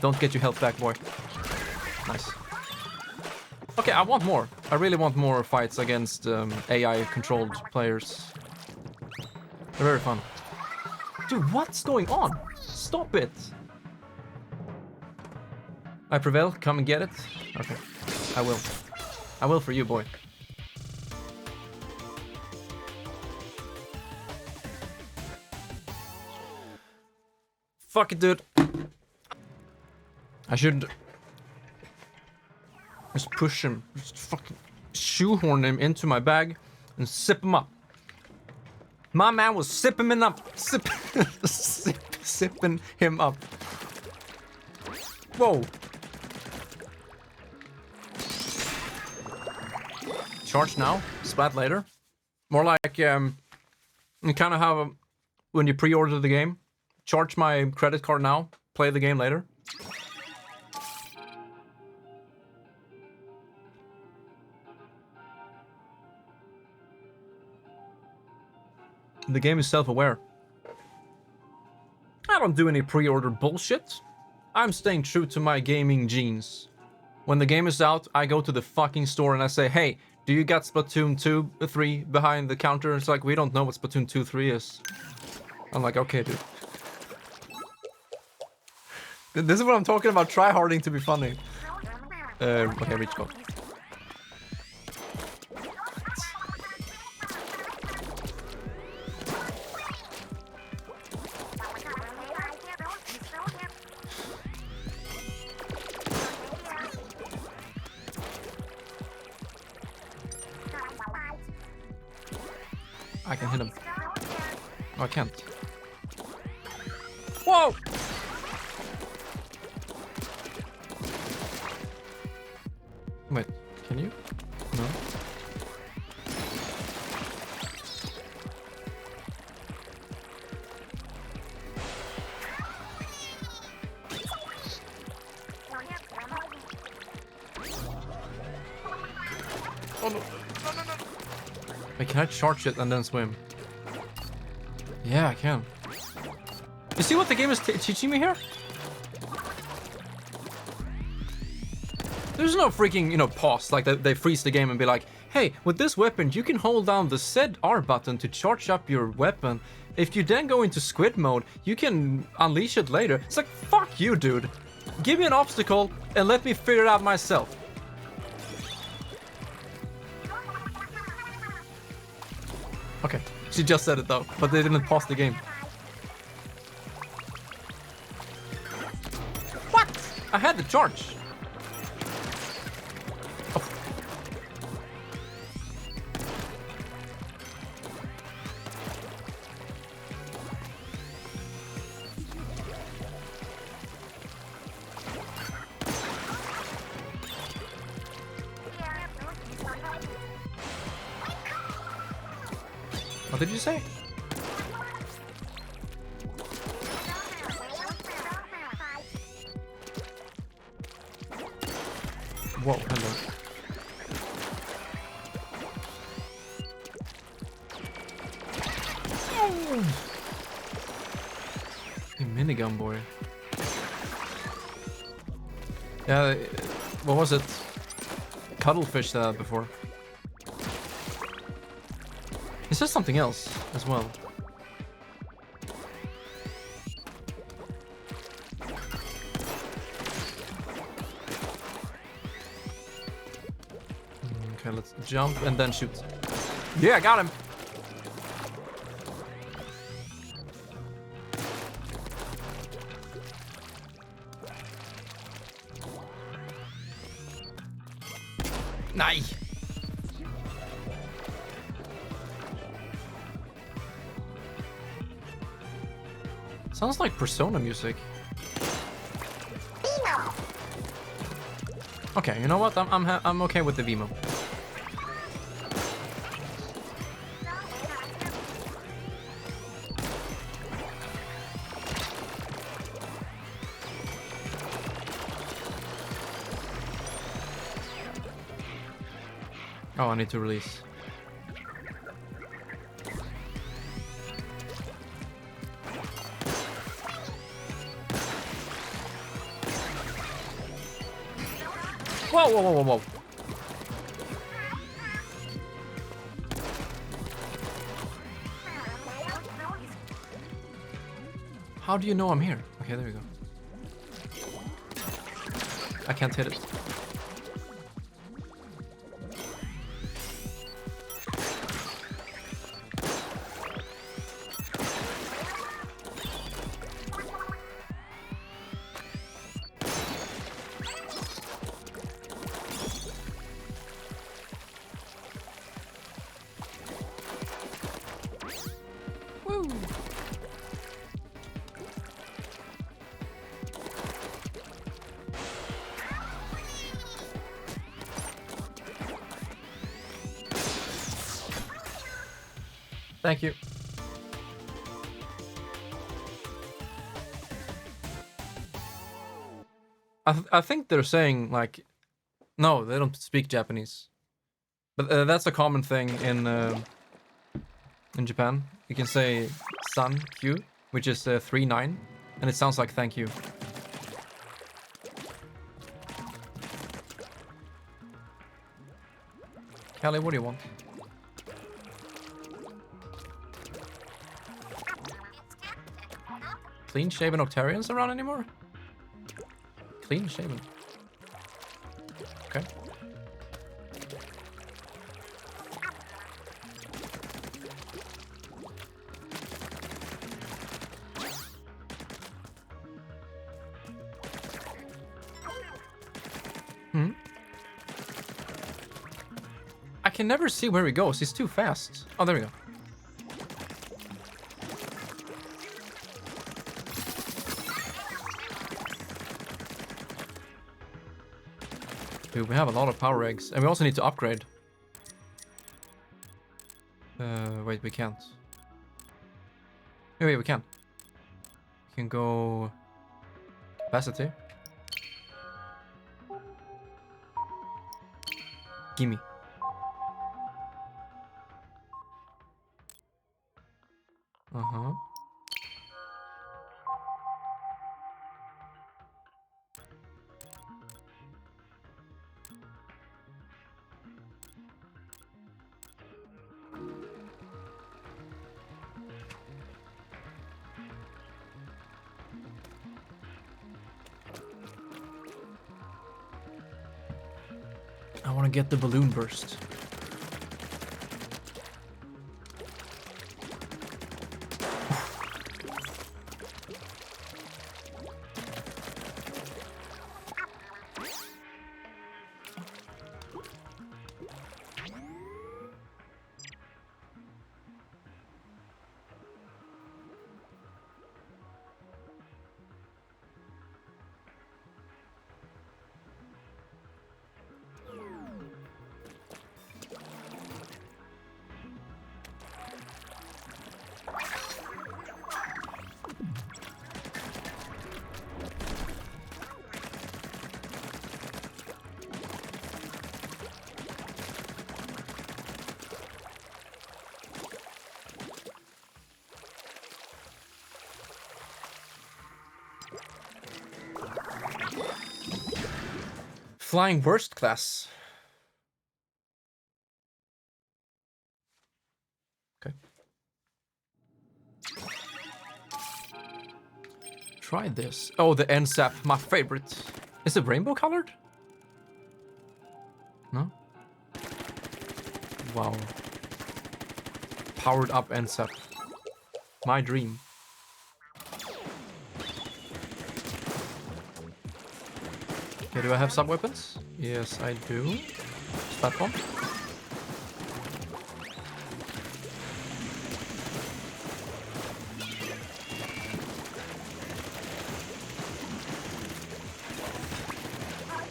Speaker 1: Don't get your health back, boy. Nice. Okay, I want more. I really want more fights against AI-controlled players. They're very fun. Dude, what's going on? Stop it! I prevail. Come and get it. Okay, I will. I will for you, boy. Fuck it, dude. I should just push him, just fucking shoehorn him into my bag and sip him up. My man was sipping him up, sipping him up. Whoa. Charge now, splat later. More like you kind of have when you pre-order the game. Charge my credit card now, play the game later. The game is self-aware. I don't do any pre-order bullshit. I'm staying true to my gaming genes. When the game is out, I go to the fucking store and I say, hey, do you got Splatoon 2, 3 behind the counter? It's like, we don't know what Splatoon 2, 3 is. I'm like, okay, dude. This is what I'm talking about, try-harding to be funny. Okay, reach goal. I can hit him. Oh, I can't. Whoa! Wait, can you? No. Oh no. No, no, no. Wait, can I charge it and then swim? Yeah, I can. You see what the game is teaching me here? There's no freaking, pause, like they freeze the game and be like, hey, with this weapon, you can hold down the said R button to charge up your weapon. If you then go into squid mode, you can unleash it later. It's like, fuck you, dude. Give me an obstacle and let me figure it out myself. Okay, she just said it though, but they didn't pause the game. What? I had the charge. Oh. What did you say? Whoa, hello. You minigun boy. Yeah, what was it? Cuttlefish said that before. He says something else as well. Okay, let's jump and then shoot. Yeah, I got him. Nice. Sounds like Persona music. Okay, you know what? I'm okay with the Veemo. Oh, I need to release. Whoa, whoa, whoa, whoa, whoa. How do you know I'm here? Okay, there we go. I can't hit it. Thank you. I think they're saying like, no, they don't speak Japanese, but that's a common thing in Japan. You can say "san Q," which is 3-9, and it sounds like "thank you." Callie, what do you want? Clean shaven Octarians around anymore? Clean shaven. Okay. I can never see where he goes. He's too fast. Oh, there we go. Dude, we have a lot of power eggs. And we also need to upgrade. Wait, we can't. Wait, we can. We can go... Capacity. Gimme. Uh-huh. I want to get the balloon burst. Flying worst class. Okay. Try this. Oh, the NSAP, my favorite. Is it rainbow colored? No? Wow. Powered up NSAP. My dream. Okay, do I have sub-weapons? Yes, I do. Spat bomb.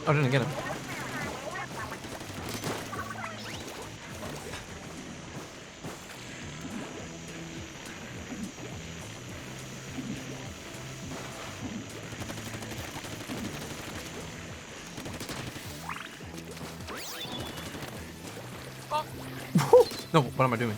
Speaker 1: Oh, I didn't get him. No, what am I doing?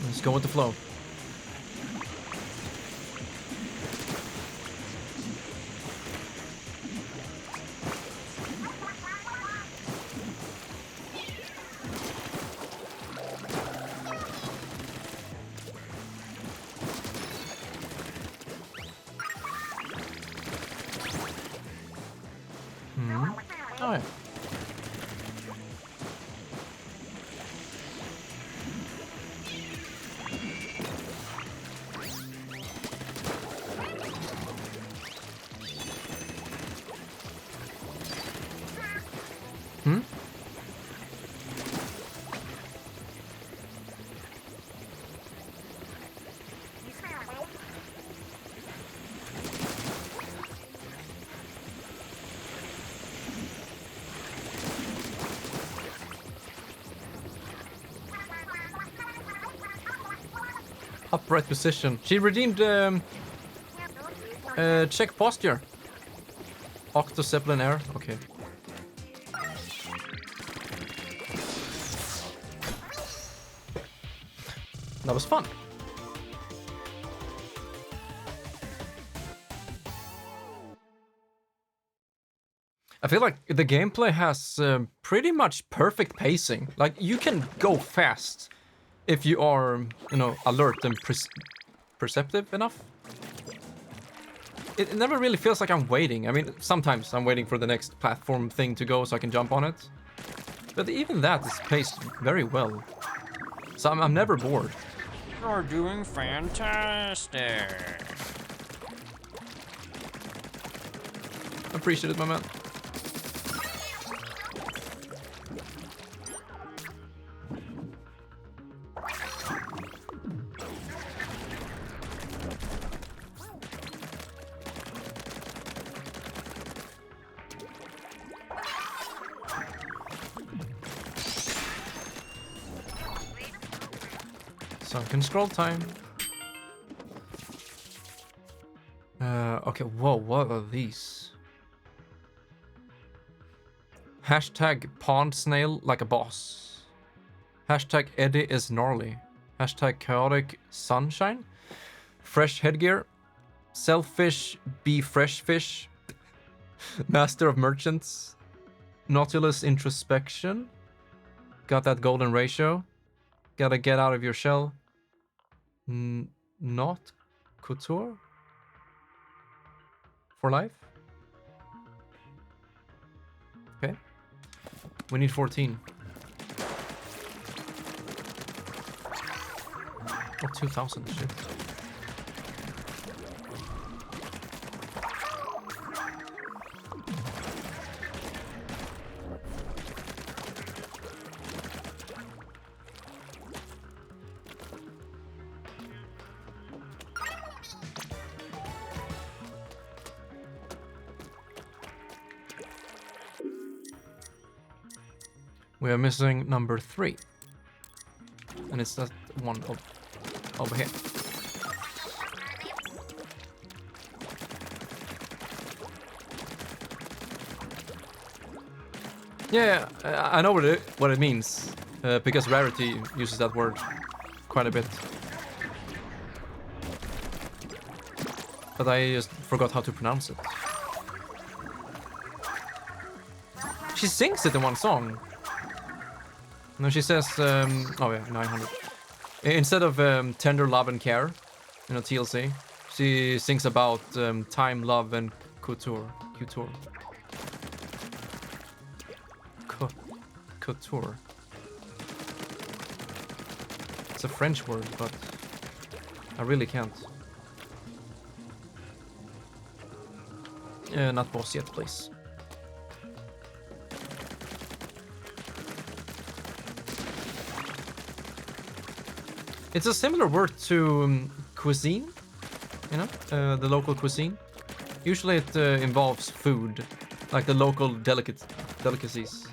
Speaker 1: Let's go with the flow. Oh yeah. Upright position. She redeemed check posture. Octo Zeppelin air. Okay. That was fun. I feel like the gameplay has pretty much perfect pacing. Like, you can go fast if you are, you know, alert and perceptive enough. it never really feels like I'm waiting. I mean, sometimes I'm waiting for the next platform thing to go so I can jump on it. But even that is paced very well. So I'm never bored.
Speaker 3: You're doing fantastic.
Speaker 1: Appreciate it, my man. Sunken scroll time. Okay, whoa, what are these? Hashtag pond snail like a boss. Hashtag Eddie is gnarly. Hashtag chaotic sunshine. Fresh headgear. Selfish be fresh fish. Master of merchants. Nautilus introspection. Got that golden ratio. Gotta get out of your shell. Not couture? For life? Okay. We need 14. Oh, 2,000, shit. We are missing number 3. And it's that one over here. Yeah, I know what it means. Because Rarity uses that word quite a bit. But I just forgot how to pronounce it. She sings it in one song. No, she says, oh yeah, 900. Instead of tender love and care, you know, TLC, she sings about time, love, and couture. Couture. It's a French word, but I really can't. Not boss yet, please. It's a similar word to cuisine, you know, the local cuisine. Usually it involves food, like the local delicacies.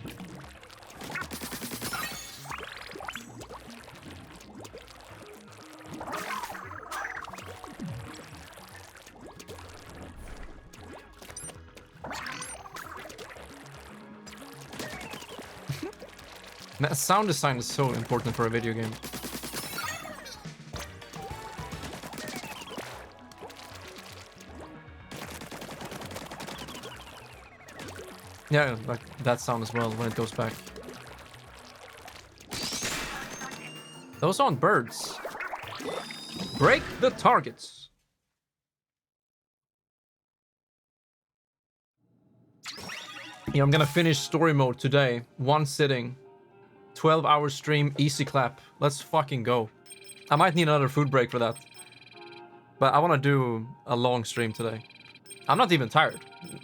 Speaker 1: Sound design is so important for a video game. Yeah, like that sound as well when it goes back. Those aren't birds. Break the targets. Yeah, I'm gonna finish story mode today. One sitting. 12-hour stream, easy clap. Let's fucking go. I might need another food break for that. But I want to do a long stream today. I'm not even tired.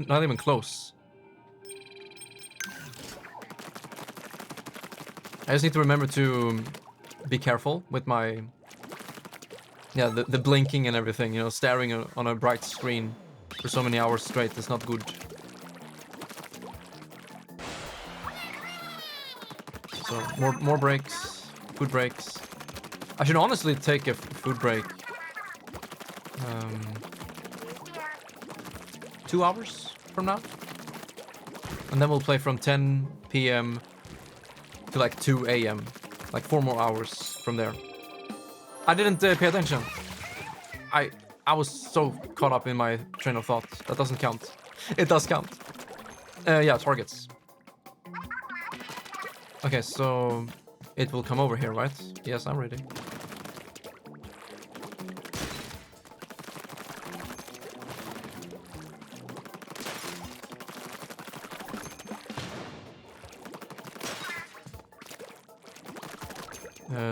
Speaker 1: Not even close. I just need to remember to be careful with my... Yeah, the blinking and everything, you know, staring on a bright screen for so many hours straight is not good. So, more breaks, food breaks. I should honestly take a food break. 2 hours from now. And then we'll play from 10 p.m. to like 2 a.m. Like 4 more hours from there. I didn't pay attention. I was so caught up in my train of thought. That doesn't count. It does count. Yeah, targets. Okay, so it will come over here, right? Yes, I'm ready.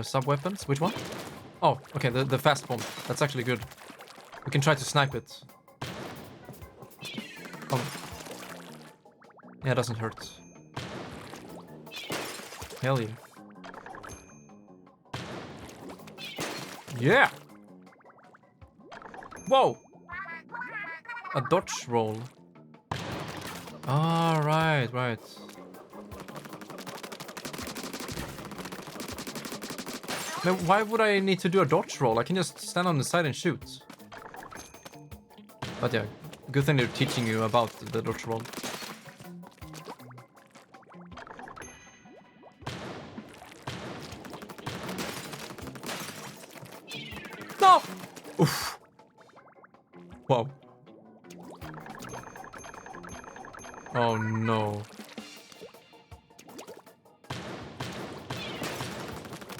Speaker 1: Sub weapons. Which one? Oh, okay. The fast bomb. That's actually good. We can try to snipe it. Oh. Yeah, it doesn't hurt. Hell yeah. Yeah! Whoa! A dodge roll. Ah, right. Now, why would I need to do a dodge roll? I can just stand on the side and shoot. But yeah, good thing they're teaching you about the dodge roll. No! Oof. Whoa. Oh no.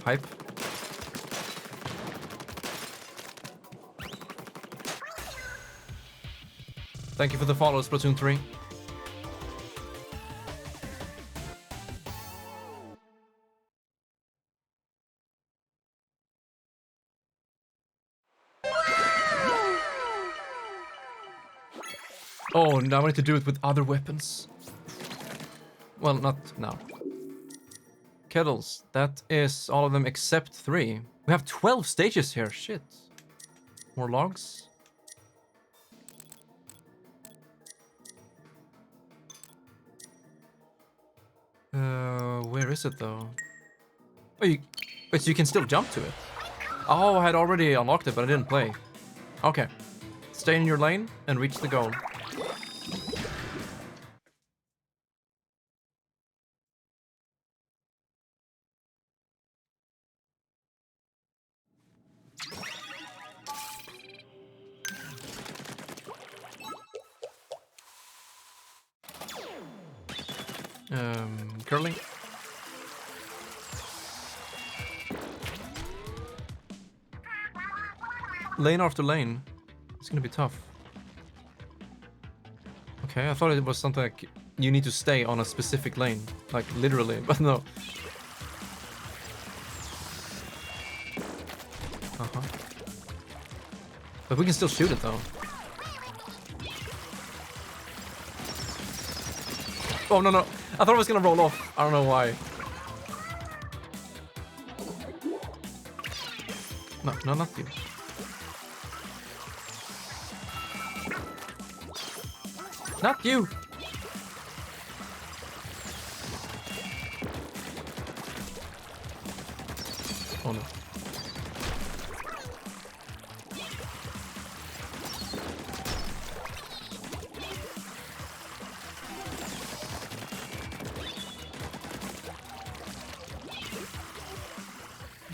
Speaker 1: Hype. Thank you for the follow, Splatoon 3. Oh, now I need to do it with other weapons. Well, not now. Kettles. That is all of them except 3. We have 12 stages here. Shit. More logs. Where is it though? Oh, wait, so you can still jump to it? Oh, I had already unlocked it, but I didn't play. Okay. Stay in your lane and reach the goal. Curling. Lane after lane. It's gonna be tough. Okay, I thought it was something like you need to stay on a specific lane. Like literally, but no. Uh-huh. But we can still shoot it though. Oh no. I thought it was gonna roll off. I don't know why. No, not you. Not you! Oh no.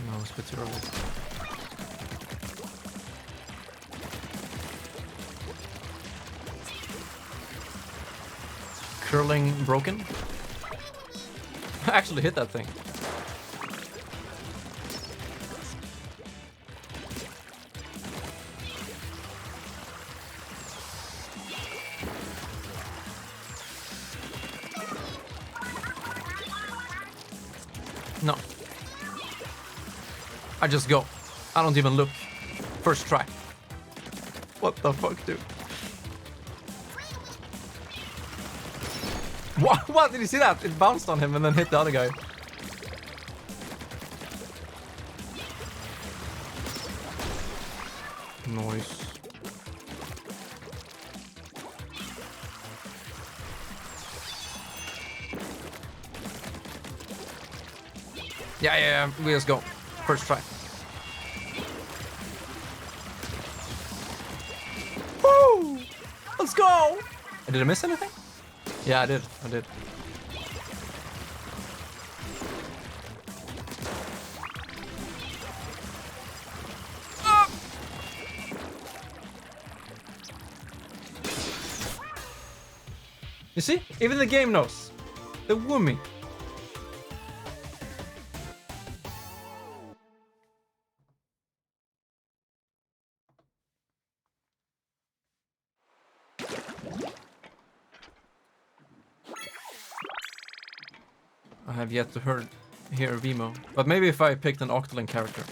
Speaker 1: No, it's a bit too early. Curling broken? I actually hit that thing. No. I just go. I don't even look. First try. What the fuck, dude? What? Did you see that? It bounced on him and then hit the other guy. Nice. Yeah. We just go. First try. Woo! Let's go! Did I miss anything? Yeah, I did. Ah! You see? Even the game knows. They woo me. I have yet to heard hear Veemo. But maybe if I picked an Octoling character.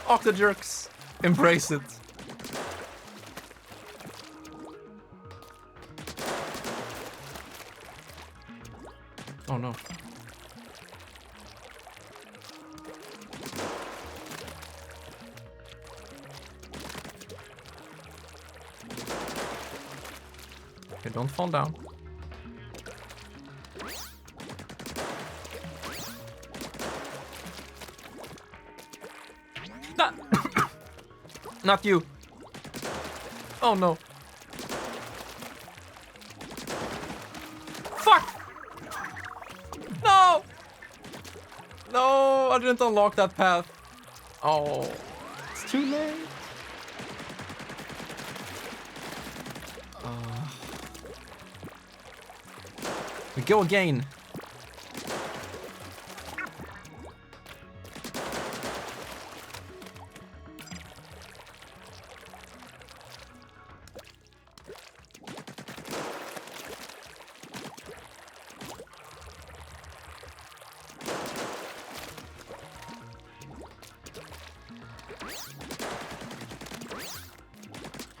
Speaker 1: Octojerks! Embrace it! Oh no. Okay, don't fall down. Not, not you. Oh no. Fuck! No! No, I didn't unlock that path. Oh, it's too late. We go again.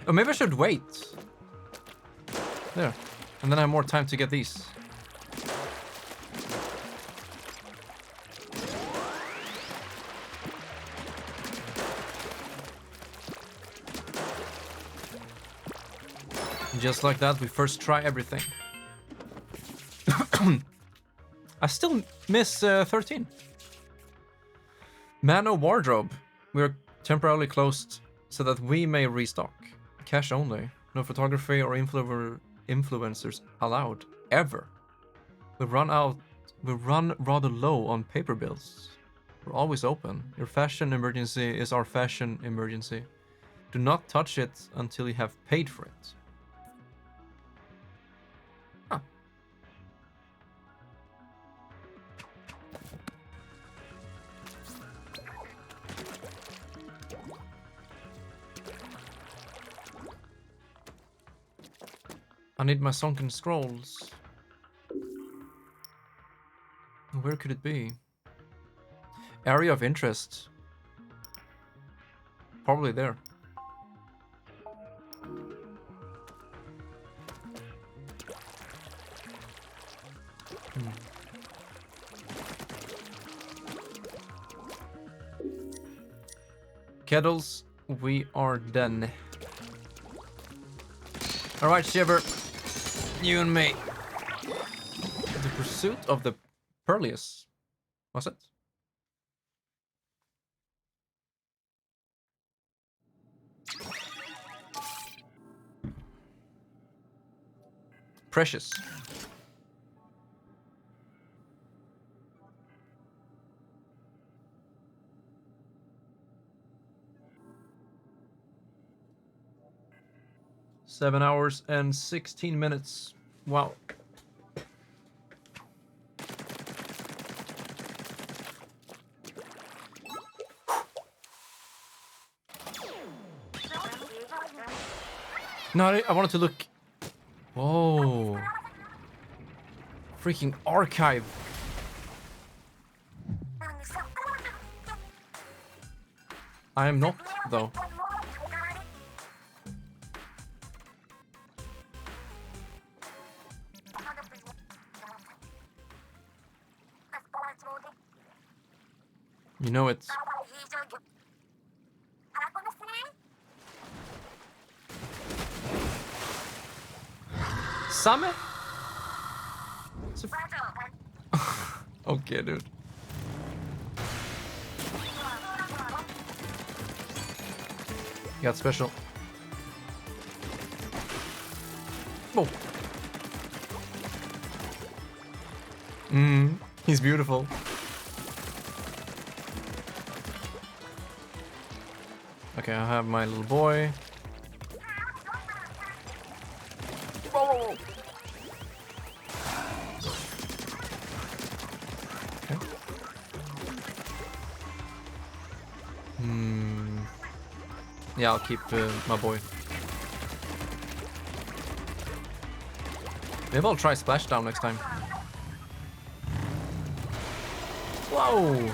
Speaker 1: Oh, maybe I should wait. There. And then I have more time to get these. Just like that, we first try everything. I still miss 13. Mano wardrobe. We're temporarily closed so that we may restock. Cash only. No photography or influencers allowed. Ever. We run rather low on paper bills. We're always open. Your fashion emergency is our fashion emergency. Do not touch it until you have paid for it. Huh. I need my sunken scrolls. Where could it be? Area of interest. Probably there. Kettles, we are done. Alright, Shiver. You and me. The pursuit of the Pearlius. Was it? Precious. Seven hours and 16 minutes. Wow. No, I wanted to look. Whoa. Freaking archive. I am not, though. You know it. Same? Okay, dude. Got special. Oh. He's beautiful. Okay, I have my little boy. Whoa. Okay. Yeah, I'll keep my boy. Maybe I'll try Splashdown next time. Whoa!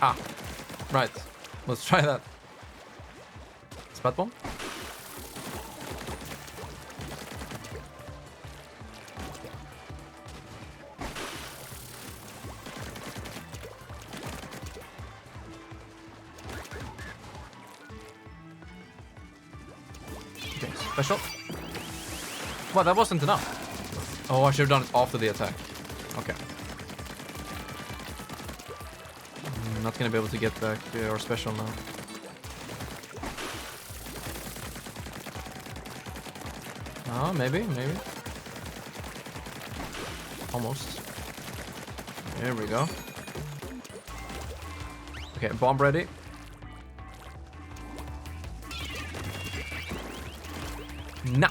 Speaker 1: Ah, right. Let's try that. Spat bomb? Okay, special. Well, that wasn't enough. Oh, I should have done it after the attack. Okay. Not gonna be able to get back our special now. Oh, maybe. Almost. There we go. Okay, bomb ready. No.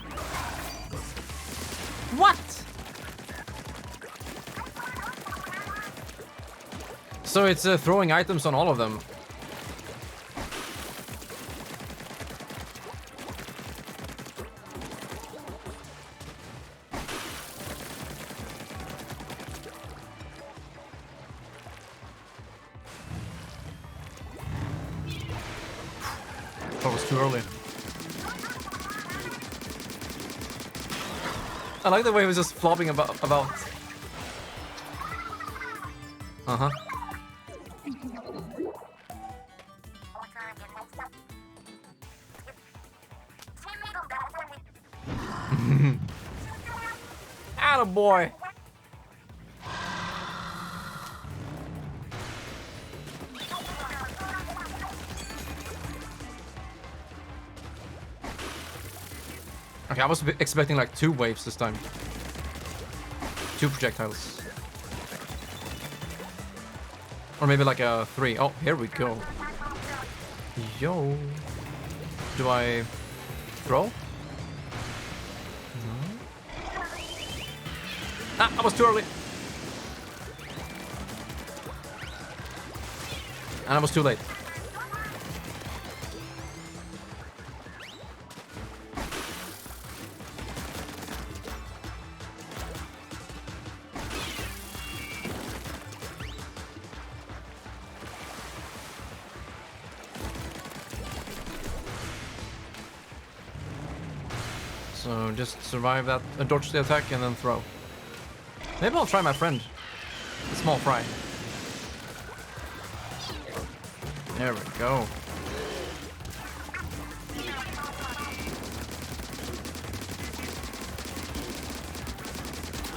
Speaker 1: What? So it's throwing items on all of them. That was too early. I like the way he was just flopping about. Uh-huh. Attaboy! Okay, I was expecting like 2 waves this time. 2 projectiles. Or maybe like a 3. Oh, here we go. Yo. Do I throw? No. Ah, I was too early. And I was too late. So just survive that, dodge the attack and then throw. Maybe I'll try my friend, the small fry. There we go.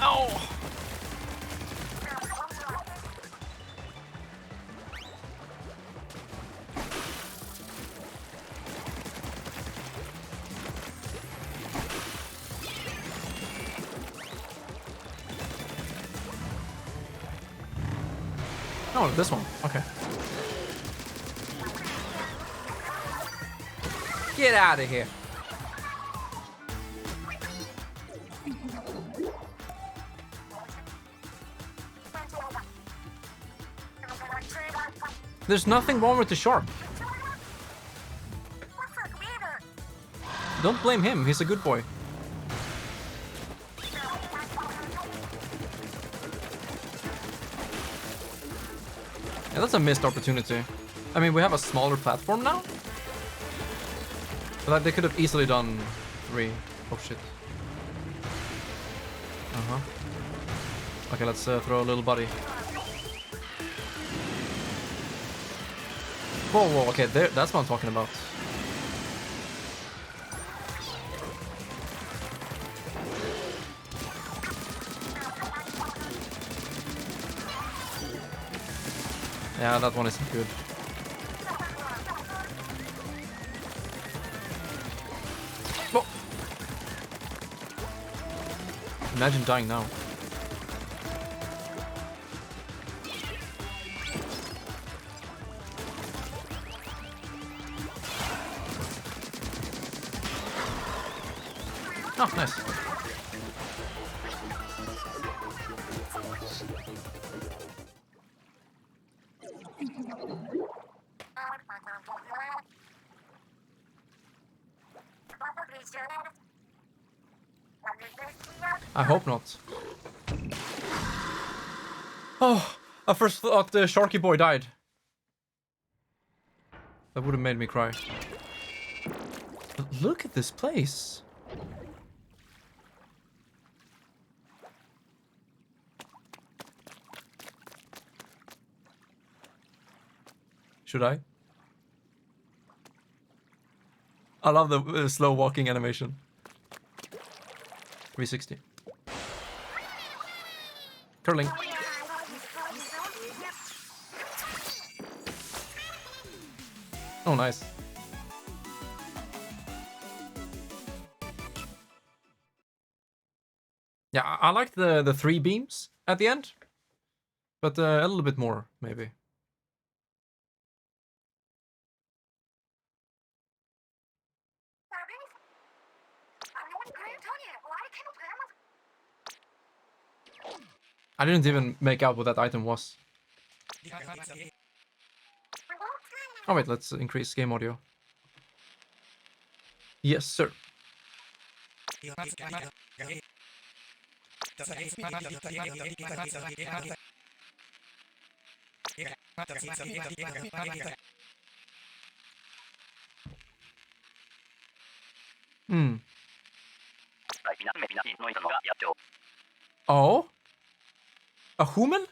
Speaker 1: Oh! Oh, this one. Okay. Get out of here. There's nothing wrong with the shark. Don't blame him. He's a good boy. Yeah, that's a missed opportunity. I mean, we have a smaller platform now. But like, they could have easily done 3. Oh shit. Uh-huh. Okay, let's throw a little buddy. Whoa, whoa, okay, there, that's what I'm talking about. Yeah, that one isn't good. Oh. Imagine dying now. Oh, nice. I hope not. Oh, I first thought the Sharky Boy died. That would have made me cry. But look at this place. Should I? I love the slow walking animation. 360. Curling. Oh, nice. Yeah, I like the 3 beams at the end, but a little bit more, maybe. I didn't even make out what that item was. Oh wait, let's increase game audio. Yes, sir. Hmm. Oh? A human?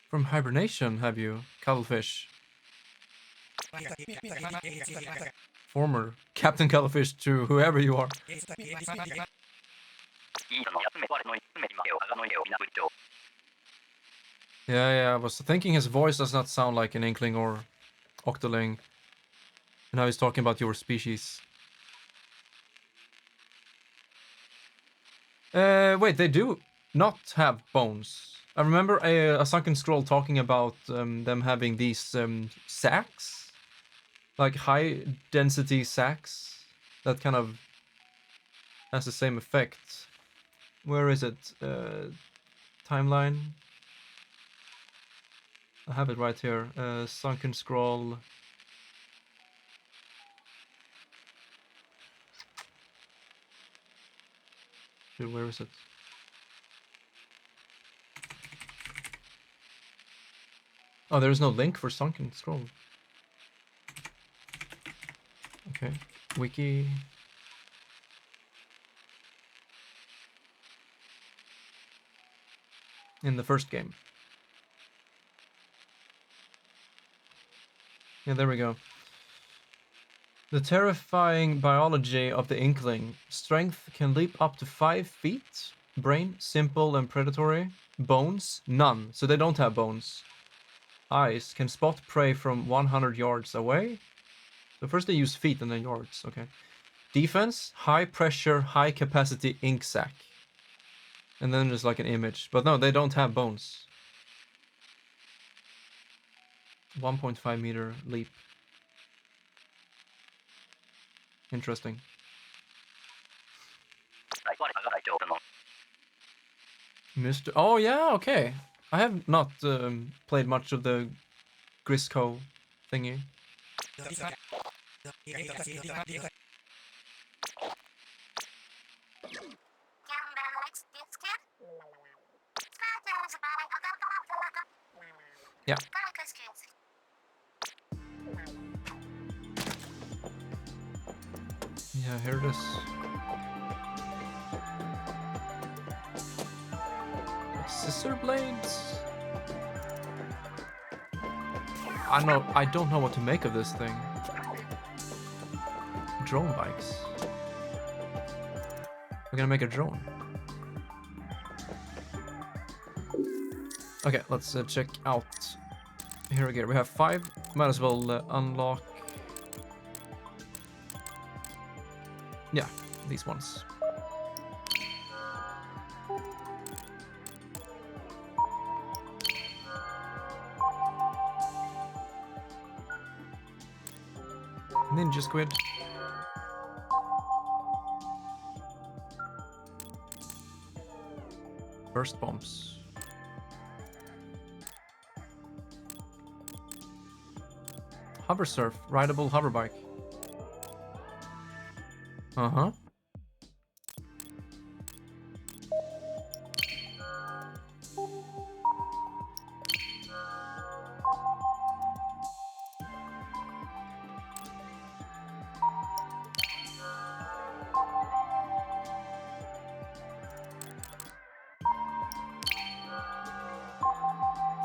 Speaker 1: From hibernation, have you? Cuttlefish. Former Captain Cuttlefish to whoever you are. Yeah, I was thinking his voice does not sound like an Inkling or Octoling. And now he's talking about your species. Wait, they do not have bones. I remember a Sunken Scroll talking about them having these sacks. Like high density sacks. That kind of has the same effect. Where is it? Timeline? I have it right here. Sunken Scroll. Dude, where is it? Oh, there is no link for Sunken Scroll. Okay, wiki. In the first game. Yeah, there we go. The terrifying biology of the Inkling. Strength can leap up to 5 feet. Brain, simple and predatory. Bones, none. So they don't have bones. Eyes, can spot prey from 100 yards away. So first they use feet and then yards, okay. Defense, high pressure, high capacity ink sac. And then there's like an image. But no, they don't have bones. 1.5 meter leap. Interesting. Mr. Oh yeah, okay. I have not played much of the Grisco thingy. Yeah. Yeah, here it is. Scissor blades? I don't know what to make of this thing. Drone bikes. We're gonna make a drone. Okay, let's check out. Here we go. We have 5. Might as well unlock. Yeah, these ones. Ninja squid. Burst bombs. Hover surf, rideable hover bike. Uh-huh.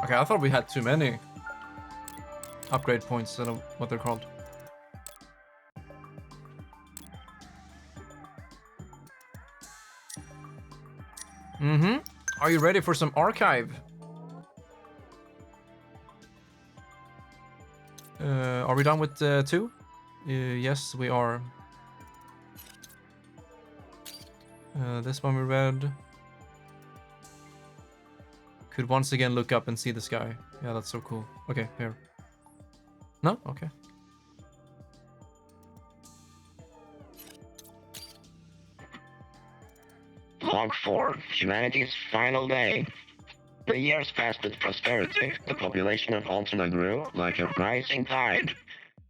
Speaker 1: Okay, I thought we had too many upgrade points. I don't know what they're called. Mm-hmm. Are you ready for some archive? Are we done with 2? Yes, we are. This one we read. Could once again look up and see the sky. Yeah, that's so cool. Okay, here. No? Okay.
Speaker 2: Log 4, humanity's final day. The years passed with prosperity. The population of Alterna grew like a rising tide.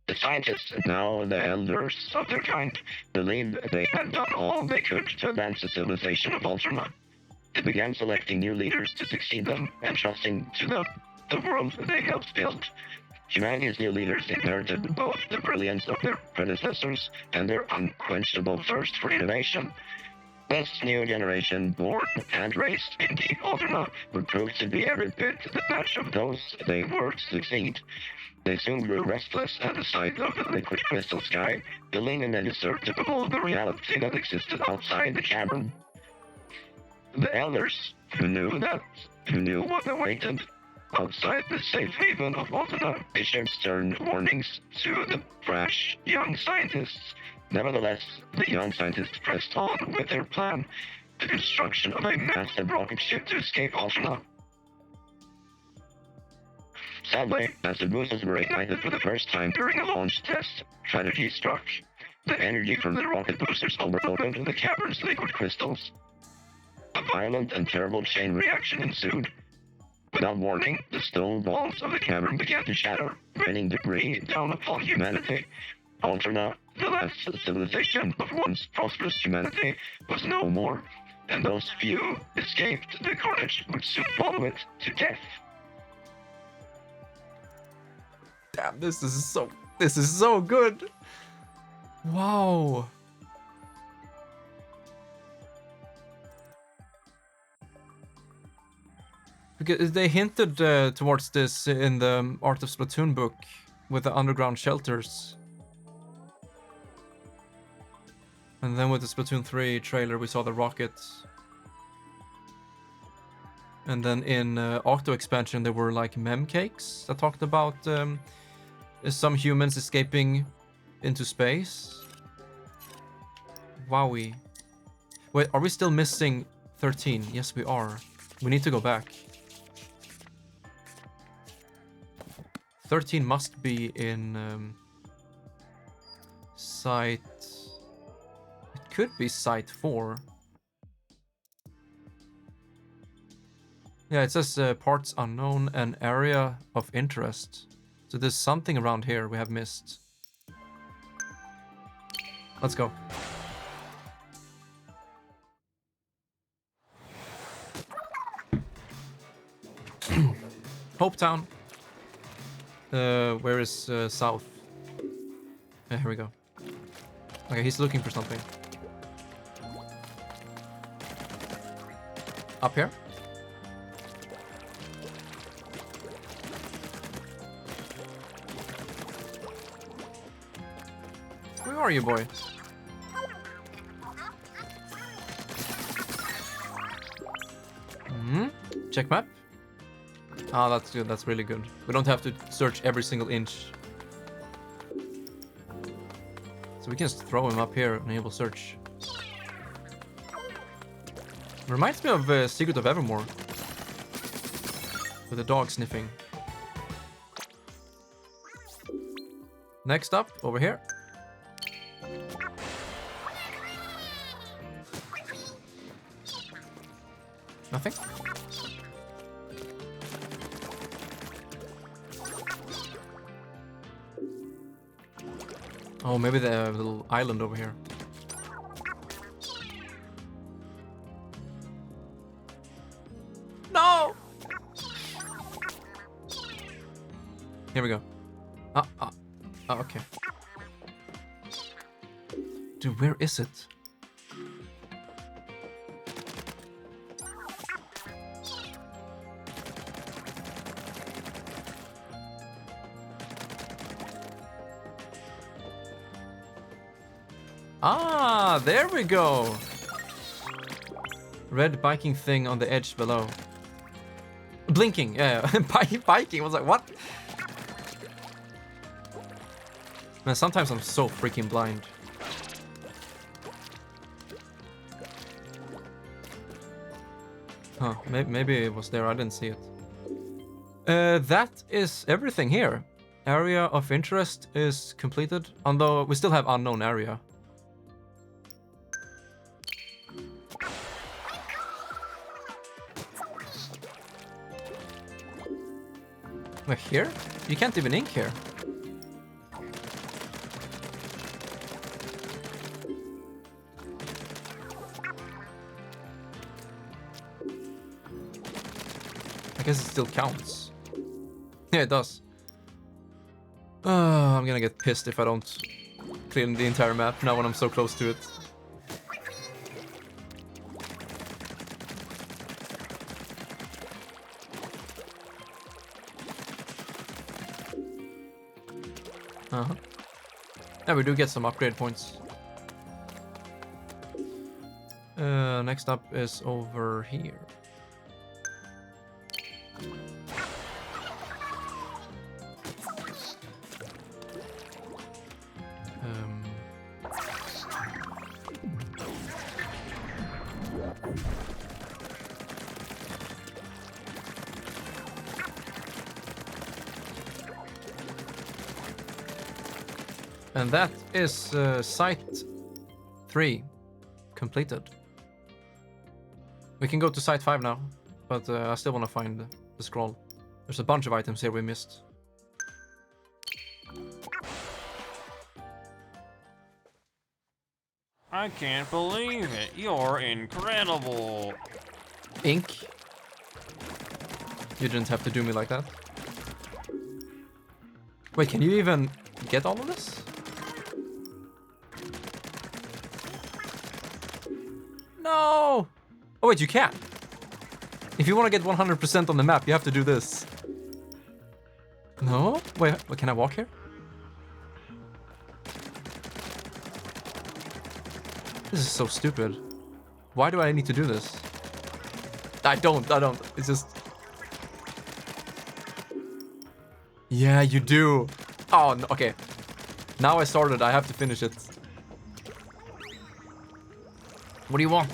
Speaker 2: The scientists, now the elders of their kind, believed they had done all they could to advance the civilization of Alterna. They began selecting new leaders to succeed them and trusting to them the world they helped build. Humanity's new leaders inherited both the brilliance of their predecessors and their unquenchable thirst for innovation. This new generation, born and raised in the Alterna, would prove to be every bit the match of those they were to succeed. They soon grew restless at the sight of the liquid crystal sky, building in a desert to behold the reality that existed outside the cavern. The elders, who knew what awaited outside the safe haven of Alterna, issued stern warnings to the brash young scientists. Nevertheless, the young scientists pressed on with their plan, the construction of a massive rocket ship to escape Alterna. Sadly, as the boosters were ignited for the first time during a launch test, tragedy struck. The energy from the rocket boosters overloaded the cavern's liquid crystals. A violent and terrible chain reaction ensued. Without warning, the stone walls of the cavern began to shatter, raining debris down upon humanity. Alterna, the last civilization of once prosperous humanity, was no more, and those few escaped the carnage would soon follow it to death.
Speaker 1: Damn, this is so good. Wow. Because they hinted towards this in the Art of Splatoon book with the underground shelters. And then with the Splatoon 3 trailer, we saw the rockets. And then in Octo expansion, there were like mem cakes that talked about some humans escaping into space. Wowie. Wait, are we still missing 13? Yes, we are. We need to go back. 13 must be in site... It could be site 4. Yeah, it says parts unknown and area of interest. So there's something around here we have missed. Let's go. Hope Town. Where is south? Yeah, here we go. Okay, he's looking for something. Up here? Where are you, boy? Check map. Ah, that's good. That's really good. We don't have to search every single inch. So we can just throw him up here and he will search. Reminds me of Secret of Evermore. With the dog sniffing. Next up, over here. Nothing? Oh, maybe the little island over here. No! Here we go. Okay. Dude, where is it? Ah, there we go. Red biking thing on the edge below. Blinking, yeah. Biking, I was like, what? Man, sometimes I'm so freaking blind. Huh, maybe it was there, I didn't see it. That is everything here. Area of interest is completed, although we still have unknown area. Like here? You can't even ink here. I guess it still counts. Yeah, it does. I'm gonna get pissed if I don't clean the entire map now when I'm so close to it. Uh-huh. Yeah, we do get some upgrade points. Next up is over here. And that is site 3 completed. We can go to site 5 now, but I still want to find the scroll. There's a bunch of items here we missed.
Speaker 3: I can't believe it. You're incredible.
Speaker 1: Ink? You didn't have to do me like that. Wait, can you even get all of this? No! Oh wait, you can. If you want to get 100% on the map, you have to do this. No? Wait, can I walk here? This is so stupid. Why do I need to do this? I don't. It's just... Yeah, you do. Oh, no, okay. Now I started, I have to finish it. What do you want?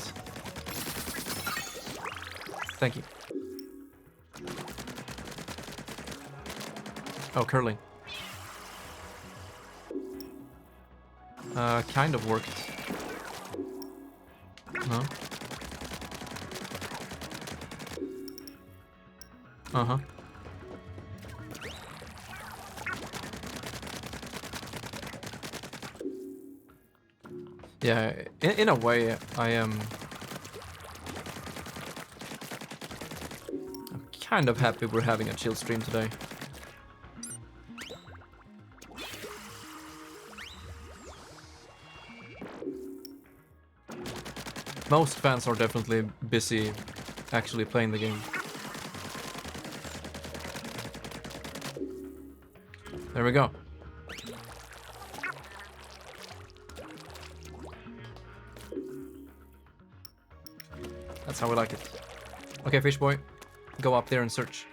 Speaker 1: Thank you. Oh, curling. Kind of worked. No? Uh-huh. Yeah, in a way, I'm kind of happy we're having a chill stream today. Most fans are definitely busy actually playing the game. There we go. That's how we like it. Okay, fish boy, go up there and search.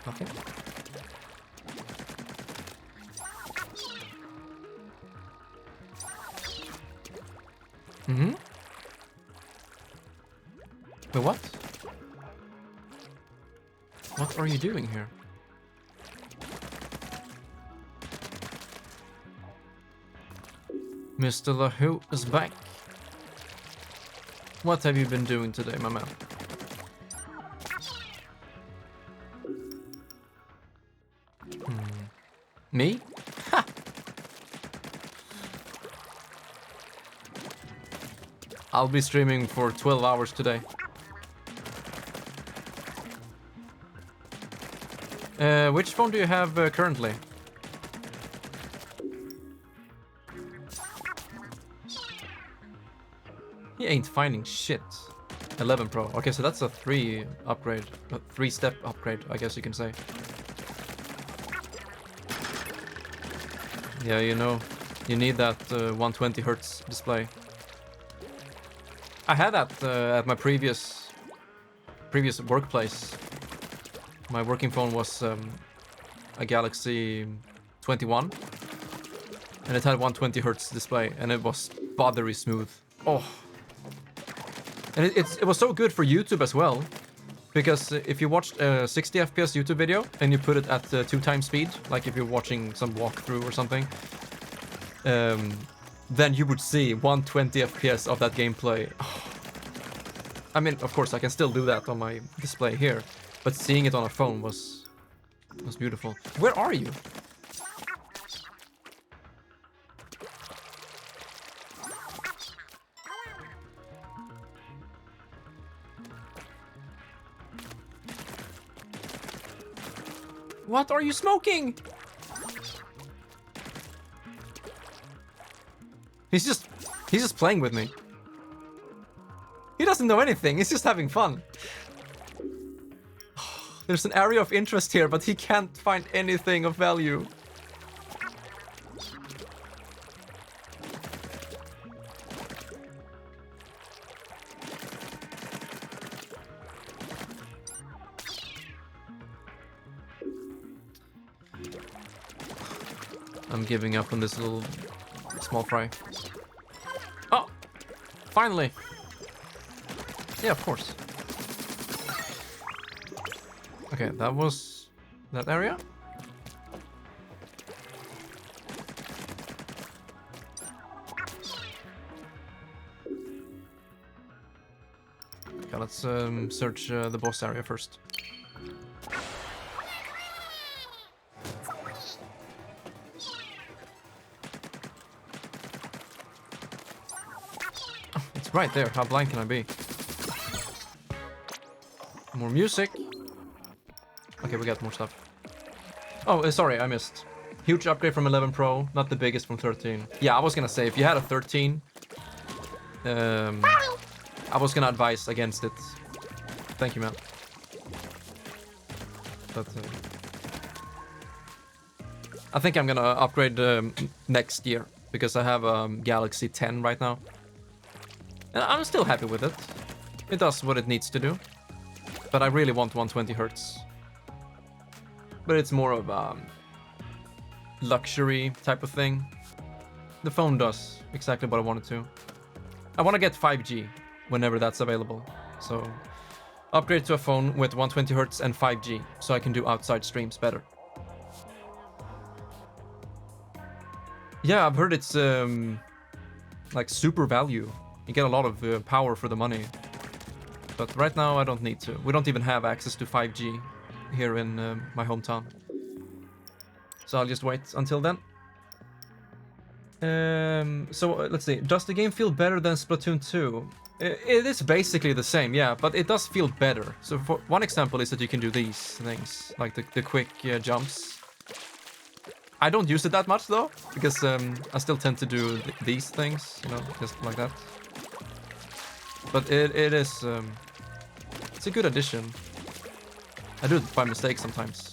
Speaker 1: Nothing. Mm-hmm. Wait, what? What are you doing here? Mr. Lahoo is back. What have you been doing today, my man? Me? Ha! I'll be streaming for 12 hours today. Which phone do you have currently? He ain't finding shit. 11 Pro. Okay, so that's a 3 upgrade. A 3-step upgrade, I guess you can say. Yeah, you know, you need that 120 hertz display. I had that at my previous workplace. My working phone was a Galaxy 21, and it had 120 hertz display, and it was buttery smooth. Oh, and it was so good for YouTube as well, because if you watched a 60 FPS YouTube video and you put it at 2x speed, like if you're watching some walkthrough or something, then you would see 120 FPS of that gameplay. Oh. I mean, of course, I can still do that on my display here, but seeing it on a phone was beautiful. Where are you? What are you smoking? He's just playing with me. He doesn't know anything, he's just having fun. There's an area of interest here, but he can't find anything of value. I'm giving up on this little small fry. Oh! Finally! Yeah, of course. Okay, that was that area. Okay, let's search the boss area first. Oh, it's right there. How blind can I be? More music. Okay, we got more stuff. Oh, sorry, I missed. Huge upgrade from 11 Pro, not the biggest from 13. Yeah, I was gonna say, if you had a 13, I was gonna advise against it. Thank you, man. But I think I'm gonna upgrade next year, because I have a Galaxy 10 right now. And I'm still happy with it. It does what it needs to do. But I really want 120 hertz. But it's more of a luxury type of thing. The phone does exactly what I want it to. I want to get 5G whenever that's available. So upgrade to a phone with 120 hertz and 5G so I can do outside streams better. Yeah, I've heard it's like super value. You get a lot of power for the money. But right now I don't need to. We don't even have access to 5G here in my hometown. So I'll just wait until then. So let's see. Does the game feel better than Splatoon 2? It is basically the same, yeah, but it does feel better. So for one example is that you can do these things, like the quick jumps. I don't use it that much though, because I still tend to do these things, you know, just like that. But it is, it's a good addition. I do it by mistake sometimes.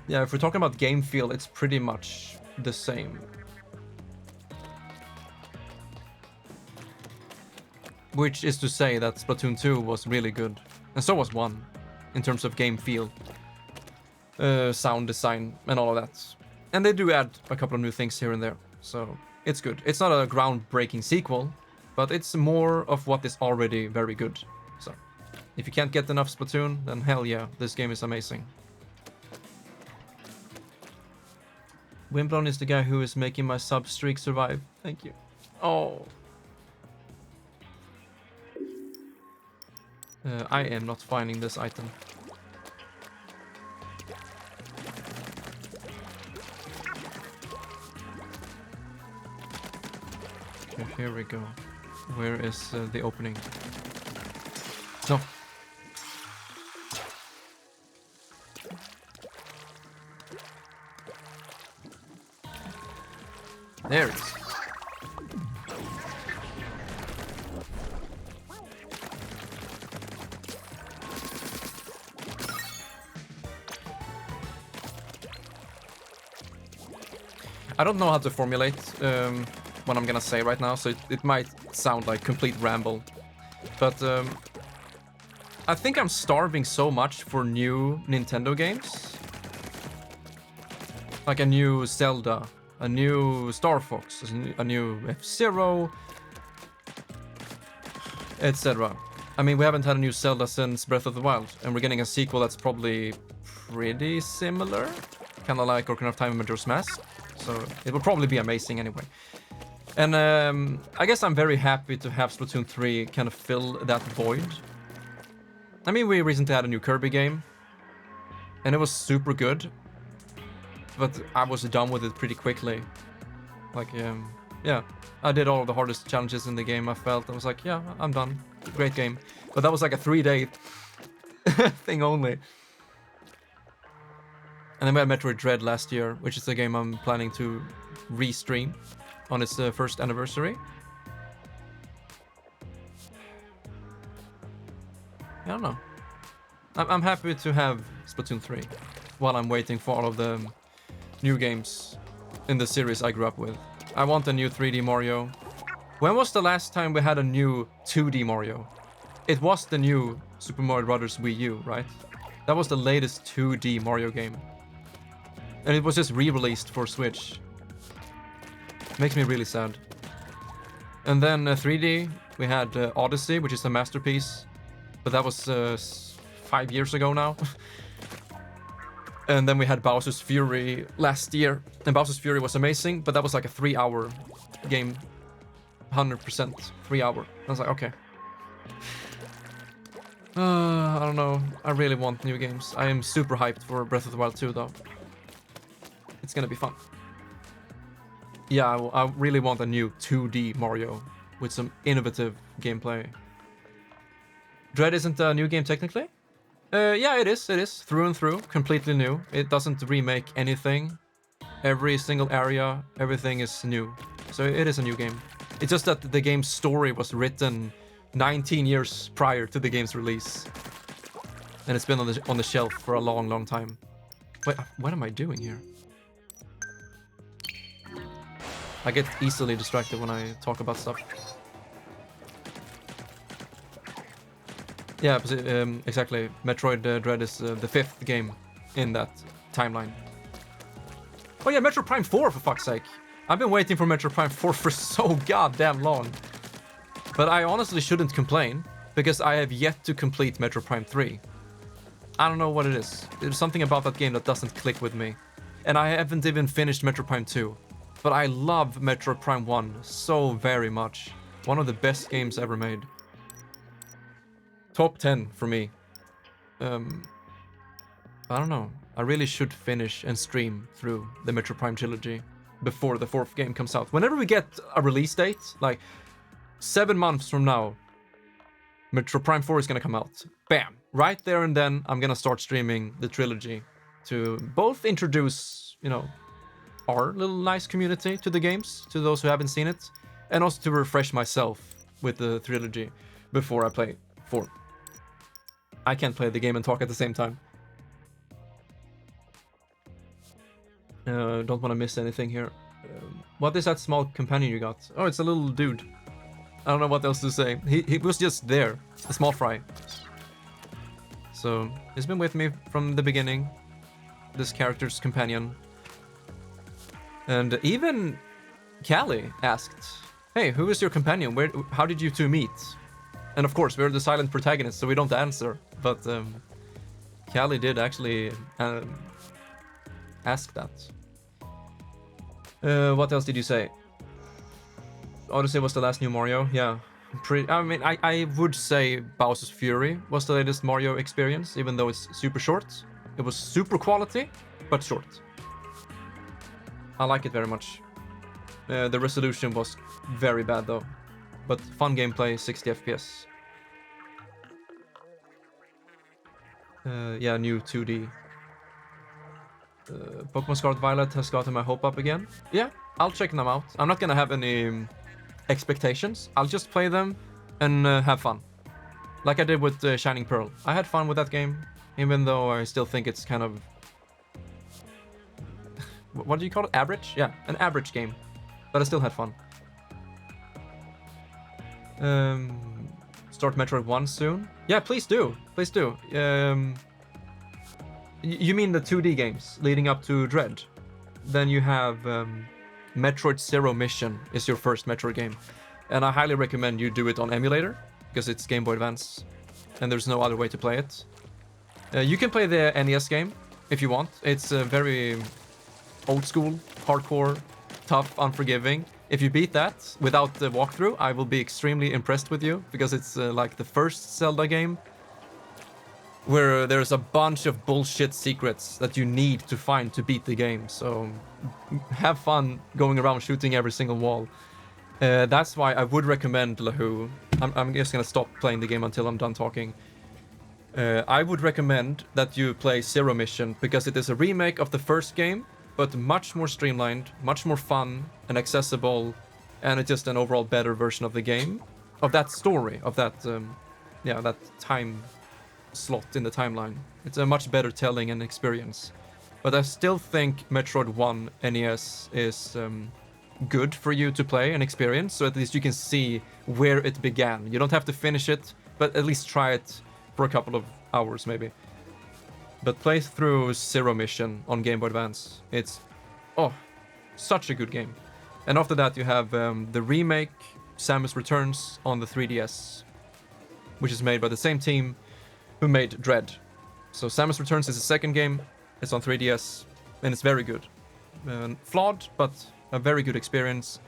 Speaker 1: Yeah, if we're talking about game feel, it's pretty much the same. Which is to say that Splatoon 2 was really good, and so was 1, in terms of game feel, sound design, and all of that. And they do add a couple of new things here and there, so it's good. It's not a groundbreaking sequel, but it's more of what is already very good. So, if you can't get enough Splatoon, then hell yeah, this game is amazing. Wimblon is the guy who is making my sub streak survive. Thank you. Oh. I am not finding this item. Okay, here we go. Where is the opening? No. There it is. I don't know how to formulate what I'm gonna say right now, so it might sound like complete ramble. But I think I'm starving so much for new Nintendo games. Like a new Zelda, a new Star Fox, a new F-Zero, etc. I mean, we haven't had a new Zelda since Breath of the Wild, and we're getting a sequel that's probably pretty similar. Kind of like Ocarina of Time and Majora's Mask. So it will probably be amazing anyway. And I guess I'm very happy to have Splatoon 3 kind of fill that void. I mean, we recently had a new Kirby game, and it was super good. But I was done with it pretty quickly. Like, yeah, I did all of the hardest challenges in the game. I felt I was like, yeah, I'm done. Great game. But that was like a 3-day thing only. And then we had Metroid Dread last year, which is a game I'm planning to re-stream on its first anniversary. I don't know. I'm happy to have Splatoon 3 while I'm waiting for all of the new games in the series I grew up with. I want a new 3D Mario. When was the last time we had a new 2D Mario? It was the new Super Mario Bros. Wii U, right? That was the latest 2D Mario game. And it was just re-released for Switch. Makes me really sad. And then 3D, we had Odyssey, which is a masterpiece. But that was 5 years ago now. And then we had Bowser's Fury last year. And Bowser's Fury was amazing, but that was like a 3-hour game. 100% 3 hour. I was like, okay. I don't know. I really want new games. I am super hyped for Breath of the Wild 2 though. It's gonna be fun. Yeah, I really want a new 2D Mario with some innovative gameplay. Dread isn't a new game technically? Yeah, it is. It is. Through and through. Completely new. It doesn't remake anything. Every single area, everything is new. So it is a new game. It's just that the game's story was written 19 years prior to the game's release. And it's been on the shelf for a long, long time. Wait, what am I doing here? I get easily distracted when I talk about stuff. Yeah, exactly. Metroid Dread is the 5th game in that timeline. Oh yeah, Metroid Prime 4 for fuck's sake. I've been waiting for Metroid Prime 4 for so goddamn long. But I honestly shouldn't complain, because I have yet to complete Metroid Prime 3. I don't know what it is. There's something about that game that doesn't click with me. And I haven't even finished Metroid Prime 2. But I love Metroid Prime 1 so very much. One of the best games ever made. Top 10 for me. I don't know. I really should finish and stream through the Metroid Prime trilogy before the 4th game comes out. Whenever we get a release date, like 7 months from now, Metroid Prime 4 is gonna come out. Bam! Right there and then, I'm gonna start streaming the trilogy to both introduce, you know, our little nice community to the games, to those who haven't seen it, and also to refresh myself with the trilogy before I play 4. I can't play the game and talk at the same time. Don't want to miss anything here. What is that small companion you got? Oh, it's a little dude. I don't know what else to say. He was just there. A small fry. So, he's been with me from the beginning. This character's companion. And even Callie asked, hey, who is your companion? How did you two meet? And of course, we're the silent protagonists, so we don't answer. But Callie did actually ask that. What else did you say? Odyssey was the last new Mario. Yeah, I mean, I would say Bowser's Fury was the latest Mario experience, even though it's super short. It was super quality, but short. I like it very much. The resolution was very bad though, but fun gameplay, 60 FPS. Yeah, new 2D. Pokemon Scarlet Violet has gotten my hope up again. Yeah, I'll check them out. I'm not gonna have any expectations. I'll just play them and have fun. Like I did with Shining Pearl. I had fun with that game, even though I still think it's kind of what do you call it? Average? Yeah, an average game. But I still had fun. Start Metroid 1 soon? Yeah, please do. Please do. You mean the 2D games leading up to Dread? Then you have Metroid Zero Mission is your first Metroid game. And I highly recommend you do it on emulator, because it's Game Boy Advance, and there's no other way to play it. You can play the NES game if you want. It's very old school, hardcore, tough, unforgiving. If you beat that without the walkthrough, I will be extremely impressed with you, because it's like the first Zelda game where there's a bunch of bullshit secrets that you need to find to beat the game. So have fun going around shooting every single wall. That's why I would recommend Lahu. I'm just gonna stop playing the game until I'm done talking. I would recommend that you play Zero Mission, because it is a remake of the first game, but much more streamlined, much more fun and accessible, and it's just an overall better version of the game, of that story, of that, that time slot in the timeline. It's a much better telling and experience. But I still think Metroid 1 NES is good for you to play and experience, so at least you can see where it began. You don't have to finish it, but at least try it for a couple of hours maybe. But play through Zero Mission on Game Boy Advance. It's, such a good game. And after that you have the remake, Samus Returns, on the 3DS, which is made by the same team who made Dread. So Samus Returns is the second game, it's on 3DS, and it's very good. Flawed, but a very good experience.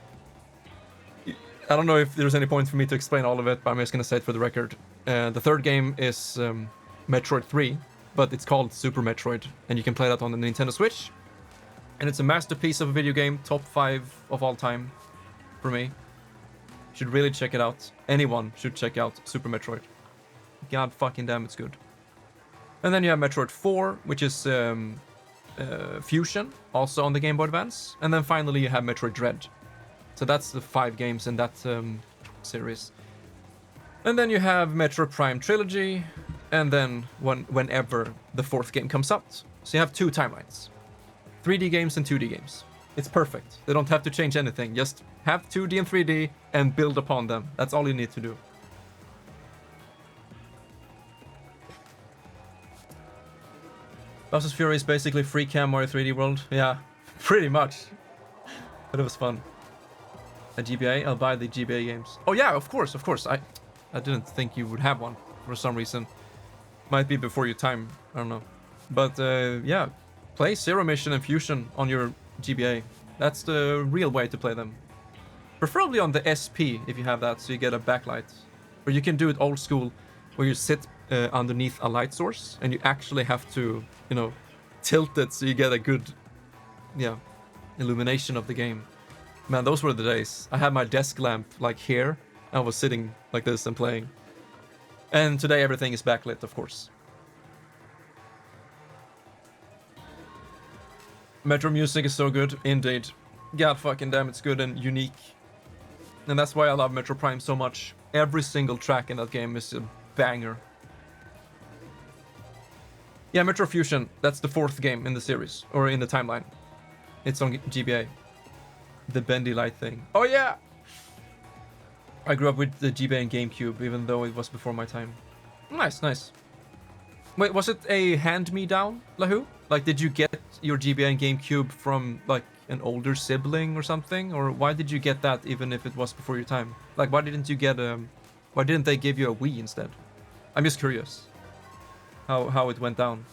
Speaker 1: I don't know if there's any point for me to explain all of it, but I'm just gonna say it for the record. The third game is Metroid 3, but it's called Super Metroid, and you can play that on the Nintendo Switch. And it's a masterpiece of a video game, top 5 of all time for me. You should really check it out. Anyone should check out Super Metroid. God fucking damn, it's good. And then you have Metroid 4, which is Fusion, also on the Game Boy Advance. And then finally you have Metroid Dread. So that's the 5 games in that series. And then you have Metroid Prime Trilogy, and then whenever the 4th game comes out. So you have 2 timelines. 3D games and 2D games. It's perfect. They don't have to change anything. Just have 2D and 3D and build upon them. That's all you need to do. Bowser's Fury is basically free cam Mario 3D World. Yeah, pretty much. But it was fun. A GBA? I'll buy the GBA games. Oh yeah, of course. I didn't think you would have one for some reason. Might be before your time. I don't know. But yeah, play Zero Mission and Fusion on your GBA. That's the real way to play them. Preferably on the SP if you have that, so you get a backlight. Or you can do it old school, where you sit underneath a light source and you actually have to, tilt it so you get a good, illumination of the game. Man, those were the days. I had my desk lamp like here. I was sitting like this and playing. And today everything is backlit, of course. Metro music is so good, indeed. God fucking damn, it's good and unique. And that's why I love Metro Prime so much. Every single track in that game is a banger. Yeah, Metro Fusion, that's the 4th game in the series, or in the timeline. It's on GBA. The bendy light thing. Oh yeah! I grew up with the GBA and GameCube, even though it was before my time. Nice. Wait, was it a hand-me-down, Lahu? Like, did you get your GBA and GameCube from, like, an older sibling or something? Or why did you get that even if it was before your time? Like, why didn't you get why didn't they give you a Wii instead? I'm just curious how it went down.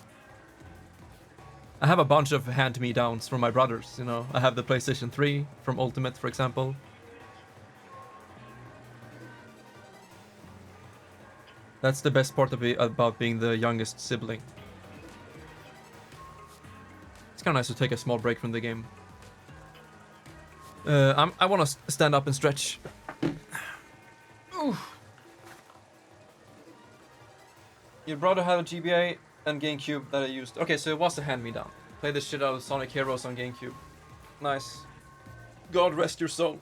Speaker 1: I have a bunch of hand-me-downs from my brothers, I have the PlayStation 3 from Ultimate, for example. That's the best part about being the youngest sibling. It's kind of nice to take a small break from the game. I want to stand up and stretch. Ooh. Your brother had a GBA and GameCube that I used. Okay, so it was a hand-me-down. Play the shit out of Sonic Heroes on GameCube. Nice. God rest your soul.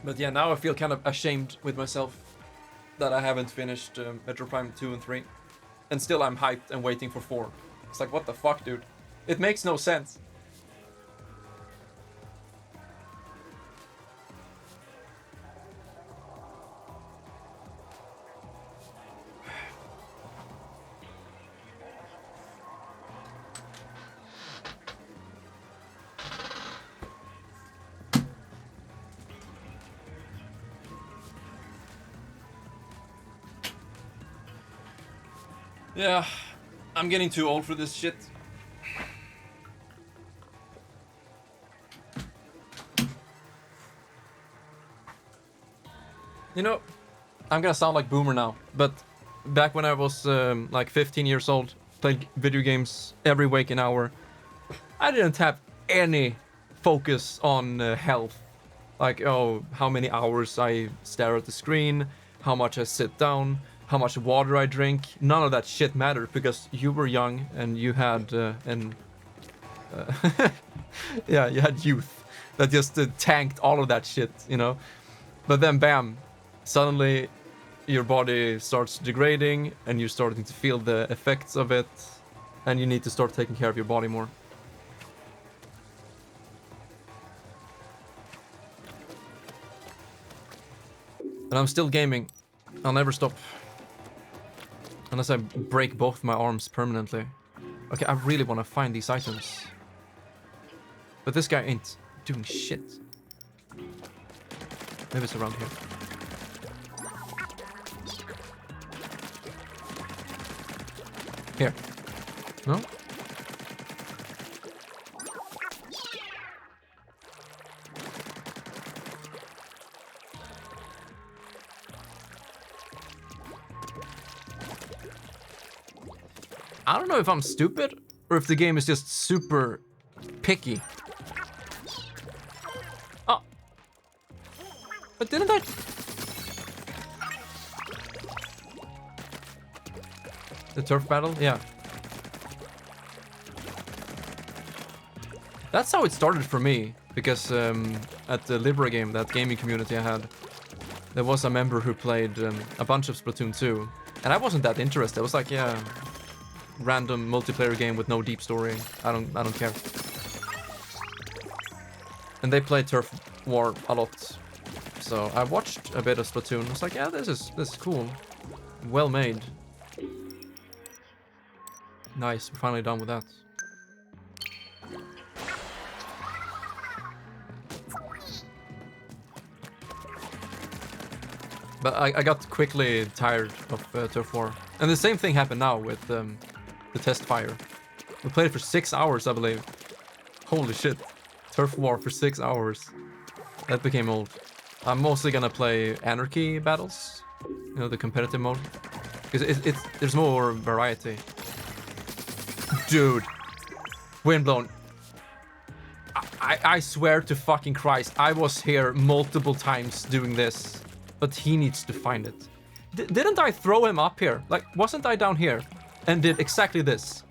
Speaker 1: But yeah, now I feel kind of ashamed with myself that I haven't finished Metro Prime 2 and 3. And still I'm hyped and waiting for 4. It's like, what the fuck, dude? It makes no sense. Yeah, I'm getting too old for this shit. You know, I'm gonna sound like boomer now, but back when I was like 15 years old, played video games every waking hour, I didn't have any focus on health. Like, oh, how many hours I stare at the screen, how much I sit down, how much water I drink. None of that shit mattered because you were young and you had yeah, you had youth that just tanked all of that shit, you know. But then, bam, suddenly your body starts degrading and you're starting to feel the effects of it, and you need to start taking care of your body more. But I'm still gaming. I'll never stop. Unless I break both my arms permanently. Okay, I really want to find these items. But this guy ain't doing shit. Maybe it's around here. Here. No? I don't know if I'm stupid or if the game is just super picky. Oh. But didn't I... The turf battle? Yeah. That's how it started for me. Because at the Libra game, that gaming community I had, there was a member who played a bunch of Splatoon 2. And I wasn't that interested. I was like, yeah... random multiplayer game with no deep story. I don't care. And they play Turf War a lot. So I watched a bit of Splatoon. I was like, yeah, this is cool. Well made. Nice, we're finally done with that. But I got quickly tired of Turf War. And the same thing happened now with the test fire. We played it for 6 hours, I believe. Holy shit. Turf War for 6 hours. That became old. I'm mostly gonna play Anarchy battles. You know, the competitive mode. Because there's more variety. Dude. Windblown. I swear to fucking Christ, I was here multiple times doing this. But he needs to find it. Didn't I throw him up here? Like, wasn't I down here? And did exactly this.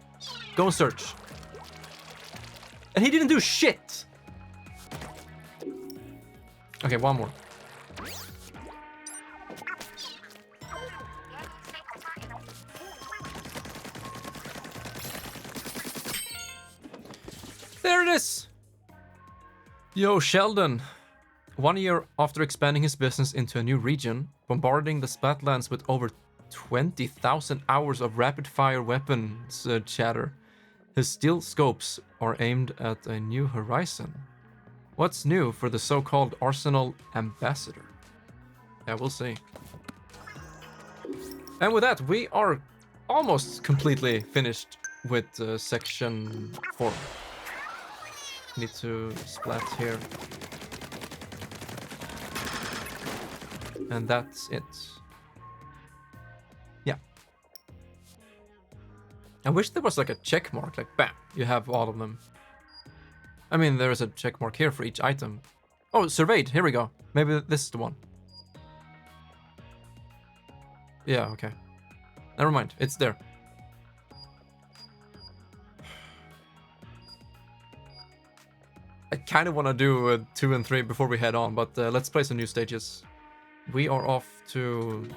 Speaker 1: Go and search. And he didn't do shit. Okay, one more. There it is. Yo, Sheldon. 1 year after expanding his business into a new region, bombarding the Splatlands with over 20,000 hours of rapid-fire weapons chatter, his steel scopes are aimed at a new horizon. What's new for the so-called Arsenal Ambassador? Yeah, we'll see. And with that, we are almost completely finished with section 4. Need to splat here. And that's it. Yeah. I wish there was like a check mark, like bam, you have all of them. I mean, there is a check mark here for each item. Oh, surveyed, here we go. Maybe this is the one. Yeah, okay. Never mind, it's there. I kind of want to do 2 and 3 before we head on, but let's play some new stages. We are off to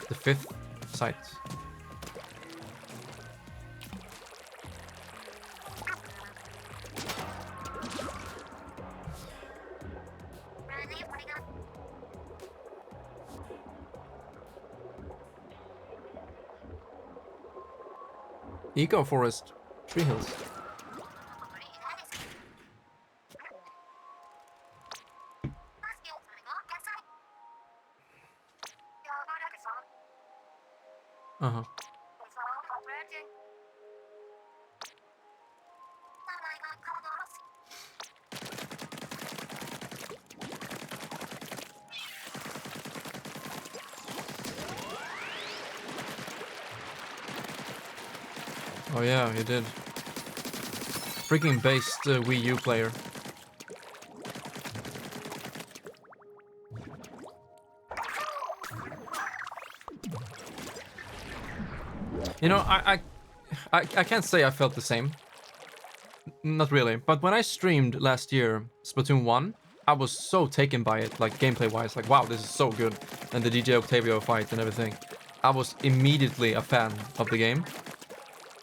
Speaker 1: the 5th site. Eco Forest, Tree Hills. Uh-huh. Oh yeah, you did. Freaking based Wii U player. You know, I can't say I felt the same. Not really. But when I streamed last year, Splatoon 1, I was so taken by it, like gameplay-wise. Like, wow, this is so good. And the DJ Octavio fight and everything. I was immediately a fan of the game.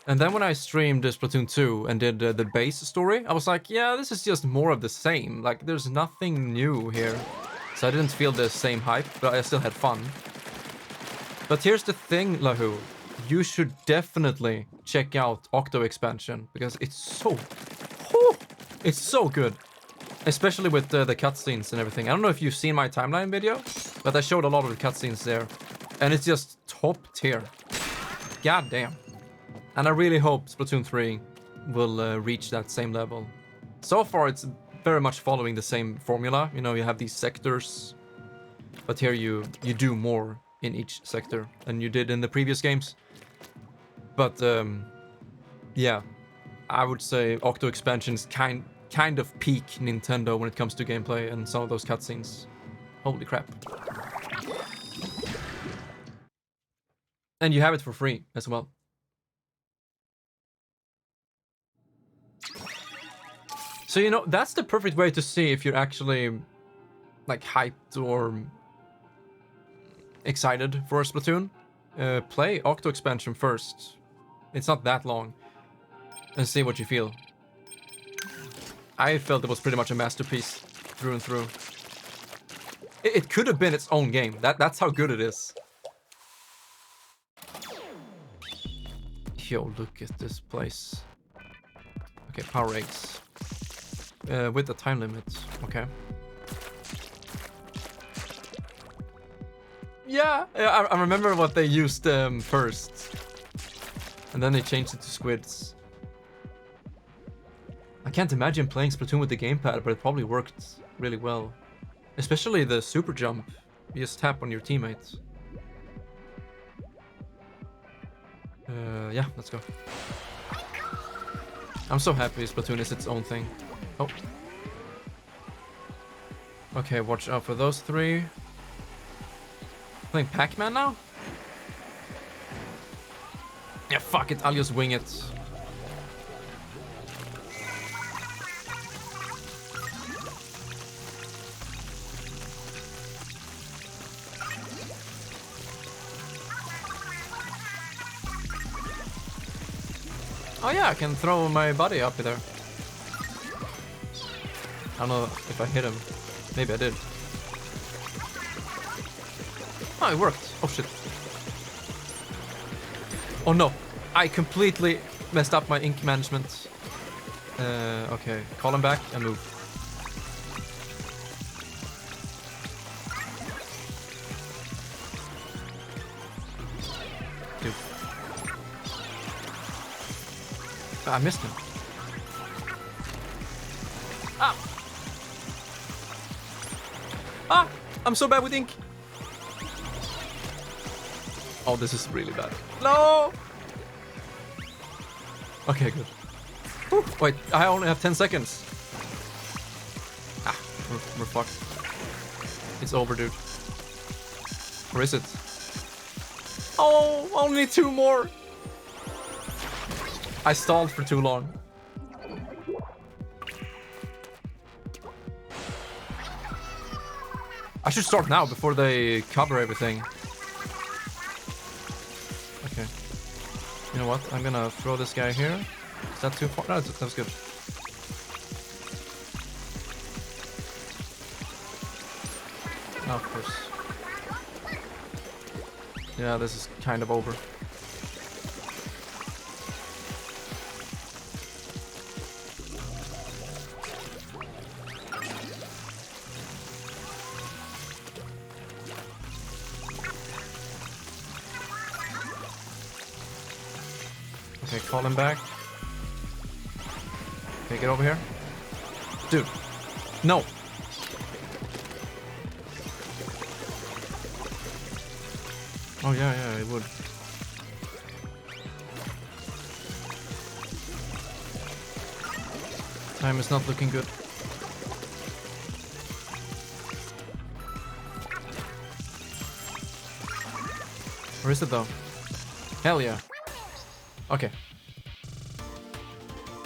Speaker 1: And then when I streamed Splatoon 2 and did the base story, I was like, yeah, this is just more of the same. Like, there's nothing new here. So I didn't feel the same hype, but I still had fun. But here's the thing, Lahu. You should definitely check out Octo Expansion, because it's so good. Especially with the cutscenes and everything. I don't know if you've seen my timeline video, but I showed a lot of the cutscenes there. And it's just top tier. God damn. And I really hope Splatoon 3 will reach that same level. So far, it's very much following the same formula. You know, you have these sectors, but here you do more in each sector than you did in the previous games. But yeah, I would say Octo Expansion's kind of peak Nintendo when it comes to gameplay and some of those cutscenes. Holy crap. And you have it for free as well. So, you know, that's the perfect way to see if you're actually, like, hyped or excited for Splatoon. Play Octo Expansion first. It's not that long. And see what you feel. I felt it was pretty much a masterpiece through and through. It could have been its own game. That's how good it is. Yo, look at this place. Okay, power eggs. With the time limit. Okay. Yeah, I remember what they used first. And then they changed it to squids. I can't imagine playing Splatoon with the gamepad, but it probably worked really well. Especially the super jump. You just tap on your teammates. Yeah, let's go. I'm so happy Splatoon is its own thing. Oh. Okay, watch out for those three. Playing Pac-Man now? Yeah, fuck it, I'll just wing it. Oh yeah, I can throw my body up there. I don't know if I hit him. Maybe I did. Oh, it worked. Oh shit. Oh no. I completely messed up my ink management. Okay. Call him back and move. Dude. I missed him. Ah! Ah! I'm so bad with ink! Oh, this is really bad. No! Okay, good. Whew. Wait, I only have 10 seconds. Ah, we're fucked. It's over, dude. Or is it? Oh, only 2 more! I stalled for too long. I should start now before they cover everything. Okay. You know what? I'm gonna throw this guy here. Is that too far? No, that's good. Oh, of course. Yeah, this is kind of over. Okay, call him back. Okay, get over here. Dude. No. Oh, yeah, it would. Time is not looking good. Where is it though? Hell yeah. Okay.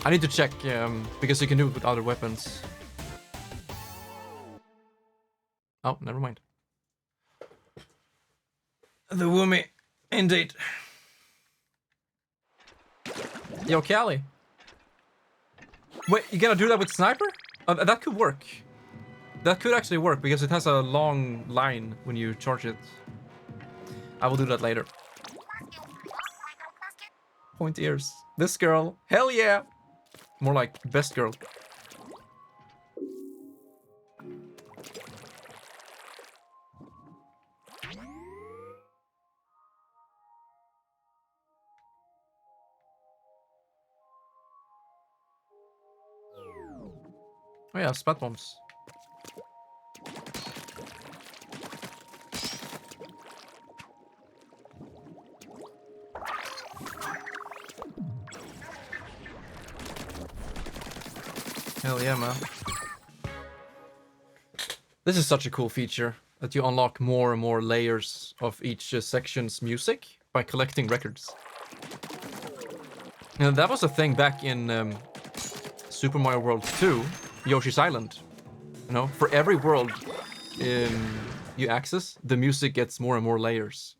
Speaker 1: I need to check, because you can do it with other weapons. Oh, never mind. The Woomy, indeed. Yo, Callie. Wait, you gonna do that with sniper? That could work. That could actually work because it has a long line when you charge it. I will do that later. Point ears. This girl. Hell yeah. More like best girl. Oh yeah, spat bombs. Hell yeah, man. This is such a cool feature that you unlock more and more layers of each section's music by collecting records. You know, that was a thing back in Super Mario World 2, Yoshi's Island. You know, for every world you access, the music gets more and more layers.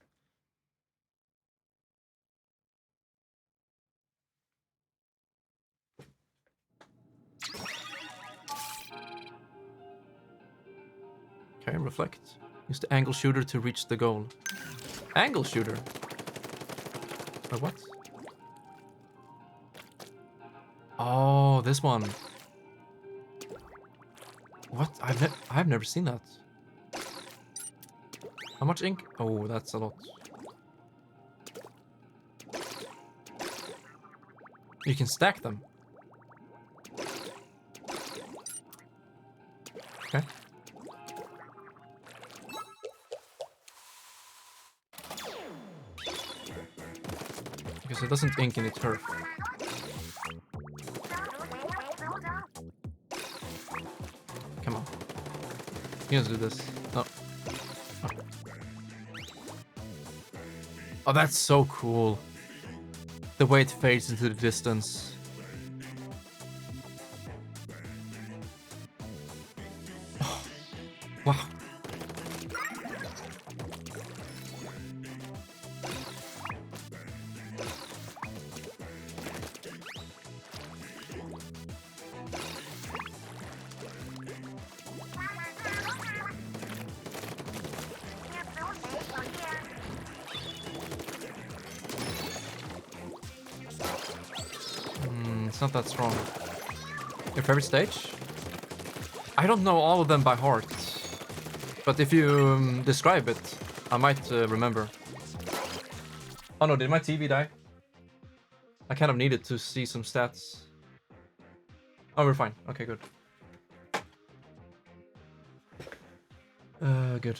Speaker 1: Okay, reflect. Use the angle shooter to reach the goal. Angle shooter? Or what? Oh, this one. What? I've never seen that. How much ink? Oh, that's a lot. You can stack them. Okay. Because it doesn't ink in the turf. Come on. You guys do this. No. Oh. Oh, that's so cool. The way it fades into the distance. Oh. Wow. It's not that strong. Your favorite stage? I don't know all of them by heart. But if you describe it, I might remember. Oh no, did my TV die? I kind of needed to see some stats. Oh, we're fine. Okay, good. Good.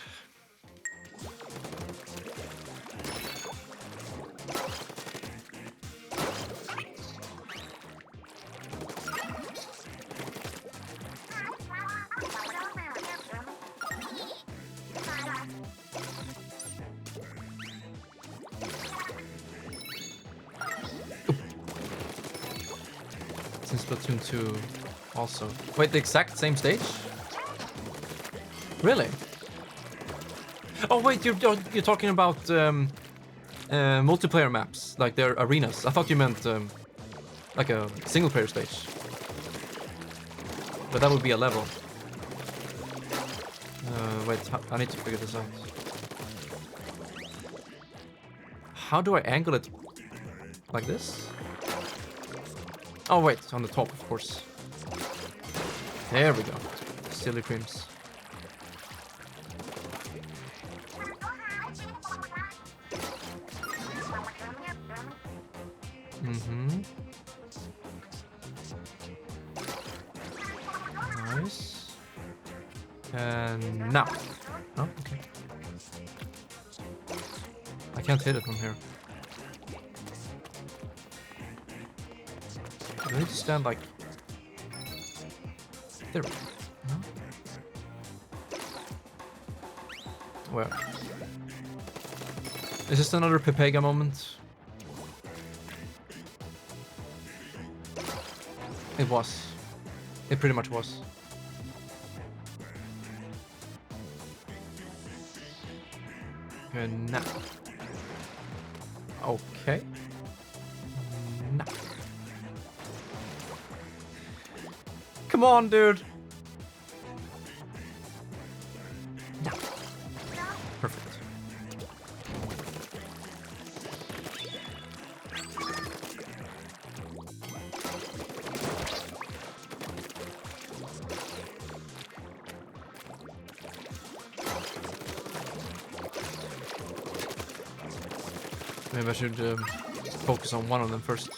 Speaker 1: Splatoon 2 also. Wait, the exact same stage? Really? Oh wait, you're talking about multiplayer maps, like their arenas. I thought you meant like a single player stage. But that would be a level. Wait, I need to figure this out. How do I angle it? Like this? Oh wait, on the top, of course. There we go. Silly creams. Mm-hmm. Nice. And now. Oh, okay. I can't hit it from here. Do I need to stand like... There we go. No? Where? Is this another Pepega moment? It was. It pretty much was. And now. Okay. Now. Come on, dude. Now. Perfect. Maybe I should focus on one of them first.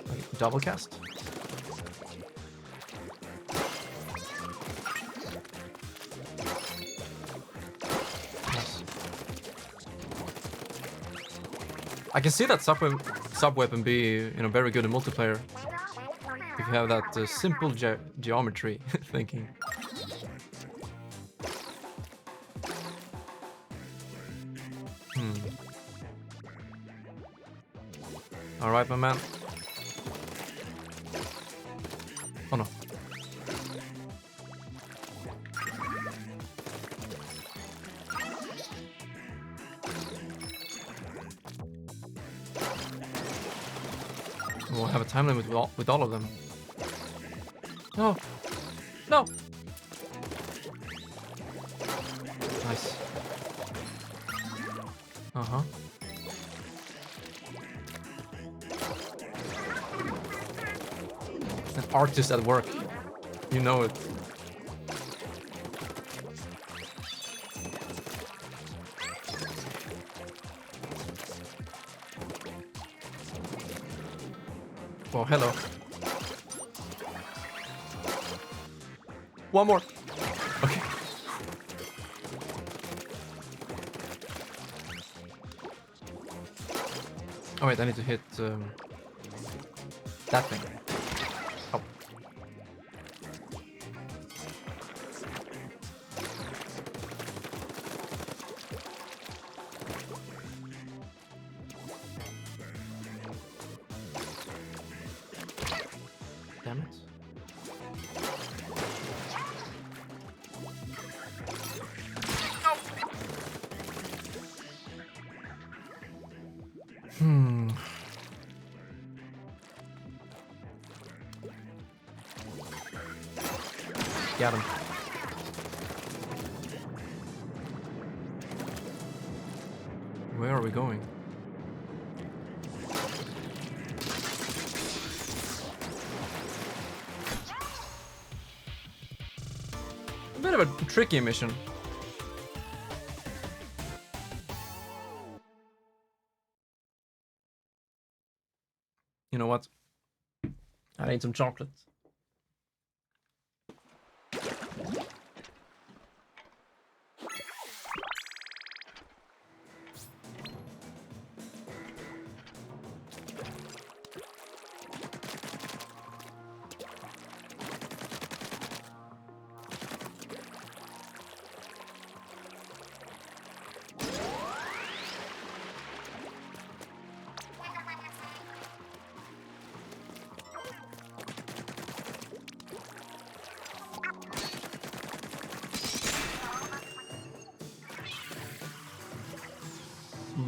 Speaker 1: Like, double cast? Yes. I can see that sub weapon be, you know, very good in multiplayer. If you have that simple geometry thinking. Alright, my man. Oh no. We'll have a time limit with all of them. No! No! Nice. Uh-huh. An artist at work. You know it. Oh, hello. One more. Okay. Oh wait, I need to hit that thing. Oh. Damn it. Got him. Where are we going? A bit of a tricky mission. You know what? I need some chocolate.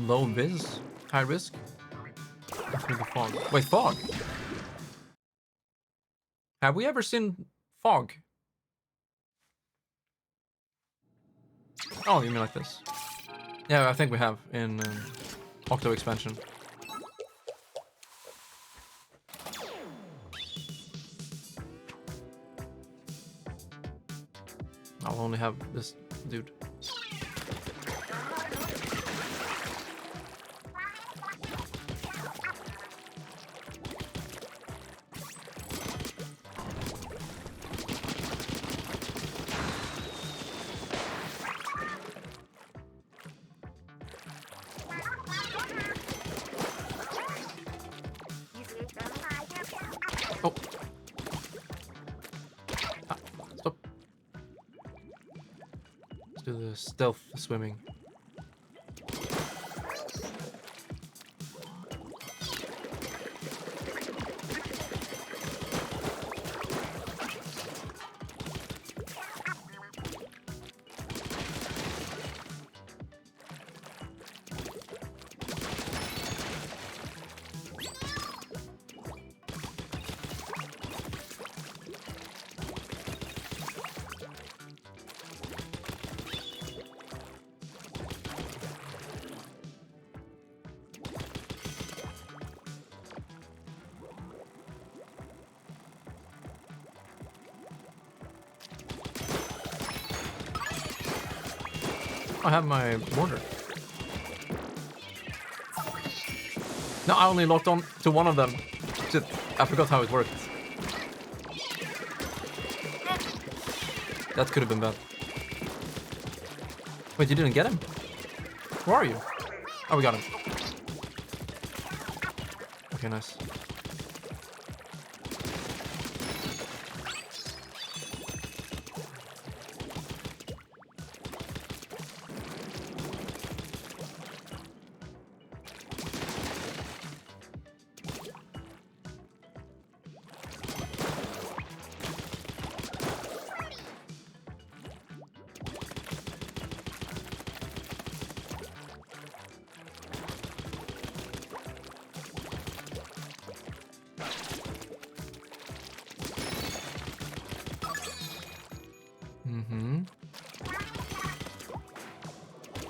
Speaker 1: low vis, high risk. Through the fog. Wait, fog? Have we ever seen fog? Oh, you mean like this? Yeah, I think we have in Octo expansion. I'll only have this dude. Oh. Ah, stop. Let's do the stealth swimming. I have my border. No, I only locked on to one of them. Shit, I forgot how it worked. That could have been bad. Wait, you didn't get him? Where are you? Oh, we got him. Okay, nice.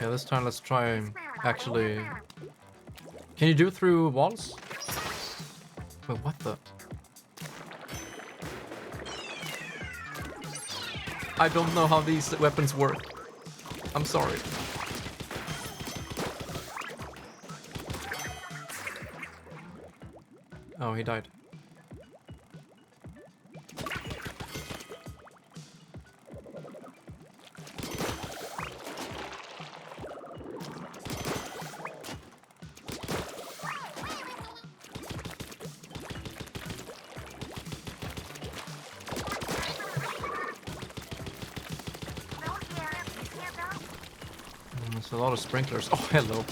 Speaker 1: Yeah, this time let's try actually... Can you do through walls? Wait, what the? I don't know how these weapons work. I'm sorry. Oh, he died. There's a lot of sprinklers. Oh, hello.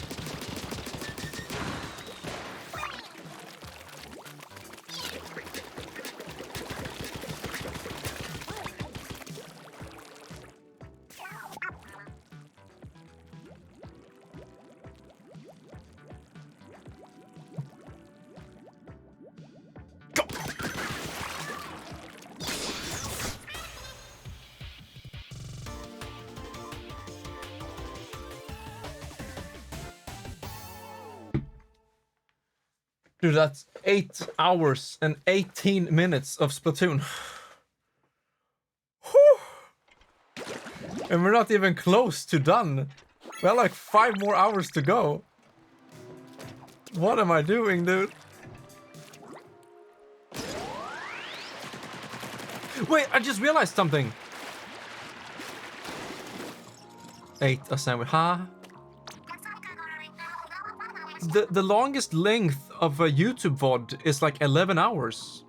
Speaker 1: Dude, that's 8 hours and 18 minutes of Splatoon. Whew. And we're not even close to done. We have like 5 more hours to go. What am I doing, dude? Wait, I just realized something. 8 a sandwich. Huh? The longest length of a YouTube VOD is like 11 hours.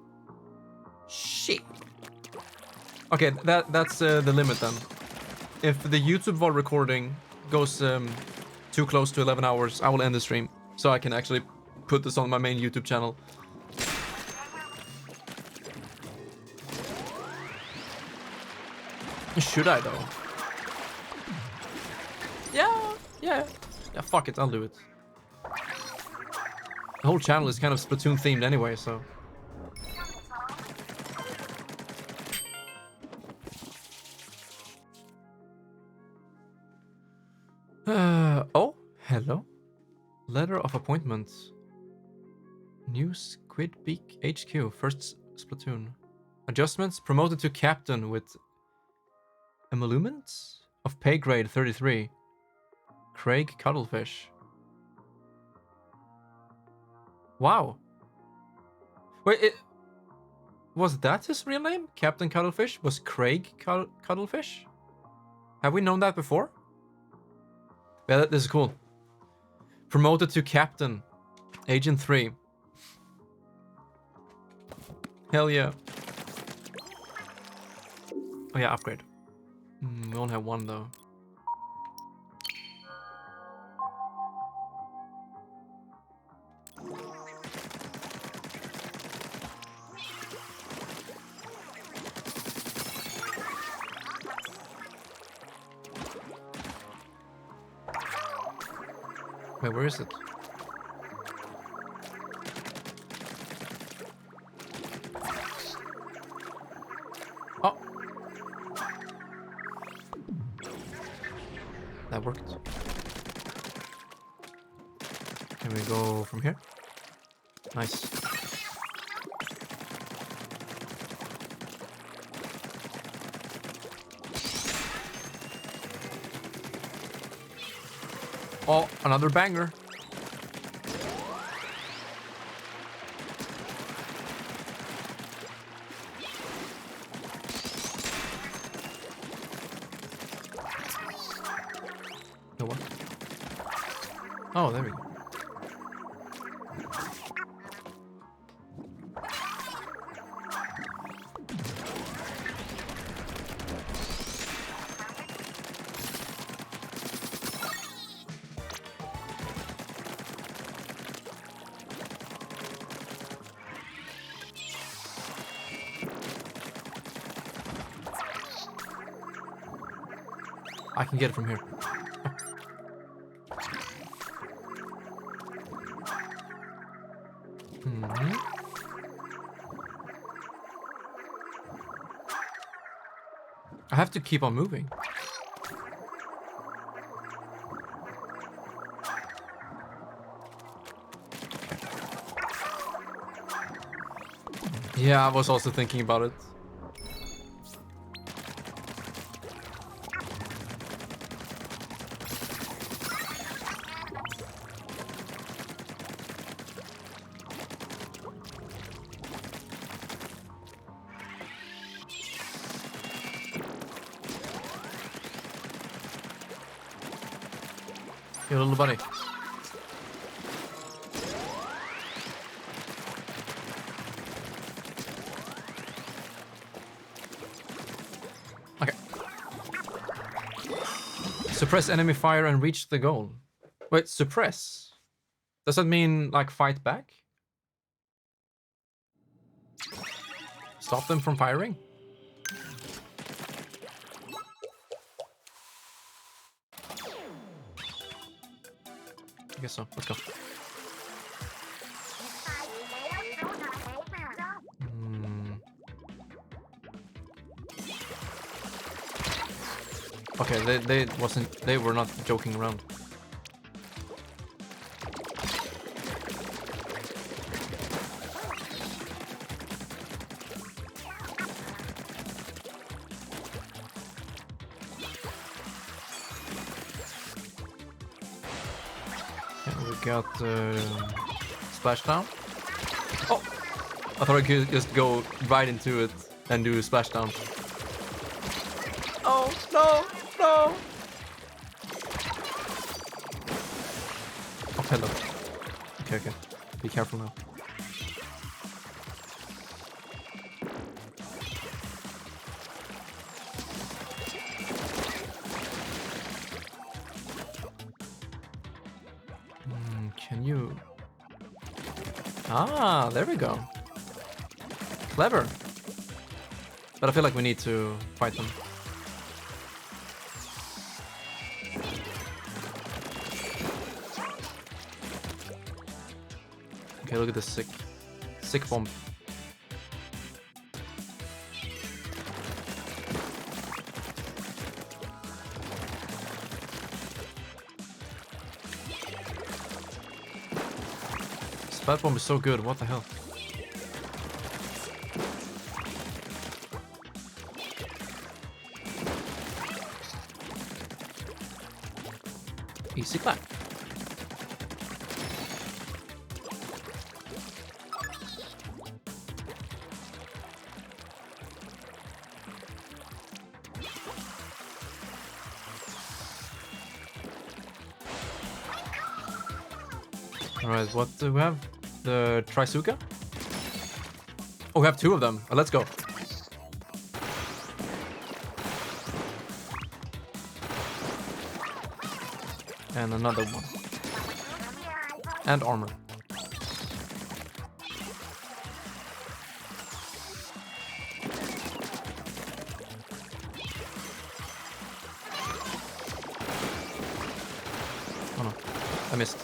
Speaker 1: Shit. Okay, that's the limit then. If the YouTube VOD recording goes too close to 11 hours, I will end the stream. So I can actually put this on my main YouTube channel. Should I though? Yeah, fuck it, I'll do it. The whole channel is kind of Splatoon themed anyway, so. Oh, hello. Letter of appointment. New Squid Beak HQ. First Splatoon. Adjustments. Promoted to captain with emoluments of pay grade 33. Craig Cuttlefish. Wow. Wait, was that his real name? Captain Cuttlefish? Was Craig Cuttlefish? Have we known that before? Yeah, this is cool. Promoted to captain. Agent 3. Hell yeah. Oh yeah, upgrade. We only have one though. Wait, where is it? Oh! That worked. Can we go from here? Nice. Oh, another banger. No what? Oh, there we go. I can get it from here. I have to keep on moving. Yeah, I was also thinking about it. Your little buddy. Okay. Suppress enemy fire and reach the goal. Wait, suppress? Does that mean, like, fight back? Stop them from firing? I guess so. Let's go. Okay, they were not joking around. Got splashdown. Oh, I thought I could just go right into it and do splashdown. Oh no, no! Oh, hello. Okay. Be careful now. Can you... Ah, there we go. Clever. But I feel like we need to fight them. Okay, look at this sick bomb. Splat bomb is so good. What the hell? Easy clap. Alright, what do we have? The Trisuka? Oh, we have 2 of them. Let's go. And another one. And armor. Oh no, I missed.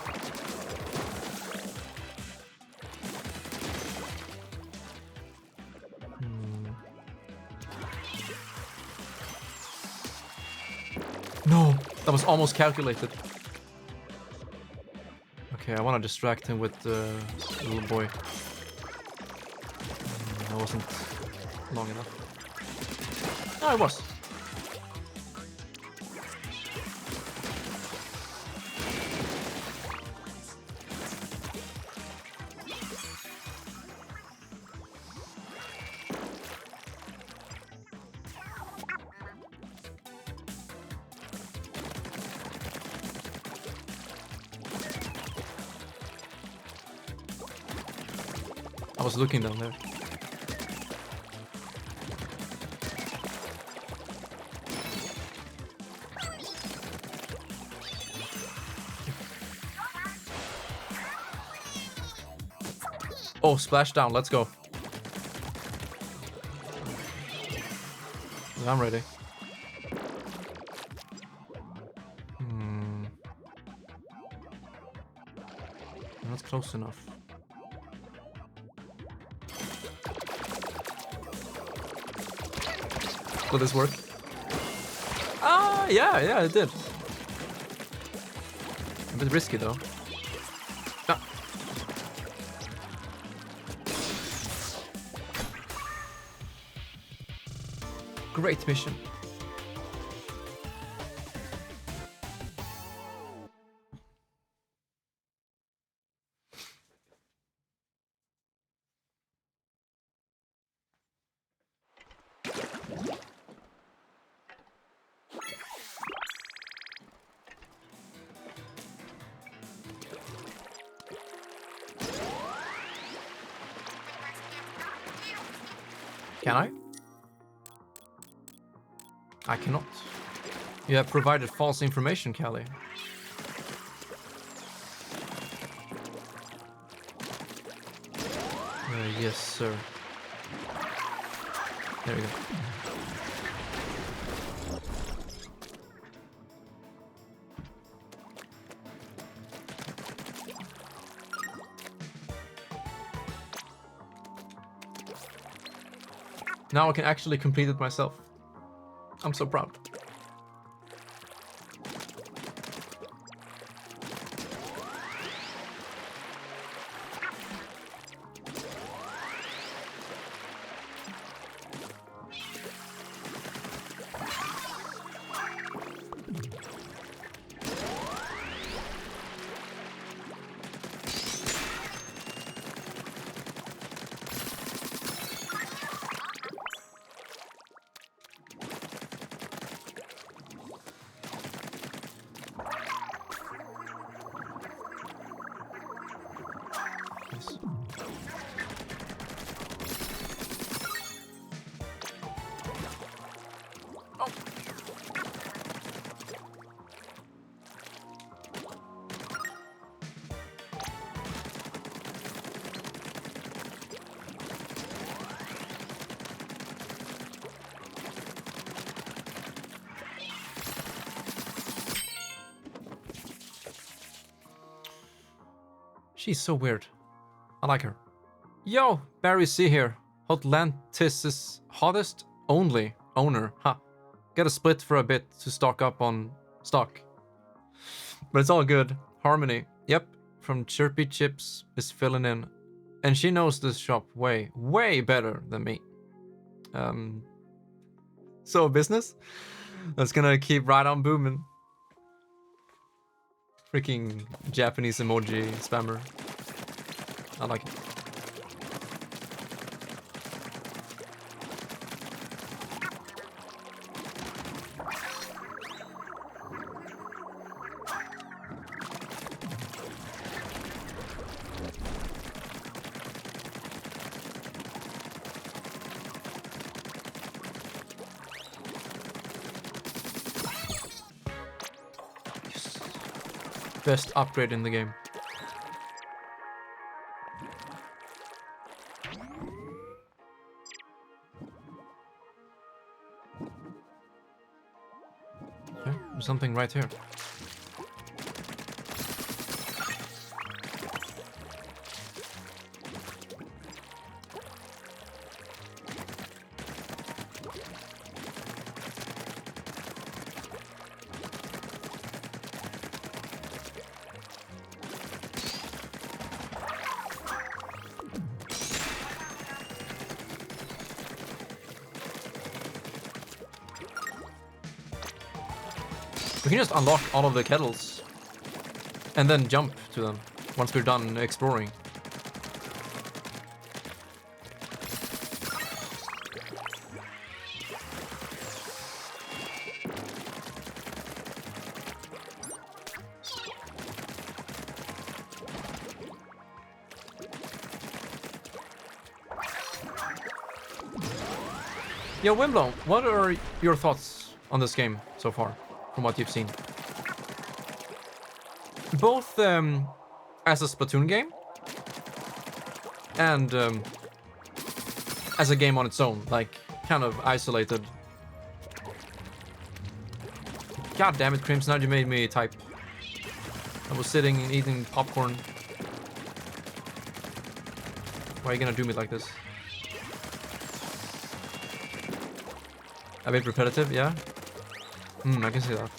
Speaker 1: No, that was almost calculated. Okay, I want to distract him with the little boy. That wasn't long enough. No, it was. I was looking down there. Oh, splash down. Let's go. I'm ready. Not close enough. Will this work? Ah, yeah, it did. A bit risky though. Ah. Great mission. Can I? I cannot. You have provided false information, Callie. Yes, sir. There we go. Now I can actually complete it myself. I'm so proud. She's so weird. I like her. Yo, Barry C here. Hotlantis' hottest only owner. Ha. Get a split for a bit to stock up on stock. But it's all good. Harmony. Yep. From Chirpy Chips is filling in. And she knows this shop way, way better than me. So business? That's gonna keep right on booming. Freaking Japanese emoji spammer. I like it. Best upgrade in the game. Okay, there's something right here. We can just unlock all of the kettles and then jump to them once we're done exploring. Yo, Wimblow, what are your thoughts on this game so far, from what you've seen? Both as a Splatoon game and as a game on its own, like kind of isolated. God damn it, Crimson, you made me type. I was sitting and eating popcorn. Why are you gonna do me like this? A bit repetitive, yeah? I can see that.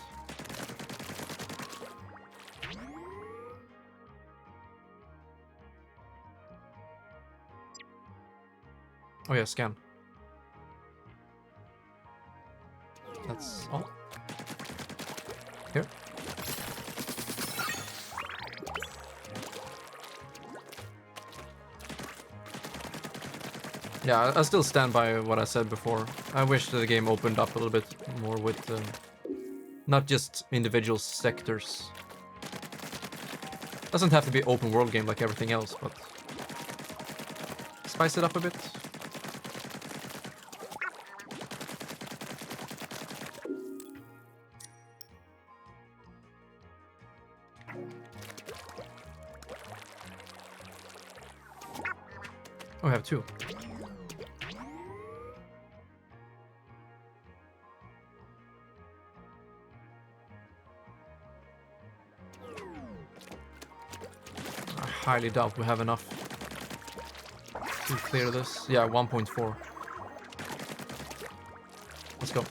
Speaker 1: Oh yeah, scan. That's all. Here. Yeah, I still stand by what I said before. I wish the game opened up a little bit more with not just individual sectors. Doesn't have to be open world game like everything else, but spice it up a bit. Oh, I have two. I highly doubt we have enough to clear this. Yeah, 1.4. Let's go.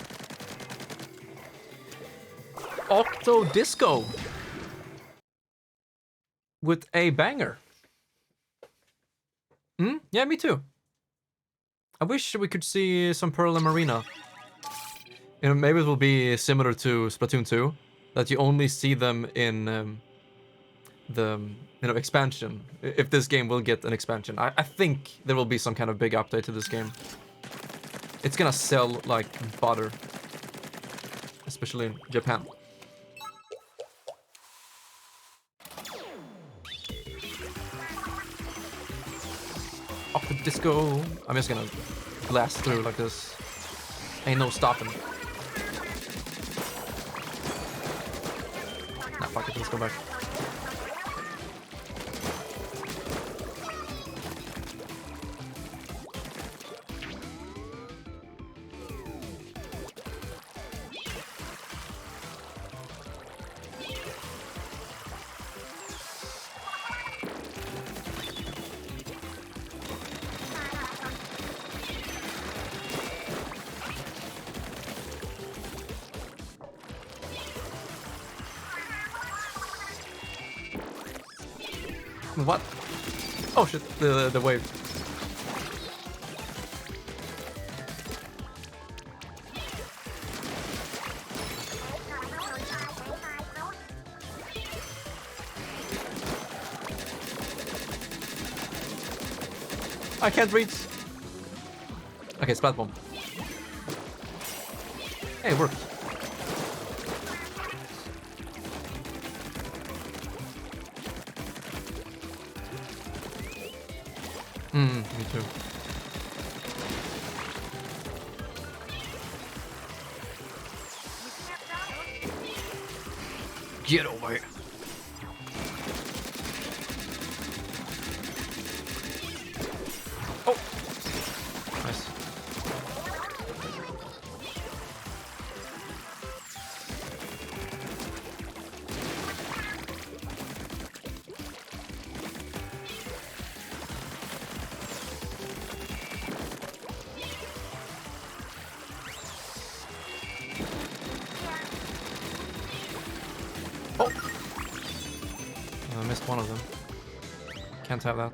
Speaker 1: Octo Disco with a banger. Yeah, me too. I wish we could see some Pearl and Marina. You know, maybe it will be similar to Splatoon 2, that you only see them in the expansion. If this game will get an expansion, I think there will be some kind of big update to this game. It's gonna sell like butter, especially in Japan. Off the disco. I'm just gonna blast through like this. Ain't no stopping. Nah, fuck it. Let's go back. What? Oh shit, the wave. I can't reach. Okay, splat bomb. Hey, it worked. Me too. Get over here. Oh, nice. Oh! I missed one of them. Can't have that.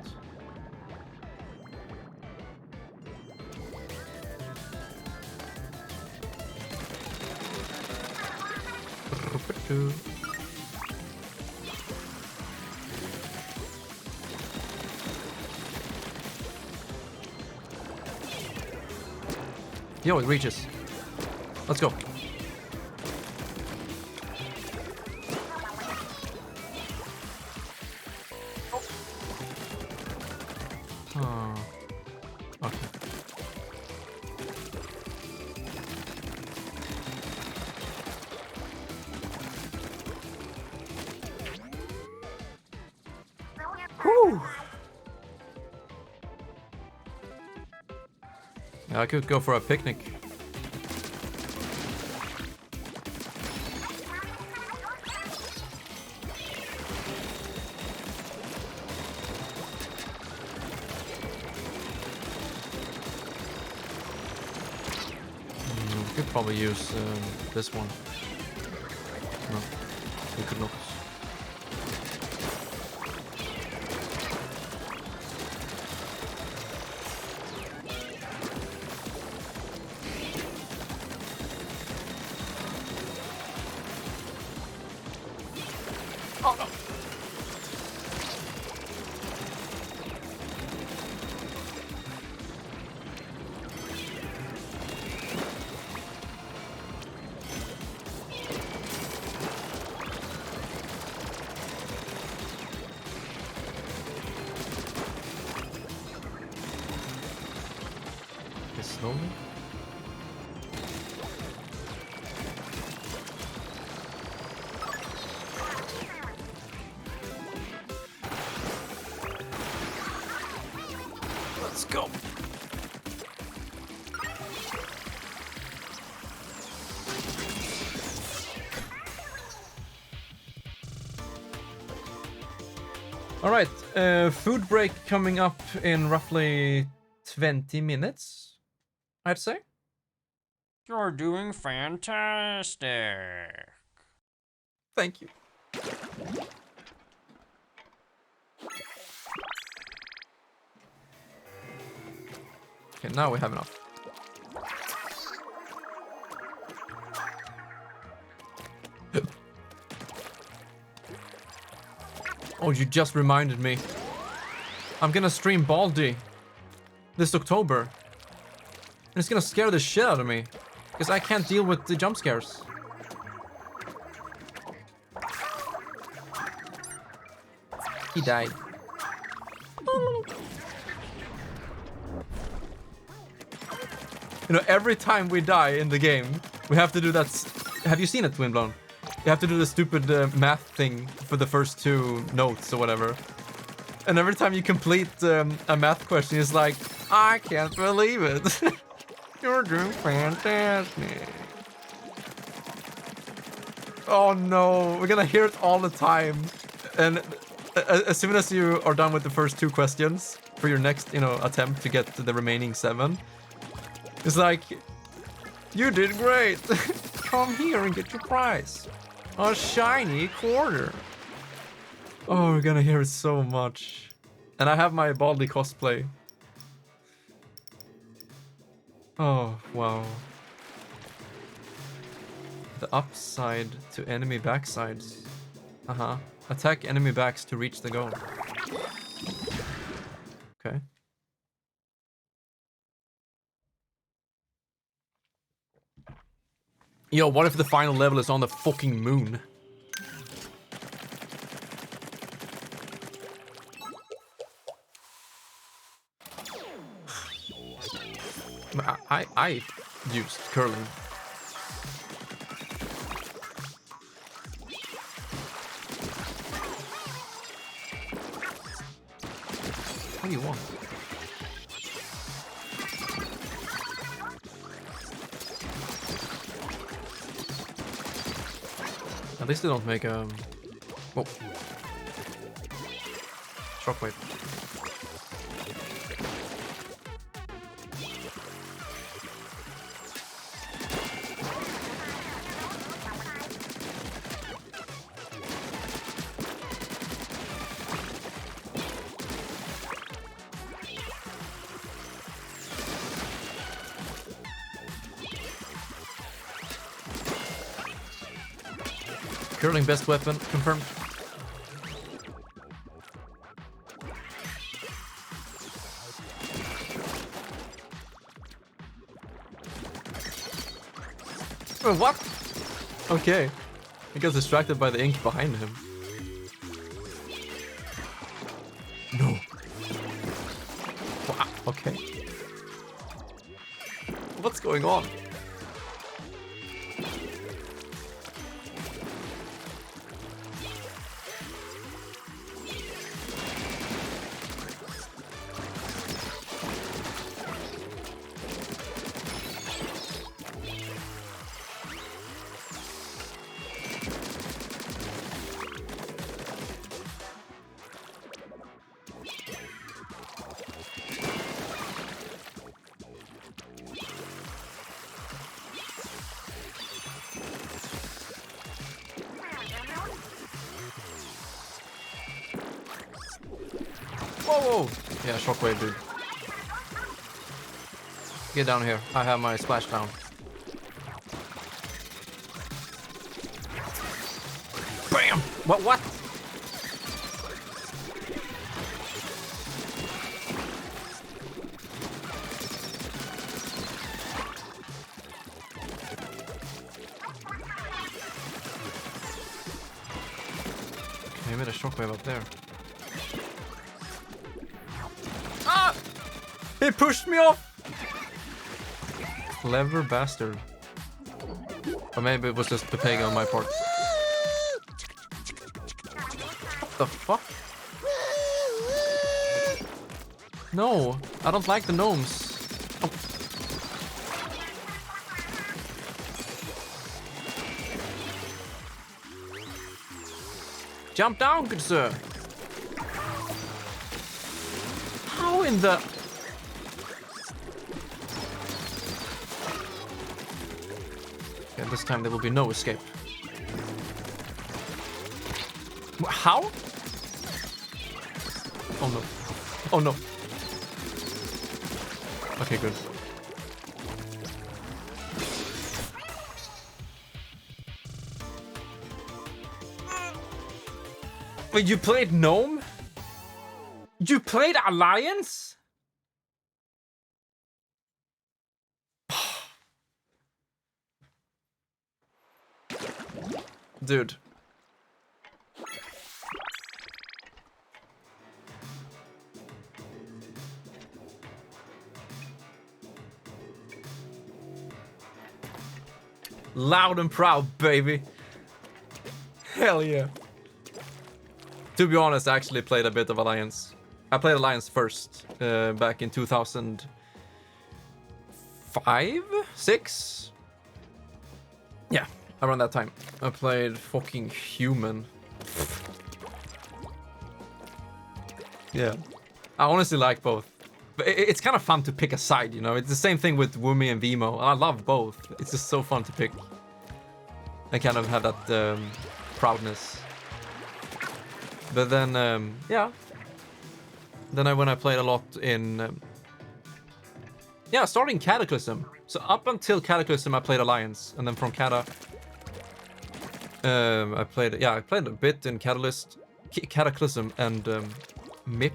Speaker 1: Yo, it reaches. Let's go. Oh. Okay. Whew. Yeah, I could go for a picnic. We could probably use this one. No, we could not. Oh no! Okay, slowly. Let's go. All right, food break coming up in roughly 20 minutes, I'd say.
Speaker 3: You're doing fantastic.
Speaker 1: Thank you. Okay, now we have enough. Oh, you just reminded me. I'm gonna stream Baldi this October. And it's gonna scare the shit out of me. Because I can't deal with the jump scares. He died. You know, every time we die in the game, we have to do that. Have you seen it, Twinblown? You have to do the stupid math thing for the first 2 notes or whatever. And every time you complete a math question, it's like, I can't believe it. You're doing fantastic. Oh no, we're gonna hear it all the time. And as soon as you are done with the first 2 questions for your next, attempt to get to the remaining 7, it's like, you did great. Come here and get your prize. A shiny quarter. Oh, we're gonna hear it so much. And I have my Baldi cosplay. Oh, wow. The upside to enemy backsides. Uh-huh. Attack enemy backs to reach the goal. Okay. Yo, what if the final level is on the fucking moon? I used curling. What do you want? At least they don't make oh. Shockwave. Curling best weapon, confirmed. Oh, what? Okay. He got distracted by the ink behind him. No. Wow, okay. What's going on? Whoa! Yeah, shockwave, dude. Get down here. I have my splashdown. Bam! What? Okay, I made a shockwave up there. Ah! He pushed me off! Clever bastard. Or maybe it was just Pepega on my part. What the fuck? No, I don't like the gnomes. Oh. Jump down, good sir. How in the... Okay, this time there will be no escape. How? Oh no. Oh no. Okay, good. Wait, you played Gnome? You played Alliance? Dude. Loud and proud, baby. Hell yeah. To be honest, I actually played a bit of Alliance. I played Alliance first, back in 2005? 6? Yeah, around that time. I played fucking Human. Yeah. I honestly like both. But it's kind of fun to pick a side, you know? It's the same thing with Wumi and Veemo. I love both. It's just so fun to pick. I kind of have that proudness. But then, yeah. Then when I played a lot in... yeah, starting Cataclysm. So up until Cataclysm, I played Alliance. And then from Cata... I played a bit in Cataclysm and MIP.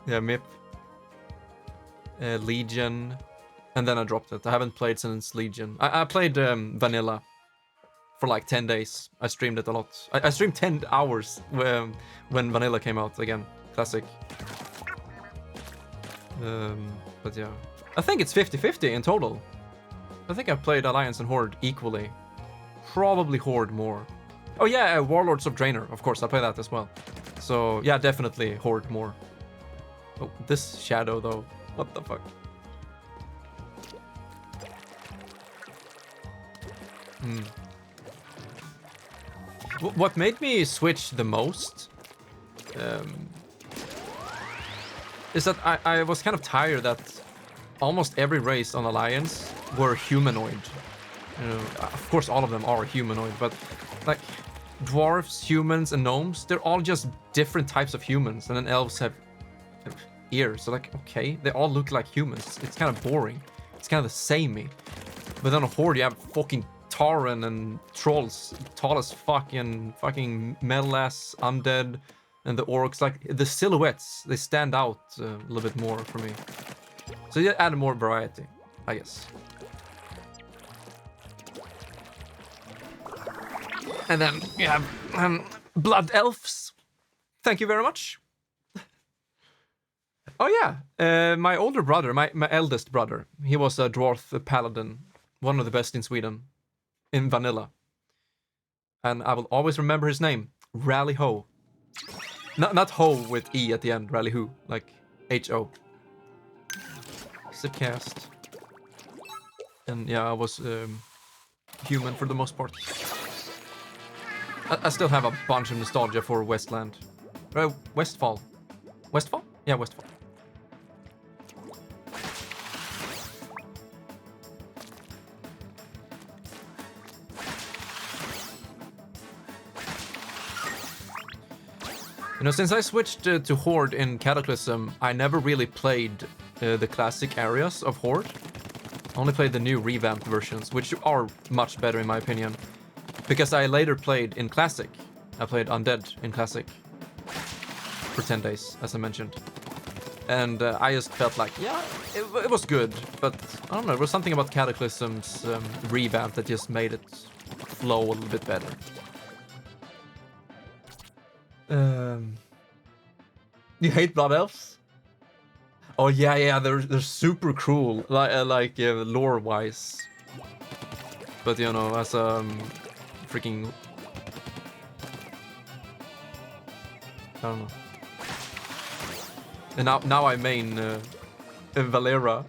Speaker 1: Yeah, MIP. Legion. And then I dropped it. I haven't played since Legion. I played Vanilla for like 10 days. I streamed it a lot. I streamed 10 hours when Vanilla came out again. Classic. But yeah. I think it's 50-50 in total. I think I've played Alliance and Horde equally. Probably Horde more. Oh yeah, Warlords of Draenor. Of course, I play that as well. So yeah, definitely Horde more. Oh, this shadow though. What the fuck? What made me switch the most is that I was kind of tired that almost every race on Alliance were humanoid. You know, of course all of them are humanoid, but like dwarves, humans, and gnomes, they're all just different types of humans, and then elves have ears. So like, okay, they all look like humans. It's kind of boring. It's kind of the samey. But then on Horde, you have fucking Tauren and trolls, tall as fucking metal-ass undead, and the orcs. Like the silhouettes, they stand out a little bit more for me. So you add more variety, I guess. And then you have blood elves. Thank you very much. Oh yeah, my older brother, my eldest brother, he was a dwarf paladin, one of the best in Sweden, in Vanilla. And I will always remember his name, Rally Ho. Not Ho with E at the end, Rally Ho, like H-O. Zipcast. And yeah, I was human for the most part. I still have a bunch of nostalgia for Westland. Westfall. Westfall? Yeah, Westfall. You know, since I switched to Horde in Cataclysm, I never really played the classic areas of Horde. I only played the new revamped versions, which are much better in my opinion. Because I later played in Classic. I played Undead in Classic for 10 days, as I mentioned. And I just felt like, yeah, it was good. But I don't know, there was something about Cataclysm's revamp that just made it flow a little bit better. You hate Blood Elves? Oh yeah, they're super cool, like lore-wise. But you know, as freaking, I don't know. And now I main Valera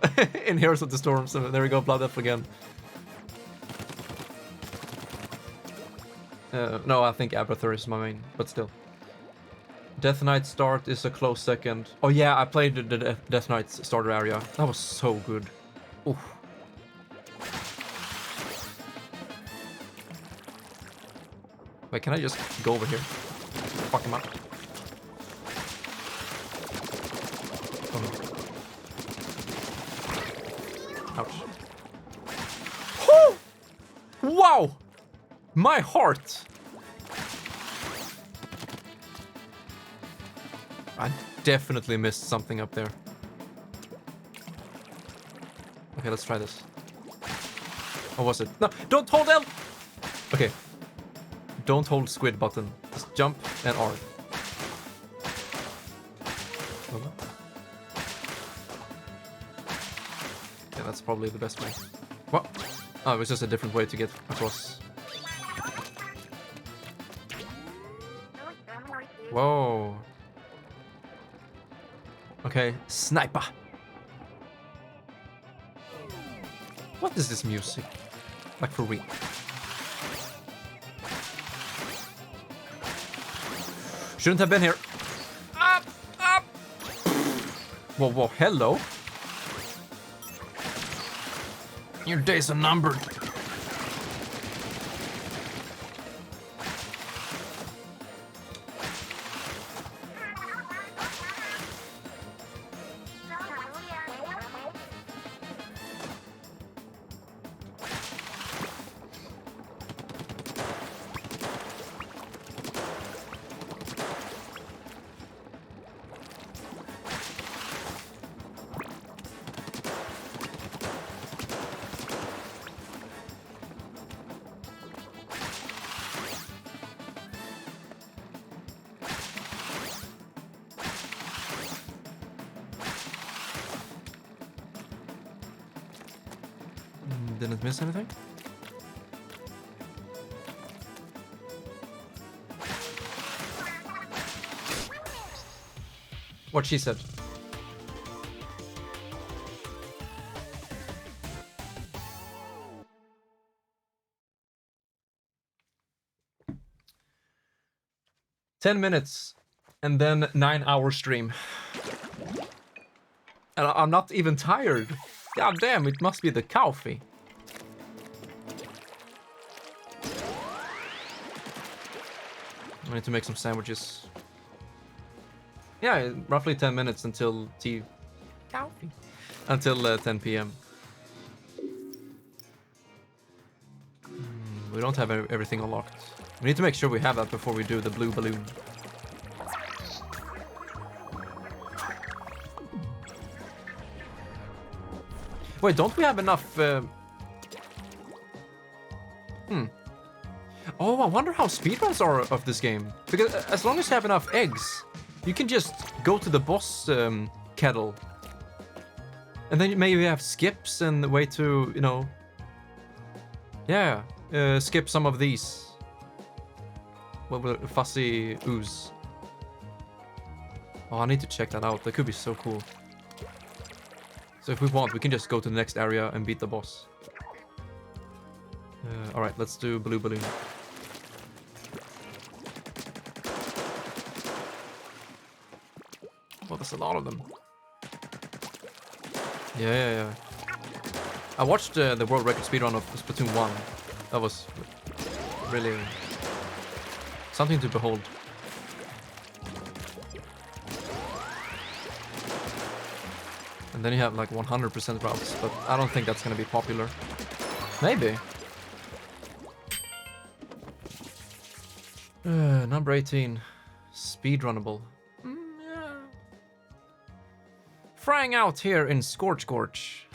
Speaker 1: in Heroes of the Storm. So there we go, Blood Elf again. No, I think Abathur is my main, but still. Death Knight start is a close second. Oh yeah, I played the Death Knight starter area. That was so good. Oof. Wait, can I just go over here? Fuck him up. Oh no. Ouch. Wow! My heart! I definitely missed something up there. Okay, let's try this. Or was it? No, don't hold L! Okay. Don't hold squid button. Just jump and R. Yeah, that's probably the best way. What? Oh, it was just a different way to get across. Whoa. Okay, sniper. What is this music? Like for real? Shouldn't have been here. Up, up. Whoa, hello. Your days are numbered. Didn't miss anything? What she said. "10 minutes and then 9-hour stream. And I'm not even tired. God damn, it must be the coffee. I need to make some sandwiches. Yeah, roughly 10 minutes until coffee. Until 10 p.m. We don't have everything unlocked. We need to make sure we have that before we do the blue balloon. Wait, don't we have enough... Oh, I wonder how speedruns are of this game. Because as long as you have enough eggs, you can just go to the boss kettle. And then maybe you have skips and the way to, you know... Yeah, skip some of these. What were fuzzy ooze. Oh, I need to check that out. That could be so cool. So if we want, we can just go to the next area and beat the boss. Alright, let's do blue balloon. Well, there's a lot of them. Yeah. I watched the world record speedrun of Splatoon 1. That was really something to behold. And then you have like 100% routes, but I don't think that's gonna be popular. Maybe. Number 18. Speedrunnable. Yeah. Frying out here in Scorch Gorge.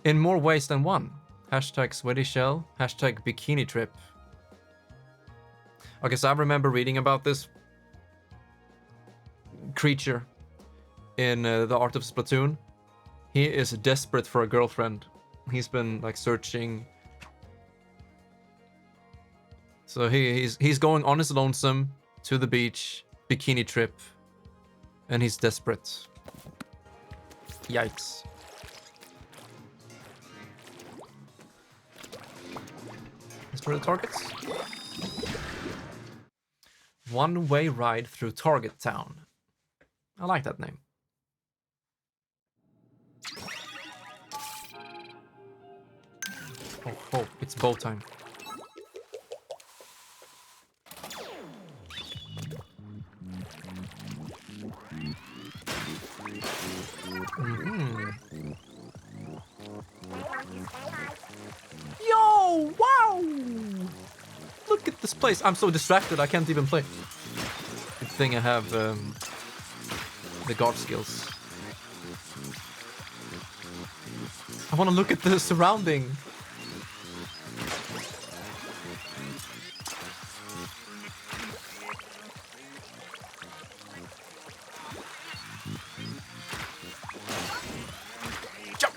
Speaker 1: In more ways than one. Hashtag sweaty shell. Hashtag bikini trip. Okay, so I remember reading about this creature in the Art of Splatoon. He is desperate for a girlfriend. He's been like searching. So he's going on his lonesome to the beach, bikini trip, and he's desperate. Yikes. As for the targets. One-way ride through Target Town. I like that name. Oh, it's bow time. Yo, wow! Look at this place. I'm so distracted, I can't even play. Good thing I have the guard skills. I want to look at the surrounding. Jump!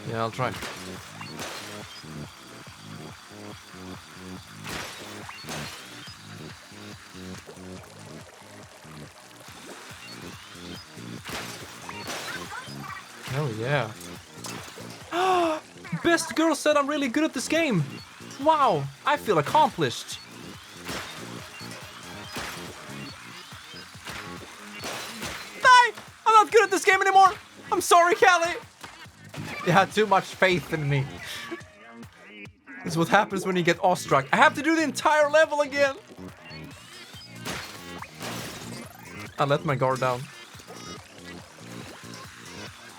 Speaker 1: Yeah, I'll try. Hell yeah. Best girl said I'm really good at this game. Wow, I feel accomplished. Bye! I'm not good at this game anymore. I'm sorry, Callie. You had too much faith in me. This is what happens when you get awestruck. I have to do the entire level again. I let my guard down.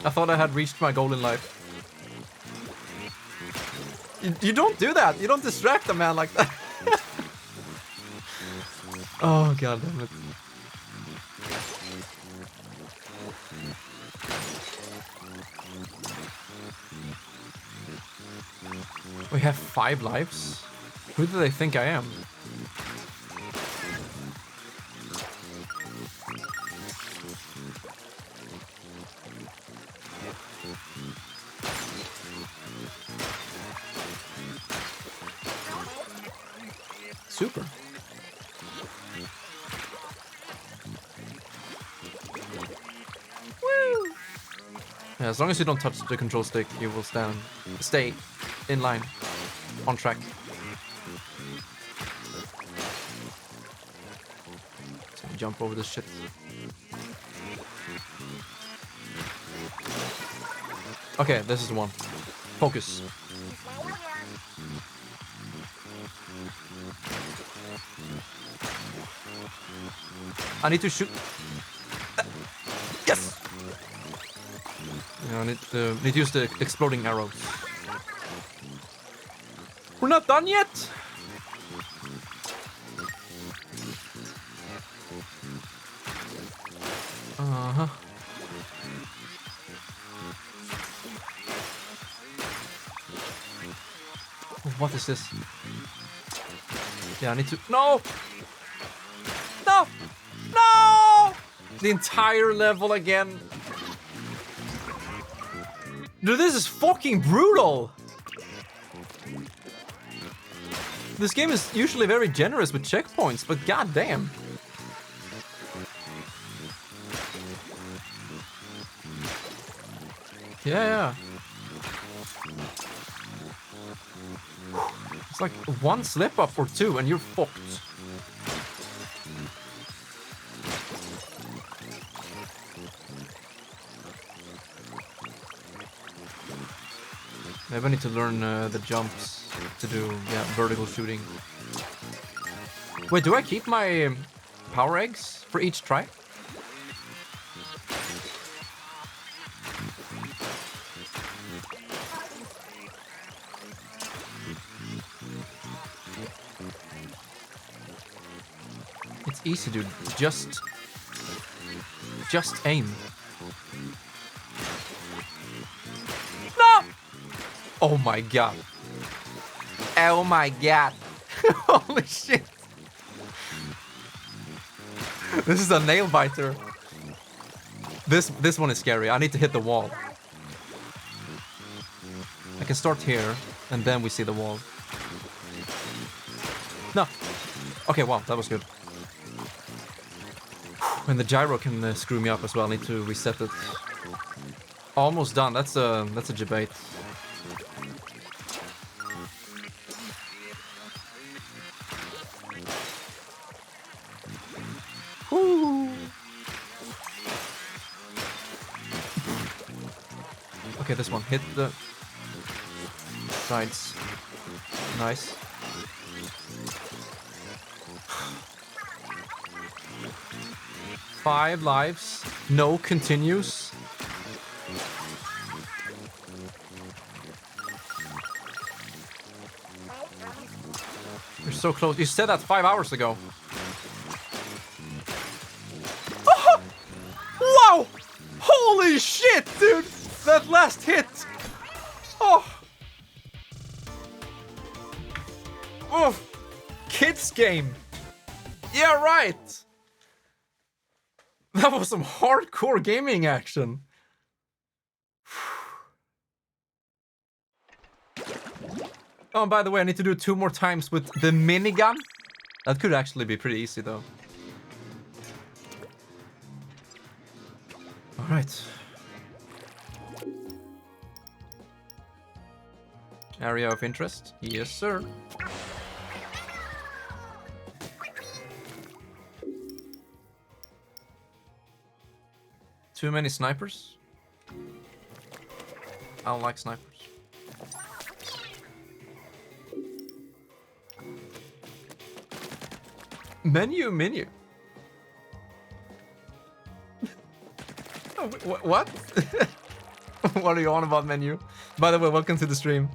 Speaker 1: I thought I had reached my goal in life. You don't do that. You don't distract a man like that. Oh, god damn it. We have 5 lives? Who do they think I am? Super. Woo! Yeah, as long as you don't touch the control stick, you will stay in line, on track. So jump over this shit. Okay, this is the one. Focus. I need to shoot. Yes! Yeah, I need to use the exploding arrows. We're not done yet! Uh-huh. What is this? Yeah, I need to... No! No! No! The entire level again. Dude, this is fucking brutal! This game is usually very generous with checkpoints, but goddamn. Yeah. It's like one slip up or two and you're fucked. Maybe I need to learn the jumps to do, vertical shooting. Wait, do I keep my power eggs for each try? It's easy, dude. Just aim. No! Oh my god. Oh my god. Holy shit. This is a nail biter. This one is scary. I need to hit the wall. I can start here, and then we see the wall. No. Okay, wow, that was good. And the gyro can screw me up as well. I need to reset it. Almost done. That's a debate. Woo. Okay, this one. Hit the sides. Nice. Five lives. No continues. You're so close. You said that 5 hours ago. Oh! Wow! Holy shit, dude! That last hit! Oh! Oh! Kids game! Yeah, right! That was some hardcore gaming action. Oh, and by the way, I need to do it 2 more times with the minigun. That could actually be pretty easy, though. All right. Area of interest? Yes, sir. Too many snipers? I don't like snipers. Menu. Oh, what? What are you on about, menu? By the way, welcome to the stream.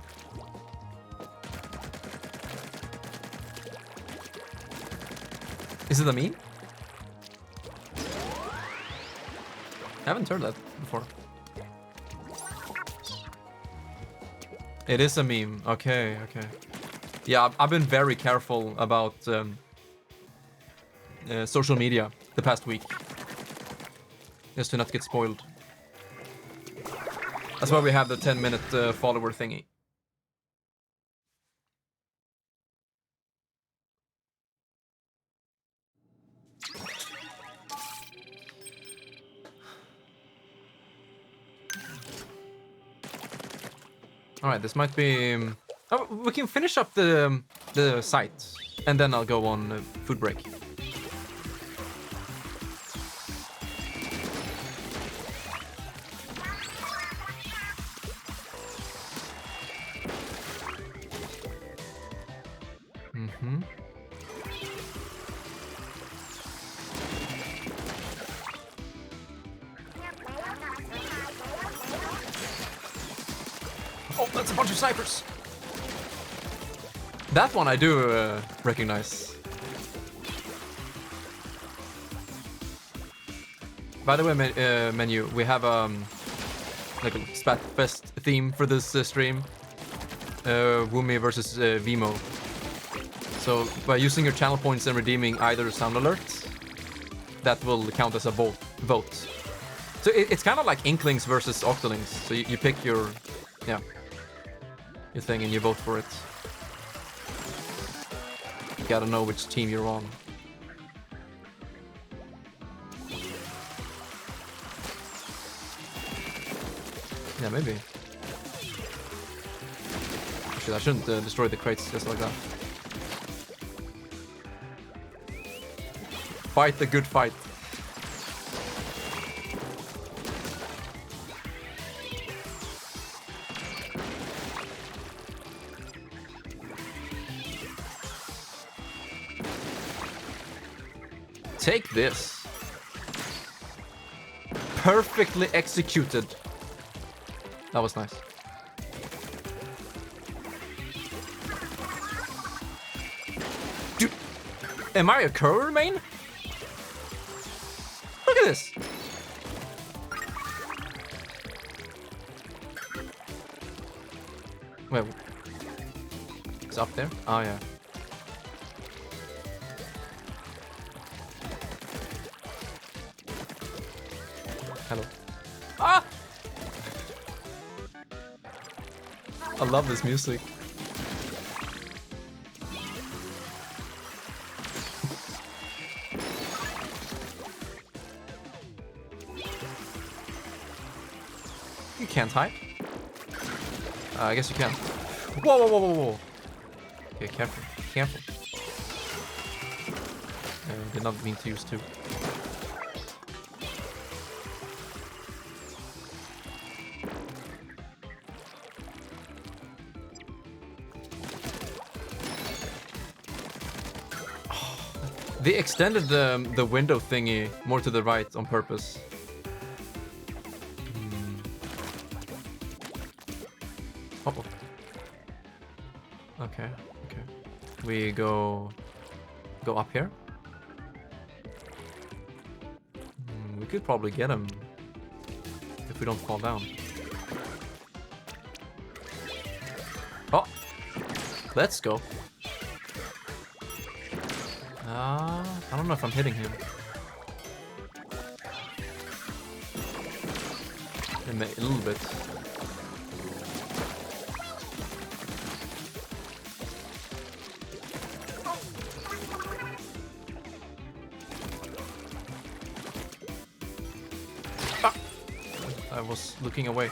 Speaker 1: Is it a meme? I haven't heard that before. It is a meme. Okay, okay. Yeah, I've been very careful about social media the past week. Just to not get spoiled. That's why we have the 10-minute follower thingy. Alright, this might be... oh, we can finish up the site, and then I'll go on food break. Mm-hmm. Oh, that's a bunch of snipers. That one I do recognize. By the way, menu, we have like a Splatfest theme for this stream. Woomy versus Veemo. So by using your channel points and redeeming either sound alerts, that will count as a vote. So it's kind of like Inklings versus Octolings. So you pick your thing and you vote for it. You gotta know which team you're on. Yeah, maybe. Actually, I shouldn't destroy the crates just like that. Fight the good fight. Take this. Perfectly executed. That was nice. Dude, am I a curler main? Look at this. Wait, it's up there? Oh yeah. Hello. Ah! I love this music. You can't hide. I guess you can. Whoa, whoa, whoa, whoa, whoa. Okay, careful, careful. Did not mean to use two. They extended the window thingy more to the right on purpose. Uh-oh. Okay, okay. We go up here. We could probably get him if we don't fall down. Oh, let's go. I don't know if I'm hitting him. A little bit. Ah! I was looking away.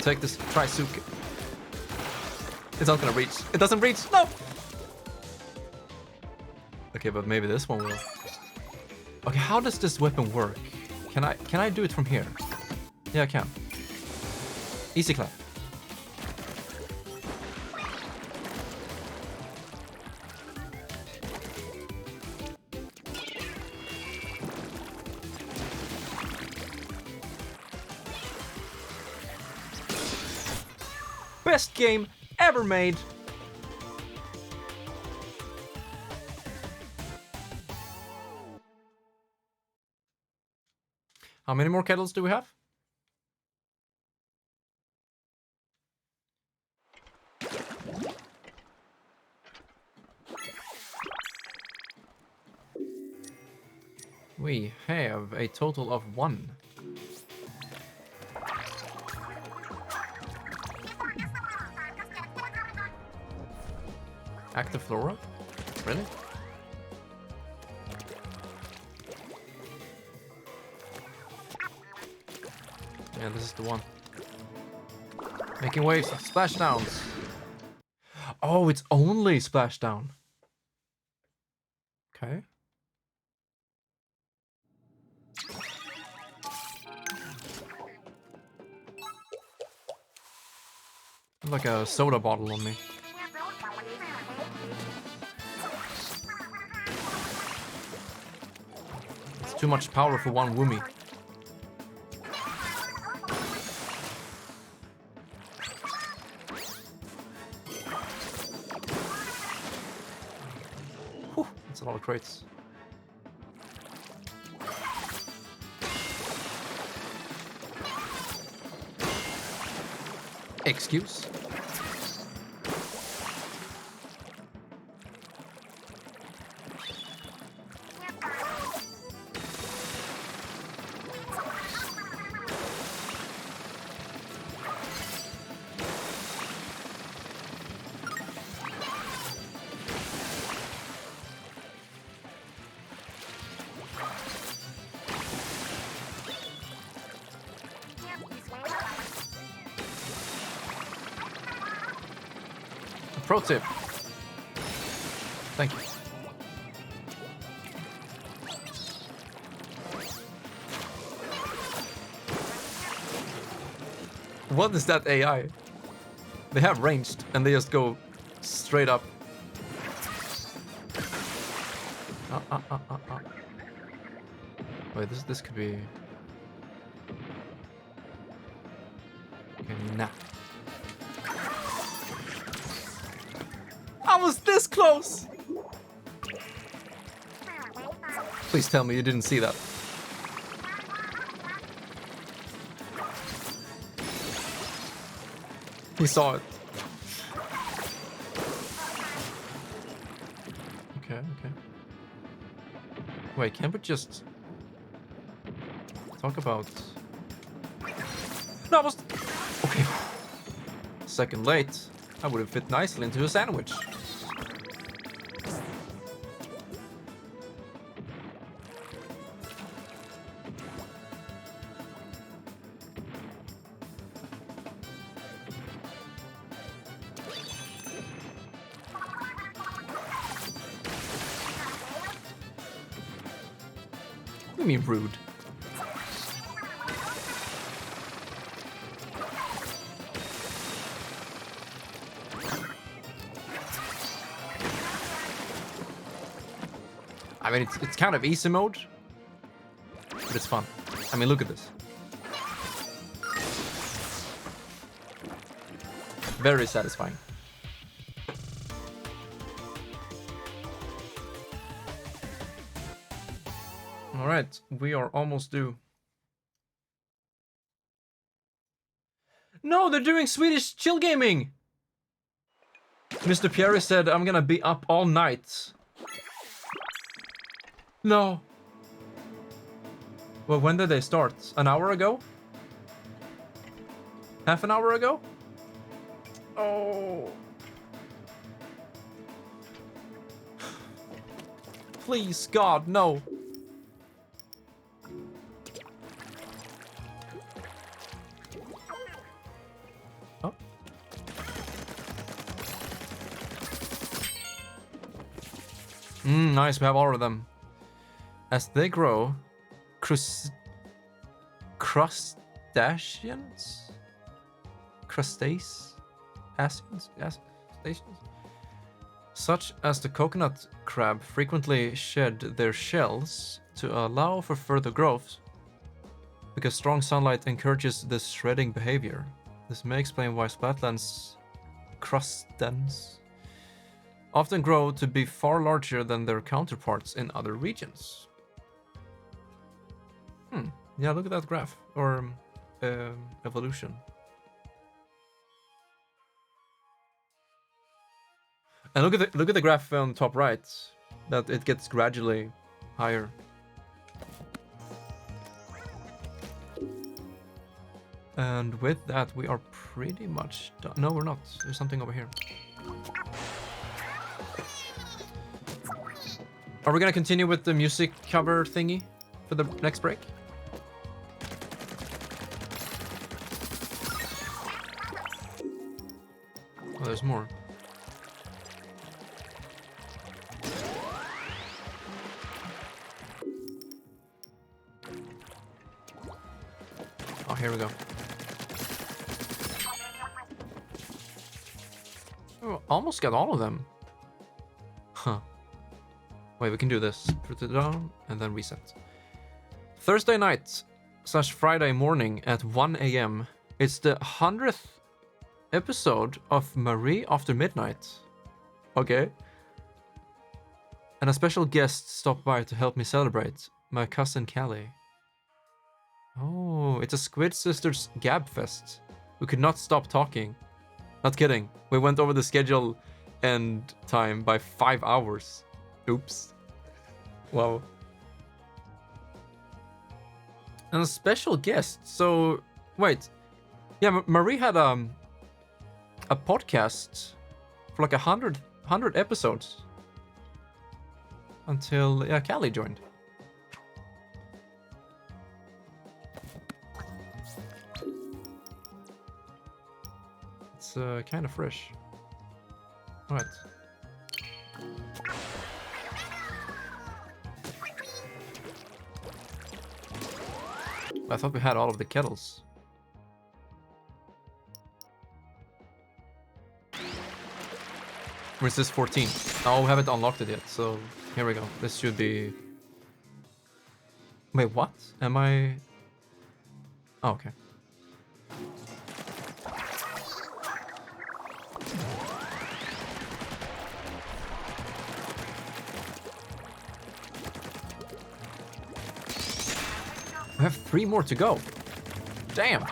Speaker 1: Take this Trisuke. It's not gonna reach. It doesn't reach. No. Okay, but maybe this one will. Okay, how does this weapon work? Can I do it from here? Yeah, I can. Easy clap. Best game ever made. How many more kettles do we have? We have a total of 1. Active flora? Really? Yeah, this is the one. Making waves, splashdowns. Oh, it's only splashdown. Okay. Like a soda bottle on me. It's too much power for one Woomy. Whew, that's a lot of crates. Excuse? Pro tip. Thank you. What is that AI? They have ranged and they just go straight up. Wait, this could be. Okay, nah. I was this close! Please tell me you didn't see that. He saw it. Okay, okay. Wait, can't we just talk about... No, I was... Okay. Second late. I would have fit nicely into a sandwich. What do you mean rude? I mean, it's kind of easy mode, but it's fun. I mean, look at this. Very satisfying. All right, we are almost due. No, they're doing Swedish chill gaming. Mr. Pierre said, I'm gonna be up all night. No. Well, when did they start? An hour ago? Half an hour ago? Oh. Please, God, no. Oh. Nice, we have all of them. As they grow, crustaceans, such as the coconut crab, frequently shed their shells to allow for further growth, because strong sunlight encourages this shredding behavior. This may explain why Splatlands crustans often grow to be far larger than their counterparts in other regions. Yeah, look at that graph or evolution. And look at the graph on top right. That it gets gradually higher. And with that, we are pretty much done. No, we're not. There's something over here. Are we gonna continue with the music cover thingy for the next break? Oh, there's more. Oh, here we go. Oh, almost got all of them. Huh. Wait, we can do this. Put it down and then reset. Thursday night / Friday morning at 1 a.m. It's the 100th episode of Marie After Midnight. Okay. And a special guest stopped by to help me celebrate. My cousin Callie. Oh, it's a Squid Sisters Gab Fest. We could not stop talking. Not kidding. We went over the schedule and time by 5 hours. Oops. Wow. And a special guest. So, wait. Yeah, Marie had a podcast for like 100 episodes. Until, yeah, Callie joined. It's kind of fresh. Alright. I thought we had all of the kettles. Where's this 14? Oh, we haven't unlocked it yet, so here we go. This should be... Wait, what? Am I... Oh, okay. We have 3 more to go. Damn.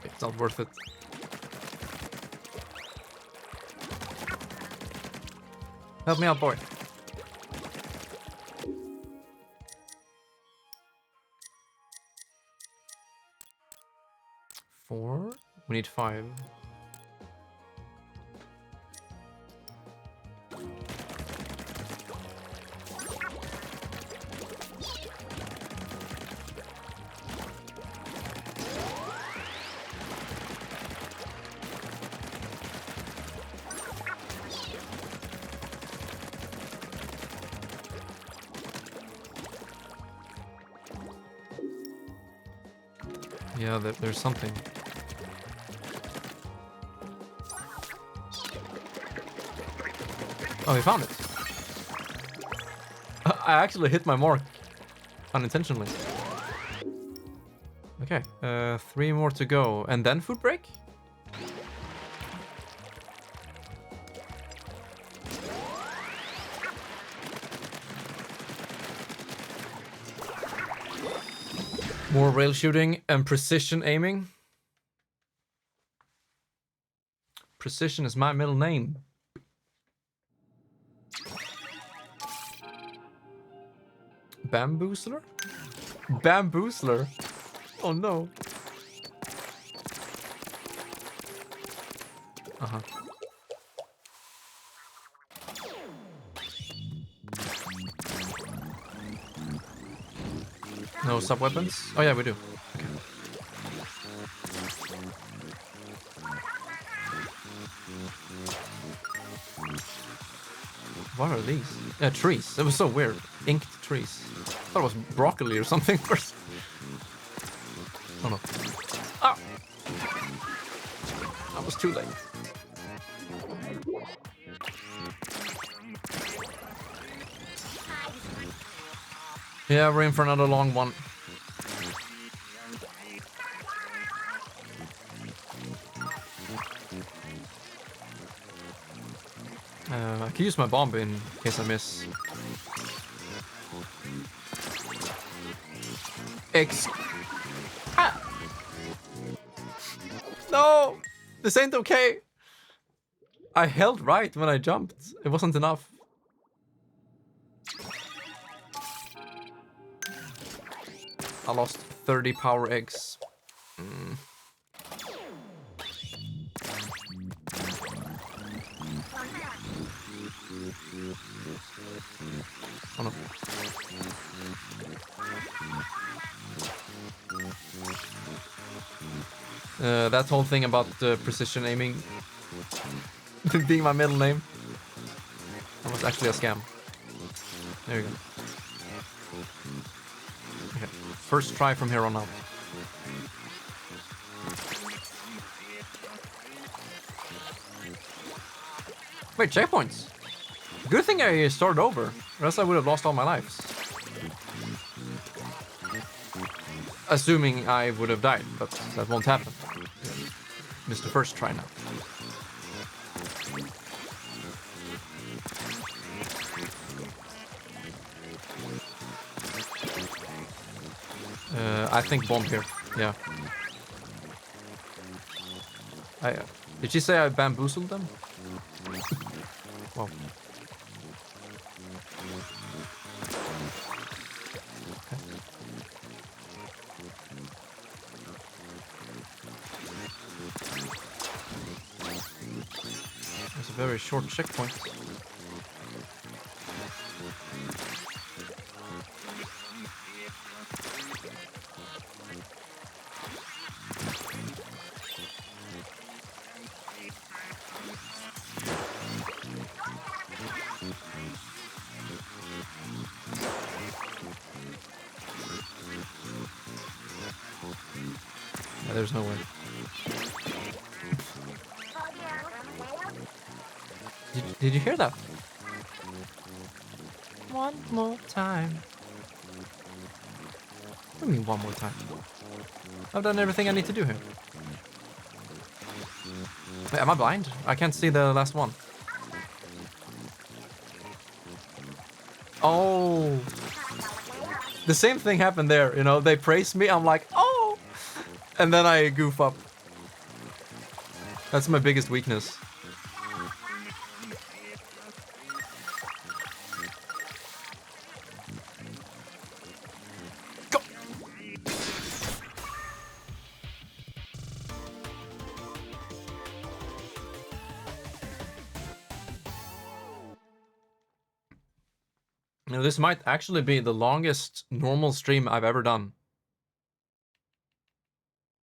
Speaker 1: It's not worth it. Help me out, boy. Four? We need 5. Yeah, there's something. Oh, we found it. I actually hit my mark unintentionally. Okay, 3 more to go. And then food break? More rail shooting and precision aiming. Precision is my middle name. Bamboozler? Bamboozler? Oh no. Uh-huh. No sub-weapons? Oh yeah, we do. Okay. What are these? Trees. It was so weird. Inked trees. I thought it was broccoli or something first. Oh no. Ah! I was too late. Yeah, we're in for another long one. I can use my bomb in case I miss. Ah! No! This ain't okay! I held right when I jumped. It wasn't enough. I lost 30 power eggs. Oh no. That whole thing about precision aiming being my middle name. That was actually a scam. There you go. Okay. First try from here on out. Wait, checkpoints. Good thing I started over, or else I would have lost all my lives. Assuming I would have died, but that won't happen. Missed the first try now. I think bomb here. Yeah. Did she say I bamboozled them? Wow. Okay. There's a very short checkpoint. There's no way. Did you hear that? One more time. What do you mean one more time? I've done everything I need to do here. Wait, am I blind? I can't see the last one. Oh. The same thing happened there, you know, they praise me, I'm like, oh! And then I goof up. That's my biggest weakness. Go! Now, this might actually be the longest normal stream I've ever done.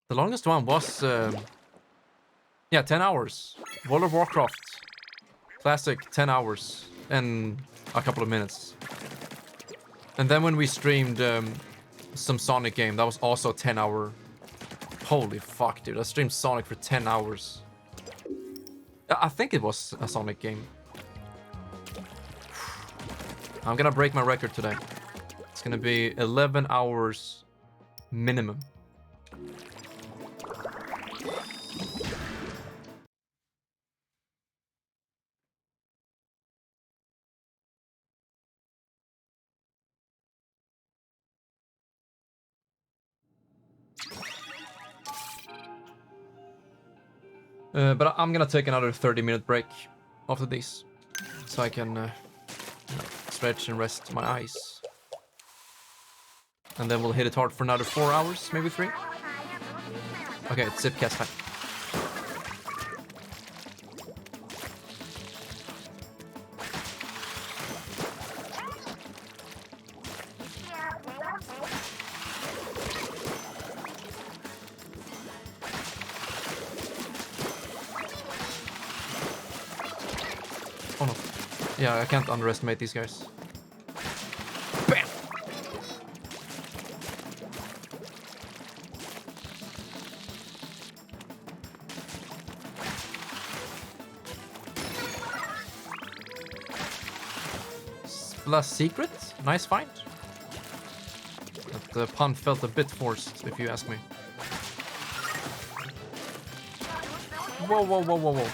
Speaker 1: The longest one was, yeah, 10 hours. World of Warcraft. Classic, 10 hours. And a couple of minutes. And then when we streamed some Sonic game, that was also 10 hour. Holy fuck, dude. I streamed Sonic for 10 hours. I think it was a Sonic game. I'm gonna break my record today. It's gonna be 11 hours minimum. But I'm gonna take another 30-minute break after this, so I can stretch and rest my eyes. And then we'll hit it hard for another 4 hours, maybe 3. Okay, it's Zipcast time. Oh no. Yeah, I can't underestimate these guys. Bam! Splash secret? Nice find. That pun felt a bit forced, if you ask me. Whoa, whoa, whoa, whoa, whoa.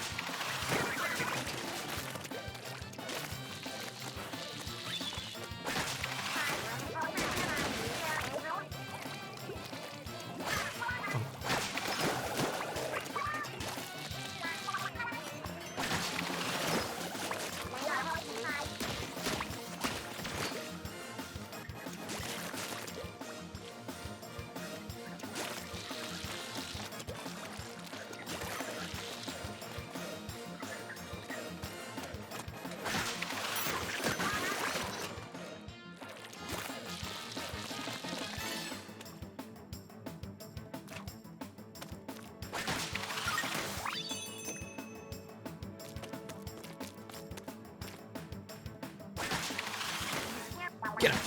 Speaker 1: Get him.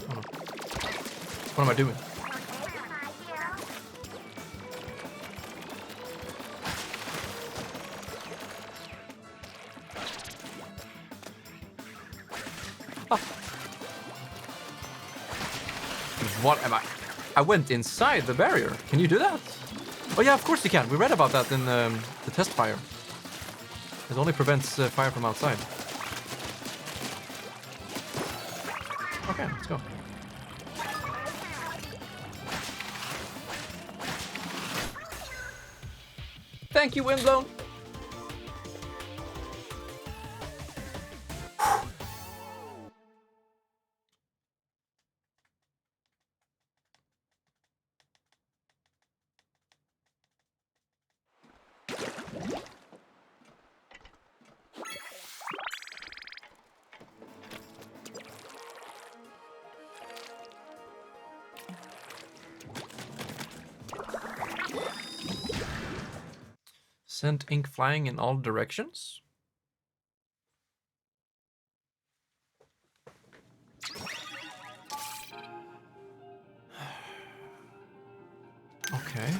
Speaker 1: Oh. What am I doing? What am I? I went inside the barrier. Can you do that? Oh yeah, of course you can. We read about that in the test fire. It only prevents fire from outside. Okay, let's go. Thank you, Windblown. Send ink flying in all directions. Okay.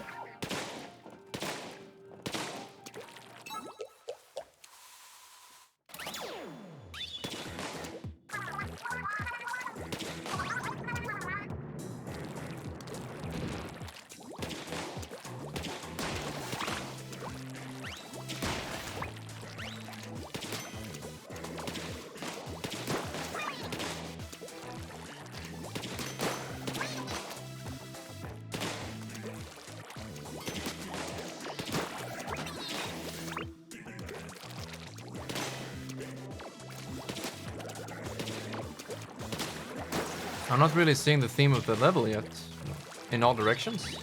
Speaker 1: I'm not really seeing the theme of the level yet. In all directions.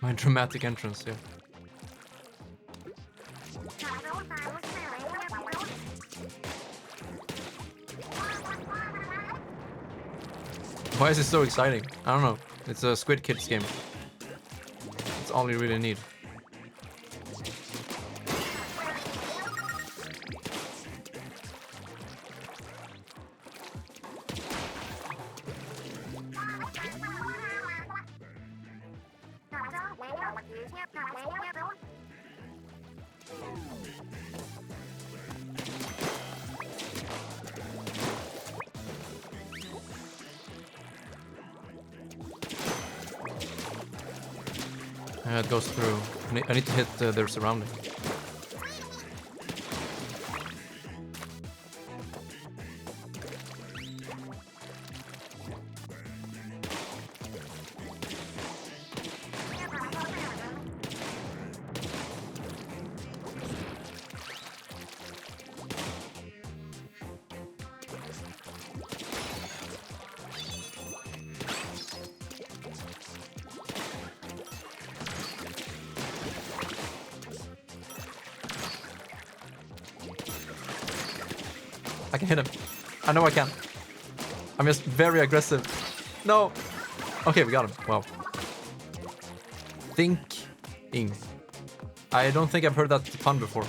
Speaker 1: My dramatic entrance, yeah. Why is it so exciting? I don't know. It's a Squid Kids game. It's all you really need. It goes through. I need to hit their surrounding. I can hit him. I know I can. I'm just very aggressive. No. Okay, we got him. Wow. Thinking. I don't think I've heard that pun before.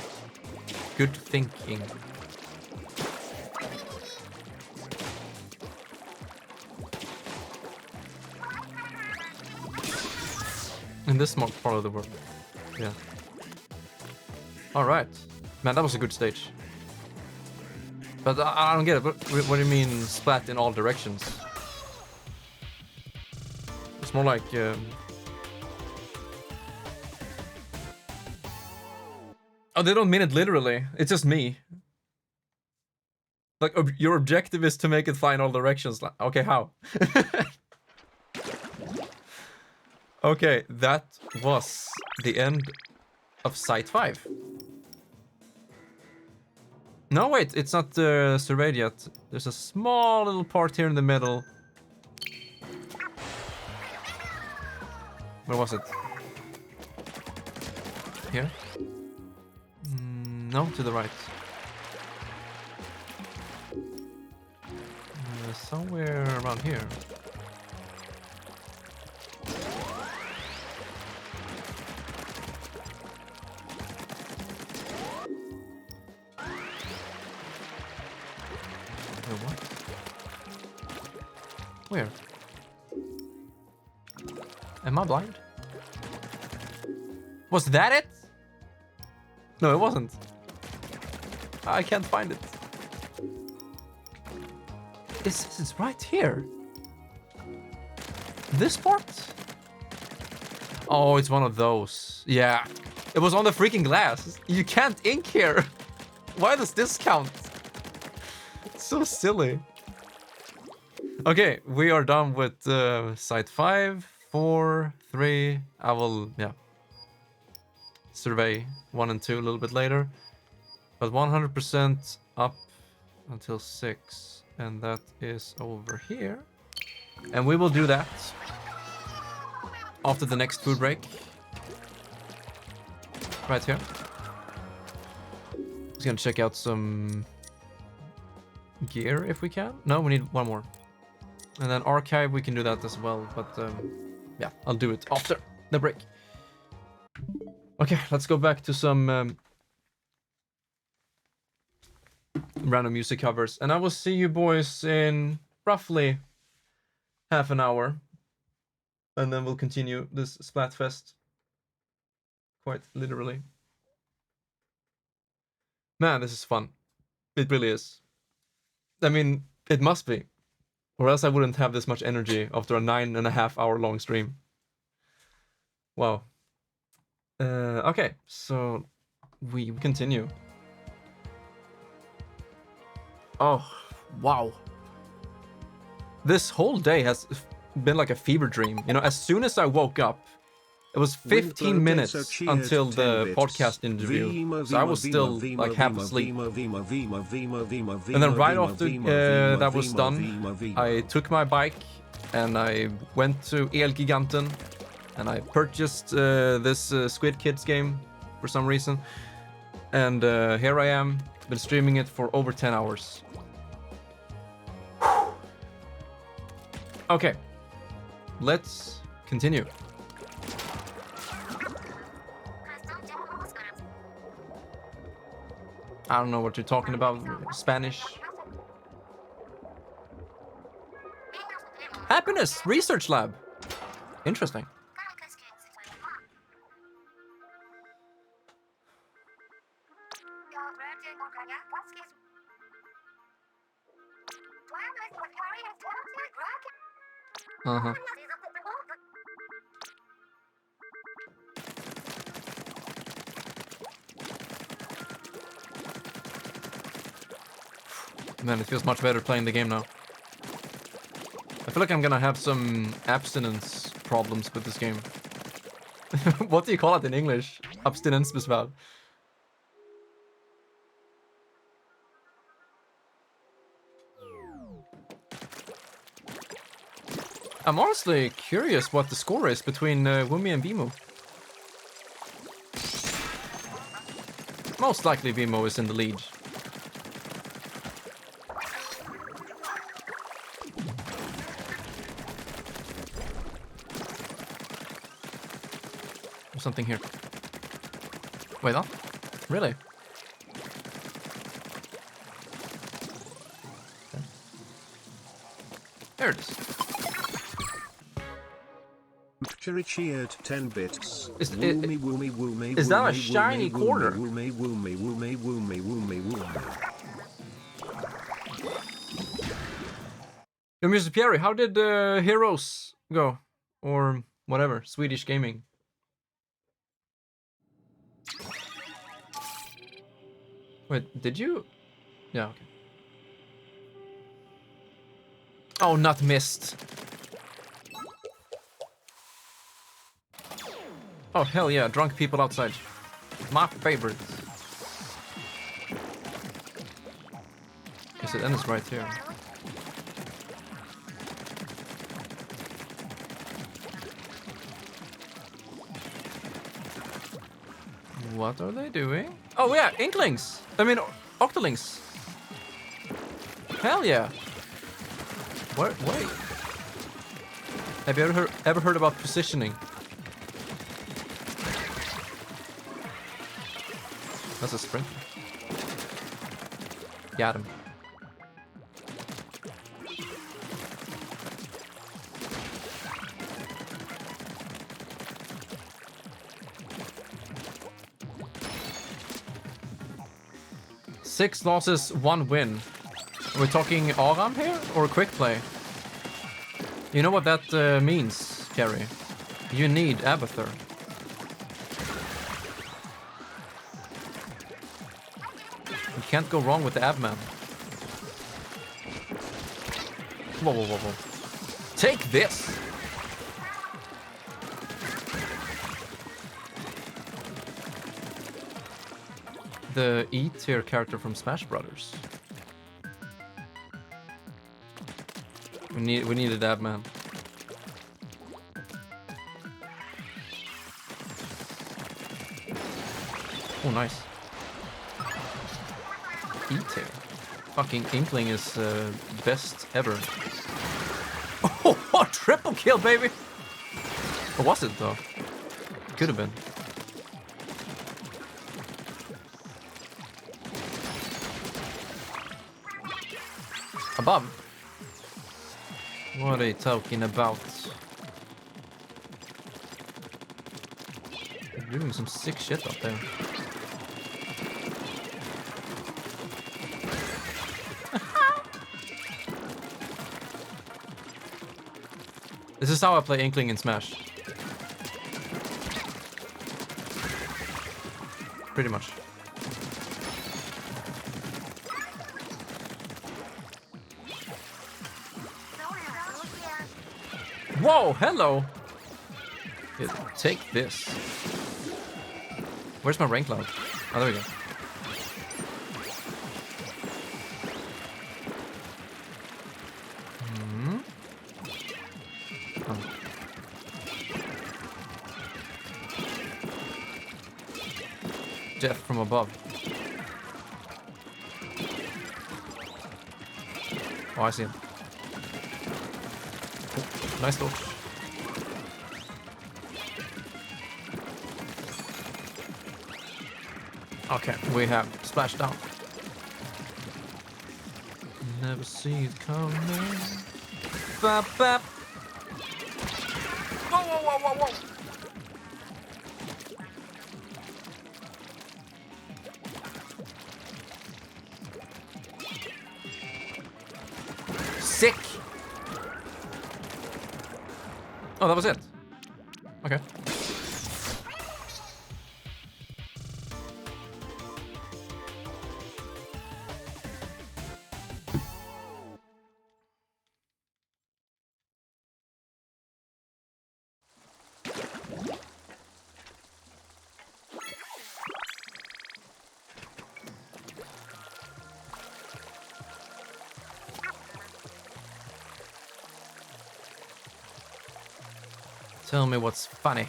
Speaker 1: Good thinking. In this small part of the world. Yeah. Alright. Man, that was a good stage. But I don't get it. What do you mean splat in all directions? It's more like... Oh, they don't mean it literally. It's just me. Like, your objective is to make it fly in all directions. Like, okay, how? Okay, that was the end of Site 5. No, wait, it's not surveyed yet. There's a small little part here in the middle. Where was it? Here? No, to the right. Somewhere around here. What? Where? Am I blind? Was that it? No, it wasn't. I can't find it. This is right here. This part? Oh, it's one of those. Yeah. It was on the freaking glass. You can't ink here. Why does this count? It's so silly. Okay, we are done with site 5, 4, 3. I will, yeah, survey 1 and 2 a little bit later. But 100% up until 6. And that is over here. And we will do that after the next food break. Right here. Just gonna check out some gear if we can. No, we need one more. And then archive, we can do that as well. But yeah, I'll do it after the break. Okay, let's go back to some random music covers. And I will see you boys in roughly half an hour. And then we'll continue this Splatfest. Quite literally. Man, this is fun. It really is. I mean, it must be. Or else I wouldn't have this much energy after a 9.5 hour long stream. Wow. Okay, so we continue. Oh, wow. This whole day has been like a fever dream. You know, as soon as I woke up, it was 15 minutes until the podcast interview. So I was still like half asleep. And then right after that was done, I took my bike and I went to Elgiganten and I purchased this Squid Kids game for some reason. And here I am, been streaming it for over 10 hours. Okay, let's continue. I don't know what you're talking about. Spanish. Happiness Research Lab. Interesting. Uh-huh. Man, it feels much better playing the game now. I feel like I'm gonna have some abstinence problems with this game. What do you call it in English? Abstinensbesvär. I'm honestly curious what the score is between Wumi and Veemo. Most likely Veemo is in the lead. There's something here. Wait, no? Really? Okay. There it is.
Speaker 4: Cherry cheered 10 bits.
Speaker 1: Is
Speaker 4: Is
Speaker 1: that a shiny quarter?
Speaker 4: Woomy, woomy, woomy, woomy, woomy, woomy.
Speaker 1: Yo, Mr. Pierre, how did Heroes go? Or whatever, Swedish gaming. Wait, did you? Yeah, okay. Oh, not missed. Oh, hell yeah, drunk people outside. My favorite. Guess it ends right here. What are they doing? Oh yeah, Inklings! I mean, Octolings! Hell yeah! Wait. Have you ever heard about positioning? That's a sprint. Got him. Six losses, 1 win. Are we talking Aram here or quick play? You know what that means, Kerry? You need Abathur. You can't go wrong with the Abman. Whoa. Take this! The E-tier character from Smash Brothers. We need a Dabman. Oh, nice. E-tier. Fucking Inkling is best ever. Oh, triple kill, baby! Or was it though? Could have been. Above. What are you talking about? They're doing some sick shit up there. This is how I play Inkling in Smash. Pretty much. Whoa, hello! Here, take this. Where's my rank cloud? Oh, there we go. Oh. Death from above. Oh, I see him. Nice dodge. Okay, we have splashed down. Never see it coming. Bap bap. Whoa. Sick. Oh, that was it. Okay. Tell me what's funny.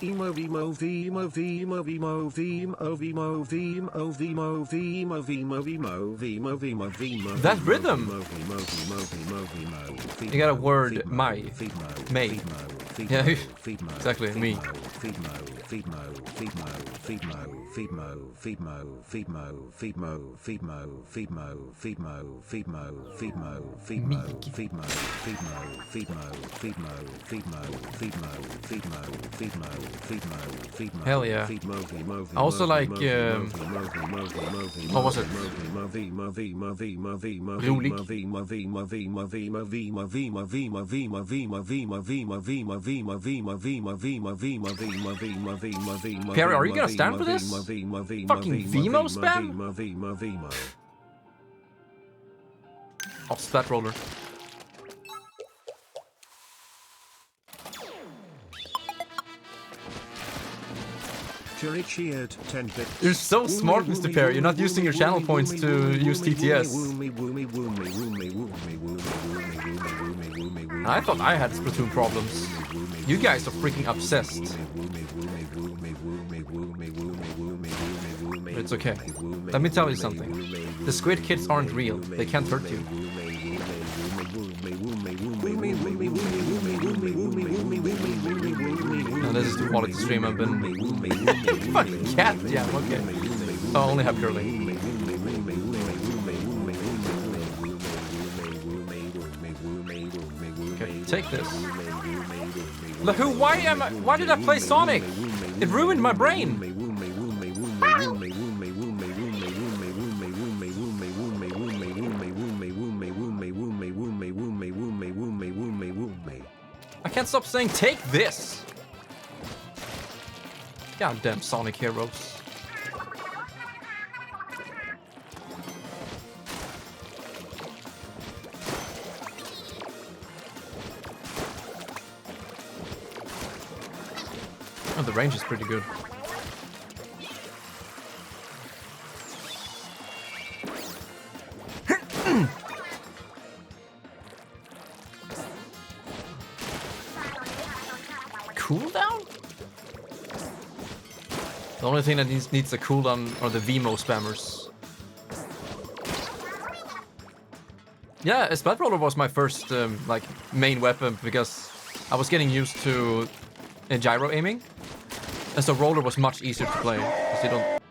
Speaker 4: Emo Veemo Veemo Veemo Veemo Veemo Veemo Veemo Veemo Veemo Veemo Veemo Veemo Veemo Veemo.
Speaker 1: That rhythm! You got a word, my. May. Yeah, exactly, me. Hell yeah. I also like, what was it? Perry, are you gonna stand for this? Fucking Veemo spam? Oh, Splat Roller. You're so smart, Mr. Perry. You're not using your channel points to use TTS. I thought I had Splatoon problems. You guys are freaking obsessed. But it's okay. Let me tell you something. The squid kids aren't real. They can't hurt you. No, this is the quality stream I've been... Fucking cat jam, okay. Oh, I only have curling. Okay, take this. Why did I play Sonic? It ruined my brain. I can't stop saying take this. Goddamn Sonic heroes. Oh, the range is pretty good. Cooldown? The only thing that needs a cooldown are the Veemo spammers. Yeah, a Splat Roller was my first like main weapon because I was getting used to gyro aiming, and so Roller was much easier to play because you don't.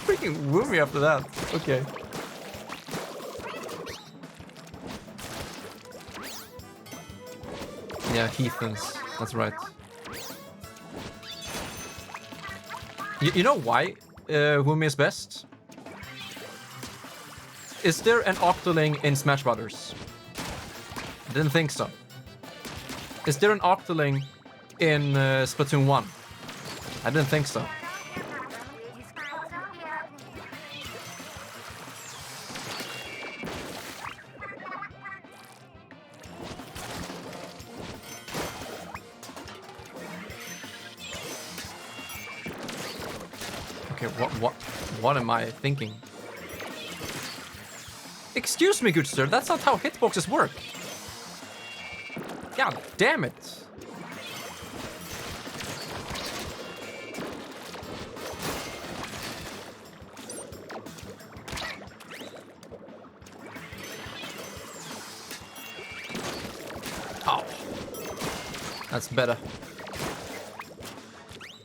Speaker 1: Freaking woo me after that. Okay. Yeah, heathens. That's right. You know why Woomy is best? Is there an Octoling in Smash Brothers? I didn't think so. Is there an Octoling in Splatoon 1? I didn't think so. Okay, what am I thinking? Excuse me, good sir, that's not how hitboxes work. God damn it. Oh. That's better.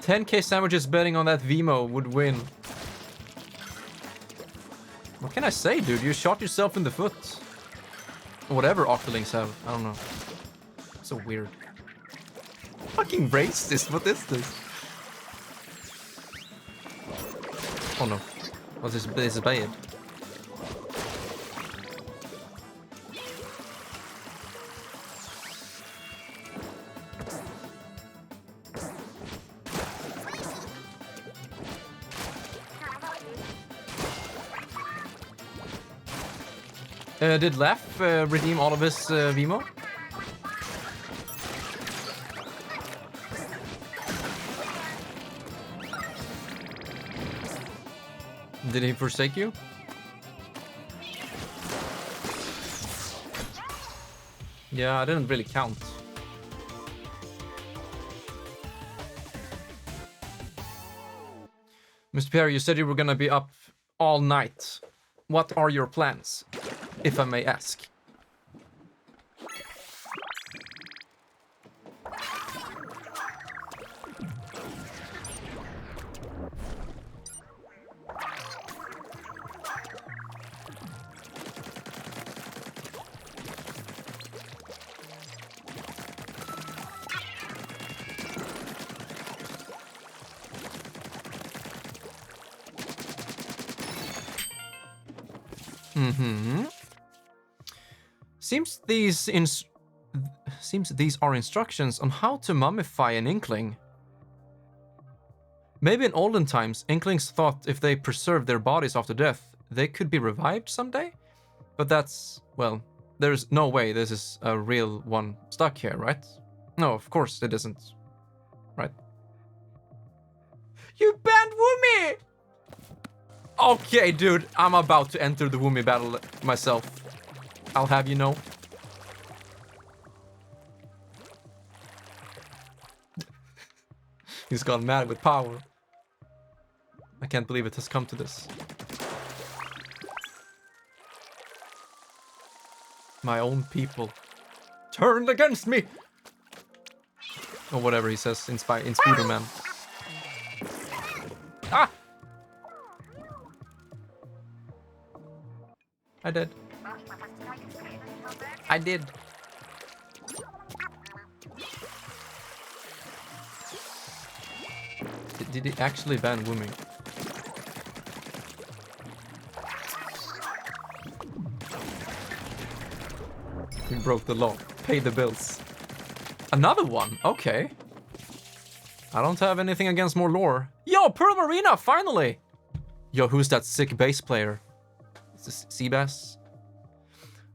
Speaker 1: 10k sandwiches betting on that Veemo would win. What can I say, dude? You shot yourself in the foot. Whatever Octolings have. I don't know. So weird. Fucking racist. What is this? Oh no. What's this? This is bad. Did Lef redeem all of his Veemo? Did he forsake you? Yeah, I didn't really count. Mr. Pierre, you said you were gonna be up all night. What are your plans, if I may ask? Seems these are instructions on how to mummify an inkling. Maybe in olden times, inklings thought if they preserved their bodies after death, they could be revived someday? But that's, well, there's no way this is a real one stuck here, right? No, of course it isn't. Right? You banned Woomy! Okay, dude, I'm about to enter the Woomy battle myself. I'll have you know. He's gone mad with power. I can't believe it has come to this. My own people turned against me! Or whatever he says in Spider-Man. Ah! I did. I did. Did he actually ban Woomy? He broke the law. Pay the bills. Another one? Okay. I don't have anything against more lore. Yo, Pearl Marina, finally! Yo, who's that sick bass player? Is this Seabass?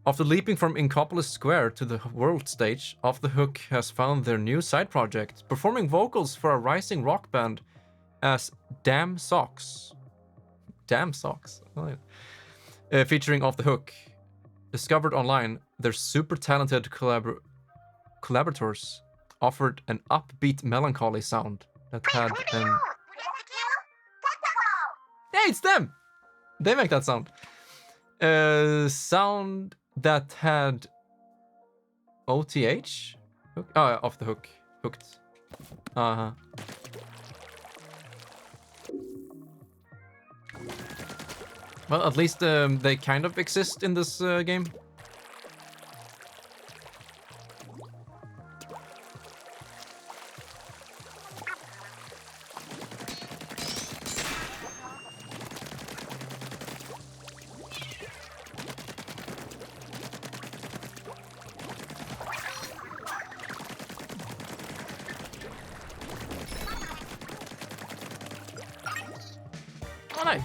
Speaker 1: After leaping from Inkopolis Square to the world stage, Off the Hook has found their new side project, performing vocals for a rising rock band as Damn Socks. Damn Socks? Featuring Off the Hook. Discovered online, their super talented collaborators offered an upbeat melancholy sound that had an... Hey, it's them! They make that sound. Sound that had OTH? Hook? Oh, yeah, Off the Hook. Hooked. Uh-huh. Well, at least they kind of exist in this game. Oh, no.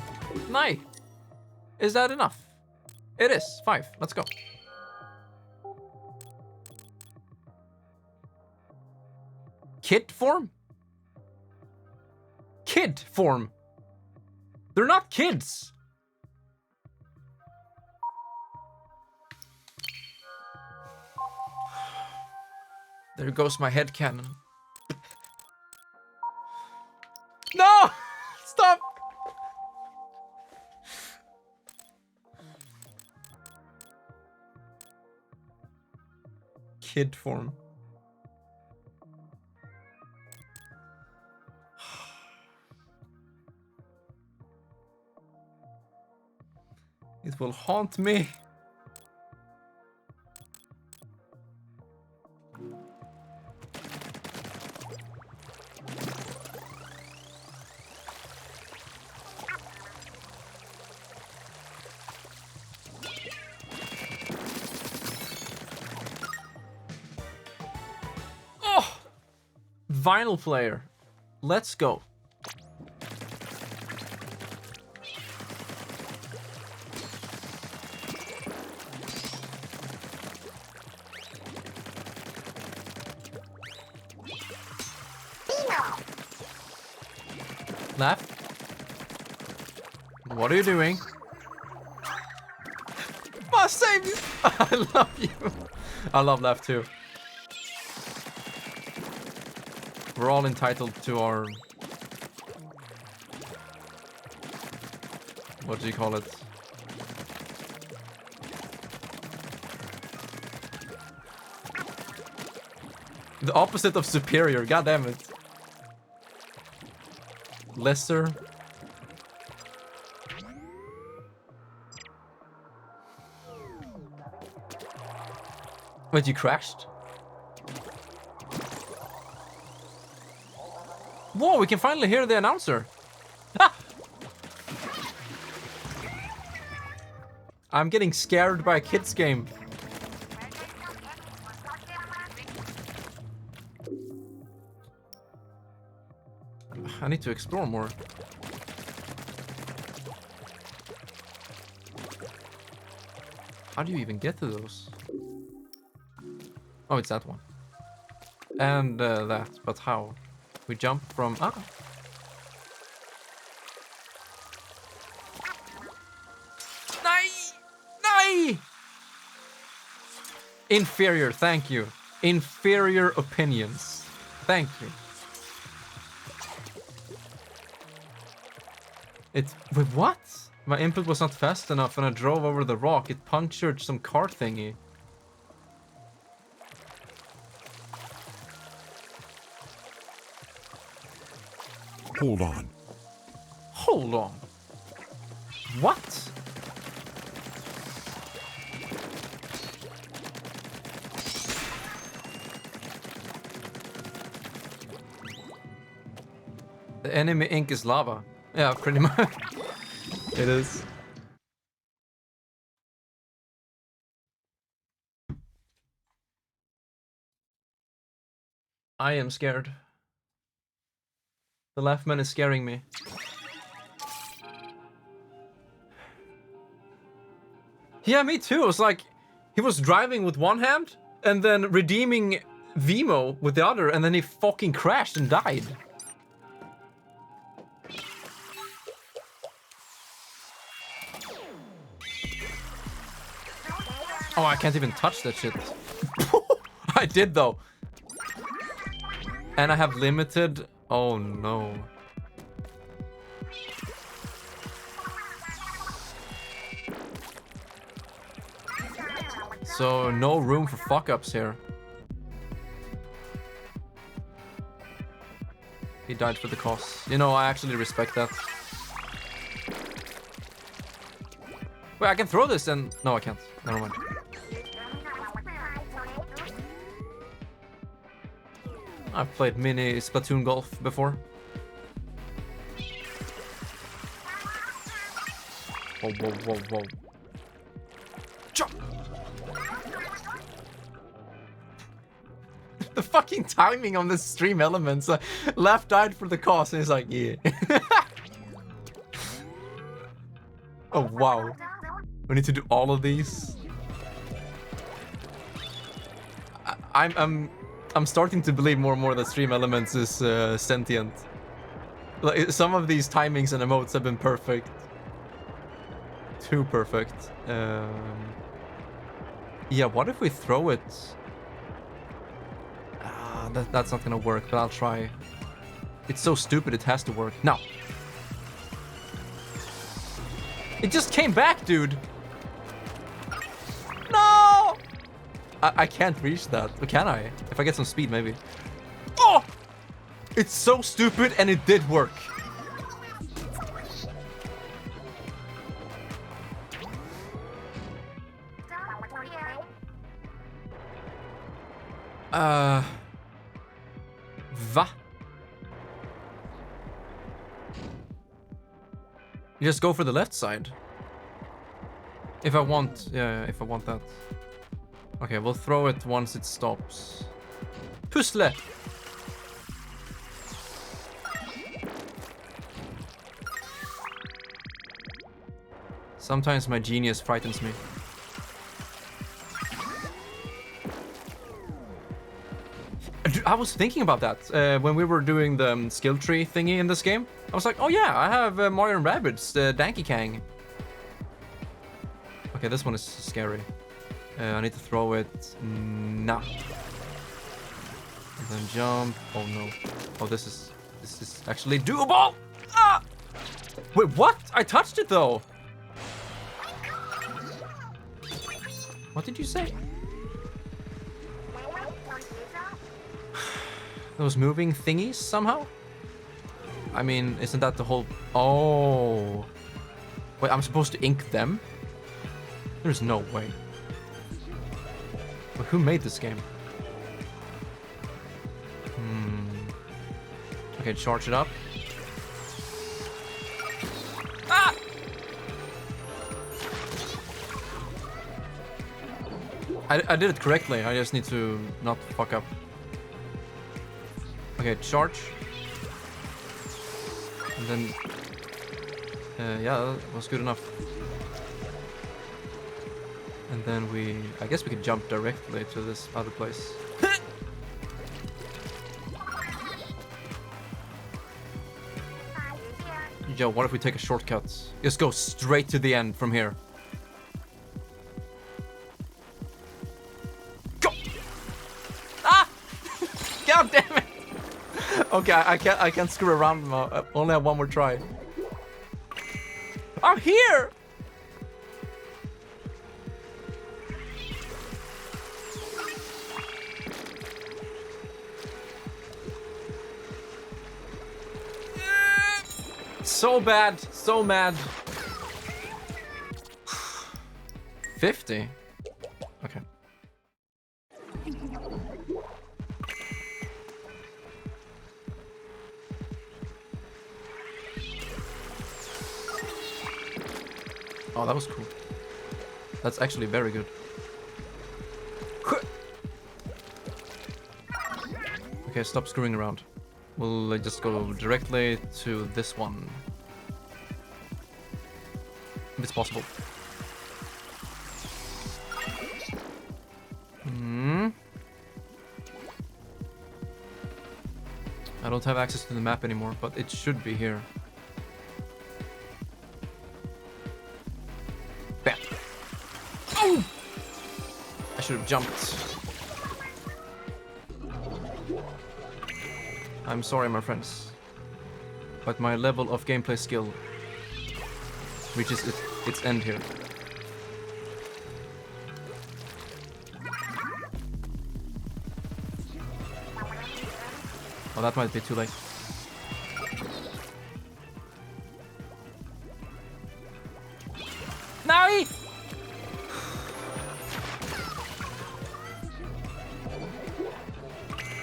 Speaker 1: No. Is that enough? It is. 5. Let's go. Kid form? Kid form. They're not kids. There goes my headcanon. No! Stop! Kid form. It will haunt me. Vinyl player. Let's go. Left. What are you doing? Must save you. I love you. I love laugh too. We're all entitled to our... What do you call it? The opposite of superior, god damn it. Lesser. Wait, you crashed? Whoa, we can finally hear the announcer. Ah! I'm getting scared by a kid's game. I need to explore more. How do you even get to those? Oh, it's that one. And that, but how? We jump from... Ah! Nay! Inferior, thank you. Inferior opinions. Thank you. Wait, what? My input was not fast enough and I drove over the rock. It punctured some car thingy.
Speaker 6: Hold on.
Speaker 1: Hold on. What? The enemy ink is lava. Yeah, pretty much. It is. I am scared. The left man is scaring me. Yeah, me too. It was like he was driving with one hand and then redeeming Veemo with the other, and then he fucking crashed and died. Oh, I can't even touch that shit. I did though. And I have limited... Oh no. So no room for fuck-ups here. He died for the cause. You know, I actually respect that. Wait, I can throw this and... No, I can't. Never mind. I've played mini Splatoon golf before. Whoa, whoa, whoa, whoa. Jump! The fucking timing on the stream elements. Left died for the cause and he's like, yeah. Oh, wow. We need to do all of these. I'm starting to believe more and more that Stream Elements is sentient. Like, some of these timings and emotes have been perfect. Too perfect. Yeah, what if we throw it? That's not gonna work, but I'll try. It's so stupid, it has to work. No! It just came back, dude! No! I can't reach that. Or can I? If I get some speed, maybe. Oh! It's so stupid, and it did work. Va? You just go for the left side. If I want, yeah, if I want that. Okay, we'll throw it once it stops. Puzzle! Sometimes my genius frightens me. I was thinking about that when we were doing the skill tree thingy in this game. I was like, oh yeah, I have Mario and Rabbids, Danky Kang. Okay, this one is scary. I need to throw it now. And then jump. Oh no. Oh, this is actually doable. Ah! Wait, what? I touched it though. What did you say? Those moving thingies somehow? I mean, isn't that the whole... Oh. Wait, I'm supposed to ink them? There's no way. But who made this game? Okay, charge it up. Ah! I did it correctly. I just need to not fuck up. Okay, charge. And then... yeah, that was good enough. And then I guess we could jump directly to this other place. Yo, what if we take a shortcut? Just go straight to the end from here. Go! Ah! God damn it! Okay, I can't screw around. I only have one more try. I'm here! So bad, so mad. 50? Okay. Oh, that was cool. That's actually very good. Okay, stop screwing around. We'll just go directly to this one. If it's possible. I don't have access to the map anymore, but it should be here. Bam! Oh! I should have jumped. I'm sorry, my friends, but my level of gameplay skill reaches its end here. Oh, that might be too late. No!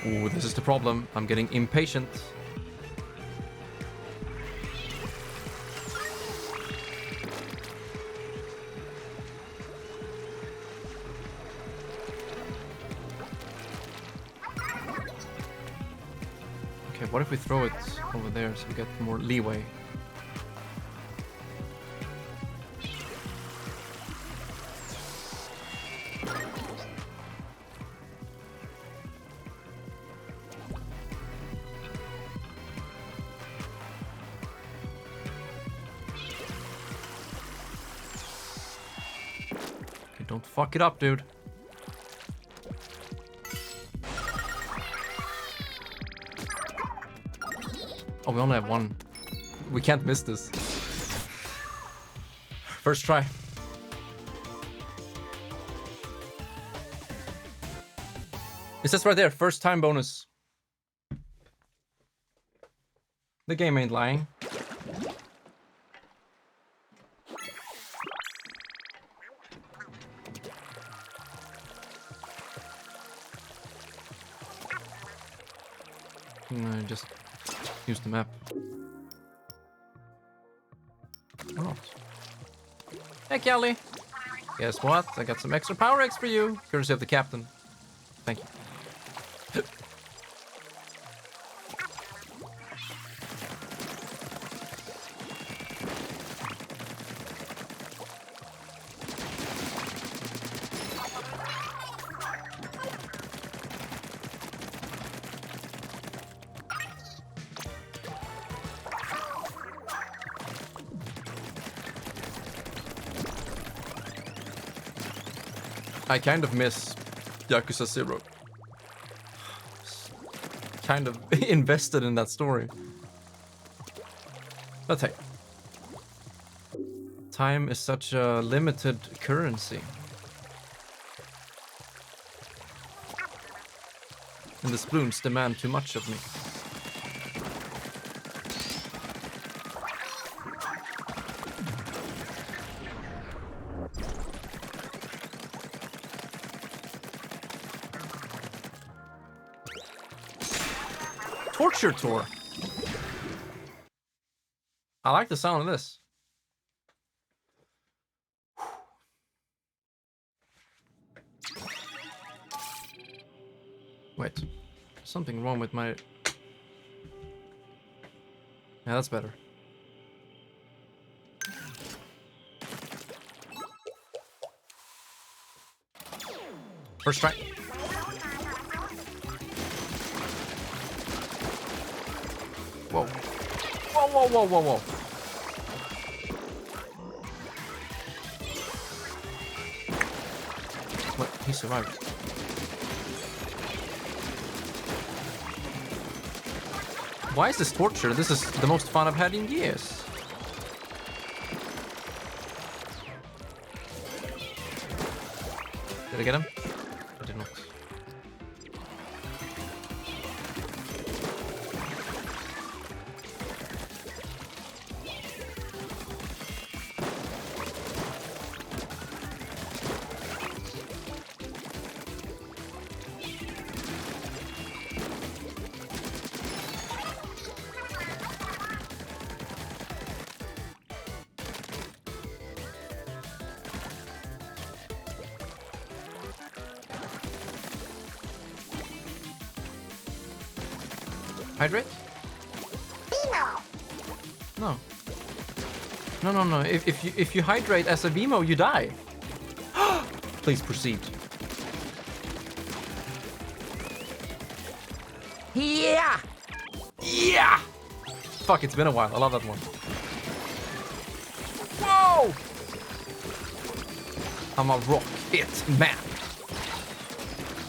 Speaker 1: Ooh, this is the problem. I'm getting impatient. Okay, what if we throw it over there so we get more leeway? Don't fuck it up, dude. Oh, we only have one. We can't miss this. First try. It says right there, first time bonus. The game ain't lying. Just use the map. Or not. Hey, Kelly. Guess what? I got some extra power eggs for you, courtesy of the captain. Thank you. I kind of miss Yakuza 0. Kind of invested in that story. But hey. Time is such a limited currency. And the spoons demand too much of me. Torture tour. I like the sound of this. Wait, something wrong with my... Yeah, that's better. First try. Whoa. Whoa, whoa, whoa, whoa, whoa. What? He survived. Why is this torture? This is the most fun I've had in years. Did I get him? I did not. Hydrate? No. No, no, no. If you hydrate as a Veemo, you die. Please proceed.
Speaker 5: Yeah!
Speaker 1: Yeah! Fuck, it's been a while. I love that one. Whoa! I'm a rocket man.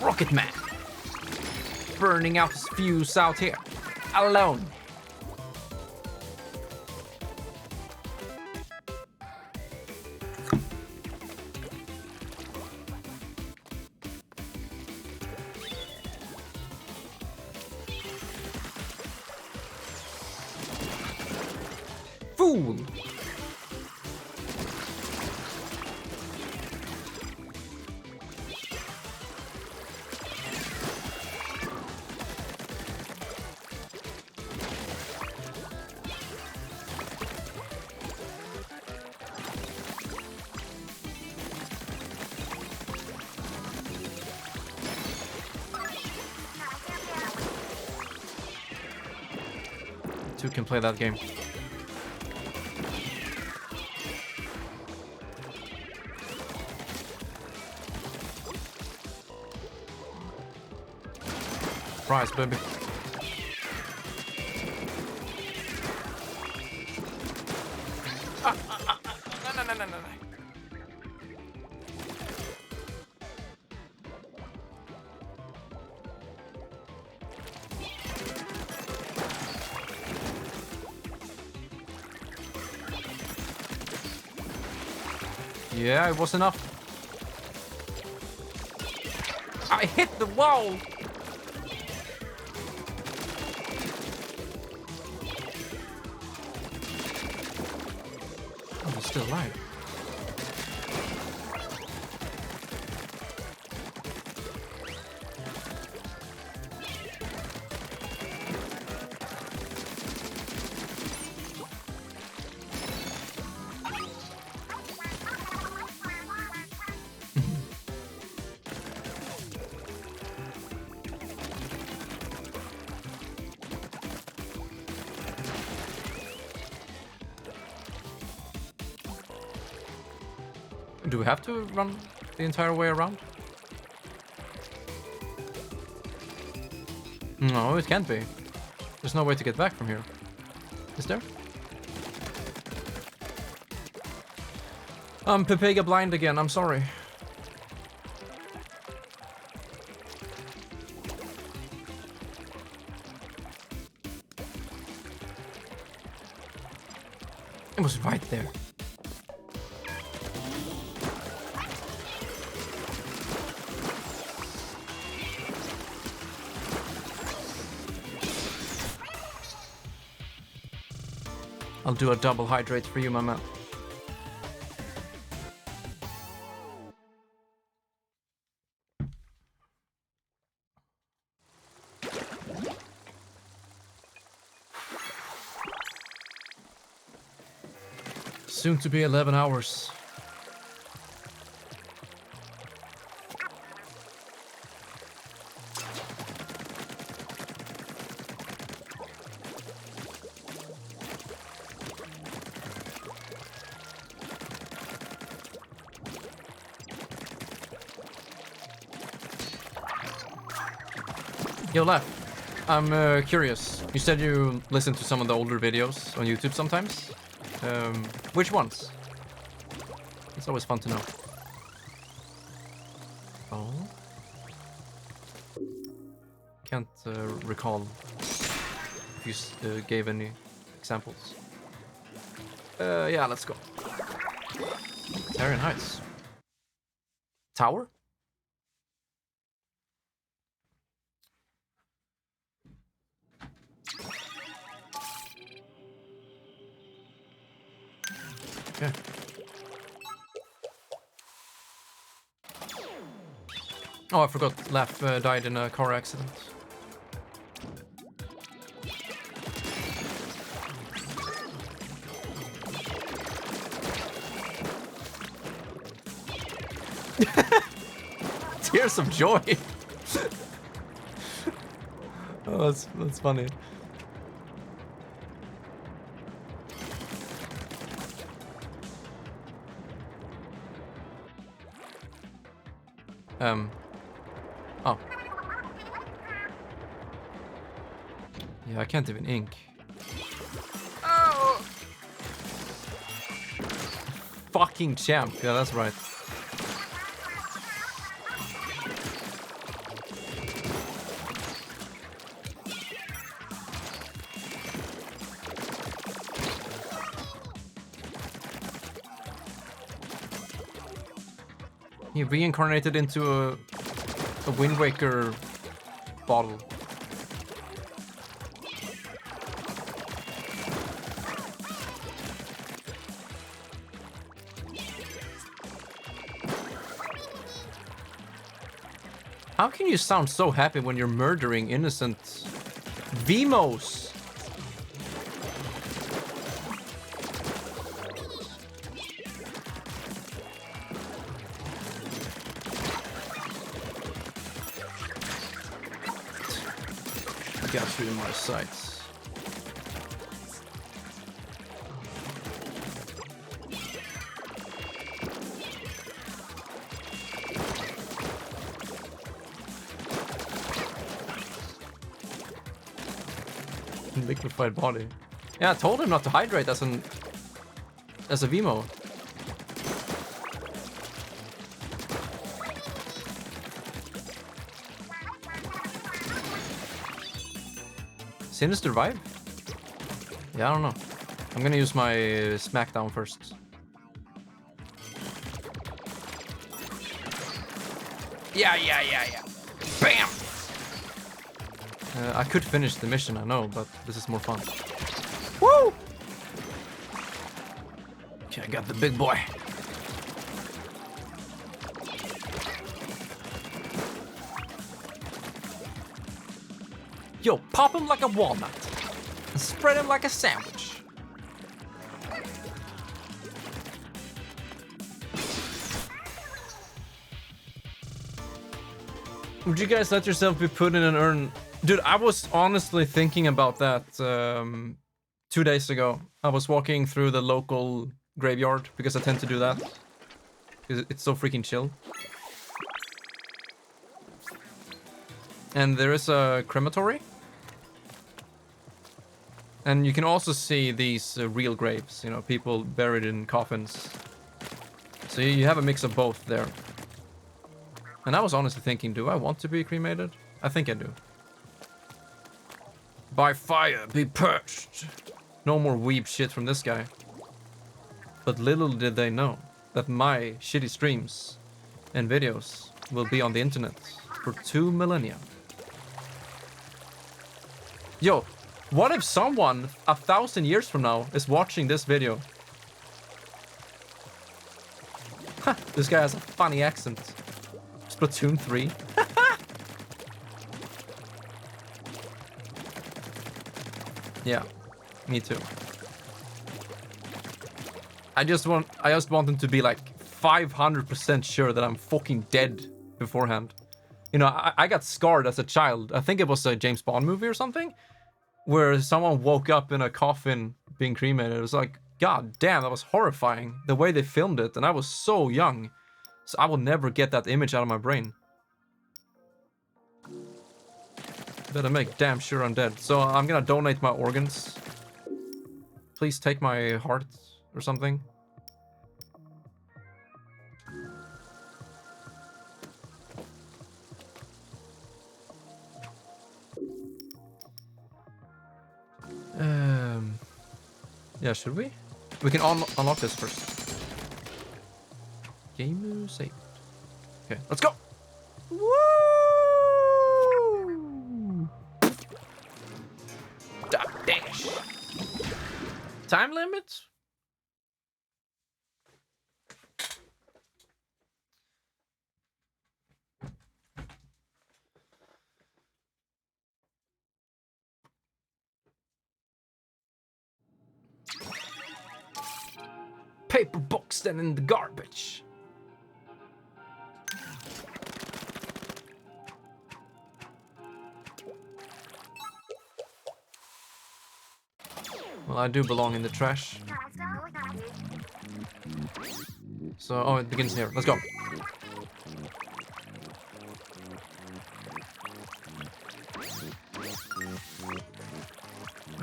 Speaker 1: Rocket man. Burning out his fuse out here. Alone. Fool. Two can play that game. Prize, baby. No. Yeah, it was enough. I hit the wall. Oh, he's still alive. Do we have to run the entire way around? No, it can't be. There's no way to get back from here. Is there? I'm Pepega blind again, I'm sorry. It was right there. I'll do a double hydrate for you, my man. Soon to be 11 hours. Yo, Lef, I'm curious. You said you listen to some of the older videos on YouTube sometimes. Which ones? It's always fun to know. Oh. Can't recall if you gave any examples. Yeah, let's go. Tarian Heights. Tower? Okay. Oh, I forgot. Laf died in a car accident. Tears of joy. Oh, that's funny. Oh. Yeah, I can't even ink. Oh! Fucking champ. Yeah, that's right. He reincarnated into a Wind Waker bottle. How can you sound so happy when you're murdering innocent Veemos? Got you in my sights. Liquefied body. Yeah, I told him not to hydrate as a Veemo. Sinister vibe? Yeah, I don't know. I'm gonna use my smackdown first. Yeah. Bam! I could finish the mission, I know, but this is more fun. Woo! Okay, I got the big boy. Yo, pop him like a walnut and spread him like a sandwich. Would you guys let yourself be put in an urn? Dude, I was honestly thinking about that 2 days ago. I was walking through the local graveyard because I tend to do that. Because it's so freaking chill. And there is a crematory. And you can also see these real graves, you know, people buried in coffins. So you have a mix of both there. And I was honestly thinking, do I want to be cremated? I think I do. By fire, be purged. No more weeb shit from this guy. But little did they know that my shitty streams and videos will be on the internet for 2 millennia. Yo, what if someone 1,000 years from now is watching this video? Ha, this guy has a funny accent. Splatoon 3. Yeah, me too. I just want them to be like 500% sure that I'm fucking dead beforehand. You know, I got scarred as a child. I think it was a James Bond movie or something, where someone woke up in a coffin being cremated. It was like, god damn, that was horrifying. The way they filmed it, and I was so young. So I will never get that image out of my brain. Better make damn sure I'm dead. So I'm gonna donate my organs. Please take my heart or something. Yeah, should we? We can unlock this first. Game saved. Okay, let's go. Woo! Dash. Time limits? Paper box then in the garbage. Well, I do belong in the trash. So, oh, it begins here. Let's go.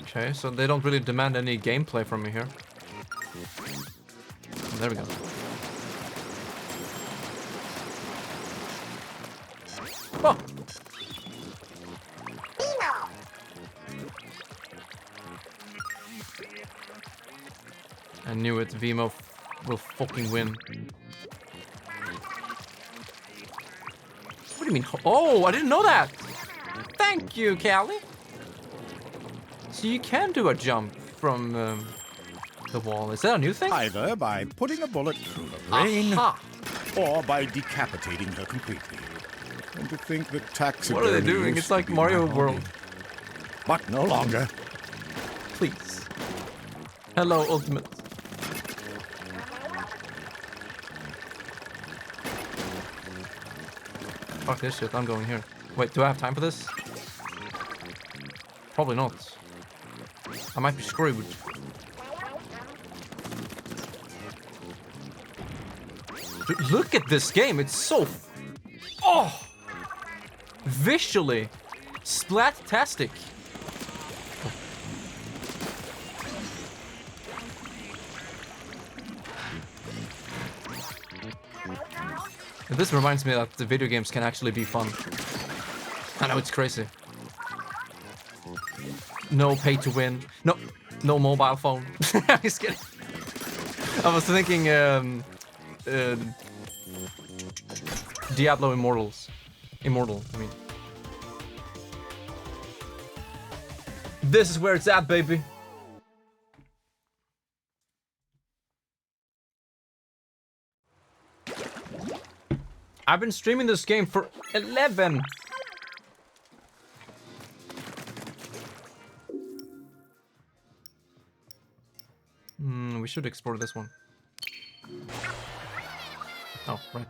Speaker 1: Okay, so they don't really demand any gameplay from me here. There we go. Oh! I knew it. Veemo will fucking win. What do you mean? Oh, I didn't know that! Thank you, Callie! So you can do a jump from the wall. Is that a new thing?
Speaker 8: Either by putting a bullet through the brain,
Speaker 1: Aha.
Speaker 8: or by decapitating her completely. And to think that taxidermy
Speaker 1: What are they doing?
Speaker 8: used
Speaker 1: It's
Speaker 8: to
Speaker 1: like
Speaker 8: be
Speaker 1: Mario
Speaker 8: my
Speaker 1: World.
Speaker 8: hobby. But no longer.
Speaker 1: Please. Hello, Ultimate. Fuck this shit, I'm going here. Wait, do I have time for this? Probably not. I might be screwed. Dude, look at this game, it's so... Oh! Visually, splat-tastic. And this reminds me that the video games can actually be fun. I know it's crazy. No pay to win. No mobile phone. I'm just kidding. I was thinking Diablo Immortal, I mean. This is where it's at, baby. I've been streaming this game for 11. We should explore this one. Oh, right.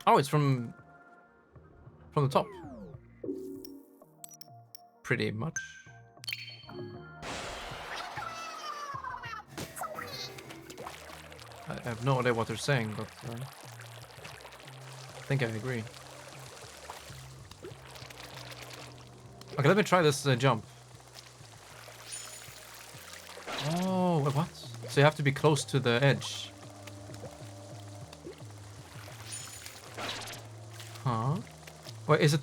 Speaker 1: Oh, it's from the top. Pretty much. I have no idea what they're saying, but I think I agree. Okay, let me try this jump. Oh, what? So you have to be close to the edge. Huh? Wait, is it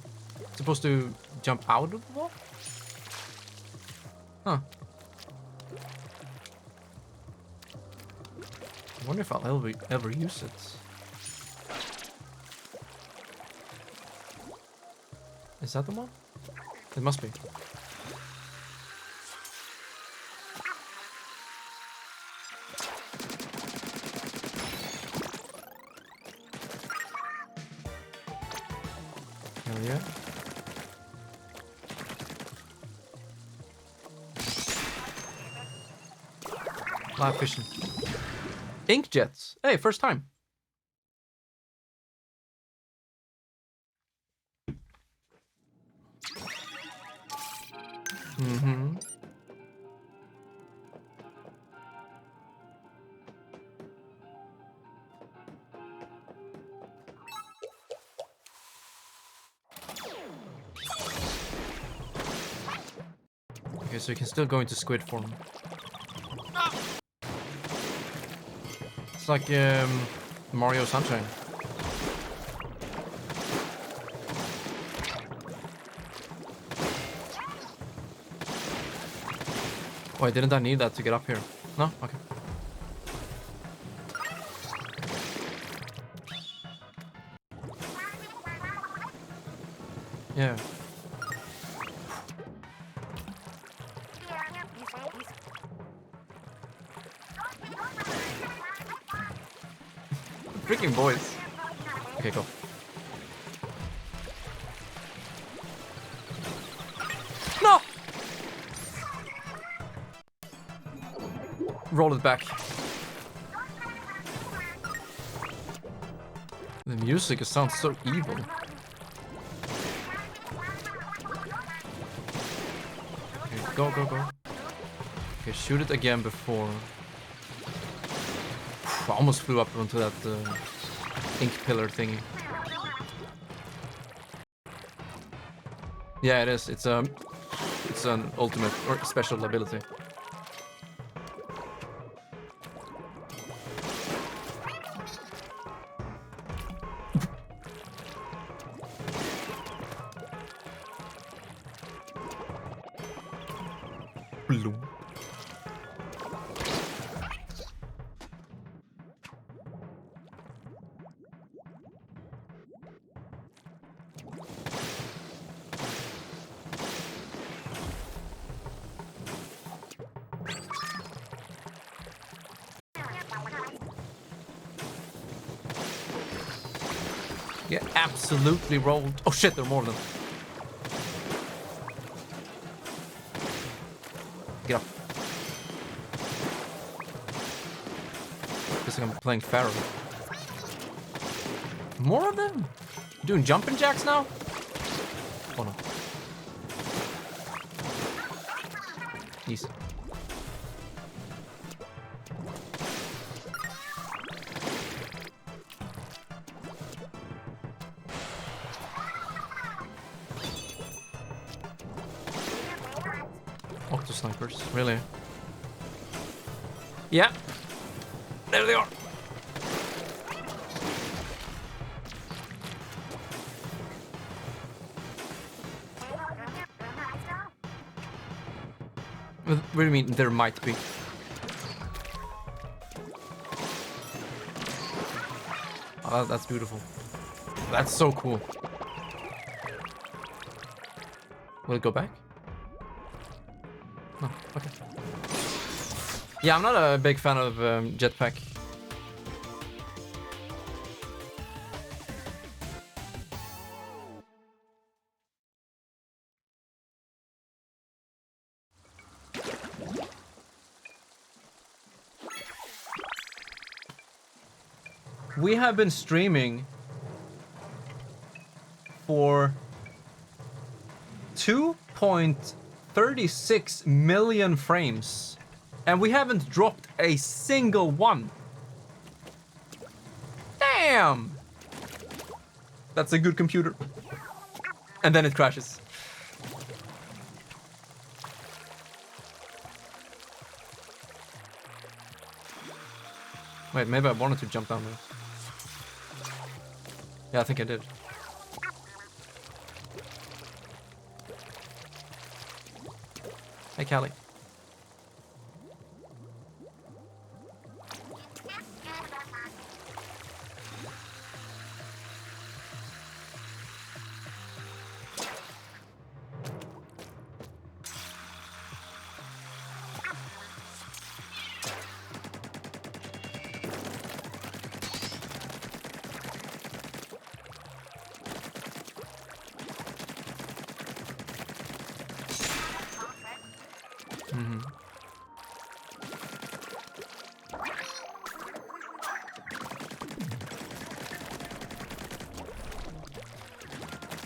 Speaker 1: supposed to jump out of the wall? Huh. I wonder if I'll ever use it. Is that the one? It must be. Hell yeah. Live fishing. Ink jets. Hey, first time. Mm-hmm. Okay, so you can still go into squid form. It's like Mario Sunshine. Wait, didn't I need that to get up here? No? Okay. Yeah. Freaking boys. Okay, go. No! Roll it back. The music sounds so evil. Okay, go, go, go. Okay, shoot it again before. I almost flew up onto that ink pillar thingy. Yeah, it is. It's an ultimate or special ability. Bloom. Yeah, absolutely rolled. Oh shit, there are more of them. Get up. Guess I'm playing Pharaoh. More of them? You doing jumping jacks now? Oh no. Easy. Octo snipers, really? Yeah. There they are. What do you mean there might be? Oh, that's beautiful. That's so cool. Will it go back? Oh, okay. Yeah, I'm not a big fan of jetpack. We have been streaming for 2.36 million frames, and we haven't dropped a single one. Damn! That's a good computer. And then it crashes. Wait, maybe I wanted to jump down there. Yeah, I think I did. Hey, Callie.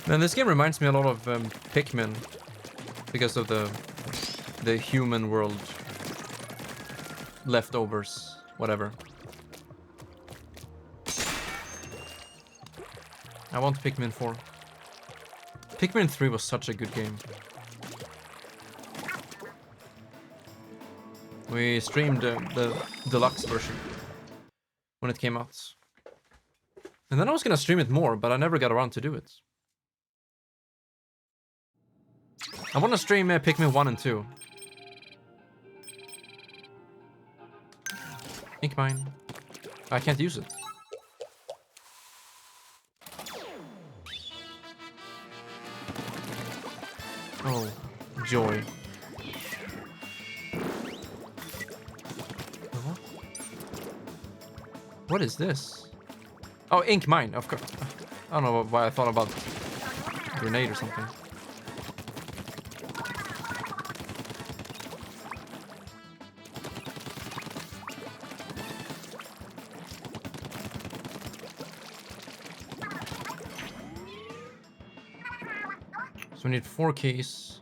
Speaker 1: Man, this game reminds me a lot of Pikmin because of the human world leftovers, whatever. I want Pikmin 4. Pikmin 3 was such a good game. We streamed the deluxe version when it came out. And then I was gonna stream it more, but I never got around to do it. I want to stream Pikmin 1 and 2. Ink mine. I can't use it. Oh, joy. What is this? Oh, ink mine, of course. I don't know why I thought about grenade or something. So we need 4 keys.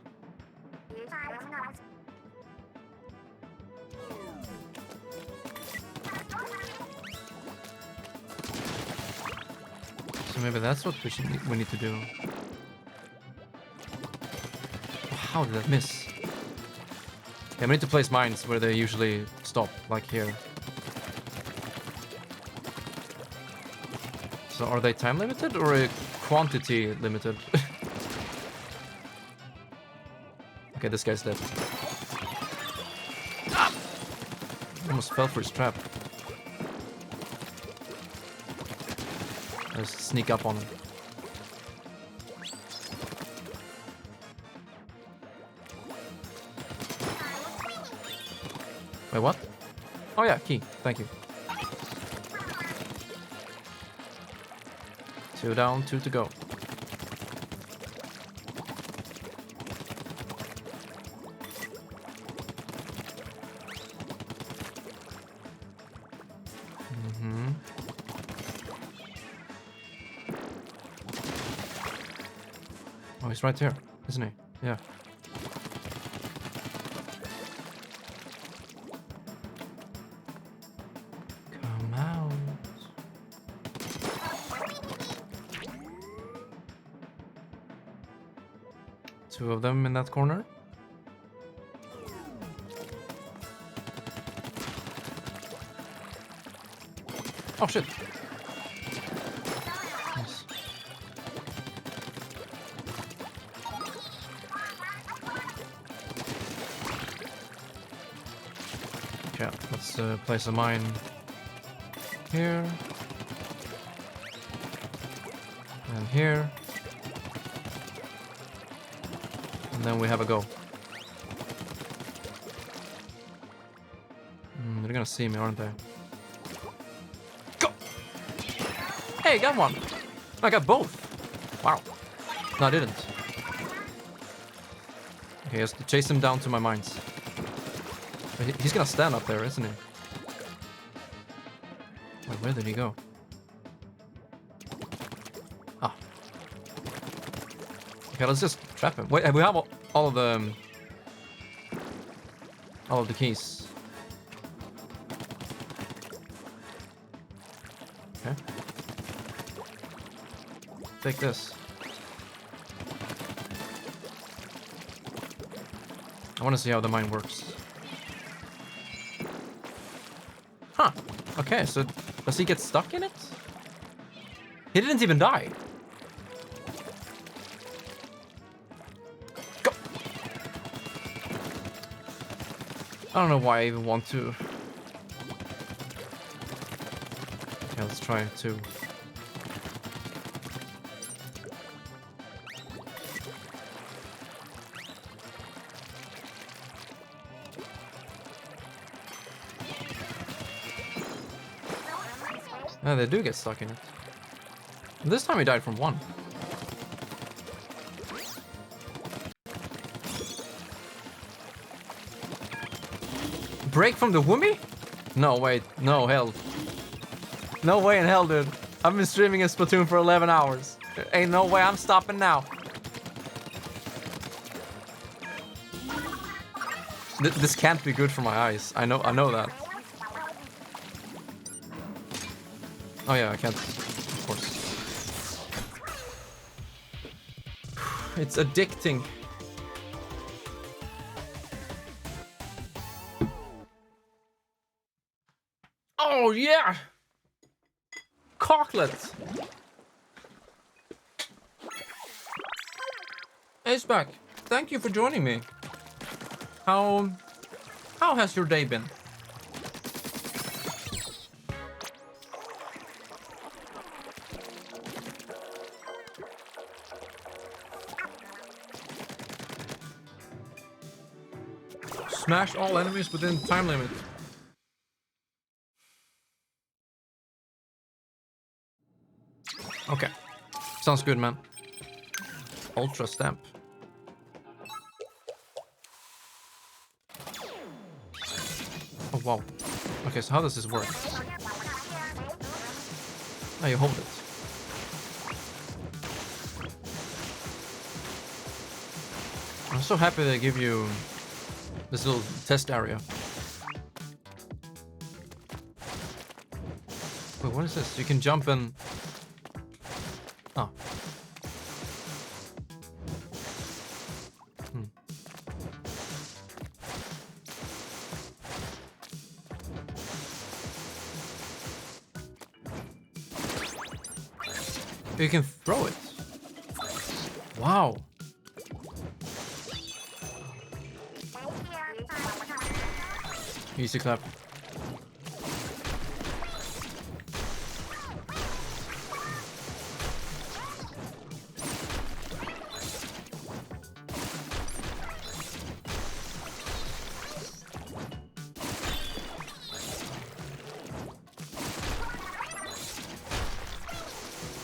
Speaker 1: So maybe that's what we need to do. How did that miss? Yeah, we need to place mines where they usually stop, like here. So are they time limited or quantity limited? Okay, this guy's dead. Ah! Almost fell for his trap. Let's sneak up on him. Wait, what? Oh yeah, key. Thank you. 2 down, 2 to go. Oh, he's right here, isn't he? Yeah. Come out. Two of them in that corner. Oh shit. Nice. Okay, let's place a mine here and here, and then we have a go. They're gonna see me, aren't they? Go! Hey, got one! I got both! Wow. No, I didn't. Okay, let's chase him down to my mines. He's gonna stand up there, isn't he? Wait, where did he go? Ah. Okay, let's just trap him. Wait, we have all of the keys. Okay. Take this. I want to see how the mine works. Huh. Okay, so does he get stuck in it? He didn't even die. Go! I don't know why I even want to. Okay, let's try it too. Yeah, they do get stuck in it. This time he died from 1. Break from the Woomy? No, wait. No, hell. No way in hell, dude. I've been streaming in Splatoon for 11 hours. Ain't no way I'm stopping now. This can't be good for my eyes. I know that. Oh yeah, I can't. Of course. It's addicting. Oh yeah! Cocklet! Ace back. Thank you for joining me. How has your day been? Smash all enemies within time limit. Okay. Sounds good, man. Ultra stamp. Oh, wow. Okay, so how does this work? Oh, you hold it. I'm so happy they give you this little test area. Wait, what is this? You can jump and... Oh. You can throw it. Wow. Easy clap.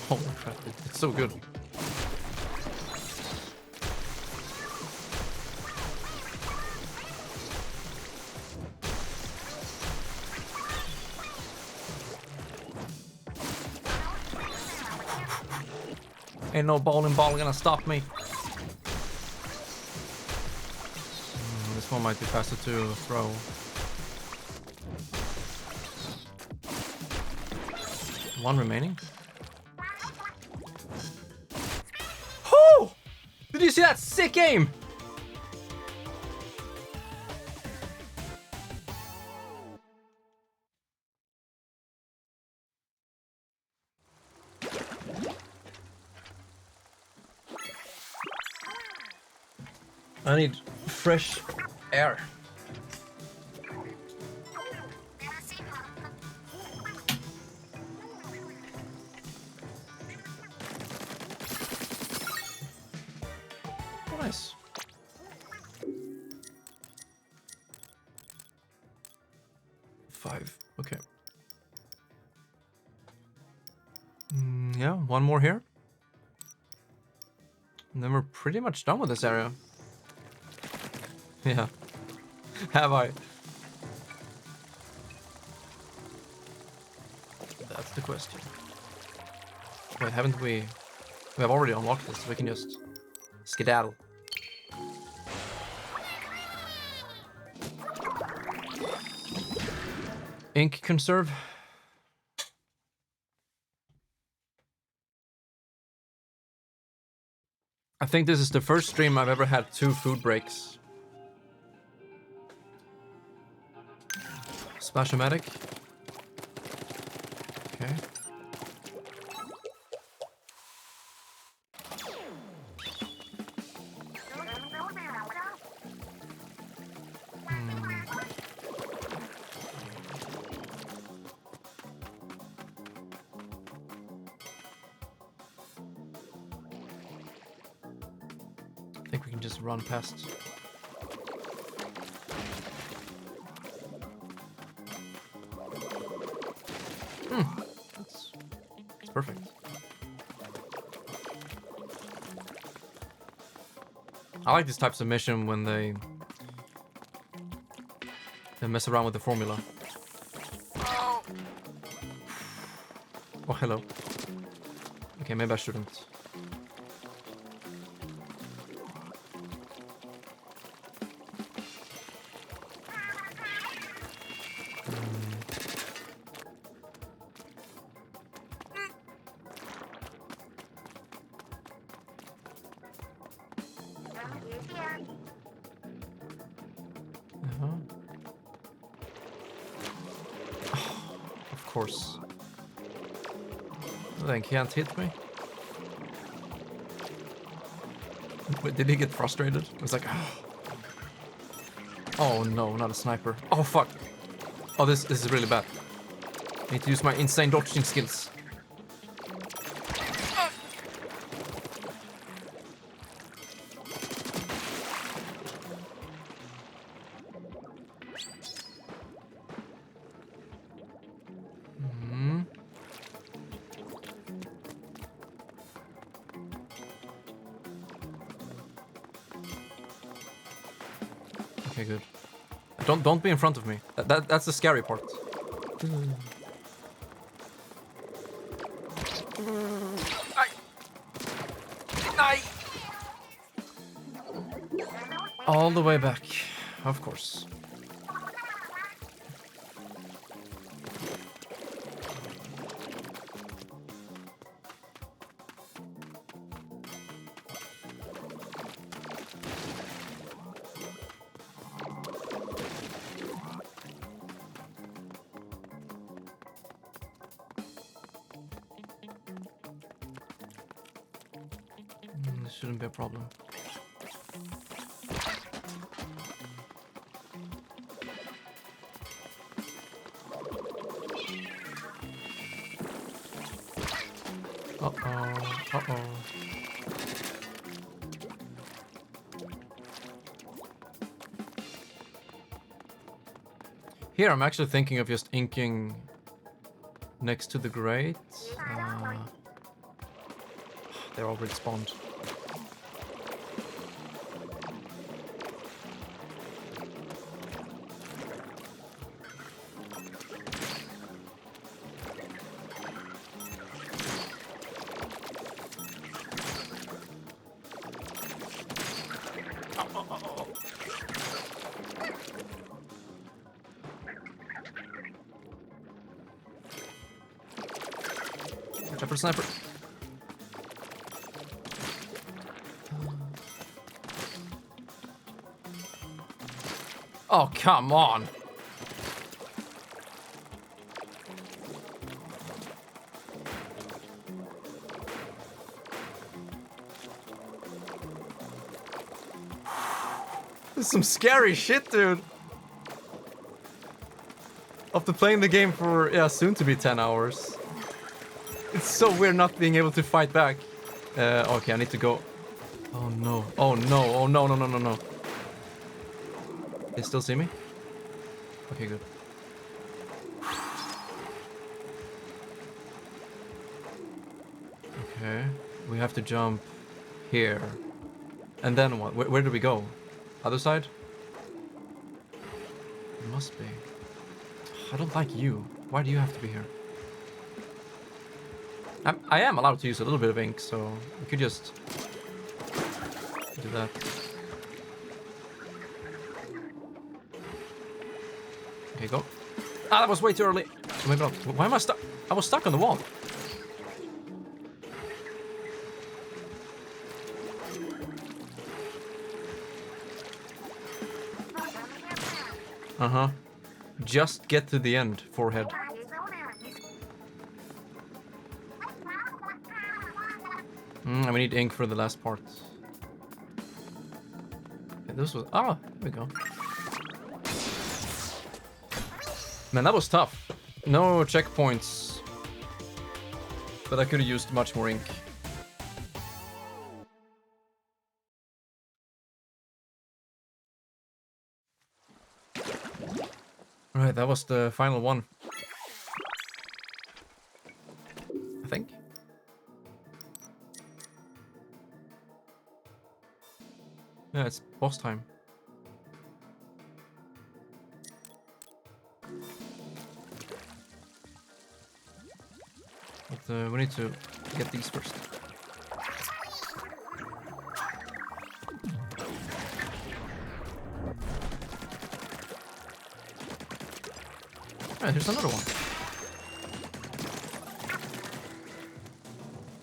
Speaker 1: Holy crap, it's so good. Ain't no bowling ball gonna stop me. This one might be faster to throw. One remaining. Oh! Did you see that sick aim? I need fresh air. Nice. Five. Okay. Yeah, one more here. And then we're pretty much done with this area. Yeah. Have I? That's the question. Wait, haven't we? We have already unlocked this, so we can just skedaddle. Ink conserve. I think this is the first stream I've ever had 2 food breaks. Splash-o-matic. Okay. I think we can just run past. That's perfect. I like these types of mission when they mess around with the formula. Oh, hello. Okay, maybe I shouldn't. Of course. Then can't hit me. Wait, did he get frustrated? I was like, oh no, not a sniper. Oh fuck. Oh, this is really bad. I need to use my insane dodging skills. Okay, good. Don't be in front of me. That's the scary part. Aye. All the way back, of course. This shouldn't be a problem. Uh-oh. Here, I'm actually thinking of just inking next to the grate. They're already spawned. Watch out for sniper. Oh, come on. This is some scary shit, dude. After playing the game for, yeah, soon to be 10 hours. It's so weird not being able to fight back. Okay, I need to go. Oh no. Oh no. Oh no, no, no, no, no. They still see me? Okay, good. Okay. We have to jump here. And then what? Where do we go? Other side? It must be. I don't like you. Why do you have to be here? I am allowed to use a little bit of ink, so we could just do that. Okay, go. Ah, that was way too early. Oh my god, why am I stuck? I was stuck on the wall. Uh-huh. Just get to the end, forehead. We need ink for the last part. Okay, this was... Oh, there we go. Man, that was tough. No checkpoints. But I could have used much more ink. Alright, that was the final one. I think. Yeah, it's boss time. But we need to to get these first. Alright, here's another one.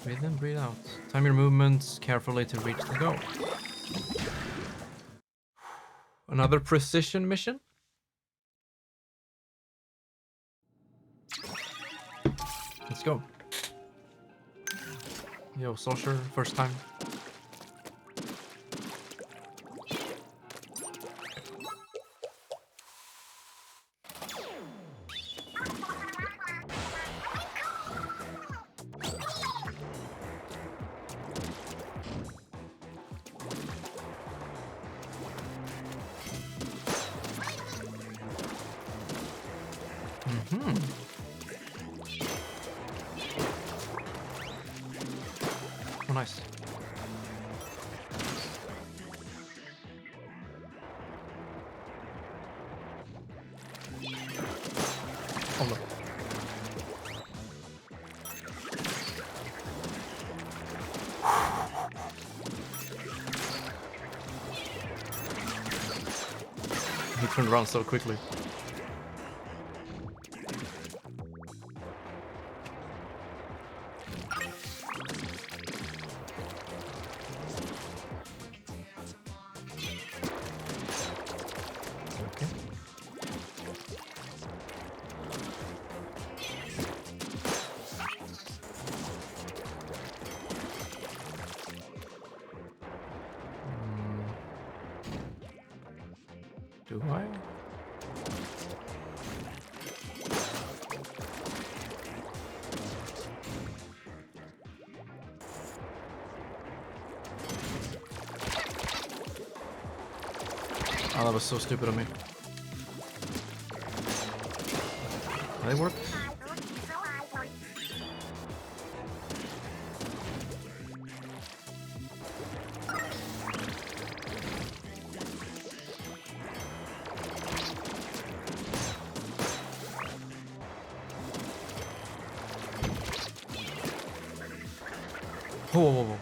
Speaker 1: Breathe in, breathe out. Time your movements carefully to reach the goal. Another precision mission? Let's go. Yo, Soldier, first time. Oh, nice. Oh, look. He turned around so quickly. Okay. Do I? Oh, that was so stupid of me. They work. Whoa, whoa, whoa.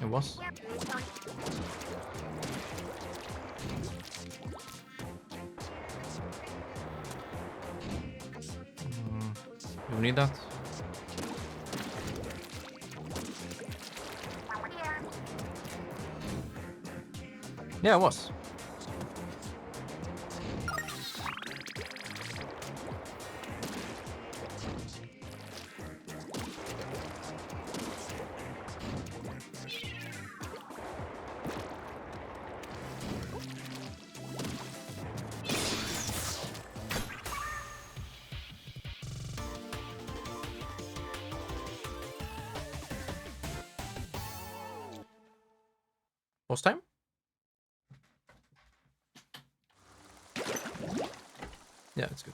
Speaker 1: It was. You need that? Yeah, it was. Boss time? Yeah, it's good.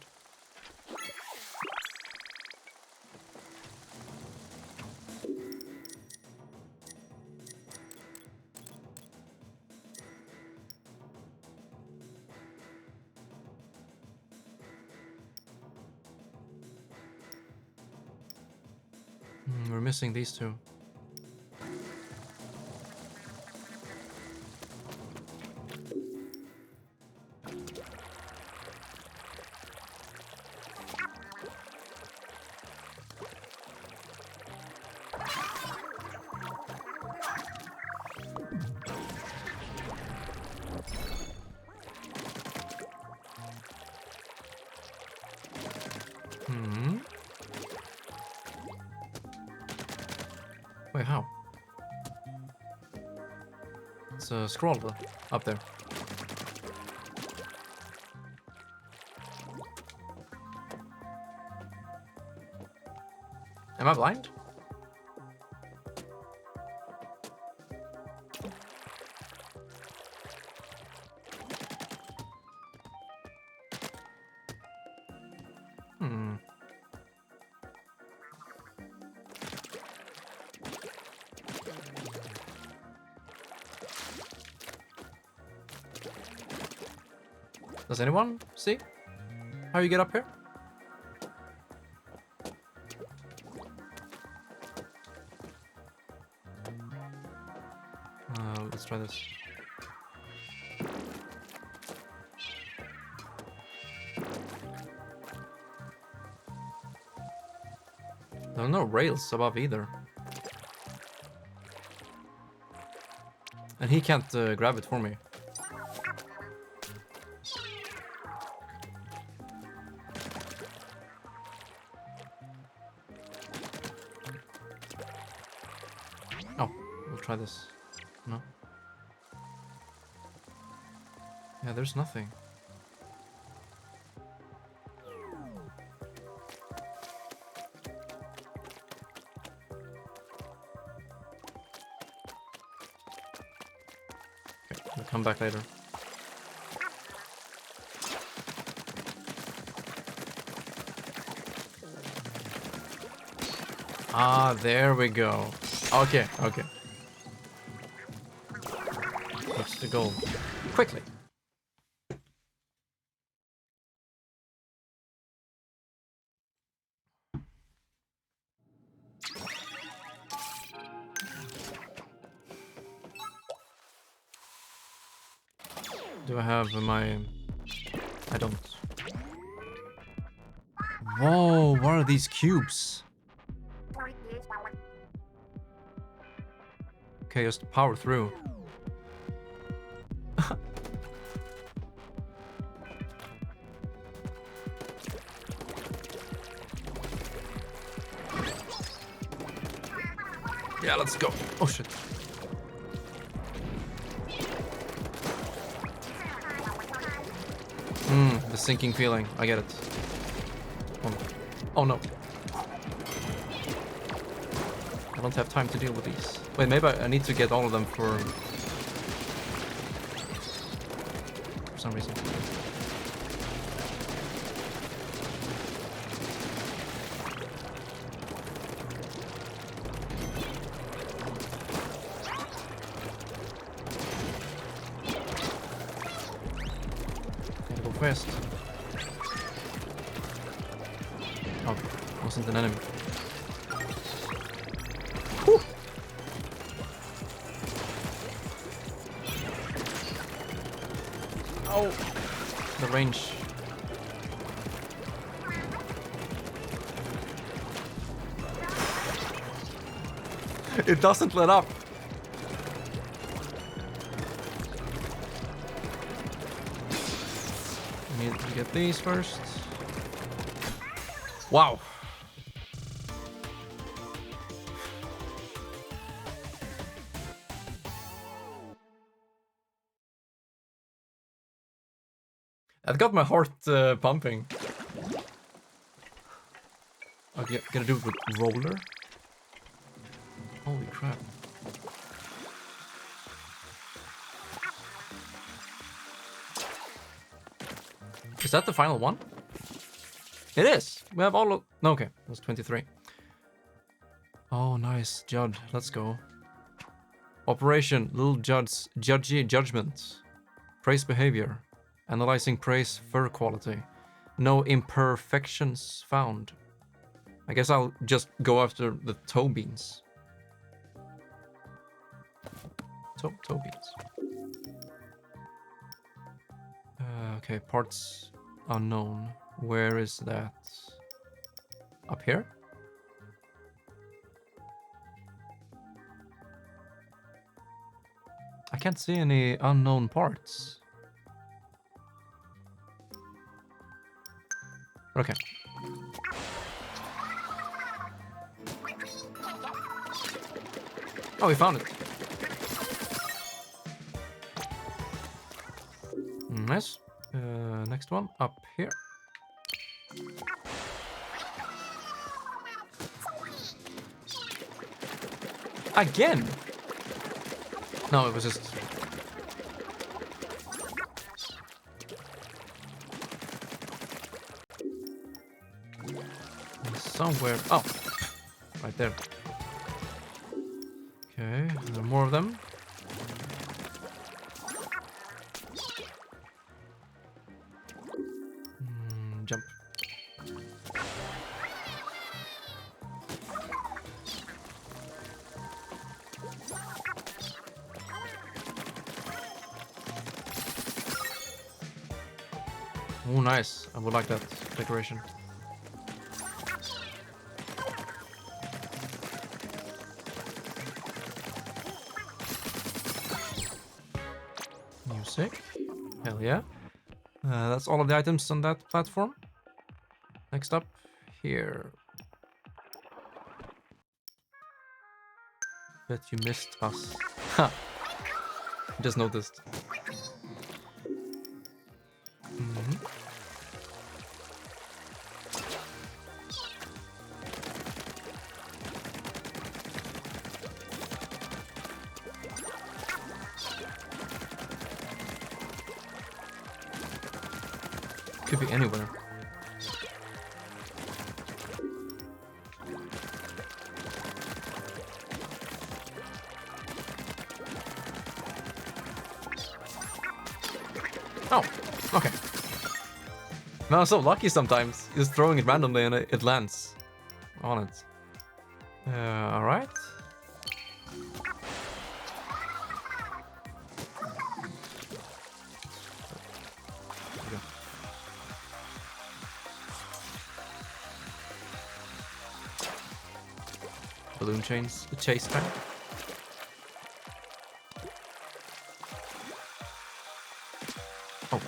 Speaker 1: We're missing these two. Wait, how? It's a scroll up there. Am I blind? Does anyone see how you get up here? Let's try this. There are no rails above either. And he can't grab it for me. Oh, we'll try this. No? Yeah, there's nothing. Okay, we'll come back later. Ah, there we go. Okay, okay. What's the goal? Quickly. Do I have my... I don't. Whoa, what are these cubes? Okay, just power through. Yeah, let's go. Oh shit. The sinking feeling. I get it. Oh no. Oh no. I don't have time to deal with these. Wait, maybe I need to get all of them for some reason. Gotta go fast. Oh, wasn't an enemy. Whew. Oh, the range. It doesn't let up. I need to get these first. Wow. That got my heart pumping. Okay, gonna do it with roller. Holy crap. Is that the final one? It is. We have all of... No, okay, that's 23. Oh, nice. Judd, let's go. Operation Little Judd's Judgy Judgment. Praise behavior. Analyzing praise fur quality. No imperfections found. I guess I'll just go after the toe beans. Toe beans. Okay, parts unknown. Where is that? Up here? I can't see any unknown parts. Okay. Oh, we found it. Nice. Next one up here. Again? No, it was just... somewhere... Oh! Right there. Okay, there are more of them. Oh, nice. I would like that decoration. Music. Hell yeah. That's all of the items on that platform. Next up, here. Bet you missed us. Ha! Just noticed. Could be anywhere. Oh, okay. Man, I'm so lucky sometimes. Just throwing it randomly and it lands on it. Alright. Balloon chains, chase time. Oh,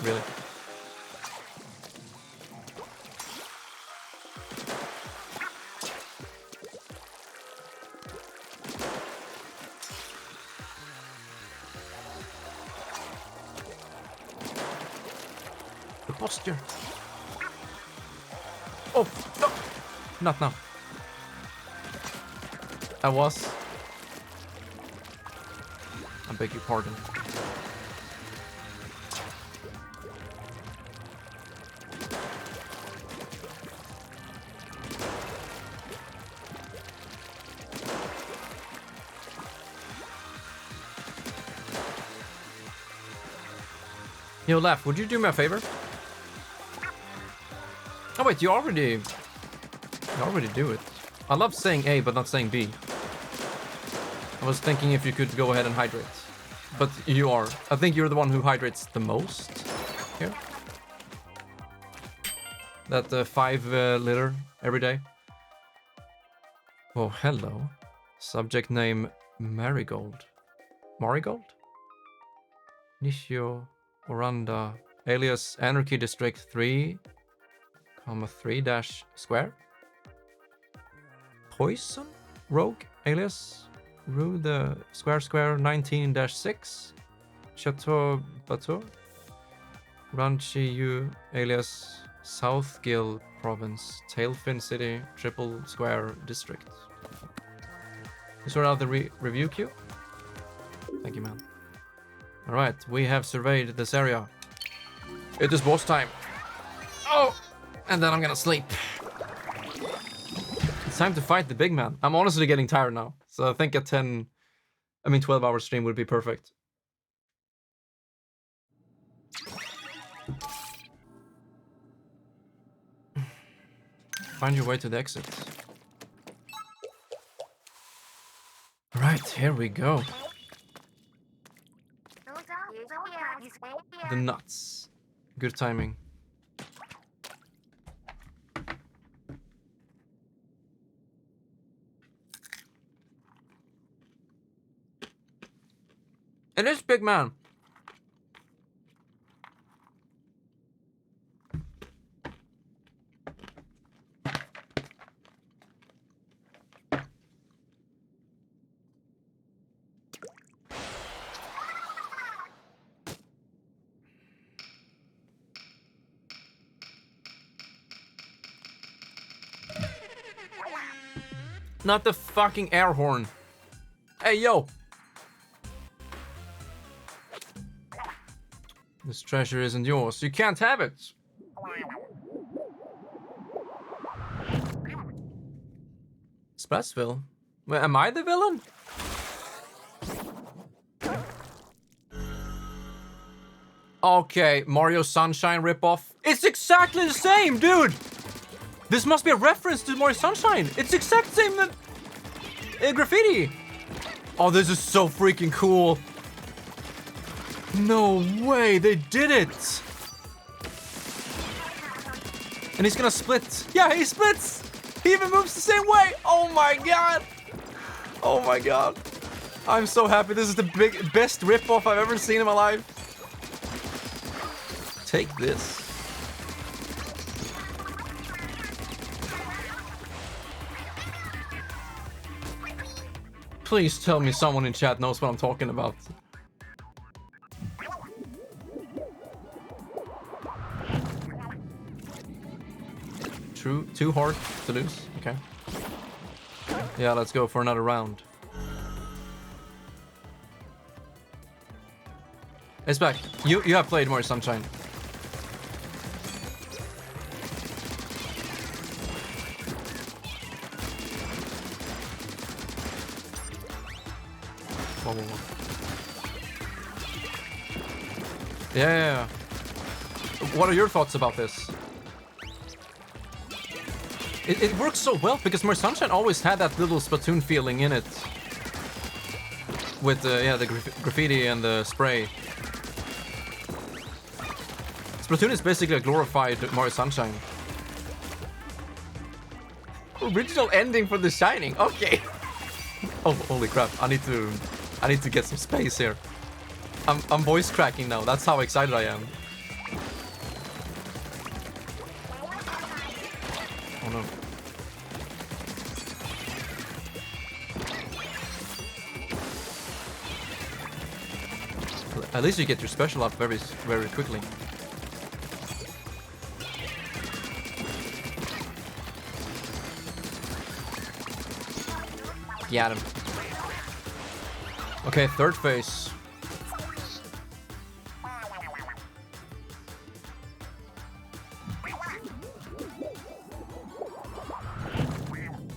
Speaker 1: really? The posture. Oh, no! Not now. I beg your pardon. Yo, Laugh, would you do me a favor? Oh wait, you already do it. I love saying A, but not saying B. I was thinking if you could go ahead and hydrate. But you are. I think you're the one who hydrates the most here. That 5 liter every day. Oh, hello. Subject name Marigold. Marigold? Nishio Oranda. Alias Anarchy District 3, 3 dash square. Poison? Rogue? Alias Rue the square 19-6. Chateau Bateau. Ranchi U alias South Gill Province. Tailfin City, Triple Square District. You sort out the review queue? Thank you, man. Alright, we have surveyed this area. It is boss time. Oh! And then I'm gonna sleep. It's time to fight the big man. I'm honestly getting tired now. So I think a 12-hour stream would be perfect. Find your way to the exit. Right, here we go. The nuts. Good timing. It is big man. Not the fucking air horn. Hey, yo. This treasure isn't yours. You can't have it. Splatsville? Wait, am I the villain? Okay, Mario Sunshine ripoff. It's exactly the same, dude! This must be a reference to Mario Sunshine. It's the exact same graffiti. Oh, this is so freaking cool. No way, they did it. And he's gonna split. Yeah, he splits! He even moves the same way! Oh my god! Oh my god. I'm so happy. This is the best ripoff I've ever seen in my life. Take this. Please tell me someone in chat knows what I'm talking about. True, too hard to lose. Okay. Yeah, let's go for another round. It's back. You have played more Sunshine. Whoa, whoa, whoa. Yeah. What are your thoughts about this? It works so well because More Sunshine always had that little Splatoon feeling in it. With the graffiti and the spray. Splatoon is basically a glorified Mario Sunshine. Original ending for The Shining. Okay. Oh, holy crap! I need to get some space here. I'm voice cracking now. That's how excited I am. Oh no. At least you get your special up very, very quickly. Got him. Okay, third phase.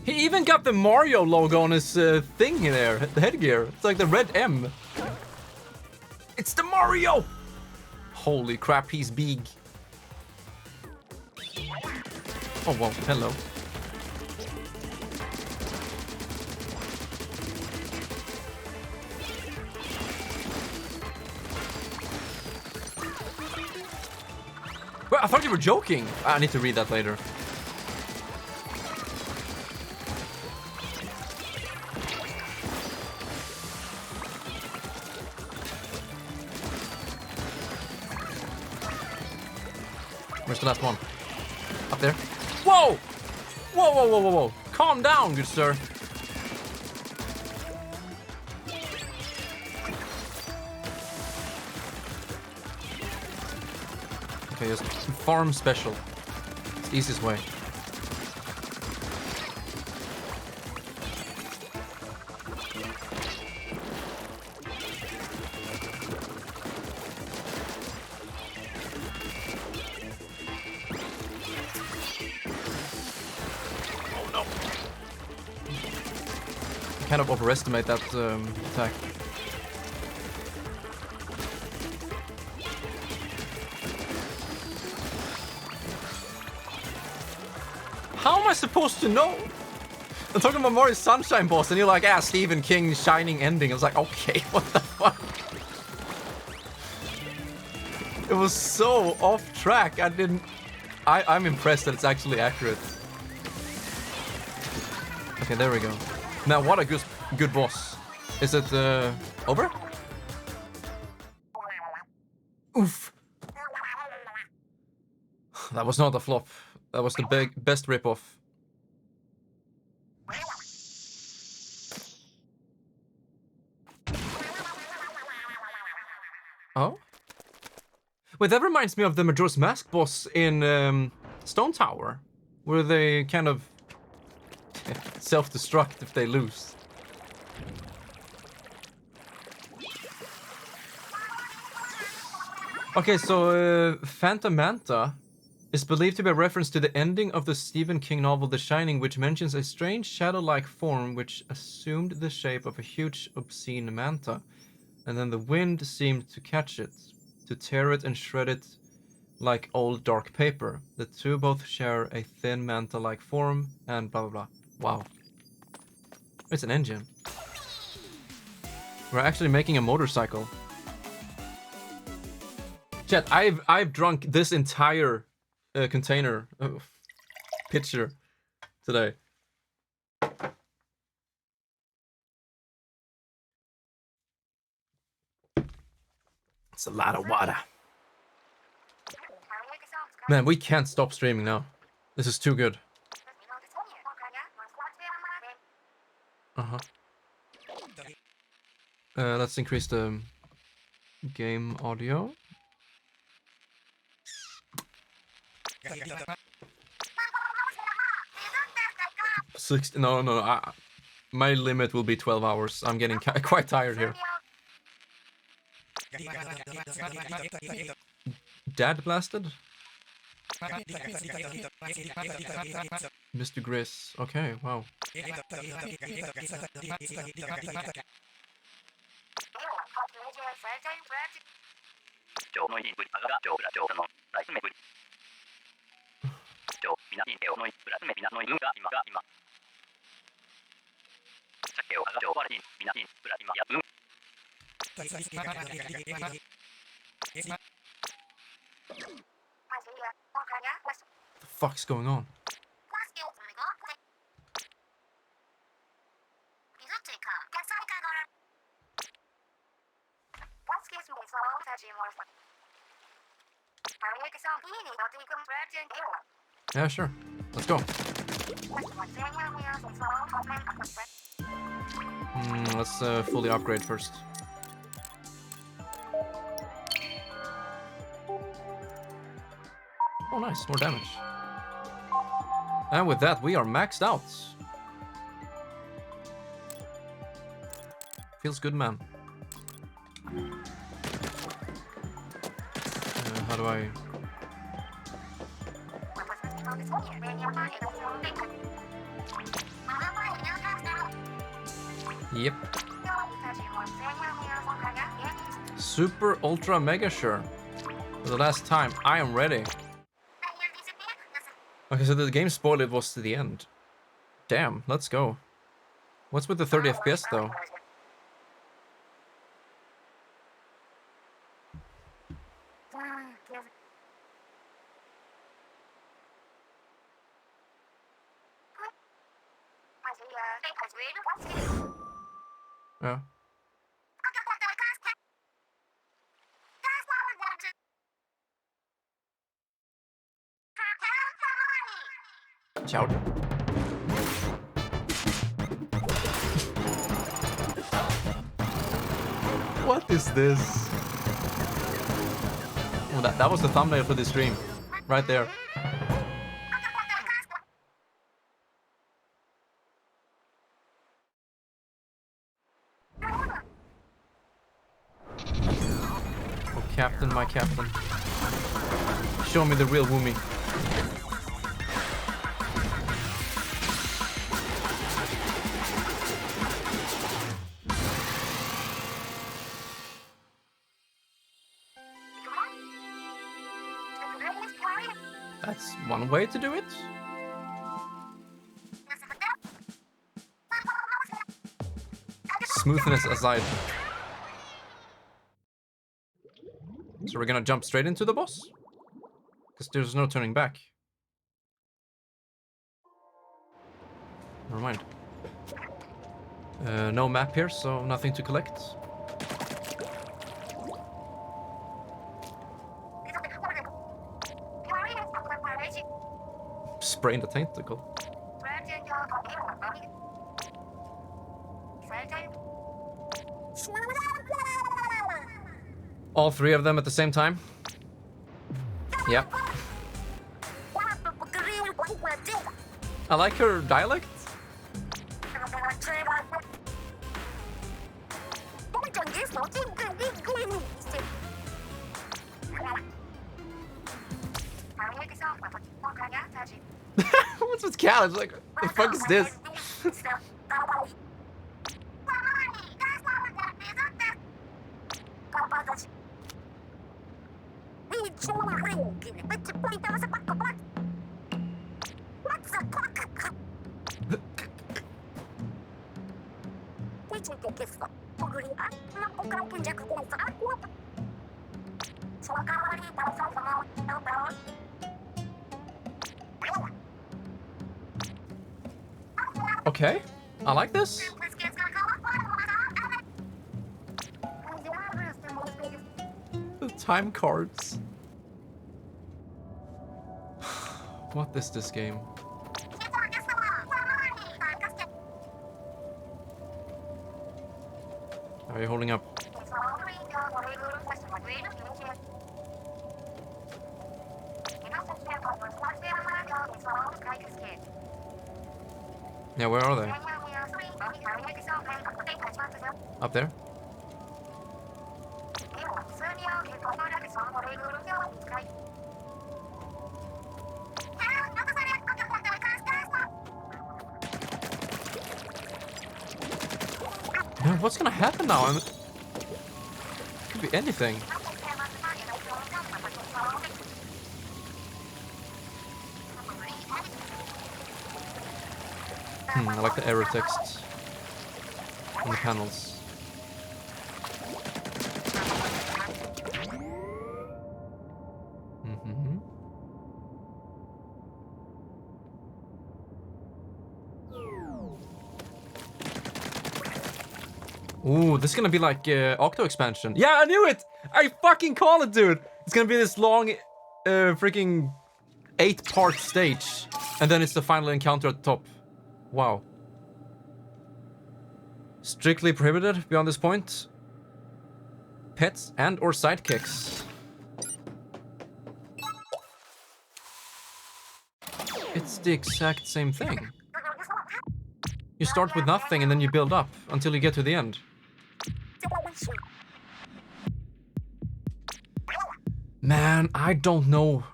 Speaker 1: He even got the Mario logo on his thing there, the headgear. It's like the red M. It's the Mario! Holy crap, he's big. Oh, wow, hello. Well, I thought you were joking. I need to read that later. Where's the last one? Up there? Whoa! Whoa, whoa, whoa, whoa, whoa. Calm down, good sir. Okay, just farm special. It's the easiest way. Kind of overestimate that attack. How am I supposed to know? I'm talking about Mario Sunshine boss, and you're like, ah, Stephen King Shining ending. I was like, okay, what the fuck? It was so off track. I'm impressed that it's actually accurate. Okay, there we go. Now, what a good boss. Is it over? Oof. That was not a flop. That was the best ripoff. Oh? Wait, that reminds me of the Majora's Mask boss in Stone Tower, where they kind of self-destruct if they lose. Okay, so Phantom Manta is believed to be a reference to the ending of the Stephen King novel The Shining, which mentions a strange shadow-like form which assumed the shape of a huge, obscene manta. And then the wind seemed to catch it, to tear it and shred it like old dark paper. The two both share a thin manta-like form, and blah blah blah. Wow. It's an engine. We're actually making a motorcycle. Chat, I've drunk this entire container pitcher today. It's a lot of water. Man, we can't stop streaming now. This is too good. Uh-huh. Let's increase the game audio. 60. No. My limit will be 12 hours. I'm getting quite tired here. Dad blasted? Mr. Gris. Okay, wow. What the fuck's going on? Yeah, sure. Let's go. Let's fully upgrade first. Oh, nice. More damage. And with that, we are maxed out. Feels good, man. How do I... Yep. Super Ultra Mega Sure. For the last time, I am ready. Okay, so the game spoiler was to the end. Damn, let's go. What's with the 30 FPS though? Yeah. Ciao. What is this? Oh, that was the thumbnail for the stream. Right there. Oh, Captain, my Captain. Show me the real Woomy. That's one way to do it. Smoothness aside. So we're gonna jump straight into the boss? Because there's no turning back. Never mind. No map here, so nothing to collect. Sprained the tentacle. All three of them at the same time? Yep. I like her dialect. What's with Cal? It's like, what the fuck is this? Okay, I like this. The time cards. What is this game? Are you holding up? Yeah, where are they? Up there? Man, what's gonna happen now? Could be anything. I like the error text on the panels. Ooh, this is gonna be like Octo expansion. Yeah, I knew it! I fucking call it, dude! It's gonna be this long, freaking 8-part stage. And then it's the final encounter at the top. Wow. Strictly prohibited beyond this point. Pets and or sidekicks. It's the exact same thing. You start with nothing and then you build up until you get to the end. Man, I don't know.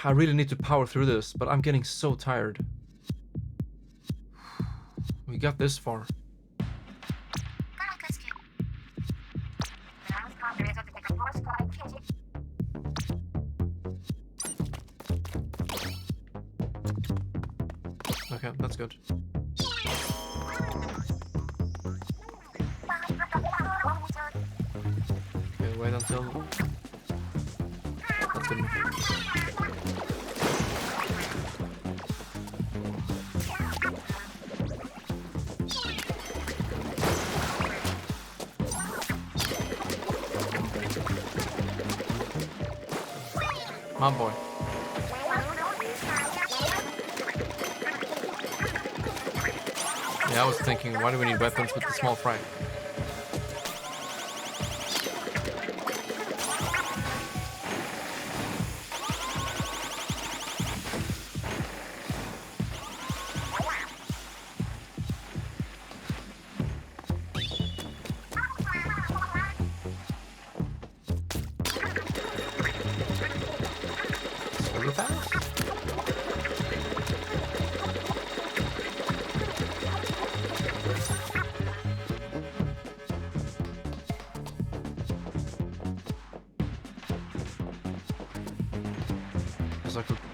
Speaker 1: I really need to power through this, but I'm getting so tired. We got this far. Okay, that's good. Okay, wait until... That's good enough. My boy. Yeah, I was thinking, why do we need weapons with the small fry?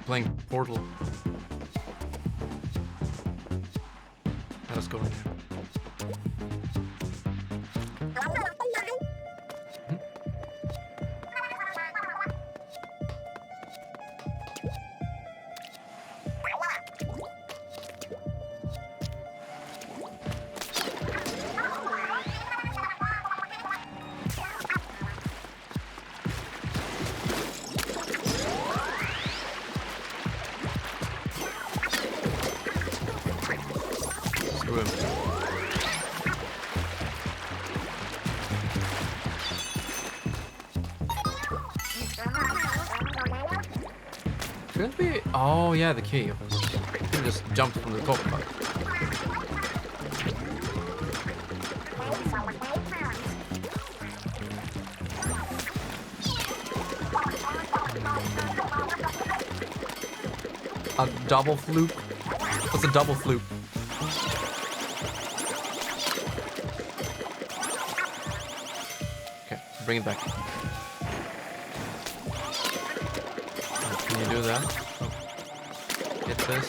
Speaker 1: Playing Portal. Let us go in here. Shouldn't we? Oh yeah, the key. We just jumped from the top. A double floop? What's a double floop? Okay, bring it back. Can you do that? Oh. Get this.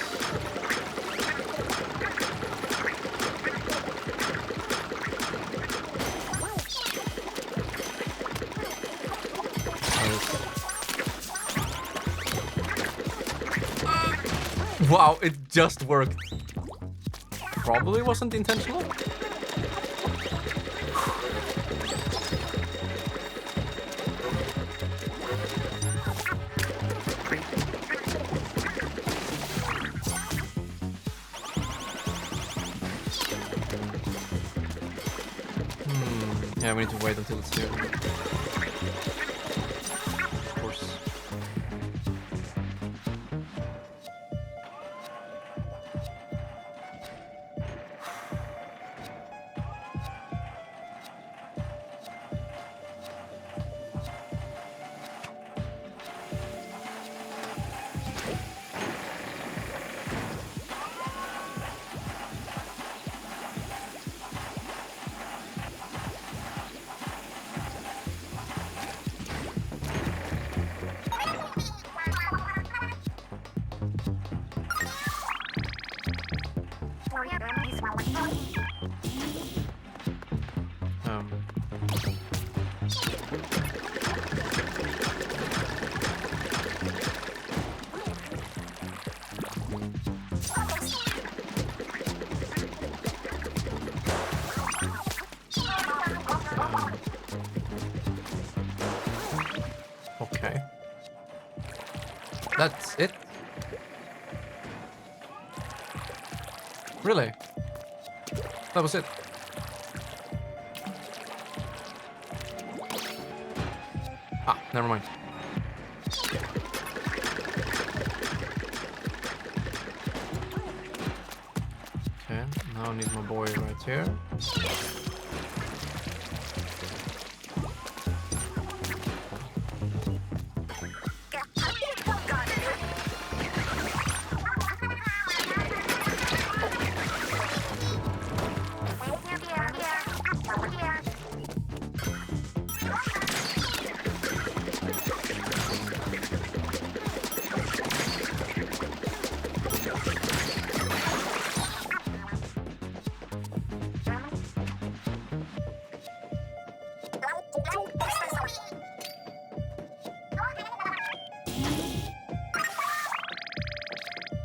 Speaker 1: Wow, it just worked. probably wasn't intentional. Yeah, we need to wait until it's here. Of course. Okay. That's it? Really? That was it? Ah, never mind. Okay, now I need my boy right here.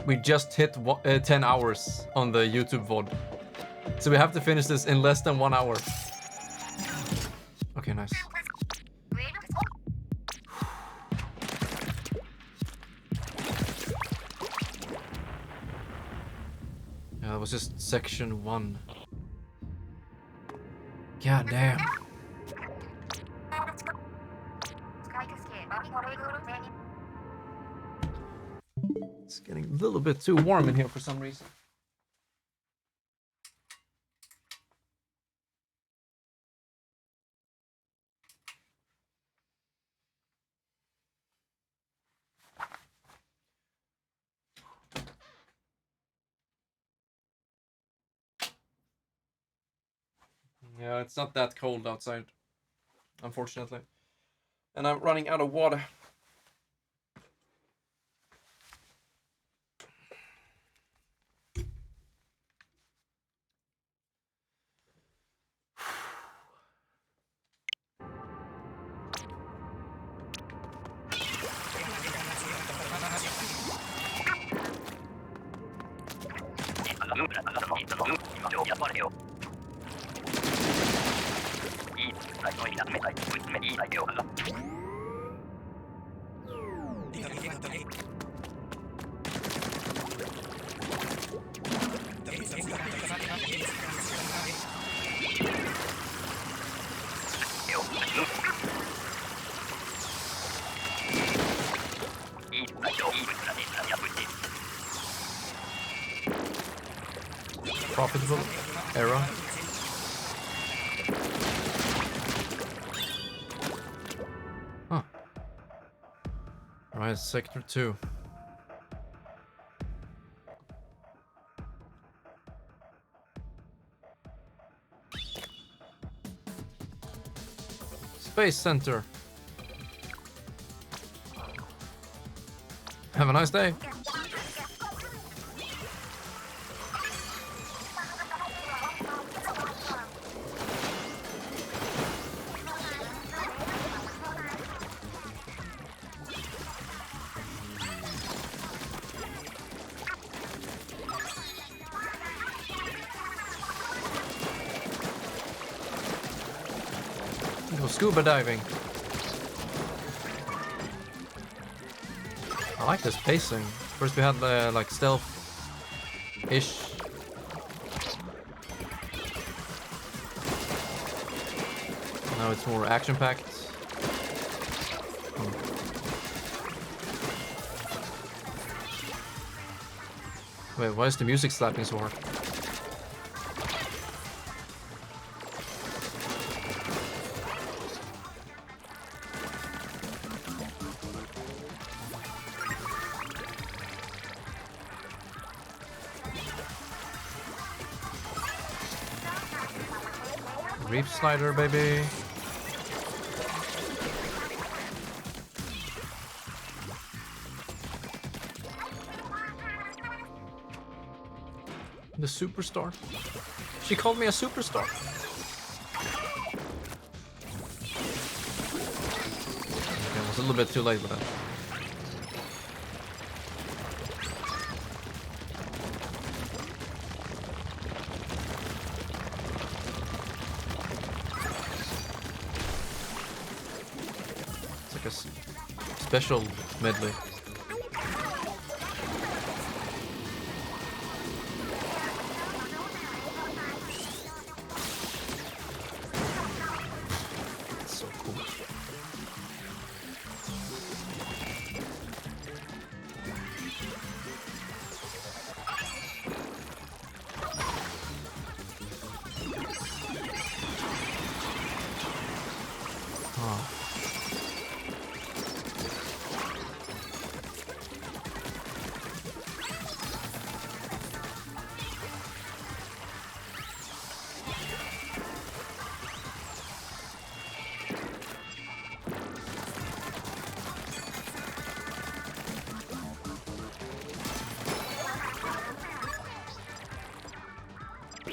Speaker 1: We just hit 10 hours on the YouTube VOD. So we have to finish this in less than 1 hour. Okay, nice. Yeah, that was just section 1. God damn. It's getting a little bit too warm in here for some reason. Yeah, it's not that cold outside, unfortunately. And I'm running out of water. Profitable era. Huh. Right, sector 2. Space Center. Have a nice day. Go scuba diving. I like this pacing. First we had like stealth-ish. Now it's more action-packed. Wait, why is the music slapping so hard? Reef slider, baby. The superstar. She called me a superstar. Okay, I was a little bit too late with that. It's like a special medley.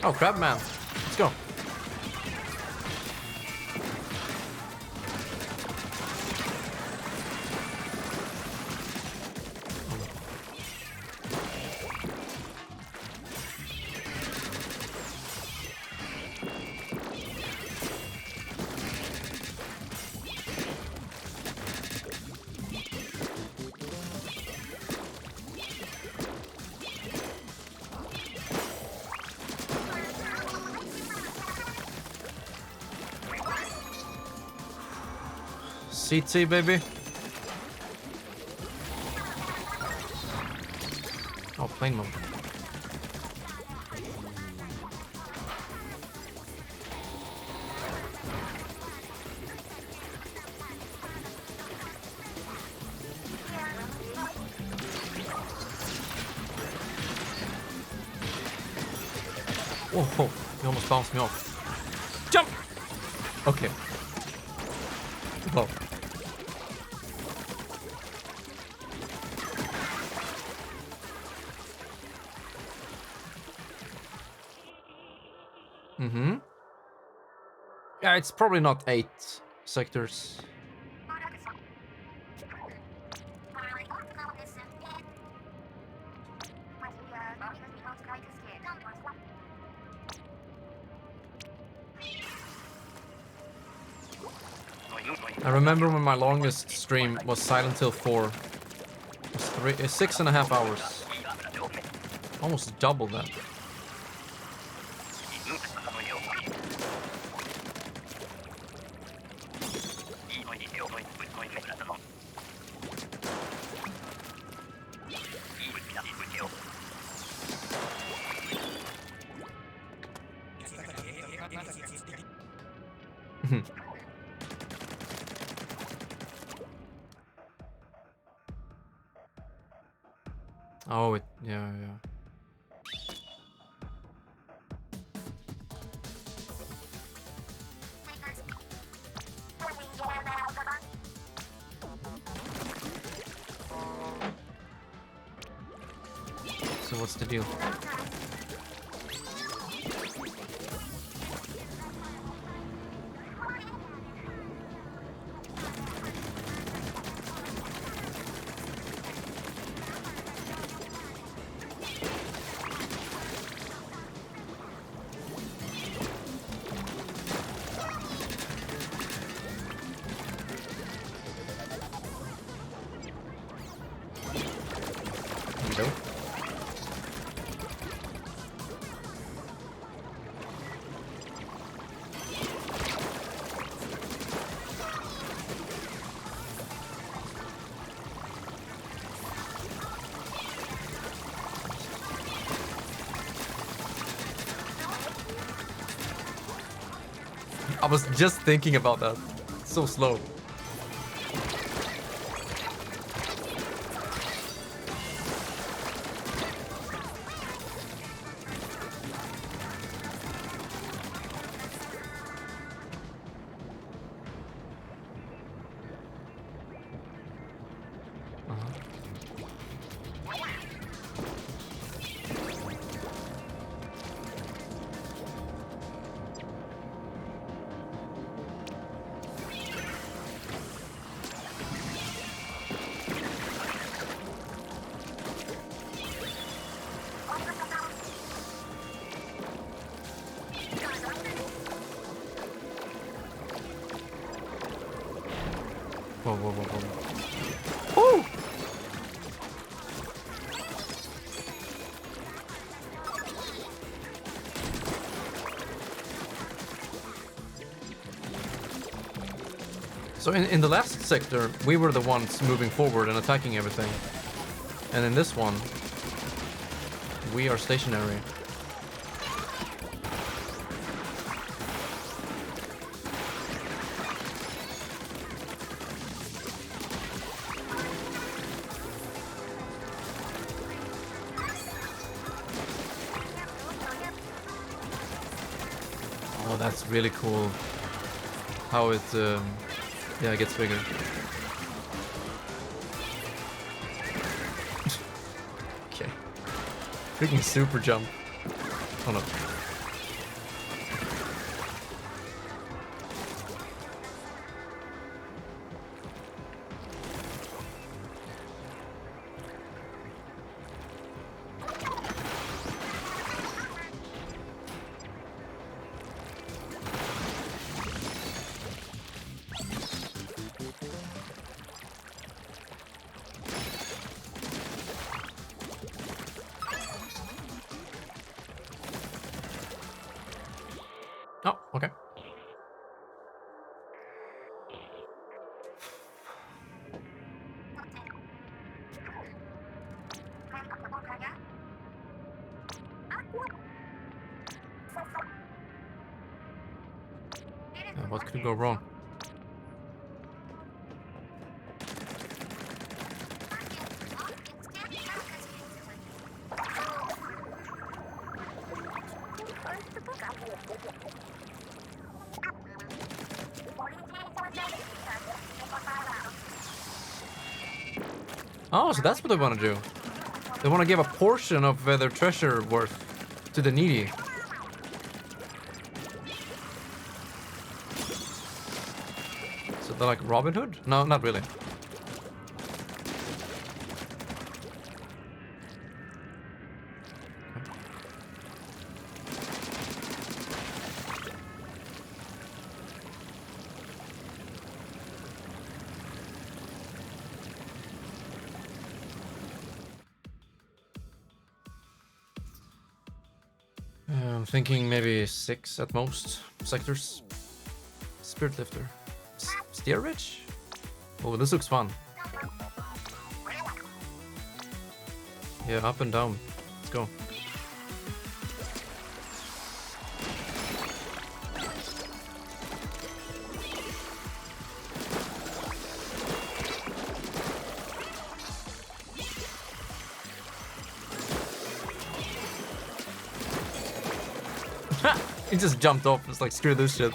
Speaker 1: Oh, crab man. Let's go. CT, baby. Oh, plane mode. Oh, he almost bounced me off. Jump! Okay. Whoa. Mm-hmm. Yeah, it's probably not 8 sectors. I remember when my longest stream was Silent Hill 4. It was 6.5 hours. Almost double that. Oh, yeah. So what's the deal? I was just thinking about that. It's so slow. Whoa, whoa, whoa, whoa. Ooh! So in the last sector, we were the ones moving forward and attacking everything. And in this one, we are stationary. Oh, that's really cool. How it, yeah, it gets bigger. Okay. Freaking super jump. Oh no. Oh, okay. What could go wrong? Oh, so that's what they want to do. They want to give a portion of their treasure worth to the needy. So they're like Robin Hood? No, not really. I'm thinking maybe 6 at most sectors. Spirit Lifter. Steer Ridge? Oh, this looks fun. Yeah, up and down. Let's go. He just jumped off. It's like, screw this shit.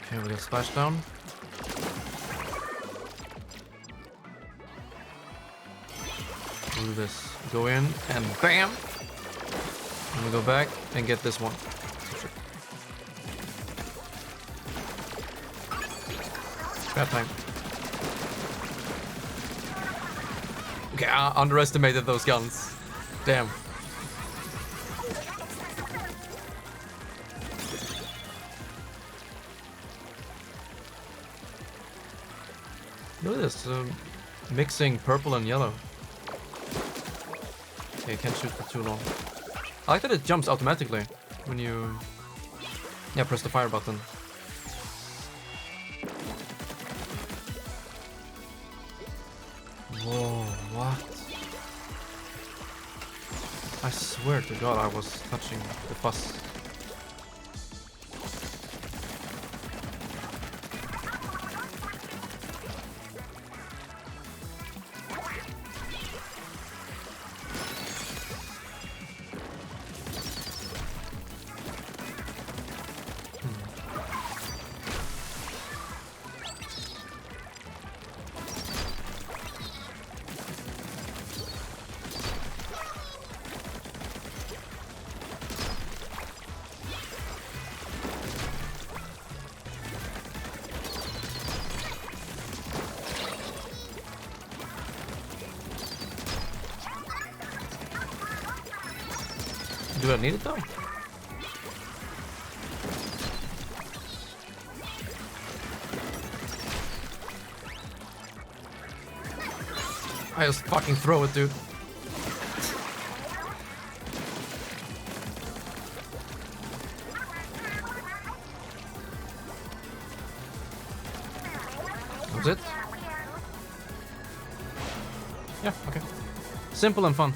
Speaker 1: Okay, we got splashdown. Do this. Go in and bam! And we go back and get this one. Bad time. Okay, I underestimated those guns. Damn. Look at this, mixing purple and yellow. Okay, you can't shoot for too long. I like that it jumps automatically when you press the fire button. Whoa, what? I swear to God I was touching the fuss. Do I need it though? I just fucking throw it, dude. That's it? Yeah, okay. Simple and fun.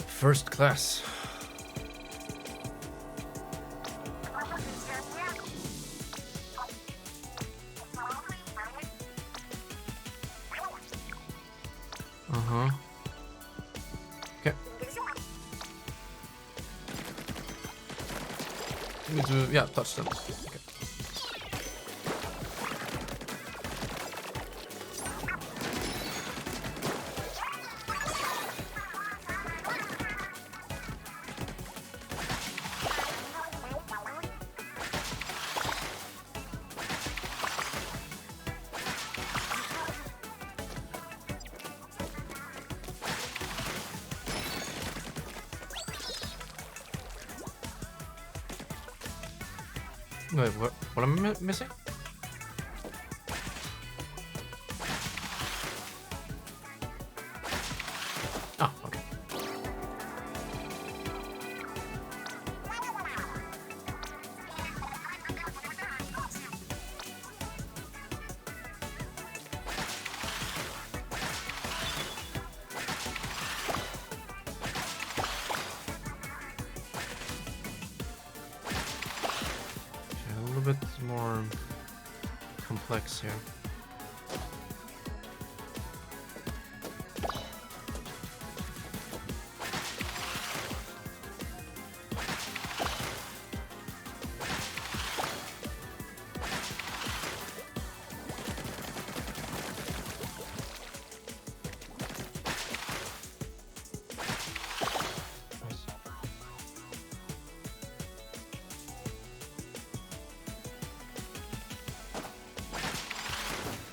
Speaker 1: First class. Uh-huh. Okay. You need to, yeah, touch them. Okay. Wait, what am I missing? Oh, okay. A little bit more complex here.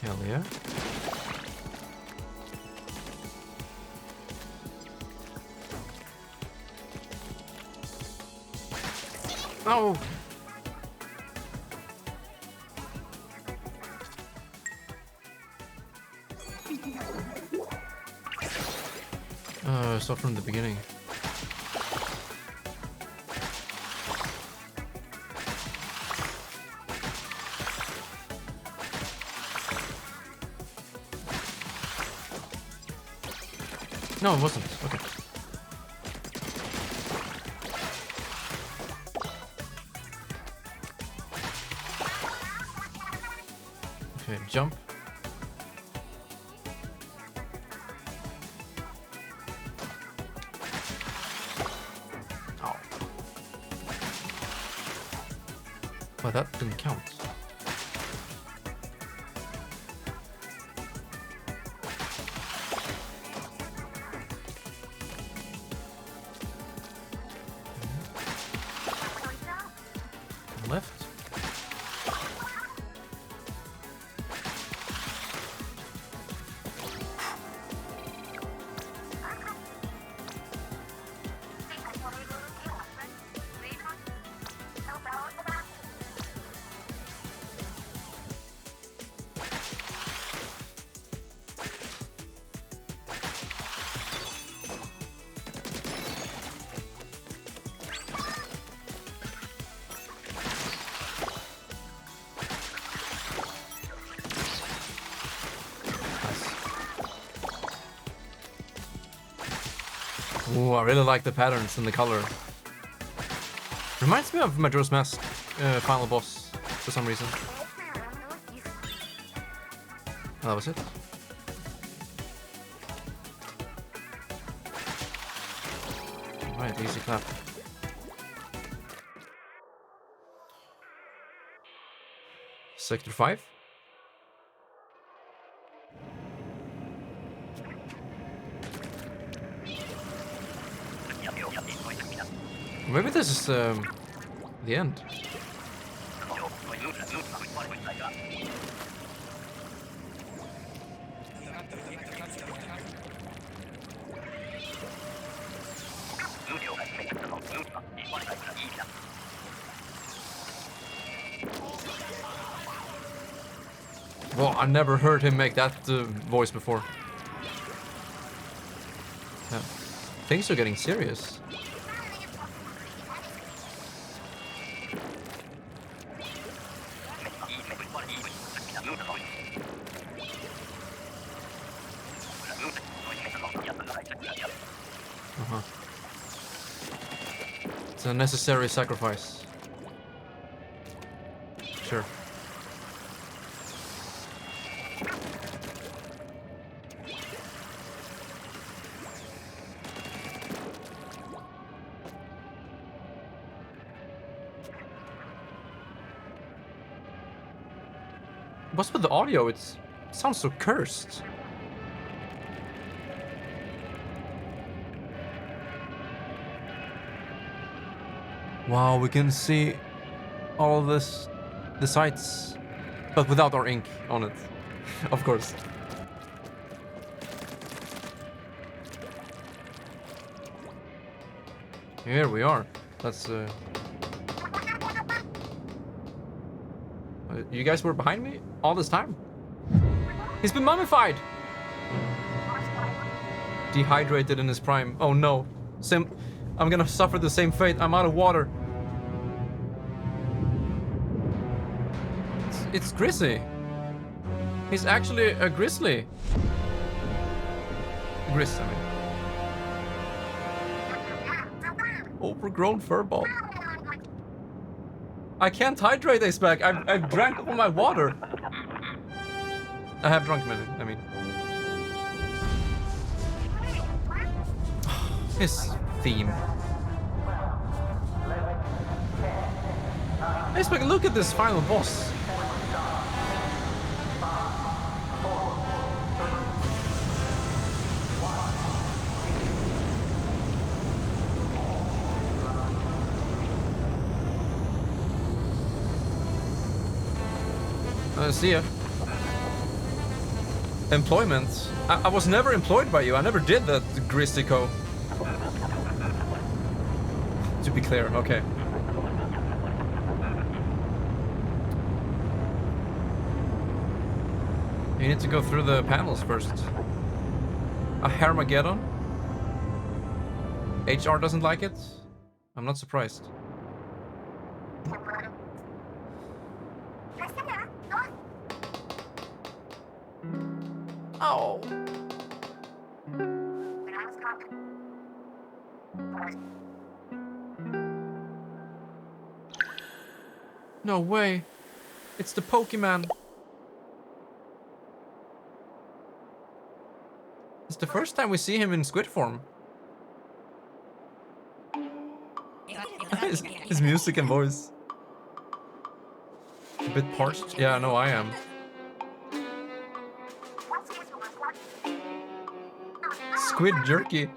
Speaker 1: Hell yeah. Oh! Start from the beginning. No, it wasn't. Okay. Okay, jump. Ow. Well, that didn't count. Left. Ooh, I really like the patterns and the color. Reminds me of Majora's Mask final boss for some reason. Oh, that was it. Alright, easy clap. Sector 5. Maybe this is the end. Well, I never heard him make that voice before. Yeah. Things are getting serious. It's a necessary sacrifice. Sure. What's with the audio? It sounds so cursed. Wow, we can see all this, the sights, but without our ink on it, of course. Here we are. That's you guys were behind me all this time? He's been mummified! Dehydrated in his prime. Oh no. I'm gonna suffer the same fate. I'm out of water. It's Grizzly. He's actually a grizzly. Grizz, I mean. Overgrown furball. I can't hydrate, Aceback. I've drank all my water. I have drunk many, I mean. His theme. Aceback, look at this final boss. See ya. Employment? I was never employed by you. I never did that, Gristico. To be clear, okay. You need to go through the panels first. A Harmageddon? HR doesn't like it? I'm not surprised. Oh. No way. It's the Pokemon. It's the first time we see him in squid form. his music and voice. A bit parched. Yeah, no, I am. Squid jerky.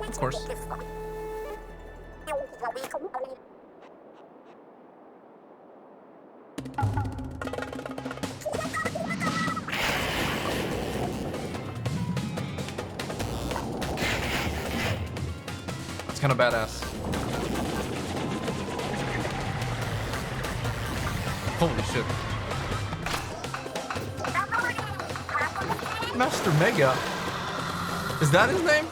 Speaker 1: Of course. That's kind of badass. Holy shit. Master Mega. Is that his name?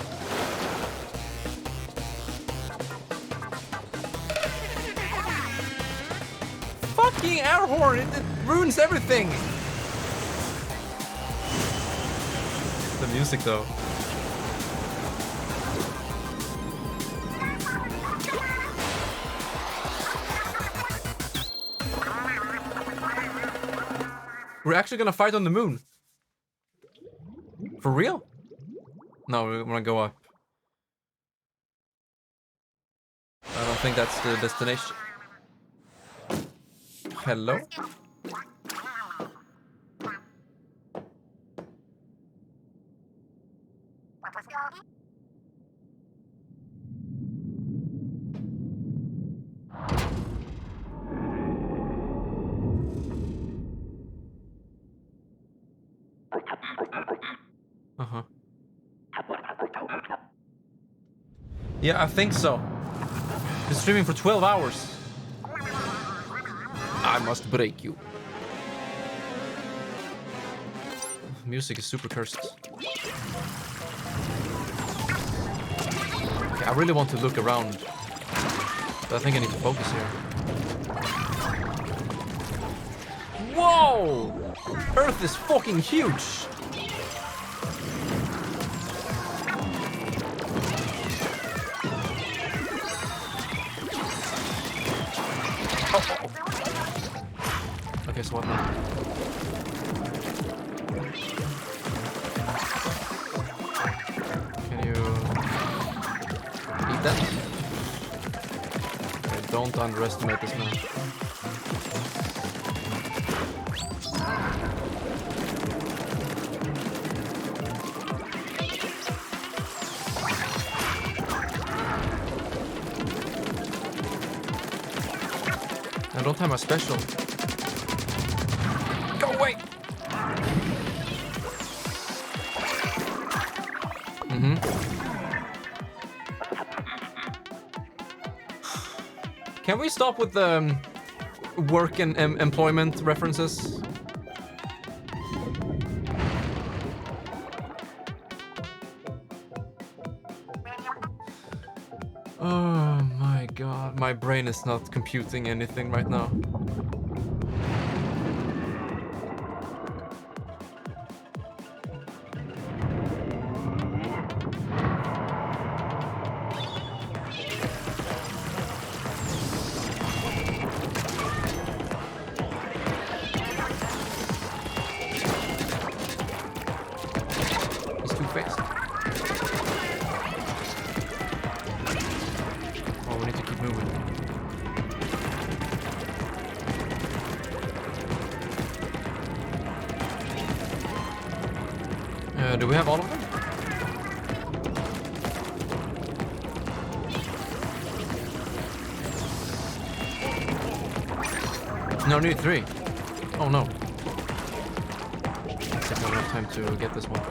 Speaker 1: Fucking air horn! It ruins everything! The music though. We're actually gonna fight on the moon. For real? No, we're gonna go up. I don't think that's the destination. Hello? Uh-huh. Yeah, I think so. Been streaming for 12 hours. I must break you. Music is super cursed. Okay, I really want to look around. But I think I need to focus here. Whoa! Earth is fucking huge! Okay, so what now? Can you eat that? Okay, don't underestimate this man. I don't have my special. Go away! Can we stop with the work and employment references? Oh my god, my brain is not computing anything right now. He's too fast. Oh, we need to keep moving. Do we have all of them? No, need 3. Oh no. Let's see if I have time to get this one.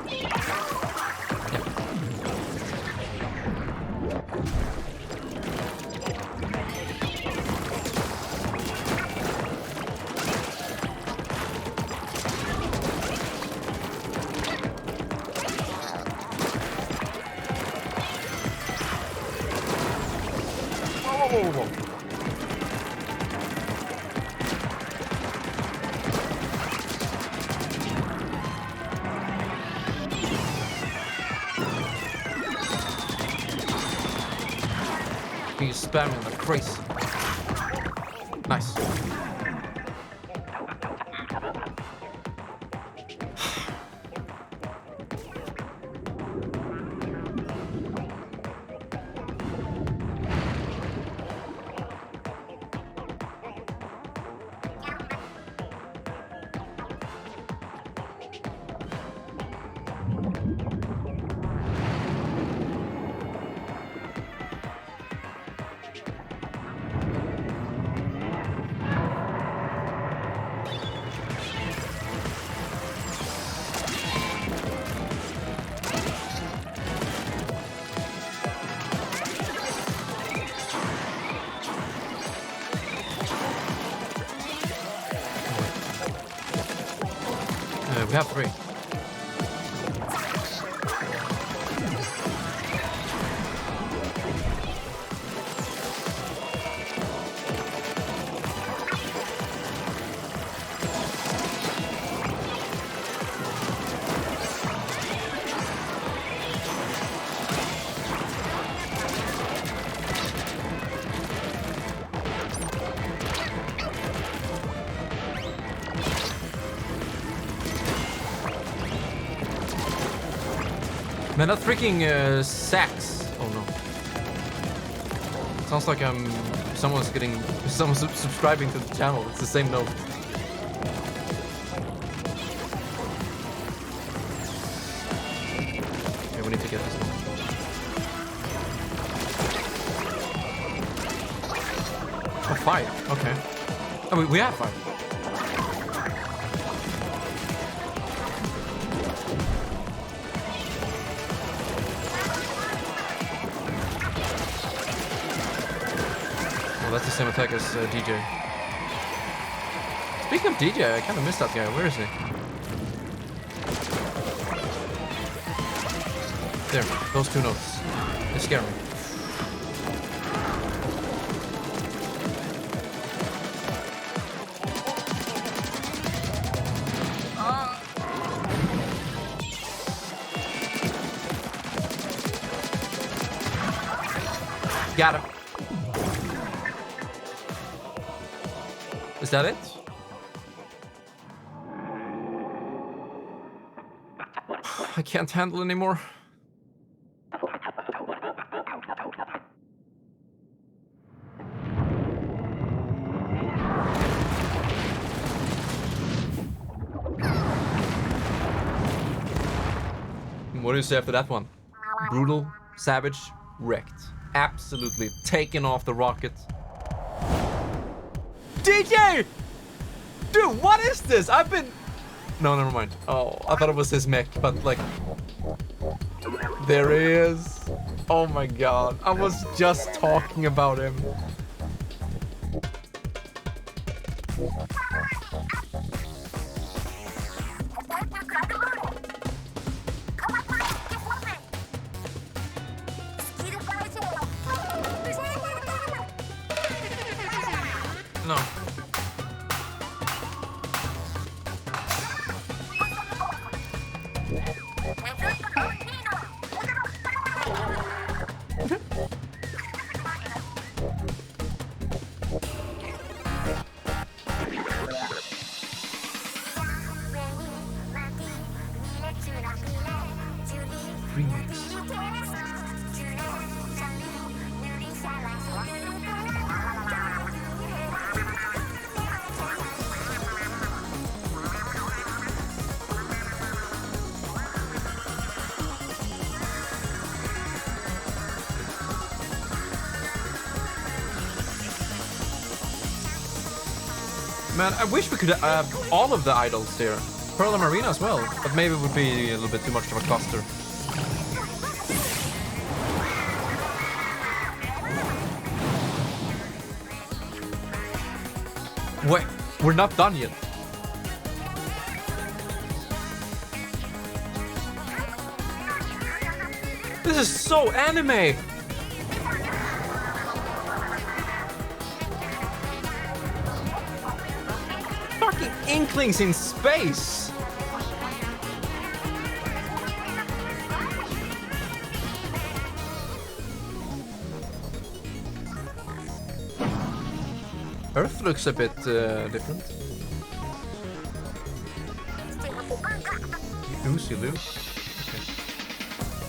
Speaker 1: Yeah. Whoa. He's spamming like crazy. Nice. We have 3. Man, that freaking sax. Oh no. Sounds like someone's subscribing to the channel. It's the same note. Okay, we need to get this one. Oh, 5. Okay. Oh, we have 5. Well, that's the same attack as DJ. Speaking of DJ, I kind of missed that guy. Where is he? There, those 2 notes. They scare me. Got him. Is that it? I can't handle anymore. What do you say after that one? Brutal, savage, wrecked. Absolutely taken off the rocket. DJ! Dude, what is this? I've been... No, never mind. Oh, I thought it was his mech, but like... There he is. Oh my god. I was just talking about him. No. Man, I wish we could have all of the idols here. Pearl and Marina as well, but maybe it would be a little bit too much of a cluster. Wait, we're not done yet. This is so anime! Fucking Inklings in space! Earth looks a bit different. Lucy Lou. Okay.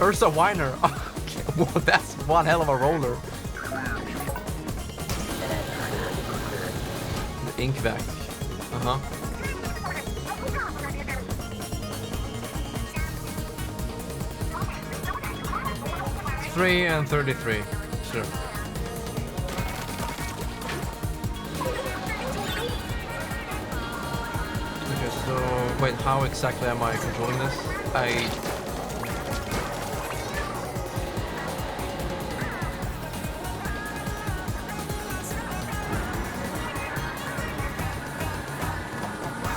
Speaker 1: Ursa Weiner. Okay. Well, that's one hell of a roller. The ink vac. Uh-huh. 3 and 33. Sure. Okay, so wait, how exactly am I controlling this?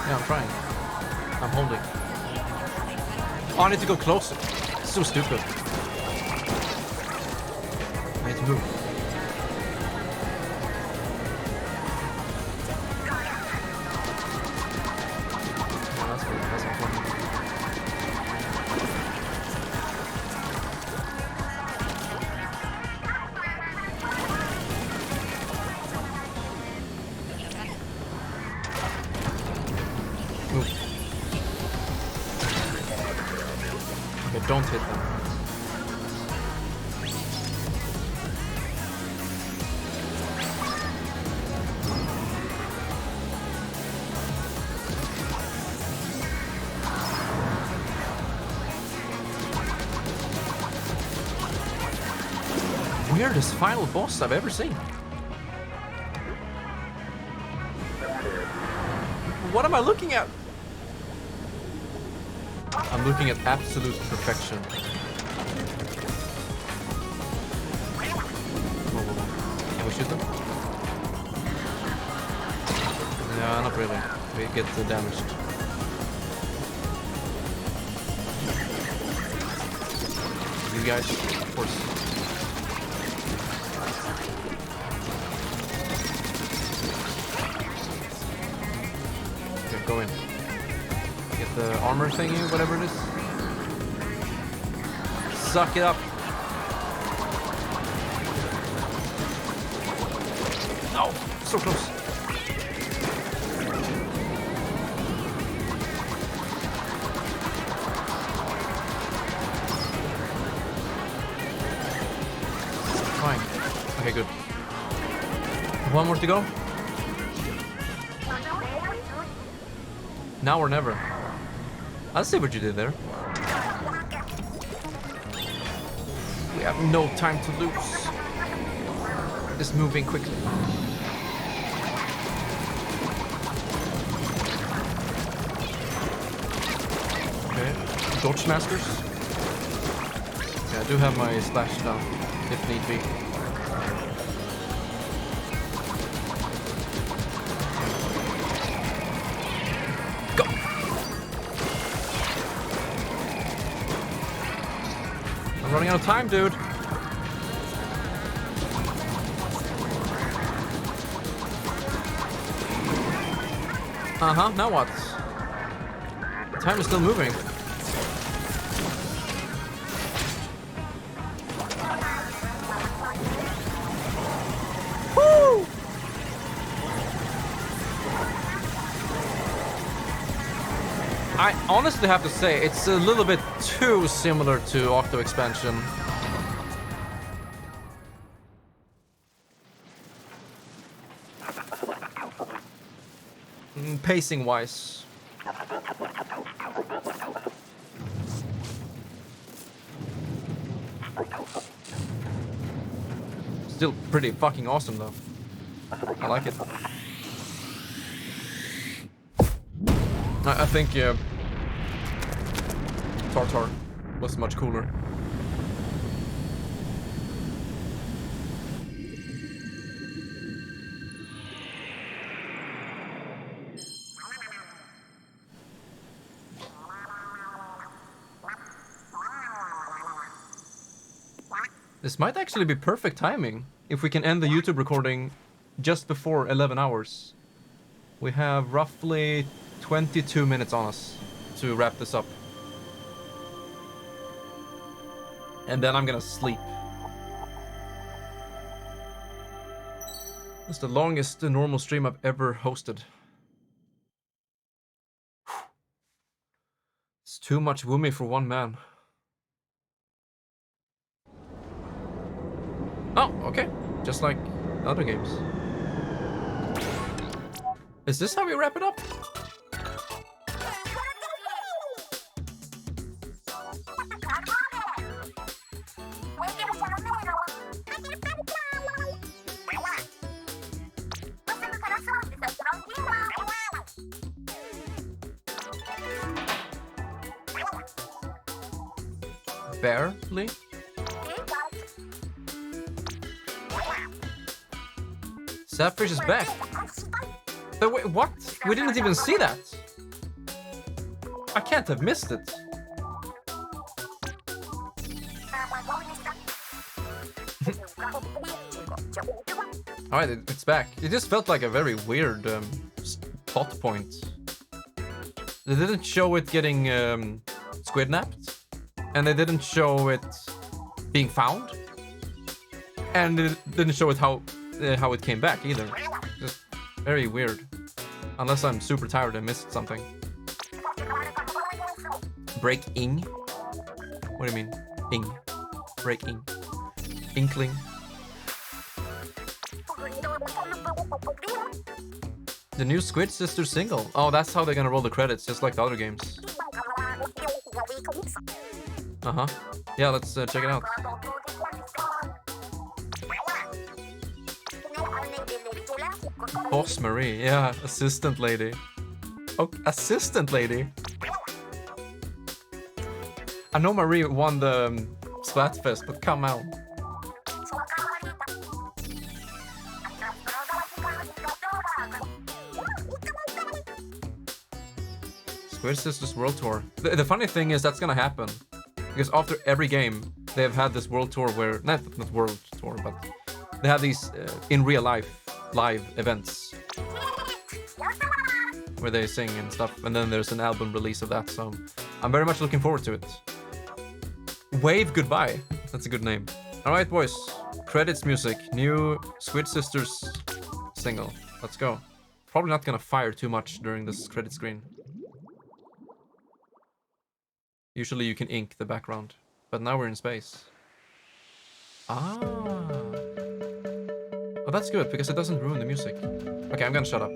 Speaker 1: Yeah, I'm trying. I'm holding. Oh, I need to go closer. It's so stupid. I need to move. Oh, that's good. That's important. Move. Okay, don't hit them. weirdest final boss I've ever seen. What am I looking at? I'm looking at absolute perfection. Whoa. Can we shoot them? No, not really. We get damaged. You guys, of course. Okay, go in. Get the armor thingy, whatever it is. Suck it up. Oh, so close. Fine. Okay, good. One more to go. Now or never. I'll see what you did there. We have no time to lose. Just moving quickly. Okay, dodge masters. Yeah, I do have my splash down if need be. Running out of time, dude. Now what? Time is still moving. Woo! I honestly have to say, it's a little bit too similar to Octo Expansion. Pacing wise. Still pretty fucking awesome though. I like it. I think Tartar was much cooler. This might actually be perfect timing if we can end the YouTube recording just before 11 hours. We have roughly 22 minutes on us to wrap this up. And then I'm gonna sleep. That's the longest normal stream I've ever hosted. It's too much Woomy for one man. Oh, okay. Just like other games. Is this how we wrap it up? Barely? Sapfish is back. But wait, what? We didn't even see that. I can't have missed it. Alright, it's back. It just felt like a very weird plot point. They didn't show it getting squidnapped, and they didn't show it being found, and it didn't show it how it came back either. Just very weird. Unless I'm super tired and missed something. Break-ing? What do you mean? Ing. Break-ing. Inkling. The new Squid Sister single. Oh, that's how they're gonna roll the credits, just like the other games. Uh-huh. Yeah, let's check it out. Boss Marie, yeah, assistant lady. Oh, assistant lady. I know Marie won the Splatfest, but come on. Squid Sisters World Tour. The funny thing is that's gonna happen. Because after every game, they have had this world tour where... Not world tour, but... They have these in real life, live events. Where they sing and stuff. And then there's an album release of that, so... I'm very much looking forward to it. Wave Goodbye. That's a good name. Alright, boys. Credits music. New Squid Sisters single. Let's go. Probably not gonna fire too much during this credit screen. Usually you can ink the background, but now we're in space. Ah. Oh, that's good, because it doesn't ruin the music. Okay, I'm gonna shut up.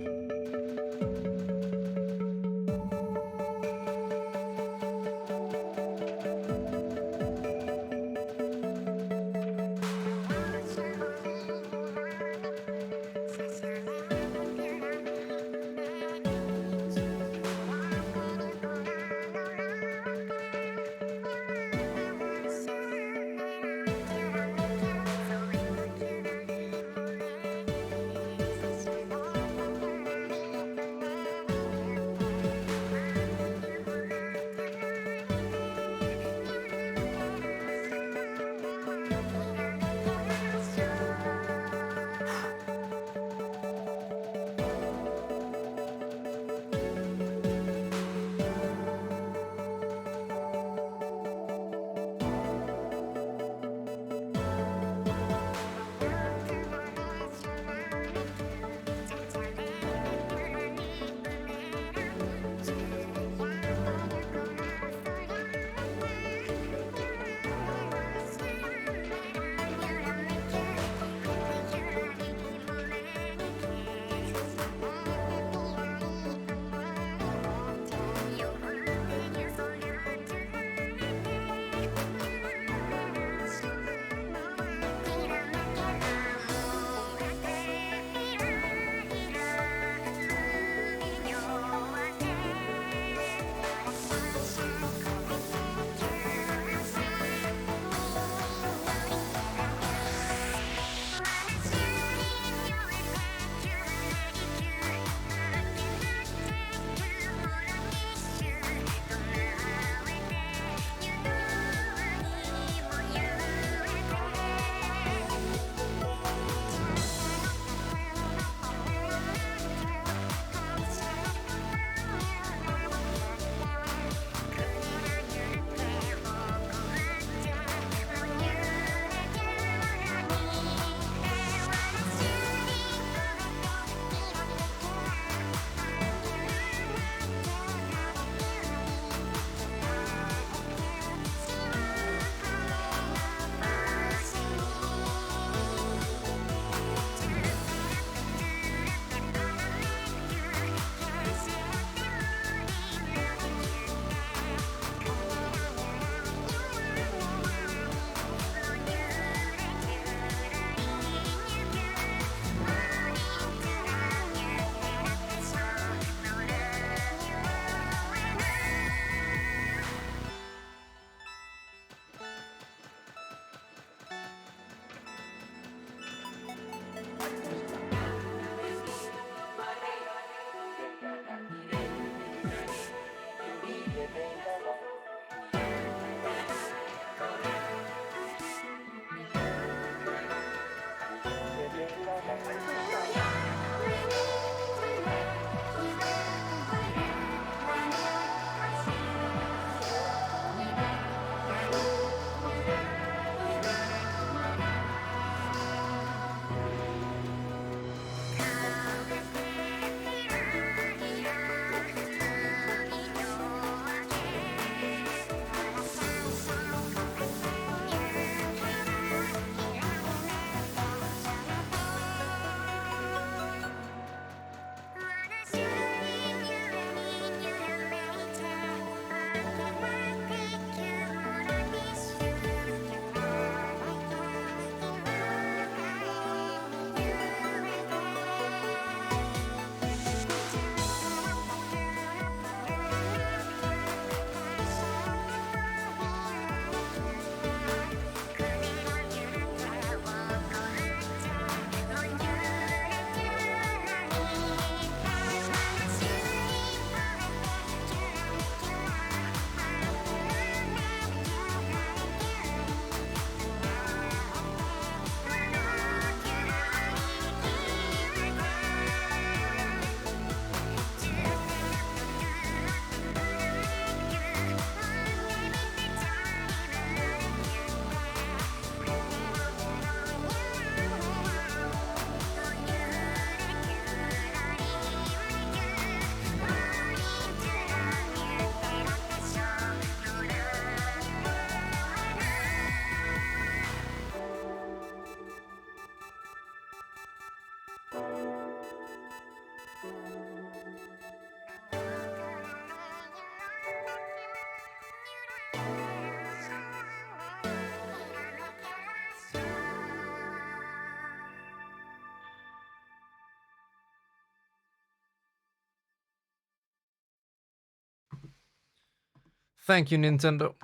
Speaker 1: Thank you, Nintendo.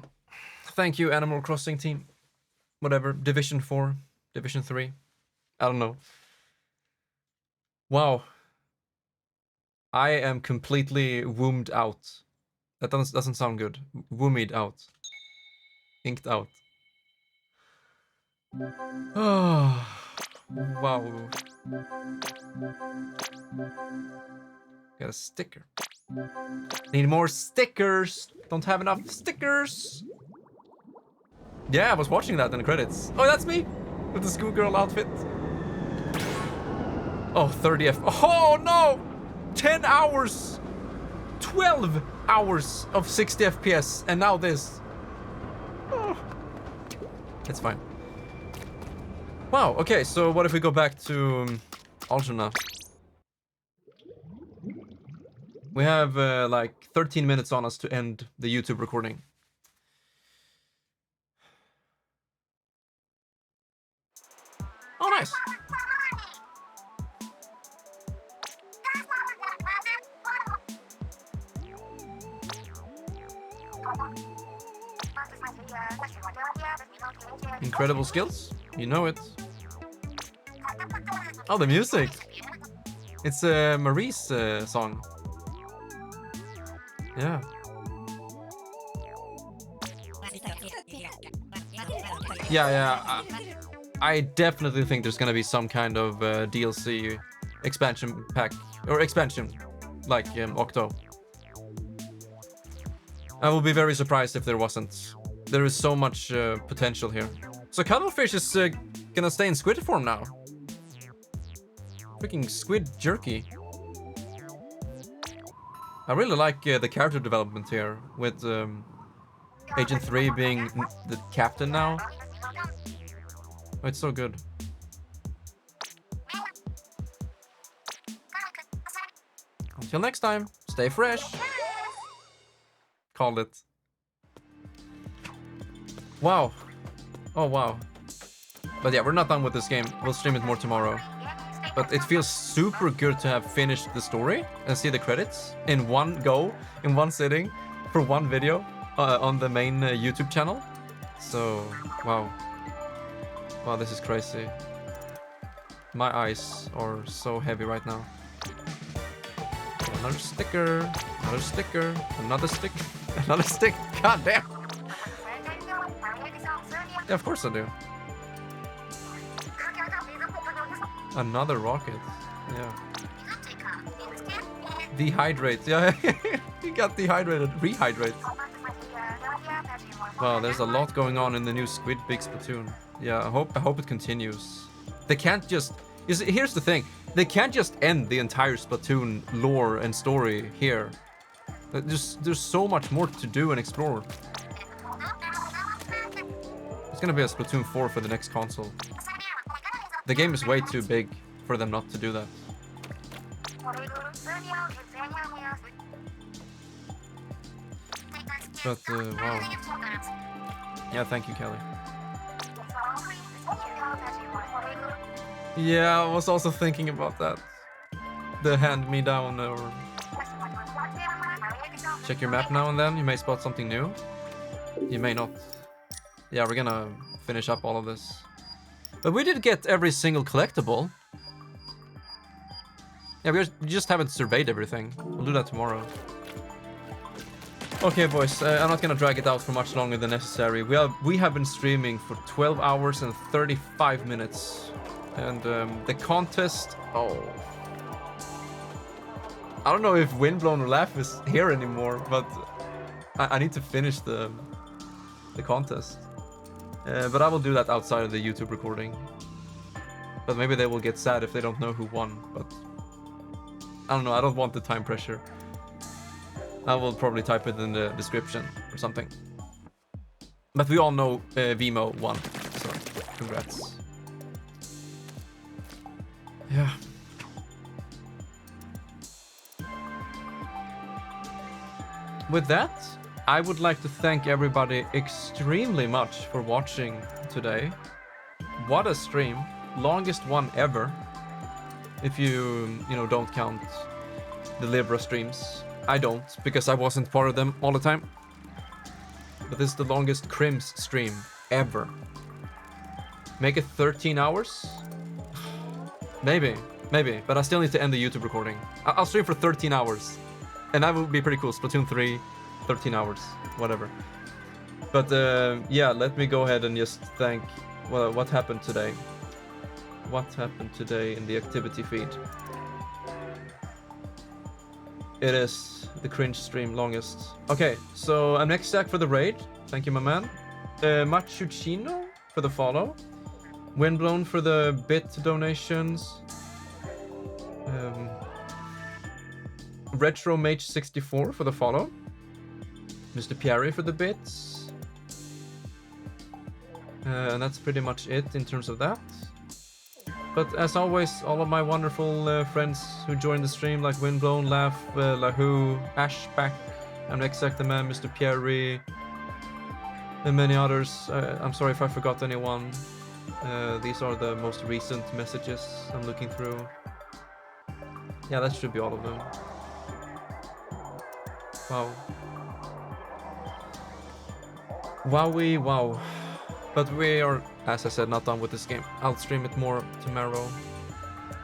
Speaker 1: Thank you, Animal Crossing team. Whatever. Division 4. Division 3. I don't know. Wow. I am completely wommed out. That doesn't sound good. Woomied out. Inked out. Oh, wow. Got a sticker. Need more stickers. Don't have enough stickers. Yeah, I was watching that in the credits. Oh, that's me with the schoolgirl outfit. Oh, 30 F. Oh no! 10 hours! 12 hours of 60 FPS, and now this. Oh. It's fine. Wow, okay, so what if we go back to Alterna? We have like 13 minutes on us to end the YouTube recording. Oh, nice. Incredible skills, you know it. Oh, the music. It's Marie's song. Yeah. Yeah. I definitely think there's gonna be some kind of DLC expansion pack or expansion like Octo. I will be very surprised if there wasn't. There is so much potential here. So Cuttlefish is gonna stay in squid form now. Freaking squid jerky. I really like the character development here with Agent 3 being the captain now. Oh, it's so good. Until next time, stay fresh. Called it. Wow. Oh, wow. But yeah, we're not done with this game. We'll stream it more tomorrow. But it feels super good to have finished the story and see the credits in one go, in one sitting, for one video on the main YouTube channel. So, wow. Wow, this is crazy. My eyes are so heavy right now. Another sticker, another sticker, another stick, another stick. God damn. Yeah, of course I do. Another rocket. Yeah. Dehydrate. Yeah, he got dehydrated. Rehydrate. Wow, there's a lot going on in the new Squid Big Splatoon. Yeah, I hope it continues. They can't just... Here's the thing. They can't just end the entire Splatoon lore and story here. There's so much more to do and explore. It's gonna be a Splatoon 4 for the next console. The game is way too big for them not to do that. But, wow. Yeah, thank you, Kelly. Yeah, I was also thinking about that. The hand-me-down or... Check your map now and then, you may spot something new. You may not. Yeah, we're gonna finish up all of this. But we did get every single collectible. Yeah, we just haven't surveyed everything. We'll do that tomorrow. Okay, boys, I'm not gonna drag it out for much longer than necessary. We have been streaming for 12 hours and 35 minutes. And the contest... Oh. I don't know if Windblown or Laugh is here anymore, but I need to finish the contest. But I will do that outside of the YouTube recording. But maybe they will get sad if they don't know who won, but... I don't know, I don't want the time pressure. I will probably type it in the description or something. But we all know Veemo won, so congrats. Yeah. with that, I would like to thank everybody extremely much for watching today. What a stream. Longest one ever. If you know, don't count the Libra streams. I don't, because I wasn't part of them all the time. But this is the longest Crims stream ever. Make it 13 hours? Maybe, but I still need to end the YouTube recording. I'll stream for 13 hours. And that would be pretty cool. Splatoon 3, 13 hours, whatever. But yeah, let me go ahead and just thank, well, what happened today. What happened today in the activity feed? It is the cringe stream longest. Okay, so I'm next stack for the raid. Thank you, my man. Machuchino for the follow. Windblown for the bit donations. Retro Mage 64 for the follow. Mr. Pierre for the bits. And that's pretty much it in terms of that. But as always, all of my wonderful friends who joined the stream, like Windblown, Laugh, Lahu, Ashback, I'm Exactaman, Mr. Pierre, and many others. I'm sorry if I forgot anyone. These are the most recent messages I'm looking through. Yeah, that should be all of them. Wow. Wowie wow. But we are, as I said, not done with this game. I'll stream it more tomorrow.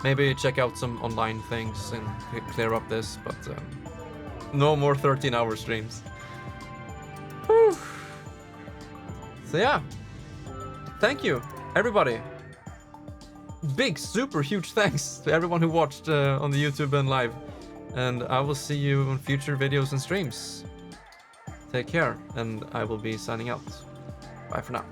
Speaker 1: Maybe check out some online things and clear up this, but no more 13-hour streams. Whew. So yeah, thank you, everybody. Big, super huge thanks to everyone who watched on the YouTube and live. And I will see you on future videos and streams. Take care, and I will be signing out. Bye for now.